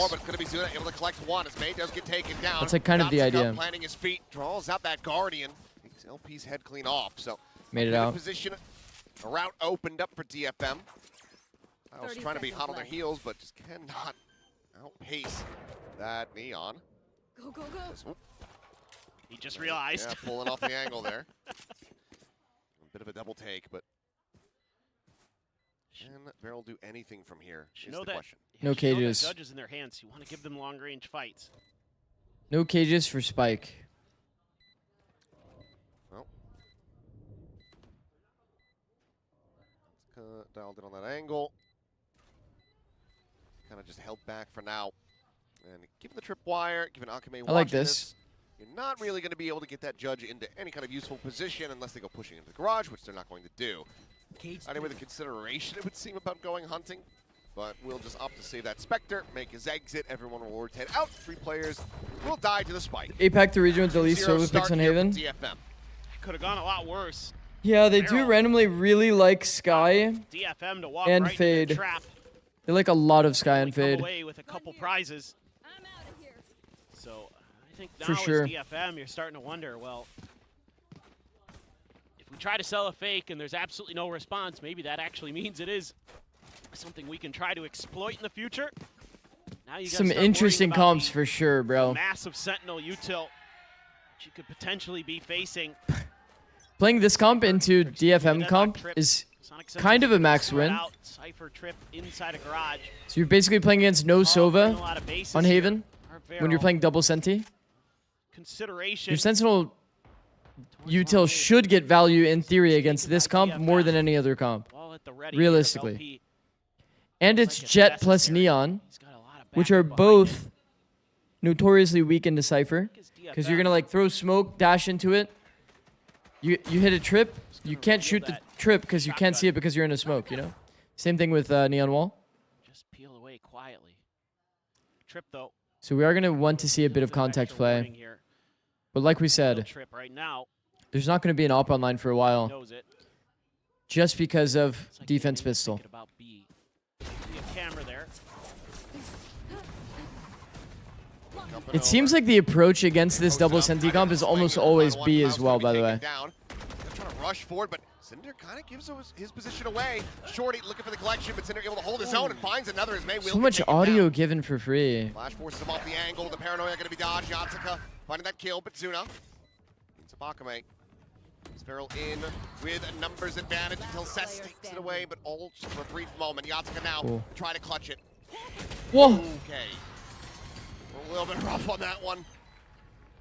That's like kind of the idea. Planting his feet, draws out that Guardian. Takes LP's head clean off. So made it out. Position, a route opened up for DFM. I was trying to be hot on their heels, but just cannot outpace that Neon. Go, go, go. He just realized. Yeah, pulling off the angle there. A bit of a double take, but can Beryl do anything from here? Is the question. No cages. Judges in their hands. You want to give them long-range fights. No cages for Spike. Well, dialed in on that angle. Kind of just held back for now. And given the tripwire, given Akame I like this. You're not really going to be able to get that judge into any kind of useful position unless they go pushing into the garage, which they're not going to do. Not even the consideration, it would seem, about going hunting. But we'll just opt to save that Spectre, make his exit. Everyone will rotate out. 3 players will die to the Spike. APAC the region with the least solo picks on Haven. DFM. Could have gone a lot worse. Yeah, they do randomly really like Sky DFM to walk and right Fade. into the trap. They like a lot of Sky and Fade. Away with a couple prizes. I'm out of here. So I think now For sure. as DFM, you're starting to wonder, well, if we try to sell a fake and there's absolutely no response, maybe that actually means it is something we can try to exploit in the future. Now you Some interesting comps for sure, bro. Massive Sentinel util that you could potentially be facing. Playing this comp into DFM comp is kind of a max win. Cypher trip inside a garage. So you're basically playing against no Sova on Haven when you're playing double Senti. Consideration. Your Sentinel util should get value in theory against this comp more than any other comp, realistically. And it's Jet plus Neon, which are both notoriously weak into Cypher, because you're gonna like throw smoke, dash into it. You hit a trip, you can't shoot the trip because you can't see it because you're in a smoke, you know? Same thing with Neon Wall. Just peel away quietly. Trip though. So we are gonna want to see a bit of contact play. But like we said, there's not gonna be an op online for a while. Just because of defense pistol. It seems like the approach against this double Senti comp is almost always B as well, by the way. They're trying to rush forward, but Cinder kind of gives his position away. Shorty looking for the collection, but Cinder able to hold his own and finds another as May will. So much audio given for free. Flash forces him off the angle. The Paranoia going to be dodged. Yatsuka finding that kill, but Zuna. Akame. Sparrow in with a numbers advantage until Sess takes it away, but all just for a brief moment. Yatsuka now try to clutch it. Whoa. Okay. A little bit rough on that one.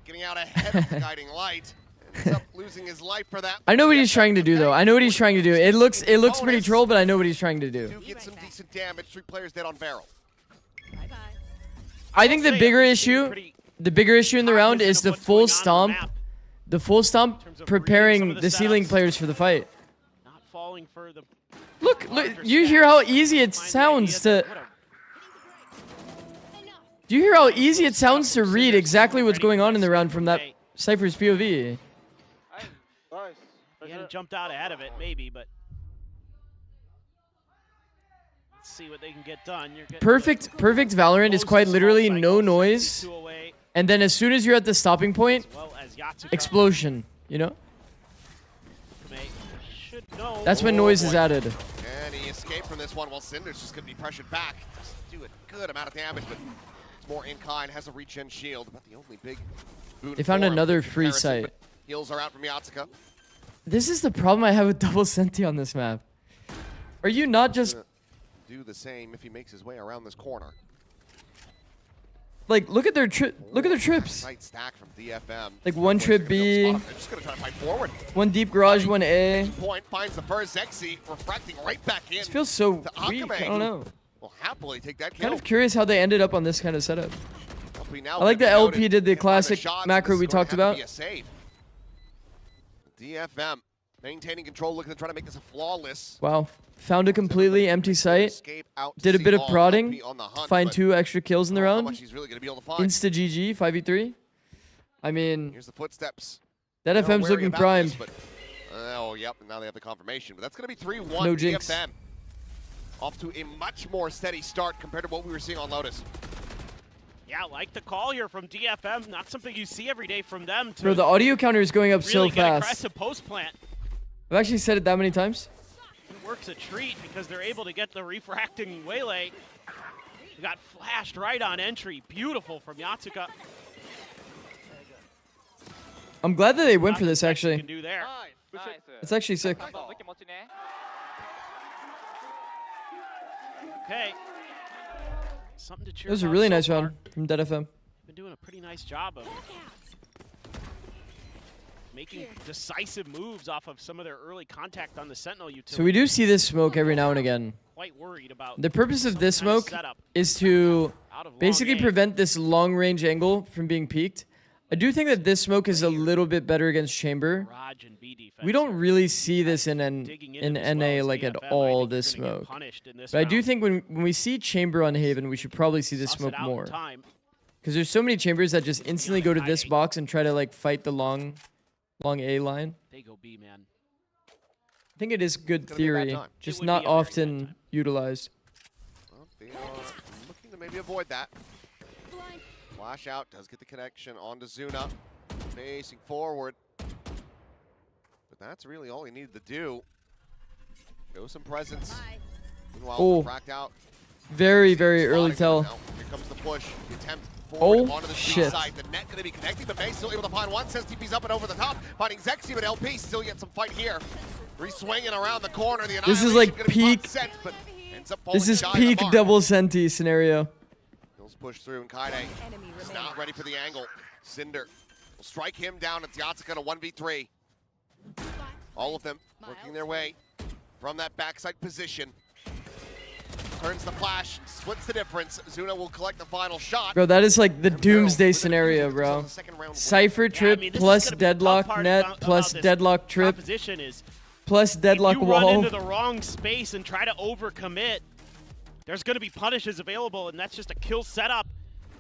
Getting out ahead of the guiding light. Ends up losing his life for that. I know what he's trying to do, though. I know what he's trying to do. It looks pretty troll, but I know what he's trying to do. Do get some decent damage. 3 players dead on Barrel. I think the bigger issue in the round is the full stomp. The full stomp preparing the ceiling players for the fight. Not falling for the Look, you hear how easy it sounds to... Do you hear how easy it sounds to read exactly what's going on in the round from that Cypher's POV? He hadn't jumped out ahead of it, maybe, but let's see what they can get done. Perfect Valorant is quite literally no noise, and then as soon as you're at the stopping point, explosion, you know? That's when noise is added. And he escaped from this one while Cinder's just going to be pressured back. Just do a good amount of damage, but it's more in kind, has a regen shield, but the only big boon. They found another free site. Heals are out from Yatsuka. This is the problem I have with double Senti on this map. Are you not just... Do the same if he makes his way around this corner. Like, look at their trips. Nice stack from DFM. Like one trip B. They're just gonna try to fight forward. One deep garage, one A. Point finds the first Zexy, refracting right back in. This feels so weak. I don't know. Will happily take that kill. Kind of curious how they ended up on this kind of setup. I like the LP did the classic macro we talked about. DFM maintaining control, looking to try to make this a flawless. Wow. Found a completely empty site. Did a bit of prodding. Find 2 extra kills in the round. Insta GG, 5v3. I mean, here's the footsteps. That FM's looking primed. Oh, yep, and now they have the confirmation. But that's going to be 3-1 no jinx. DFM. Off to a much more steady start compared to what we were seeing on Lotus. Yeah, like the call here from DFM. Not something you see every day from them. Bro, the audio counter is going up really so fast. Aggressive post plant. I've actually said it that many times. It works a treat because they're able to get the refracting waylay. We got flashed right on entry. Beautiful from Yatsuka. I'm glad that they went for this, actually. Can do there. It's actually sick. Okay. Something to cheer. It was a about really so nice far. round from DFM. Been doing a pretty nice job of making decisive moves off of some of their early contact on the Sentinel utility. So we do see this smoke every now and again. Quite worried about the purpose of this smoke is to basically prevent this long-range angle from being peaked. I do think that this smoke is a little bit better against Chamber. We don't really see this in NA like at all, this smoke. But I do think when we see Chamber on Haven, we should probably see this smoke more. Because there's so many Chambers that just instantly go to this box and try to like fight the long A line. They go B, man. I think it is good theory, just not often utilized. Well, they are looking to maybe avoid that. Flash out, does get the connection onto Zuna. Facing forward. But that's really all he needed to do. Show some presence. Meanwhile, cracked out. Very, very early tell. Now, here comes the push. The attempt forward onto the shit. side. The net going to be connecting, but May still able to find one. Says TP's up and over the top. Finding Zexy, but LP still get some fight here. Re-swinging around the corner. The this is like peak. This is peak double Senti scenario. He'll push through, and Kaide is not ready for the angle. Cinder will strike him down. It's Yatsuka to 1v3. All of them working their way from that backside position. Turns the flash, splits the difference. Zuna will collect the final shot. Bro, that is like the doomsday scenario, bro. Cypher trip plus deadlock net plus deadlock trip plus deadlock wall. If you run into the wrong space and try to overcommit, there's going to be punishes available, and that's just a kill setup.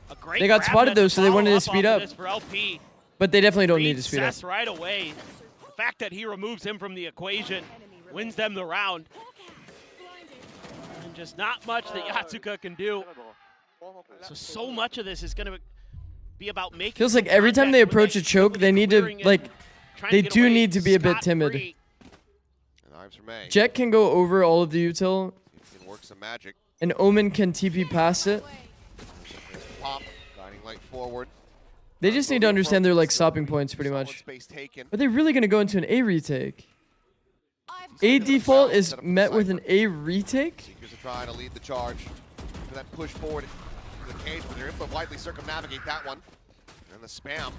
A great they got spotted though, so they wanted to speed up. For LP. But they definitely don't need to speed up. Right away. The fact that he removes him from the equation wins them the round. And just not much that Yatsuka can do. So much of this is going to be about making. Feels like every time they approach a choke, they need to like. They do need to be a bit timid. Jet can go over all of the util. Work some magic. And Omen can TP past it. Pop, guiding light forward. They just need to understand their like stopping points pretty much. Are they really gonna go into an A retake? A default is met with an A retake? Seekers are trying to lead the charge for that push forward to the cage, but they're able to widely circumnavigate that one. And the spam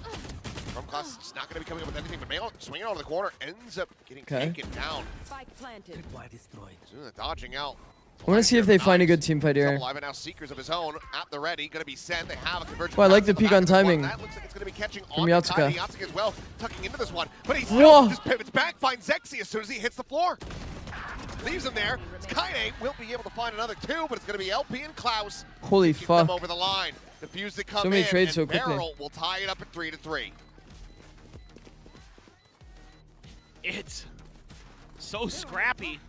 from Class is not going to be coming up with anything, but Mail swinging over the corner ends up getting taken down. Spike planted. Soon dodging out. I want to see if they find a good team fight here. Alive, and now Seekers of his own at the ready, going to be sent. They have a convergence. Oh, I like the peek on timing. That looks like it's going to be catching From on Yatsuka. Yatsuka as well, tucking into this one, but he still just pivots back, finds Zexy as soon as he hits the floor. Leaves him there. Kaide will be able to find another two, but it's going to be LP and Klaus. Holy Keep fuck. them over the line. Defuse to come So many in, trades and so quickly. Barrel will tie it up at 3-3. It's so scrappy.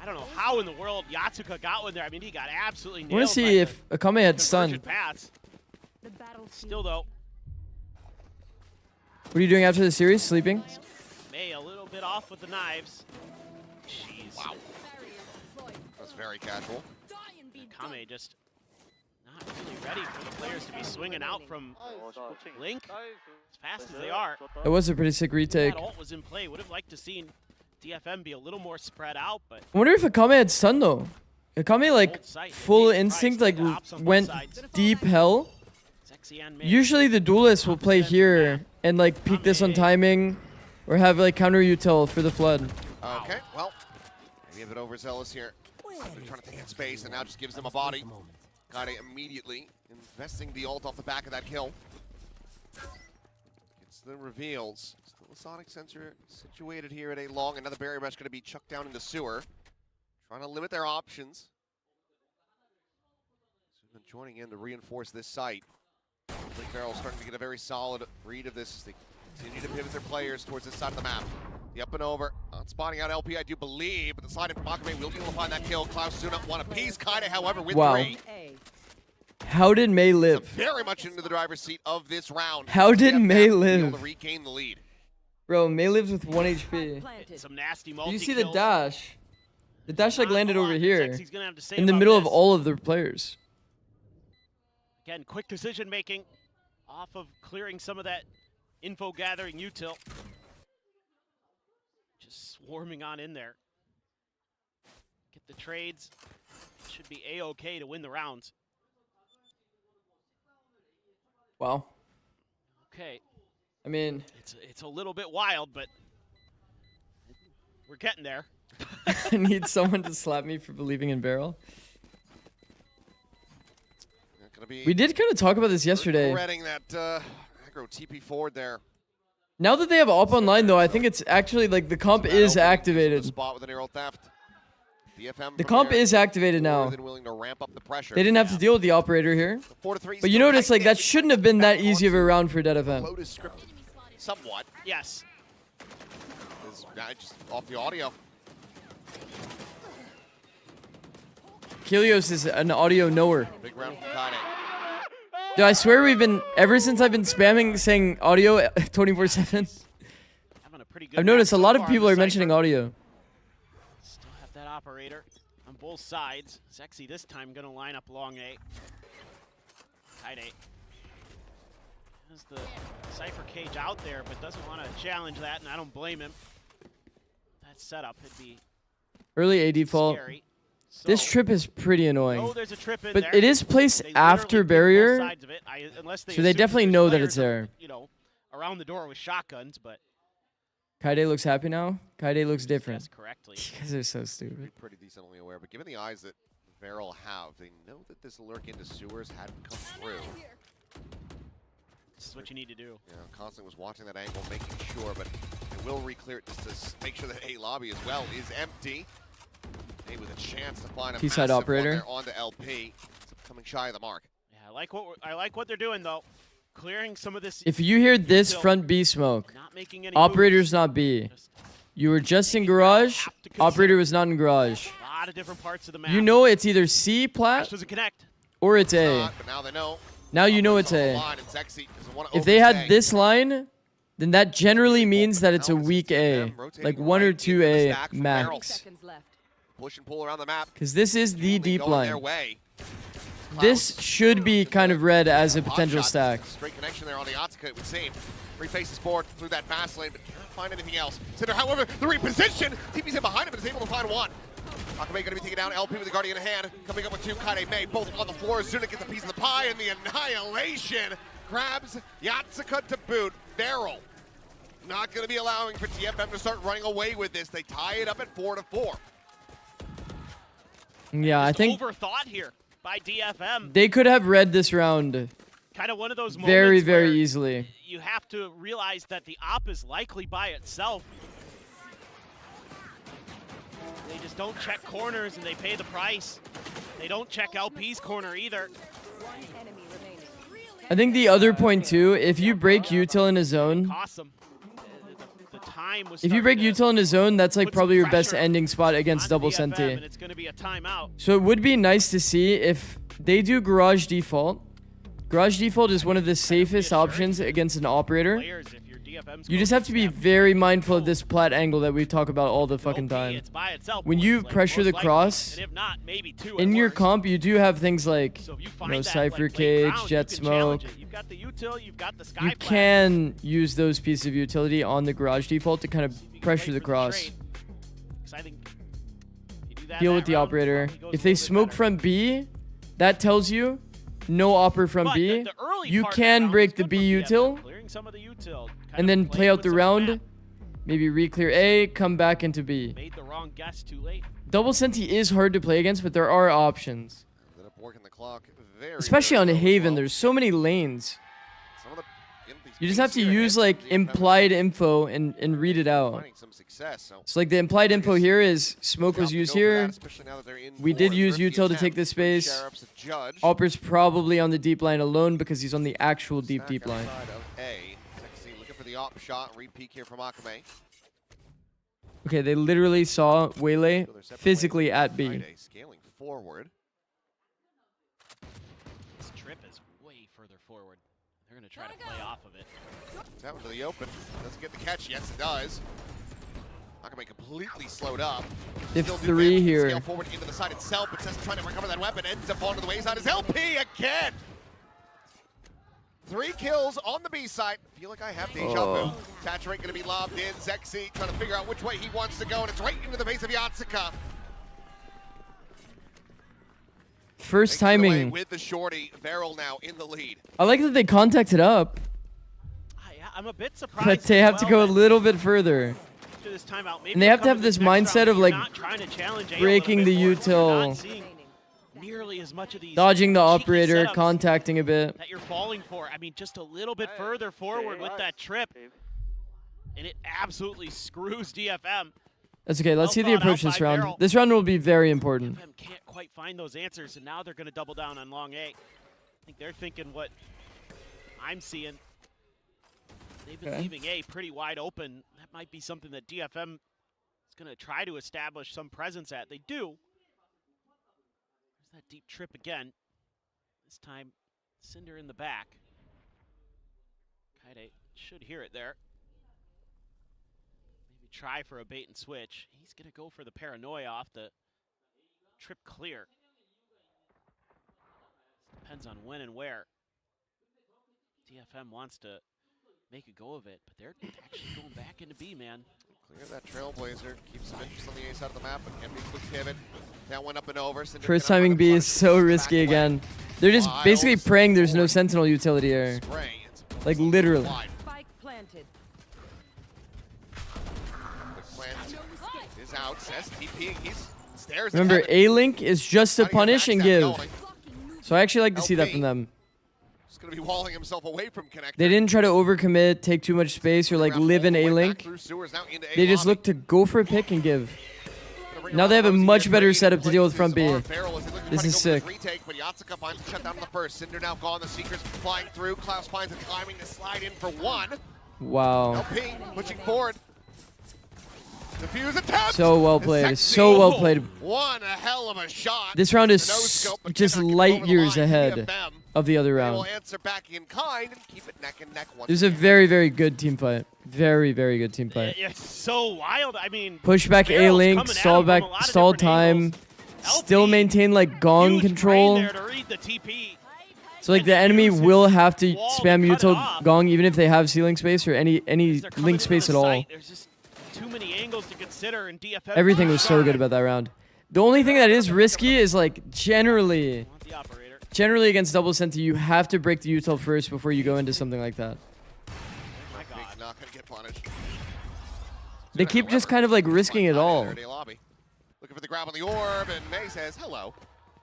I don't know how in the world Yatsuka got one there. I mean, he got absolutely nailed. I want to see if Akame had stun. Pass. Still though. What are you doing after the series? Sleeping? May a little bit off with the knives. Jeez. Wow. That's very casual. Akame just not really ready for the players to be swinging out from Link as fast as they are. It was a pretty sick retake. That ult was in play. Would have liked to seen DFM be a little more spread out, but I wonder if Akame had stun though. Akame like full instinct like went deep hell. Usually the duelist will play here and like peek this on timing or have like counter util for the flood. Okay, well, maybe a bit overzealous here. They're trying to take that space and now just gives them a body. Kaide immediately investing the ult off the back of that kill. It's the reveals. Still a sonic sensor situated here at A long. Another barrier mesh going to be chucked down into sewer. Trying to limit their options. So they've been joining in to reinforce this site. Blink Barrel starting to get a very solid read of this as they continue to pivot their players towards this side of the map. The up and over, not spotting out LP, I do believe, but the slide in from Akame will be able to find that kill. Klaus soon up one apiece. Kaide, however, with three. How did May live? Very much into the driver's seat of this round. How did May live? Able to regain the lead. Bro, May lives with 1 HP. Some nasty Did you see the dash? The dash like landed over here Gonna have to say in the about middle of this. all of their players. Again, quick decision making off of clearing some of that info gathering util. Just swarming on in there. Get the trades. Should be A-okay to win the rounds. Wow. Okay. I mean, it's a little bit wild, but we're getting there. I need someone to slap me for believing in Barrel. We did kind of talk about this yesterday. Regretting that aggro TP forward there. Now that they have op online, though, I think it's actually like the comp is activated. Spot with an aerial theft. DFM The comp is activated now. willing to ramp up the pressure. They didn't have to deal with the operator here. 4-3 But you notice like that shouldn't have been that easy of a round for DFM. Load is scripted somewhat. Yes. This guy just off the audio. Kilios is an audio knower. Big round from Kaide. Dude, I swear we've been, ever since I've been spamming saying audio 24/7, I've noticed a lot of people are mentioning audio. Still have that operator on both sides. Sexy this time gonna line up long A. Kaide has the Cypher cage out there, but doesn't want to challenge that, and I don't blame him. That setup would be Early A default. scary. This trip is pretty annoying. Oh, there's a trip in But there. it is placed They after literally did both barrier, sides of it. Unless so they assume definitely there's know that players it's there. You know, around the door with shotguns, but Kaide looks happy now. Kaide looks different. guessed correctly. You guys are so stupid. Pretty decently aware, but given the eyes that Varel have, they know that this lurk into sewers hadn't come through. This is what you need to do. Yeah, Constant was watching that angle, making sure, but they will re-clear it just to make sure that A lobby as well is empty. A with a chance to find a T-side massive operator. one there onto LP. It's coming shy of the mark. Yeah, I like what they're doing though. Clearing some of this. If you hear this front B smoke, Not making any operator's moves. not B. You were just in garage, operator was not in garage. A lot of different parts of the map. You know it's either C plat doesn't connect. or it's A. Not, but now they know. Now you know it's On the A. line, and Sexy doesn't want to If they had overstay. this line, then that generally means that it's a weak A. Like 1 or 2 A max. Push and pull around the map. Because this is the Only deep going their line. way. This should be kind of read as a potential stack. Straight connection there on the Atsuka, it would seem. Three faces forward through that fast lane, but can't find anything else. Cinder, however, the reposition. TP's in behind him, but is able to find one. Akame going to be taken down. LP with the Guardian in hand. Coming up with two. Kaide Mei, both on the floor. Zuna gets a piece of the pie, and the annihilation grabs Yatsuka to boot. Barrel not going to be allowing for DFM to start running away with this. They tie it up at 4-4. Yeah, I think overthought here by DFM. They could have read this round kind of one of those moments very, very where easily. You have to realize that the op is likely by itself. They just don't check corners and they pay the price. They don't check LP's corner either. I think the other point too, if you break util in a zone, Cost them. The time was if you break util in a zone, that's like put probably some your best pressure ending spot against onto double DFM, senti. and it's going to be a timeout. So it would be nice to see if they do garage default. Garage default is one of the safest options against an operator. Players, if your DFM's You just going have to be snap, very mindful of this plat angle that we talk about all the fucking LP, time. it's by itself, When most you like- pressure most the likely, cross, and if not, maybe two in at your worst. comp, you do have things like, So if you you find know, that, Cypher like, late Cage, round, Jet you can challenge Smoke. it. You've got the util, you've got the sky You flag. can use those pieces of utility on the garage default to kind of You can pressure wait the for cross. trade. 'Cause I think you do that Deal that with the round, operator. probably goes If a they little bit smoke better. from B, that tells you no opper from But B. the early You part of that can round break was the good B from DFM, util, clearing some of the util, kind and of then playing play out with the some of round. map. Maybe re-clear A, come back into B. Made the wrong guess too late. Double senti is hard to play against, but there are options. Ended up working the clock very, Especially very on low as Haven, well. there's so many lanes. Some of the, these You just have to base use hits like from DFM implied info and read it out. finding some success. So So like the implied info here is smoke was tough to used go for that, here. especially now that they're in We did four. use Thrifty util to take attempt this from space. Sheriff's Judge. Opper's probably on the deep line alone because he's on the actual deep Stack line. outside of A. Sexy looking for the op shot. Repeat here from Akame. Okay, they literally saw Waylay So they're separate physically ways. at B. Friday scaling forward. This trip is way further forward. They're going to try to play off of it. It's out into the open. Doesn't get the catch. Yes, it does. Akame completely slowed up. They have Still do 3 damage. here. Scale forward into the side itself, but Cess trying to recover that weapon. Ends up falling to the wayside. Is LP again. 3 kills on the B side. Feel like I have deja vu. Saturate going to be lobbed in. Zexy trying to figure out which way he wants to go, and it's right into the face of Yatsuka. First Takes it away timing. with the shorty. Varel now in the lead. I like that they contacted up, I'm a bit surprised. but they as have to well go a that little bit further. after this timeout, maybe And they they'll have to come have this next mindset round, of, you're like, not trying to challenge A a little breaking bit the more. You're util. not seeing nearly as much of these Dodging the cheeky operator, setups contacting a bit. that you're falling for. I mean, just a little bit further forward with that trip, and it absolutely screws DFM. That's okay. Let's see the Well thought approach out this by round. Barrel. This round will be very important. DFM can't quite find those answers, and now they're going to double down on long A. I think they're thinking what I'm seeing. They've been Okay. leaving A pretty wide open. That might be something that DFM is going to try to establish some presence at. They do. There's that deep trip again. This time, Cinder in the back. Kaide should hear it there. Maybe try for a bait and switch. He's going to go for the paranoia off the trip clear. Depends on when and where. DFM wants to make a go of it, but they're actually going back into B, man. Clear that Trailblazer. Keep some interest on the A side of the map, but can be quick pivot. That went up and over. Cinder First cannot timing run B the is punch. so Back risky away. again. They're just Wild basically praying there's no forward. sentinel utility here. Spray. It's Like literally. wide. Spike planted. The plant is out. Cess TPing. He's stares. Remember, at heaven. A-Link is just to Trying get punish and backstab give. going. So I actually like to see that LP. from them. He's going to be walling himself away from connector. They didn't try to overcommit, take too much space, or like Around live in all the way back A-Link. through sewers, now into A They just lobby. look to go for a pick and give. Gonna bring Now around they have a Rosie, much get better ready setup to deal with places front B. are Barrel as they look to This try to is go for sick. Retake, but Yatsuka finds the shutdown on the first. Cinder now gone. The Seekers flying through. Klaus finds a timing to slide in for one. Wow. LP pushing forward. Defuse attempt. So well Is played. sexy. So well played. One hell of a shot. This round is The no-scope, but just cannot get light over the years line. ahead DFM of the other will round. answer back in kind and keep it neck and neck once It was a again. very, very good team fight. Very, very good team fight. It's so wild. I mean, Push back Barrel's A-Link, coming at stall him back, from a lot of stall different time. angles. still maintain like gong control. There to read the TP. So like the enemy will have to spam util gong even if they have ceiling space or any link space at all. There's just too many angles to consider, and DFM. Everything was so good about that round. The only thing that is risky is like generally against double senti, you have to break the util first before you go into something like that. Oh my God. Not gonna get punished. They keep just kind of like risking it all. Looking for the grab on the orb, and May says, "Hello,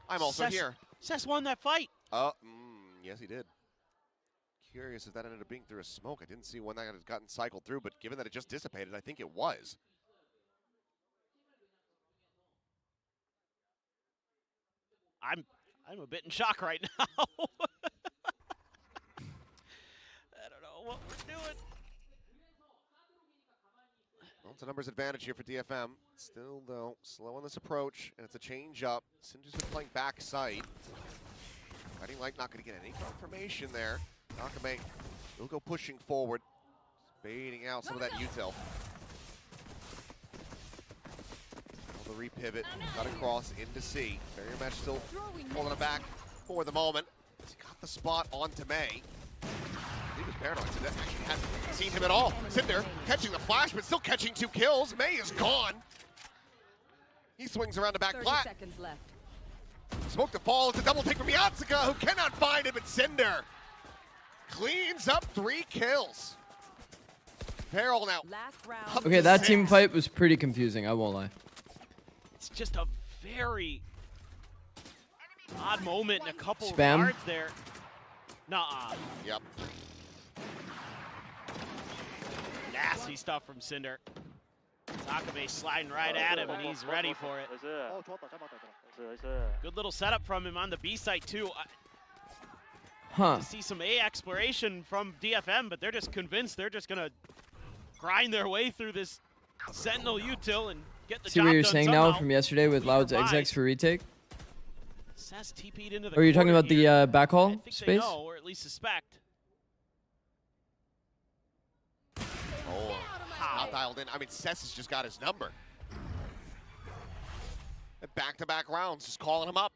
I'm also here." Cess won that fight. Yes, he did. Curious if that ended up being through a smoke. I didn't see when that had gotten cycled through, but given that it just dissipated, I think it was. I'm a bit in shock right now. I don't know what we're doing. Well, it's a numbers advantage here for DFM. Still, though, slow on this approach, and it's a change up. Sinji's been playing backside. Guiding Light not going to get any confirmation there. Nakame will go pushing forward, baiting out some of that util. The repivot, cut across into C. Barrier mesh still holding it back for the moment. He got the spot onto May. He was paranoid, so that actually hasn't seen him at all. Cinder catching the flash, but still catching 2 kills. May is gone. He swings around the back flat. 30 seconds left. Smoke to fall. It's a double take from Yatsuka, who cannot find it, but Cinder cleans up 3 kills. Peril now. Last round. Okay, that team fight was pretty confusing, I won't lie. It's just a very odd moment and a couple of Spam. guards there. Nuh-uh. Yep. Nasty stuff from Cinder. Sakame sliding right at him, and he's ready for it. Good little setup from him on the B site, too. Huh. See some A exploration from DFM, but they're just convinced they're just going to grind their way through this Sentinel util and get the See job what you're done saying somehow. now from yesterday with Loud's execs for retake? Cess TP'd into the Or are you talking corner about the here. backhaul I think space? they know, or at least suspect. Oh, not dialed in. I mean, Cess has just got his number. Back-to-back rounds, just calling him up.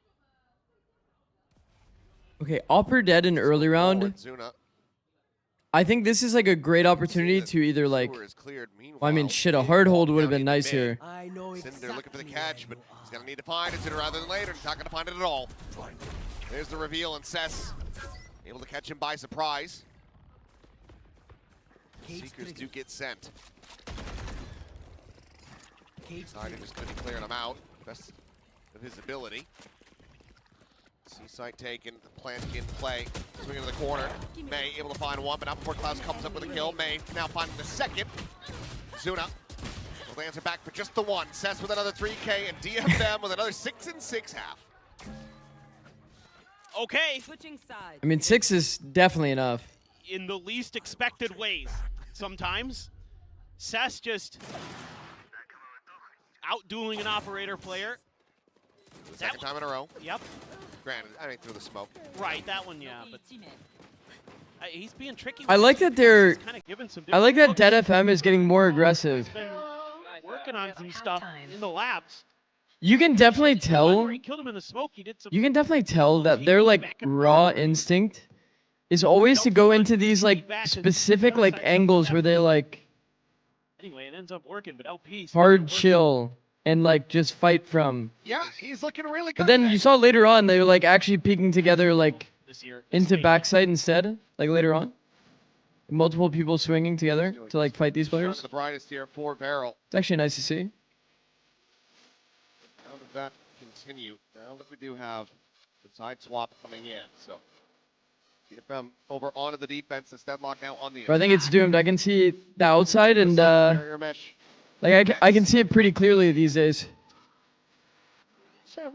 Okay, Opper dead in early round. Zuna. I think this is like a great opportunity to either like, well, I mean, shit, a hard hold would have been nice here. Cinder looking for the catch, but he's going to need to find it sooner rather than later. He's not going to find it at all. There's the reveal, and Cess able to catch him by surprise. Seekers do get sent. Siding is going to be clearing them out. Best of his ability. C-site taken, the plant in play. Swinging to the corner. May able to find one, but not before Klaus comes up with a kill. May now finding the second. Zuna will answer back for just the one. Cess with another 3K, and DFM with another 6 and 6 half. Okay. Switching sides. I mean, 6 is definitely enough. In the least expected ways, sometimes. Cess just out-dueling an operator player. The second time in a row. Yep. Granted, I mean, through the smoke. Right, that one, yeah. But he's being tricky. I like that they're. I like that Dead DFM is getting more aggressive. Working on some stuff in the labs. You can definitely tell. He killed him in the smoke. He did some. You can definitely tell that their like raw instinct is always to go into these like specific like angles where they like. Anyway, it ends up working, but LP hard chill and like just fight from. Yeah, he's looking really good. But then you saw later on they were like actually peeking together like into backside instead, like later on. Multiple people swinging together to like fight these players. The brightest here for Barrel. It's actually nice to see. How does that continue? Now that we do have the side swap coming in, so DFM over onto the defense. It's deadlock now on the. But I think it's doomed. I can see the outside and like I can see it pretty clearly these days.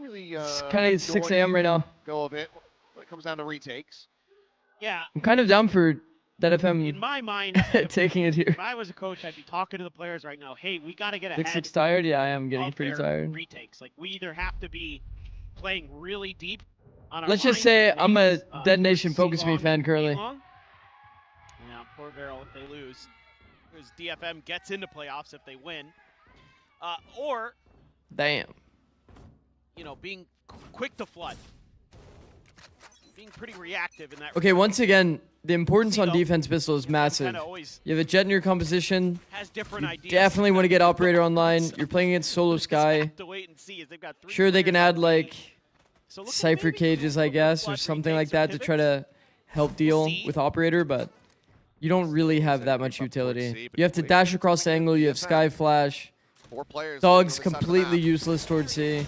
Really, it's kind of 6 a.m. right now. Go of it when it comes down to retakes. Yeah. I'm kind of down for that if I'm in my mind taking it here. If I was a coach, I'd be talking to the players right now. Hey, we got to get ahead. 6 tired? Yeah, I am getting pretty tired. Retakes. Like we either have to be playing really deep on our Let's just say I'm a Dead Nation Focus Me fan currently. Yeah, poor Barrel if they lose. Because DFM gets into playoffs if they win. Or damn. you know, being quick to flood. Being pretty reactive in that Okay, regard. once again, the importance on Veto, defense pistol is massive. kinda always You have a Jet in your composition. has different You ideas. definitely want to get Sometimes Operator online. so You're playing against Solo we just Sky. have to wait and see as they've got 3 Sure, they can players add on like B. So looking Cypher maybe cages, a I little bit guess, or flood something like retakes or that to try pivots. to help deal see. with Operator, but you don't really have that much utility. You have to Wait. dash across the angle. You have Sky Flash. 4 players. Dog's on the other side of the completely map. useless towards C.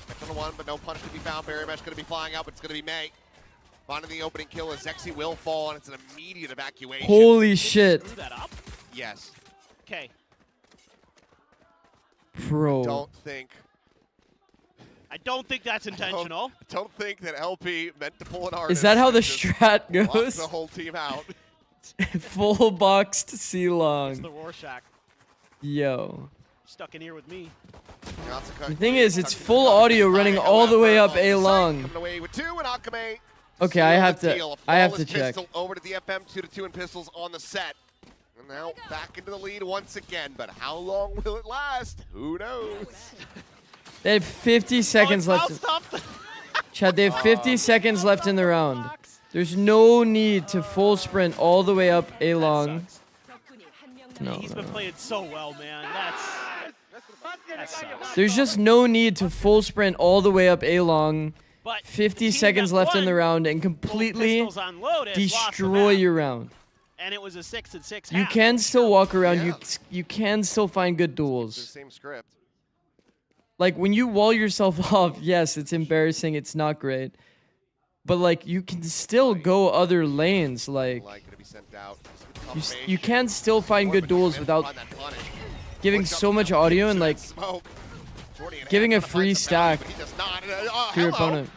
Mesh on the one, but no punish to be found. Barrier Mesh going to be flying out, but it's going to be May. Finding the opening kill as Zexy will fall, and it's an immediate evacuation. Holy shit, Screw that up. Yes. Okay. bro. I don't think that's intentional. Don't think that LP meant to pull an artist. Is that how the and just strat lock goes? the whole team out. Full boxed It's C-Long. the Rorschach. Yo. Stuck in here with me. The thing is, it's full audio running all the way up A-Long. Coming away with 2, and Akame Okay, I have seal the to. deal. A I have to flawless check. pistol over to DFM, 2-2 and pistols on the set. And now back into the lead once again, but how long will it last? Who knows? They have 50 seconds left. Chad, they have 50 seconds left in the round. There's no need to full sprint all the way up A-Long. No, He's been playing so well, man. That sucks. There's just no need to full sprint all the way up A-Long. But 50 the team seconds that left in the won, round and both completely pistols unloaded, lost the destroy map, your round. And it was a 6-6 You half. can still walk around. Yeah. You can still find good It's the duels. same script. Like when you wall yourself off, yes, it's embarrassing. It's not great. But like you can still go other lanes. Like Gonna be sent out. you can still find good duels without giving so much audio and like giving a free stack to your opponent.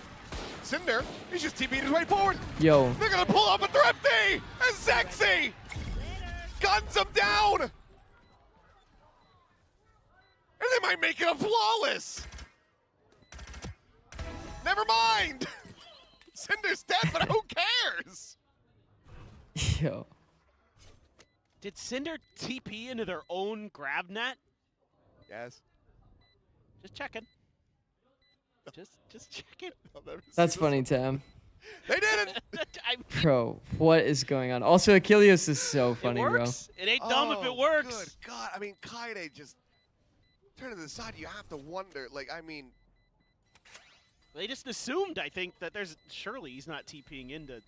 Cinder, he's just TP'd his way forward. Yo, They're gonna pull up a Thrifty and Sexy guns him down. And they might make it a flawless. Never mind. Cinder's dead, but who cares? yo. Did Cinder TP into their own grab net? Yes. Just checking. Just checking. That's funny, Tam. They did it. Bro, what is going on? Also, Achilles is so funny, it bro. works. It ain't dumb if it works. Good God. I mean, Kaide just turn to the side. You have to wonder. Like, I mean, They just assumed, I think, that there's surely he's not TPing into. what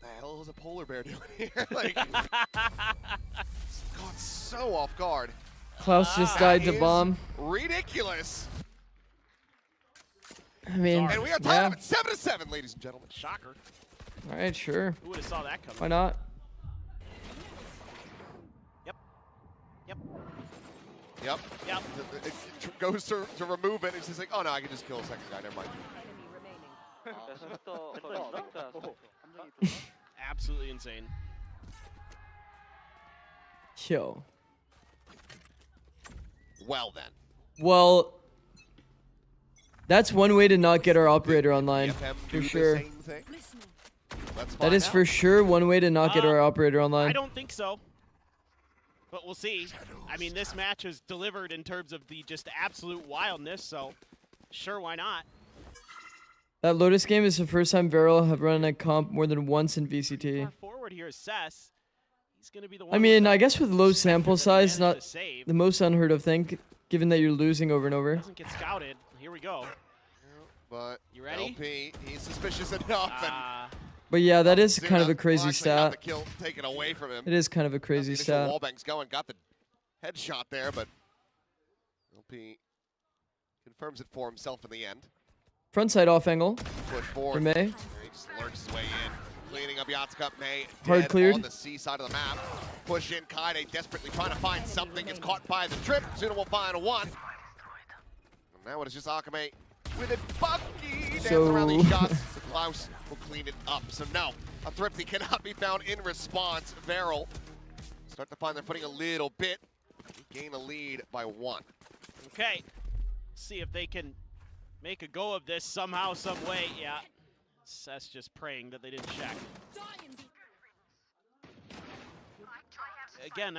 the hell is a polar bear doing here? Like, caught so off guard. Klaus just died to That is bomb. Ridiculous. I mean, And we are tied yeah. up at 7-7, ladies and gentlemen. Shocker. All right, sure. Who would have saw that coming? Why not? Yep. Yep. Yep. It goes to remove it. It's just like, oh no, I can just kill a second guy. Never mind. Absolutely insane. Yo. Well then. Well, that's one way to not get our operator online, DFM for do the sure. same thing? Let's That find is out. for sure one way to not get our operator I online. don't think so. But we'll see. I mean, this match is delivered in terms of the just absolute wildness, so sure, why not? That Lotus game is the first time Varel have run a comp more than once in VCT. Our forward here is Cess. He's going to be the one. I mean, with I the guess with low specter sample that size, managed not to save. the most unheard of thing, given that you're losing over and over. Doesn't get scouted. Here we go. But You ready? LP, he's suspicious enough. And But yeah, that is Zuna kind of a will crazy actually have the stat. kill taken away from him. It is kind of a crazy Initial stat. wallbang's going, got the headshot there, but LP confirms it for himself in the end. Frontside off angle Push for forward. May. He just lurks his way in. Cleaning up Yatsuka. May Hard dead cleared. on the C side of the map. Push in. Kaide desperately trying to find something. Gets caught by the trip. Zuna will find a one. And now it is just Akame with it. Bucky dance around these shots. So Klaus will clean it up. So no, a Thrifty cannot be found in response. Varel start to find their footing a little bit. Gain a lead by one. Okay. See if they can make a go of this somehow, some way. Yeah. Cess just praying that they didn't check. Again,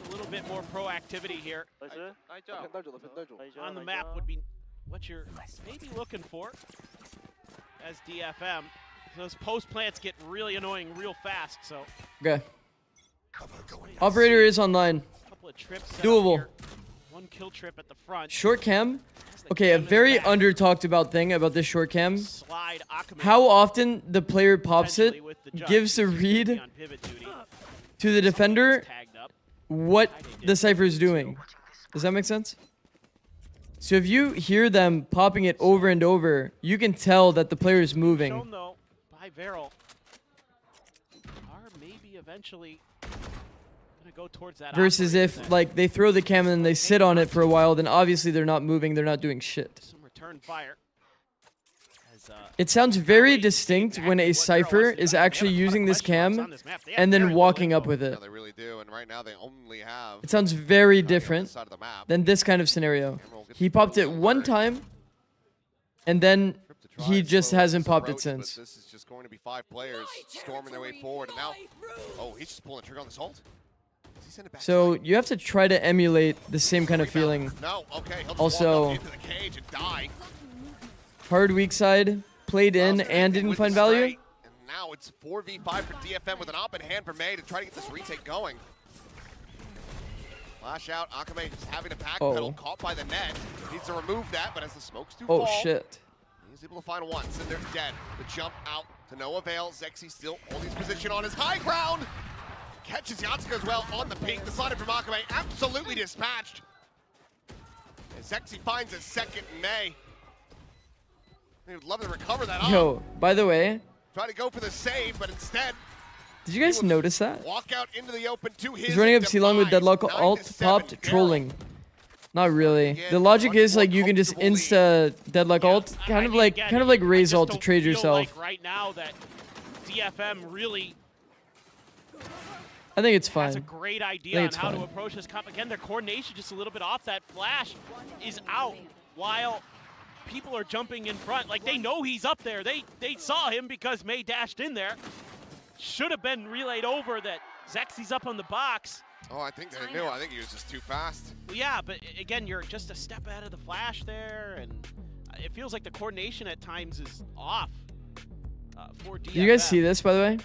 A little bit more proactivity here on the map would be what you're maybe looking for as DFM. Those post plants get really annoying real fast, so. Okay. Operator is online. Couple of trips Doable. One kill trip at the front. Short cam. Okay, a very under talked about thing about this short cam. How often the player pops it, gives a read to the defender what the Cypher is doing. Does that make sense? So if you hear them popping it over and over, you can tell that the player is moving. Shown though by Veryl. Are maybe eventually gonna go towards that. Versus if like they throw the cam and then they sit on it for a while, then obviously they're not moving, they're not doing shit. Some return fire. It sounds very distinct when a Cypher is actually using this cam and then walking up with it. Yeah, they really do, and right now they only have. It sounds very different than this kind of scenario. He popped it one time, and then he just hasn't popped it since. This is just going to be 5 players storming their way forward, and now, oh, he's just pulling the trigger on this ult. So you have to try to emulate the same kind of feeling. No, okay, he'll just also, walk up into the cage and die. Hard weak side, played in and didn't find value. And now it's 4v5 for DFM with an op in hand for May to try to get this retake going. Flash out, Akame just having a backpedal, caught by the net. Needs to remove that, but as the smokes do fall, shit. He's able to find one. Cinder's dead. The jump out to no avail. Zexy still holding his position on his high ground. Catches Yatsuka as well on the peak. The slide from Akame absolutely dispatched. And Zexy finds his second May. He would love to recover that up. Yo, by the way. Try to go for the save, but instead. Did you guys notice that? Walk out into the open to his He's running up C-Long with Deadlock alt popped, trolling. Not really. The logic is like you can just insta Deadlock alt, kind of like raise alt to trade yourself. Like right now that DFM really I think it's fine. That's a great idea on how to approach this comp. Again, their coordination just a little bit off. That flash is out while people are jumping in front. Like, they know he's up there. They saw him because May dashed in there. Should have been relayed over that Zexy's up on the box. Oh, I think they knew. I think he was just too fast. Well, yeah, but again, you're just a step ahead of the flash there, and it feels like the coordination at times is off for DFM. Did you guys see this, by the way?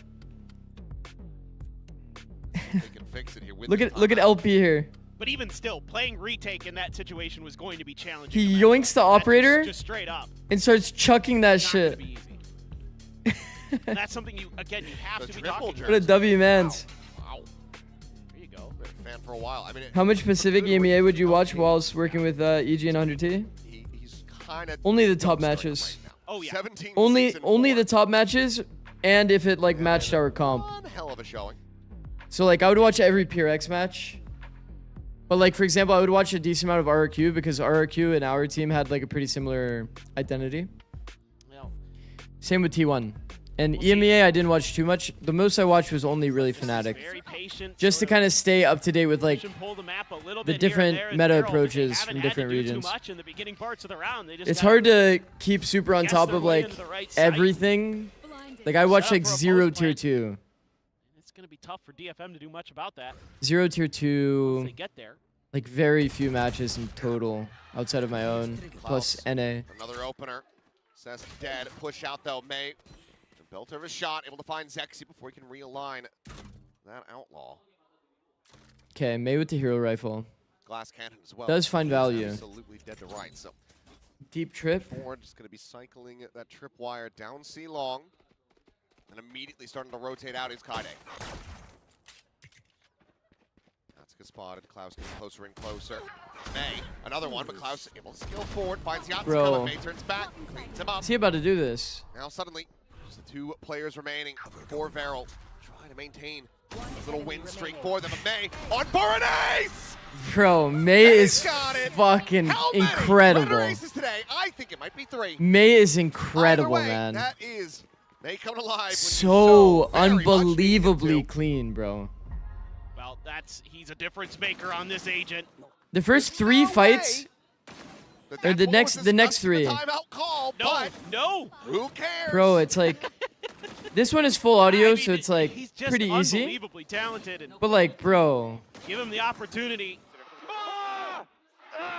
They can fix it here with look at LP here. But even still, playing retake in that situation was going to be challenging. He yoinks the operator just straight up and starts chucking that shit. And that's something you have to be talking about. What a W, mans. Wow. There you go. Been a fan for a while. I mean, how much Pacific EMEA would you watch whilst working with EG and 100T? He's kind of only the top matches. Oh yeah. Only the top matches, and if it like matched our comp. One hell of a showing. So like I would watch every PRX match. But like for example, I would watch a decent amount of RRQ because RRQ and our team had like a pretty similar identity. Yeah. Same with T1. And EMEA I didn't watch too much. The most I watched was only really Fnatic. Just to kind of stay up to date with like the different meta approaches from different regions. It's hard to keep super on top of like everything. Like I watched like 0 tier 2. It's going to be tough for DFM to do much about that. 0 tier 2. Once they get there. Like very few matches in total outside of my own plus NA. Another opener. Cess dead. Push out though. May. Built over a shot, able to find Zexy before he can realign that outlaw. Okay, May with the hero rifle. Glass cannon as well. Does find value. Absolutely dead to right. So deep trip. Ford just going to be cycling that trip wire down C long, and immediately starting to rotate out is Kaide. That's good spotted. Klaus getting closer and closer. May, another one, but Klaus able to skill forward, finds Yatsuka, and May turns back, cleans him up. Is he about to do this? Now suddenly, the 2 players remaining for Veryl. Trying to maintain a little win streak for them. May on for an ace! Bro, May is fucking incredible. Aces today? I think it might be 3. May is incredible, way, man. That is May coming alive. So unbelievably clean, bro. Well, he's a difference maker on this agent. The first 3 fights. Or the next 3. No. Who cares? Bro, it's like this one is full audio, so it's like pretty easy. Unbelievably talented. But like, bro, Give him the opportunity.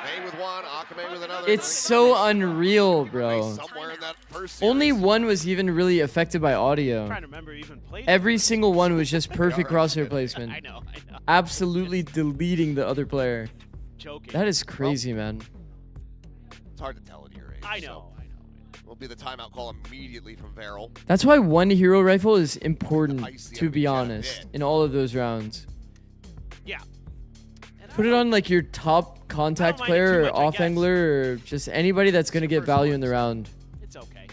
May with one, Akame with another. It's so unreal, bro. Somewhere in that first Only series. one was even really affected by audio. I'm trying to remember who even played. Every single one was just perfect crosshair placement. I know. Absolutely deleting the other player. Joking. That is crazy, man. It's hard to tell at your age. I know. Will be the timeout call immediately from Varel. That's why one hero rifle is important, Ice the to be enemy jet a honest, bit. in all of those rounds. Yeah. Put it on like your top contact mind it player too or much, I off guess. angler or just anybody that's going to get First value in the ones. round. It's okay.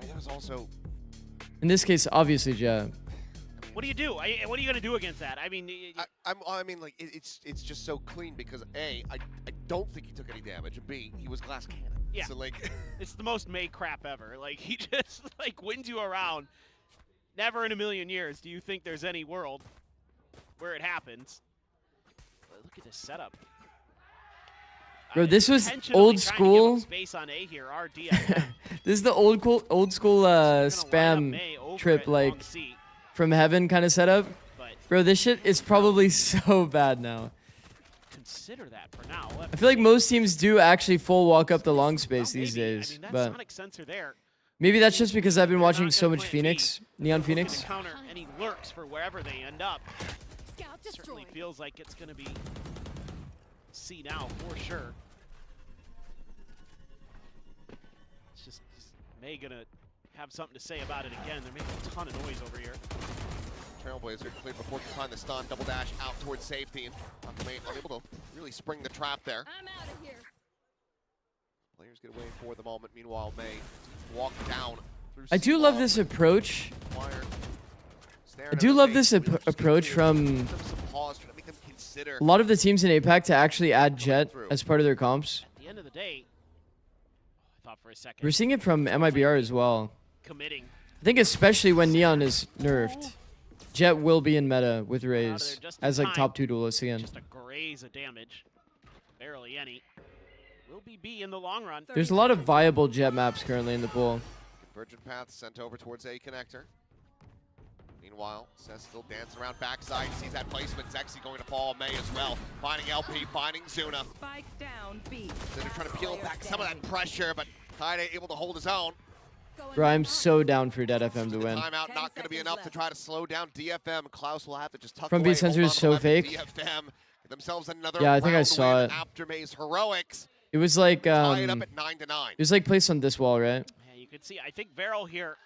There was also In this case, obviously, Jet. What do you do? What are you gonna do against that? I mean, I mean, like it's just so clean because A, I don't think he took any damage, and B, he was glass cannon. Yeah. So like, it's the most May crap ever. Like he just like wins you around. Never in a million years do you think there's any world where it happens. But look at this setup. Bro, this was Intentionally old trying to give school. up space on A here. Our DFM. This is the old school Gonna line up spam May over trip, at like long C, from heaven kind of setup. but Bro, this shit is probably so bad now. consider that for now. I feel like most teams do actually full walk up the long space Well, these maybe. days, I mean, that but sonic sensor there. maybe that's just because I've been They're watching not so gonna much plan B. Phoenix, Neon Looking Phoenix. to counter, and he lurks for wherever they end up. Scout Certainly destroyed. feels like it's gonna be C now for sure. It's just May gonna have something to say about it again. They're making a ton of noise over here. Trailblazer cleared before he find the stun, double dash out towards safety, and Akame unable to really spring the trap there. I'm out of here. Players get away for the moment. Meanwhile, May walk down through. I do love this approach. I do love this approach from a lot of the teams in APAC to actually add Jet as part of their comps. At the end of the day, I thought for a second. We're seeing it from MIBR as well. Committing. I think especially when Neon is nerfed, Jet will be in meta with Raze as like top 2 duelists again. Just a graze of damage. Barely any. Will be B in the long run. There's a lot of viable Jet maps currently in the pool. Convergent path sent over towards A connector. Meanwhile, Seth still dancing around backside, sees that placement. Zexy going to fall, May as well. Finding LP, finding Zuna. Spike down B. They're trying to peel back some of that pressure, but Kaide able to hold his own. Bro, I'm so down for Dead FM to win. Timeout not going to be enough to try to slow down DFM. Klaus will have to just tuck From away. beat sensor hold is on to so left fake. DFM get themselves another Yeah, I think I round saw win it. after May's heroics. It was like Tie it up at 9-9. it was like placed on this wall, right? Yeah, you can see. I think Varel here.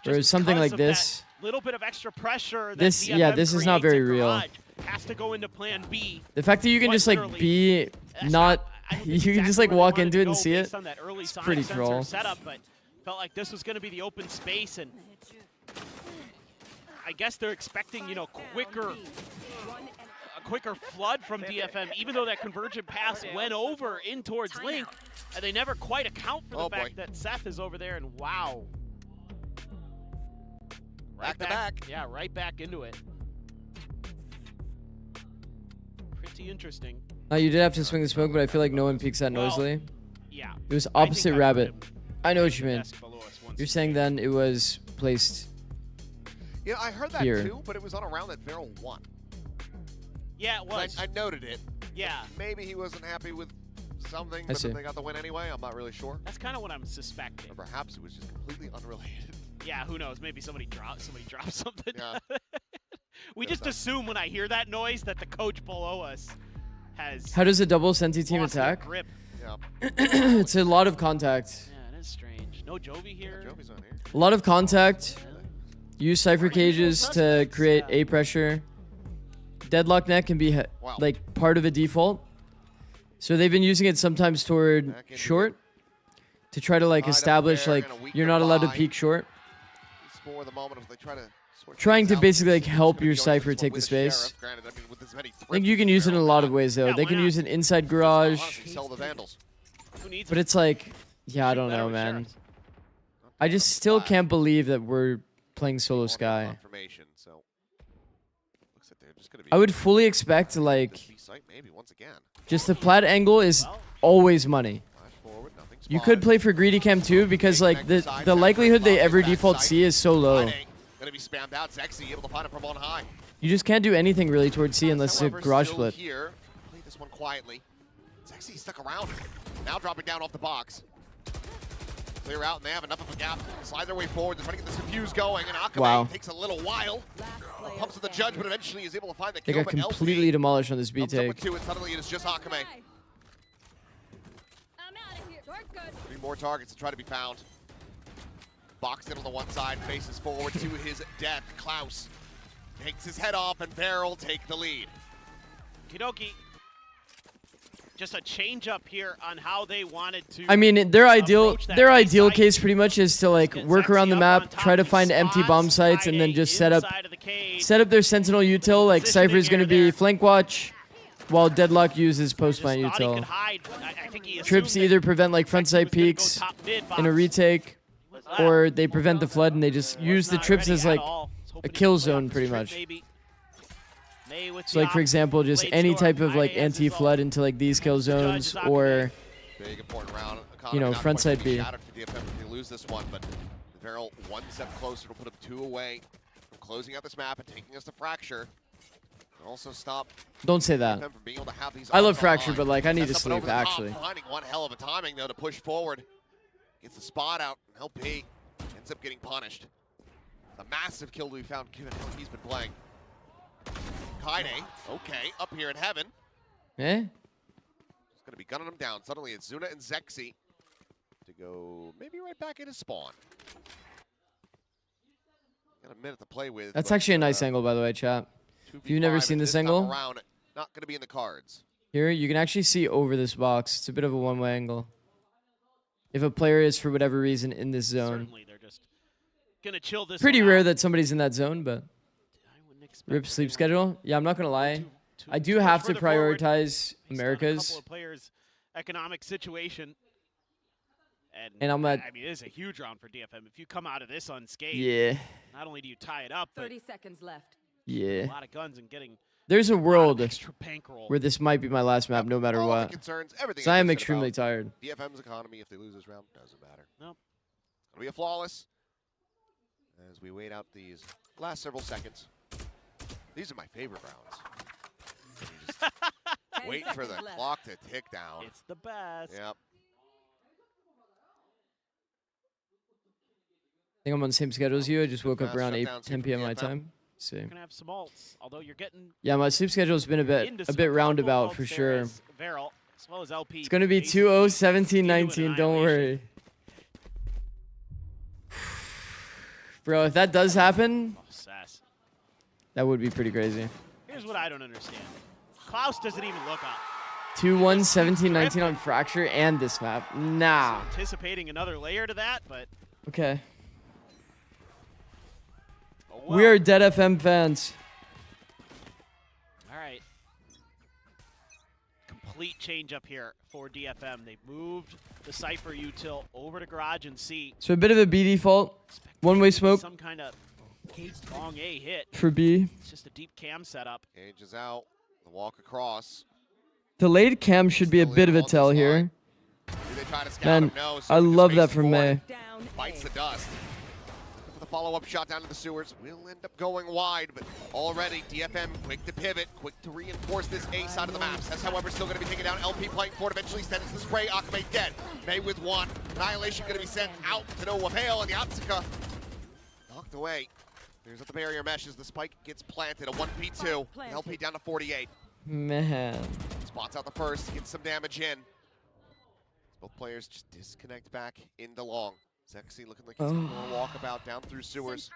Or it was something because like of this. that little bit of extra pressure. That This- DFM yeah, this is not creates very in real. Garage has to go into Plan B. The fact that you can Quite just like literally. be That's not, I don't think you can exactly just like where they walk wanted into to it and go see it. based on that early It's sonic pretty sensor troll. setup, but felt like this was going to be the open space, and I guess they're expecting, you know, a quicker flood from DFM, even though that convergent pass went over in towards Link, and they never quite account for the fact that Seth is over there, and wow. Back to back. Yeah, right back into it. Pretty interesting. You did have to swing the smoke, but I feel like no one peeks that Well, noisily. Yeah. It was I think opposite I rabbit. put him I know what the you mean. desk below us once You're he saying came. then it was placed. Yeah, I heard that Here. too, but it was on a round that Varel won. Yeah, it was. I noted it. Yeah. Maybe he wasn't happy with something, I but see. then they got the win anyway. I'm not really sure. That's kind of what I'm suspecting. Or perhaps it was just completely unrelated. Yeah, who knows? Maybe somebody dropped something. Yeah. We Does just that. assume when I hear that noise that the coach below us has How does a double Senti team lost their attack? grip. Yeah. It's a lot of contact. Yeah, it is strange. No Jovi here. Jovi's on here. A lot of contact. Use Cypher cages to create A pressure. Deadlock net can be Wow. like part of a default. So they've been using it sometimes toward Back into short to try to like Tied up establish there, like and a weak you're not allowed to goodbye. peek short. It's for the moment if they try to sort Trying things to out. basically like He's help gonna your go into Cypher this one take the with space. Sheriff. Granted, I mean, with as many I think you can use it in a lot of ways though. Yeah, They why can not? use it inside garage, Honestly, sell the Vandals. Who needs but it? it's like, yeah, I Shoot don't better know, with man. Sheriffs. I just still Flat. can't believe that we're playing solo Audio sky. confirmation, so looks like they're just gonna be I would fully expect this like B site maybe once again. just the plat angle is always money. Flash forward, nothing You spotted. could play for greedy cam too because like the likelihood they ever default C is so low. Friday, gonna be spammed out. Zexy able to find him from on high. You just can't do anything really towards C unless it's a However, garage still split. Here. Play this one quietly. Sexy stuck around. Now dropping down off the box. Clear out, and they have enough of a gap. Slide their way forward. They're trying to get this defuse going, and Akame takes a little while. Pumps to the judge, but eventually is able to find the They kill. got completely demolished on this B Comes up take. with 2, and suddenly it is just Akame. I'm out of here. Dark good. 3 more targets to try to be found. Boxed in on the one side, faces forward to his death. Klaus takes his head off, and Beryl take the lead. Kidoki. Just a change up here on how they wanted to. I mean, their ideal case pretty much is to like work around the map, try to find empty bomb sites, and then just set up their sentinel util. Like Cypher's going to be flank watch, while Deadlock uses post plant util. Trips either prevent like front side peeks in a retake, or they prevent the flood and they just use the trips as like a kill zone pretty much. So like for example, just any type of like anti-flood into like these kill zones, or Big important round. you know, front side B. Shattered for DFM if they lose this one, but Beryl one step closer to put up 2 away from closing out this map and taking us to Fracture. And also stop Don't say that. DFM from being able to have these I love odds Fracture, online. but like I need to Sets up and sleep over the top, actually. Finding one hell of a timing though to push forward. Gets the spot out, and LP ends up getting punished. A massive kill to be found given how he's been playing. Kaide, okay, up here in heaven. Eh? He's gonna be gunning him down. Suddenly it's Zuna and Zexy to go maybe right back into spawn. Got a minute to play with. That's but, actually a nice angle, by the way, chat. If you've never 2v5, seen and this time angle, around, not gonna be in the cards. here you can actually see over this box. It's a bit of a one-way angle. If a player is for whatever reason in this zone. Certainly, they're just gonna chill this. Pretty one rare out. that somebody's in that zone, but rip sleep schedule. Yeah, I'm not gonna lie. I do have to prioritize Americas. A couple of players' economic situation. And I'm at. I mean, it is a huge round for DFM. If you come out of this unscathed, Yeah. not only do you tie it up, but 30 seconds left. Yeah. a lot of guns and getting There's a world extra bankroll. where this might be my last map, no matter All what. the concerns, everything So I am said extremely about tired. DFM's economy, if they lose this round, doesn't matter. Nope. It's gonna be a flawless. As we wait out these last several seconds. These are my favorite rounds. You just wait for the clock to tick down. It's the best. Yep. I think I'm on the same schedule as you. I just woke up Fast around shutdown 10 p.m. my DFM. time. See. You're gonna have some alts, although you're getting Yeah, my sleep schedule's been a bit roundabout for sure. Varel, as well as LP. It's gonna be 2-0, 17, 19. Don't worry. Bro, if that does happen, Oh, sass. that would be pretty crazy. Here's what I don't understand. Klaus doesn't even look up. 2-1, 17, 19 on Fracture and this map. Nah. Anticipating another layer to that, but Okay. oh well. We are dead FM fans. All right. Complete change up here for DFM. They've moved the Cypher util over to Garage and C. So a bit of a B default. One-way smoke Some kind of long A hit. for B. It's just a deep cam setup. Cage is out. The walk across. Delayed cam should be a bit of a tell here. Do they try to scout Man, him? No, I so he just love that faces from forward, May. Bites the dust. The follow-up shot down to the sewers will end up going wide, but already DFM quick to pivot, quick to reinforce this A side of the maps. That's however still going to be taken down. LP playing forward, eventually sends the spray. Akame dead. May with one. Annihilation going to be sent out to no avail, and the Atsuka knocked away. There's at the barrier meshes. The spike gets planted. A 1v2. LP down to 48. Man. Spots out the first, gets some damage in. Both players just disconnect back into long. Zexy looking like he's going to walkabout down through sewers.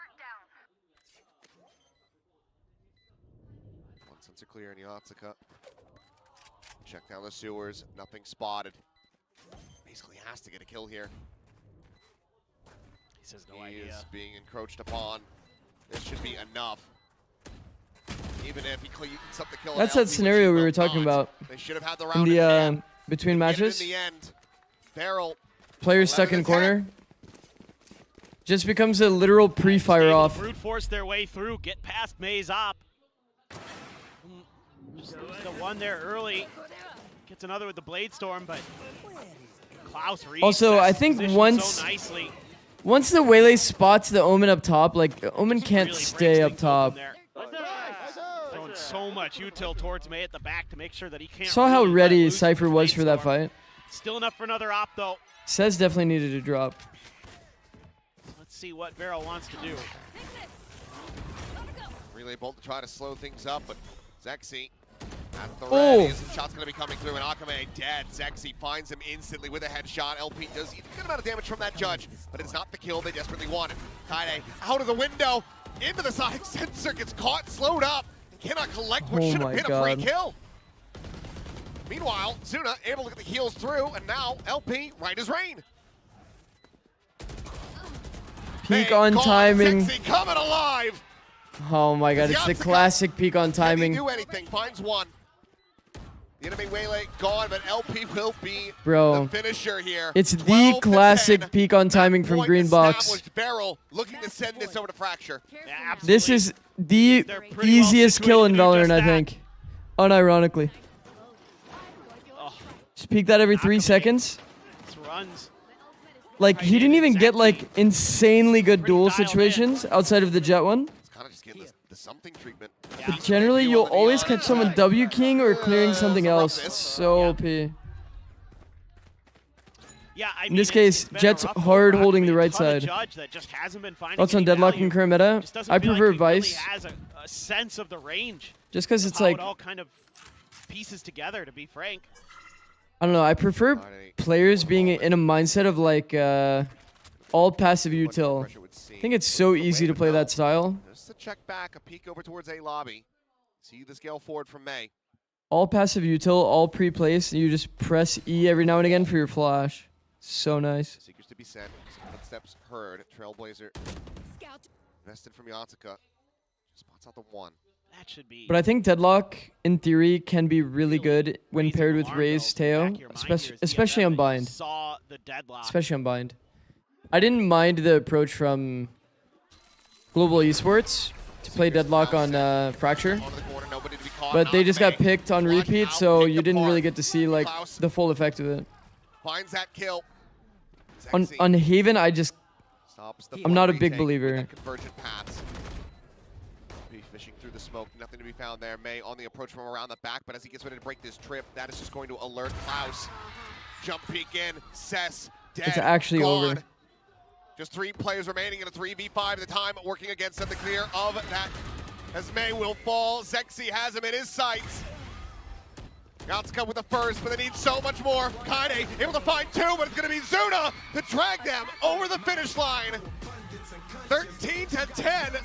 One sensor clear in Yatsuka. Check down the sewers, nothing spotted. Basically has to get a kill here. He says no He idea. is being encroached upon. This should be enough. Even if he cleans up the kill. That's that scenario we were talking about They should have had the in round the between Get it matches. in the end. Barrel. Players stuck in 11 to corner. Just becomes a literal pre-fire Able to off. brute force their way through, get past May's op. Just loses the one there early. Gets another with the Blade Storm, but Klaus reads Also, that I think position once so nicely. once the Waylay spots the Omen up top, like Omen Just can't really stay breaks up things top. open there. down so much util towards May at the back to make sure that he can't. Saw how really ready lose Cypher with was the for that Storm. fight. Still enough for another op though. Says definitely needed to drop. Let's see what Vero wants to do. Relay bolt to try to slow things up, but Zexy at the Oh. ready. Some shots going to be coming through, and Akame dead. Zexy finds him instantly with a headshot. LP does a good amount of damage from that judge, but it's not the kill they desperately wanted. Kaide out of the window, into the side sensor, gets caught, slowed up, cannot collect what Oh should have my been a free God. kill. Meanwhile, Zuna able to get the heals through, and now LP right as rain. Peak on timing. Zexy coming alive. Oh my God, it's the classic peak on timing. Can he do anything? Finds one. The enemy waylay gone, but LP will be Bro, the finisher here. it's the 12 to classic 10. peak on timing from Point Green Box. established. Barrel looking to send this over to Fracture. Yeah, absolutely. This is the They're pretty well easiest kill in situated to do Valorant, just I that. think. Unironically. Oh, Just peek that every 3 Akame seconds. this runs. Like, he didn't even get, like, insanely good Pretty duel dialed in. situations outside of the Jet one. It's kind of just getting the something treatment. Yeah. But generally, you'll always catch someone W King or clearing something else. So OP. Yeah, I In mean, this it's case, been a Jet's rough hard go for holding the Akame, a right ton of side. Judge that just hasn't been finding Thoughts on any Deadlock value. and current meta? Just doesn't I feel prefer like he really Vice. has a sense of the range. Just because of it's how like, it all kind of pieces together, to be frank. I don't know, I prefer players being in a mindset of like all passive util. I think it's so easy to play that style. Just a check back, a peek over towards A lobby. See the scale forward from May. All passive util, all pre-placed, and you just press E every now and again for your flash. So nice. Seekers to be sent. Some footsteps heard. Trailblazer vested from Yatsuka. Spots out the one. That should be. But I think Deadlock, in theory, can be really good when raising paired with alarm Ray's bells in the back Teo, of your mind here as especially DFM on that you Bind. Saw the Deadlock. Especially on Bind. I didn't mind the approach from Global Esports to play Deadlock on Fracture, Onto the corner, nobody to be caught. but they just got May. picked on One repeat, out, so picked you didn't apart. really get to see like Klaus the full effect of it. finds that kill. On Zexy Haven, stops the I'm not a big retake believer. with that convergent paths. Be fishing through the smoke, nothing to be found there. May on the approach from around the back, but as he gets ready to break this trip, that is just going to alert Klaus. Jump peek in, Cess dead. It's actually gone. over. Just 3 players remaining in a 3v5 at the time, working against the clear of that. As May will fall, Zexy has him in his sights. Yatsuka with the first, but they need so much more. Kaide able to find 2, but it's going to be Zuna to drag them over the finish line. 13 to 10.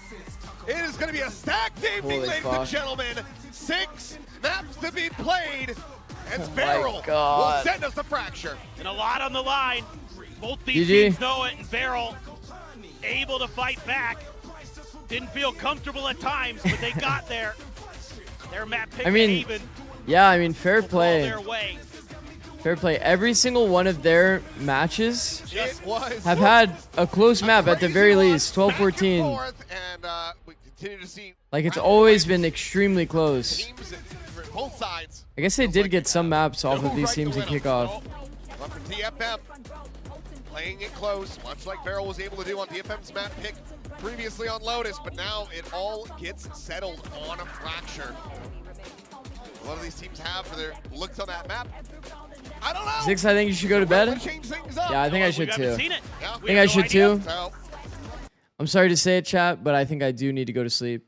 It is going to be a stacked evening, Holy ladies fuck. and gentlemen. 6 maps to be played. And Oh my Barrel will God. send us the Fracture. And a lot on the line. Both these GG. teams know it, and Barrel able to fight back. Didn't feel comfortable at times, but they got there. Their map pick I mean, Haven Yeah, I mean, fair will fall play. their way. Fair play. Every single one of their matches It was have had a close map at the very crazy one, least, back and 12-14. forth, and we continue to see Like, it's round always points. been extremely close. Teams for both sides. I guess they Feels did like get some maps off no of these right to teams at win 'em. kickoff. But for DFM, playing it close, much like Barrel was able to do on DFM's map pick previously on Lotus, but now it all gets settled on a Fracture. What do these teams have for their looks on that map? I don't know. Six, I think you should go to bed. Change things up. Yeah, I think I We should haven't too. seen it. Yeah, I we think have I no should idea. too. So, I'm sorry to say it, chat, but I think I do need to go to sleep.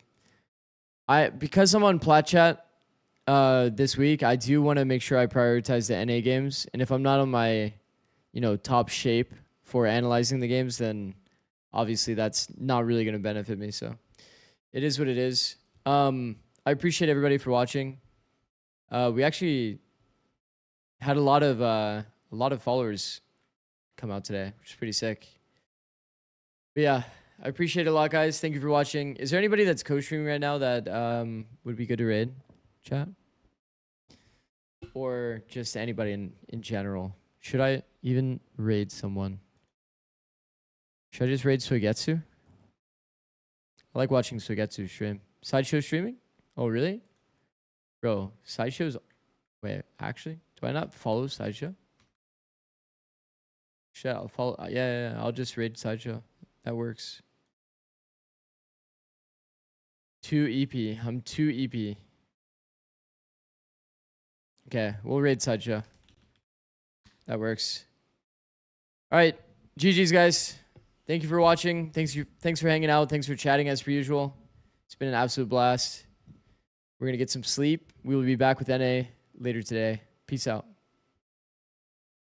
Because I'm on Plat Chat this week, I do want to make sure I prioritize the NA games. And if I'm not on my, top shape for analyzing the games, then obviously that's not really going to benefit me. So it is what it is. I appreciate everybody for watching. We actually had a lot of followers come out today, which is pretty sick. But yeah, I appreciate it a lot, guys. Thank you for watching. Is there anybody that's co-streaming right now that would be good to raid, chat? Or just anybody in general? Should I even raid someone? Should I just raid Suigetsu? I like watching Suigetsu stream. Sideshow streaming? Oh, really? Bro, Sideshow's... Wait, actually? Do I not follow Sideshow? Shit, I'll follow... Yeah, I'll just raid Sideshow. That works. 2 EP. I'm 2 EP. Okay, we'll raid Sideshow. That works. All right, GG's guys. Thank you for watching. Thanks for hanging out. Thanks for chatting as per usual. It's been an absolute blast. We're gonna get some sleep. We will be back with NA later today. Peace out.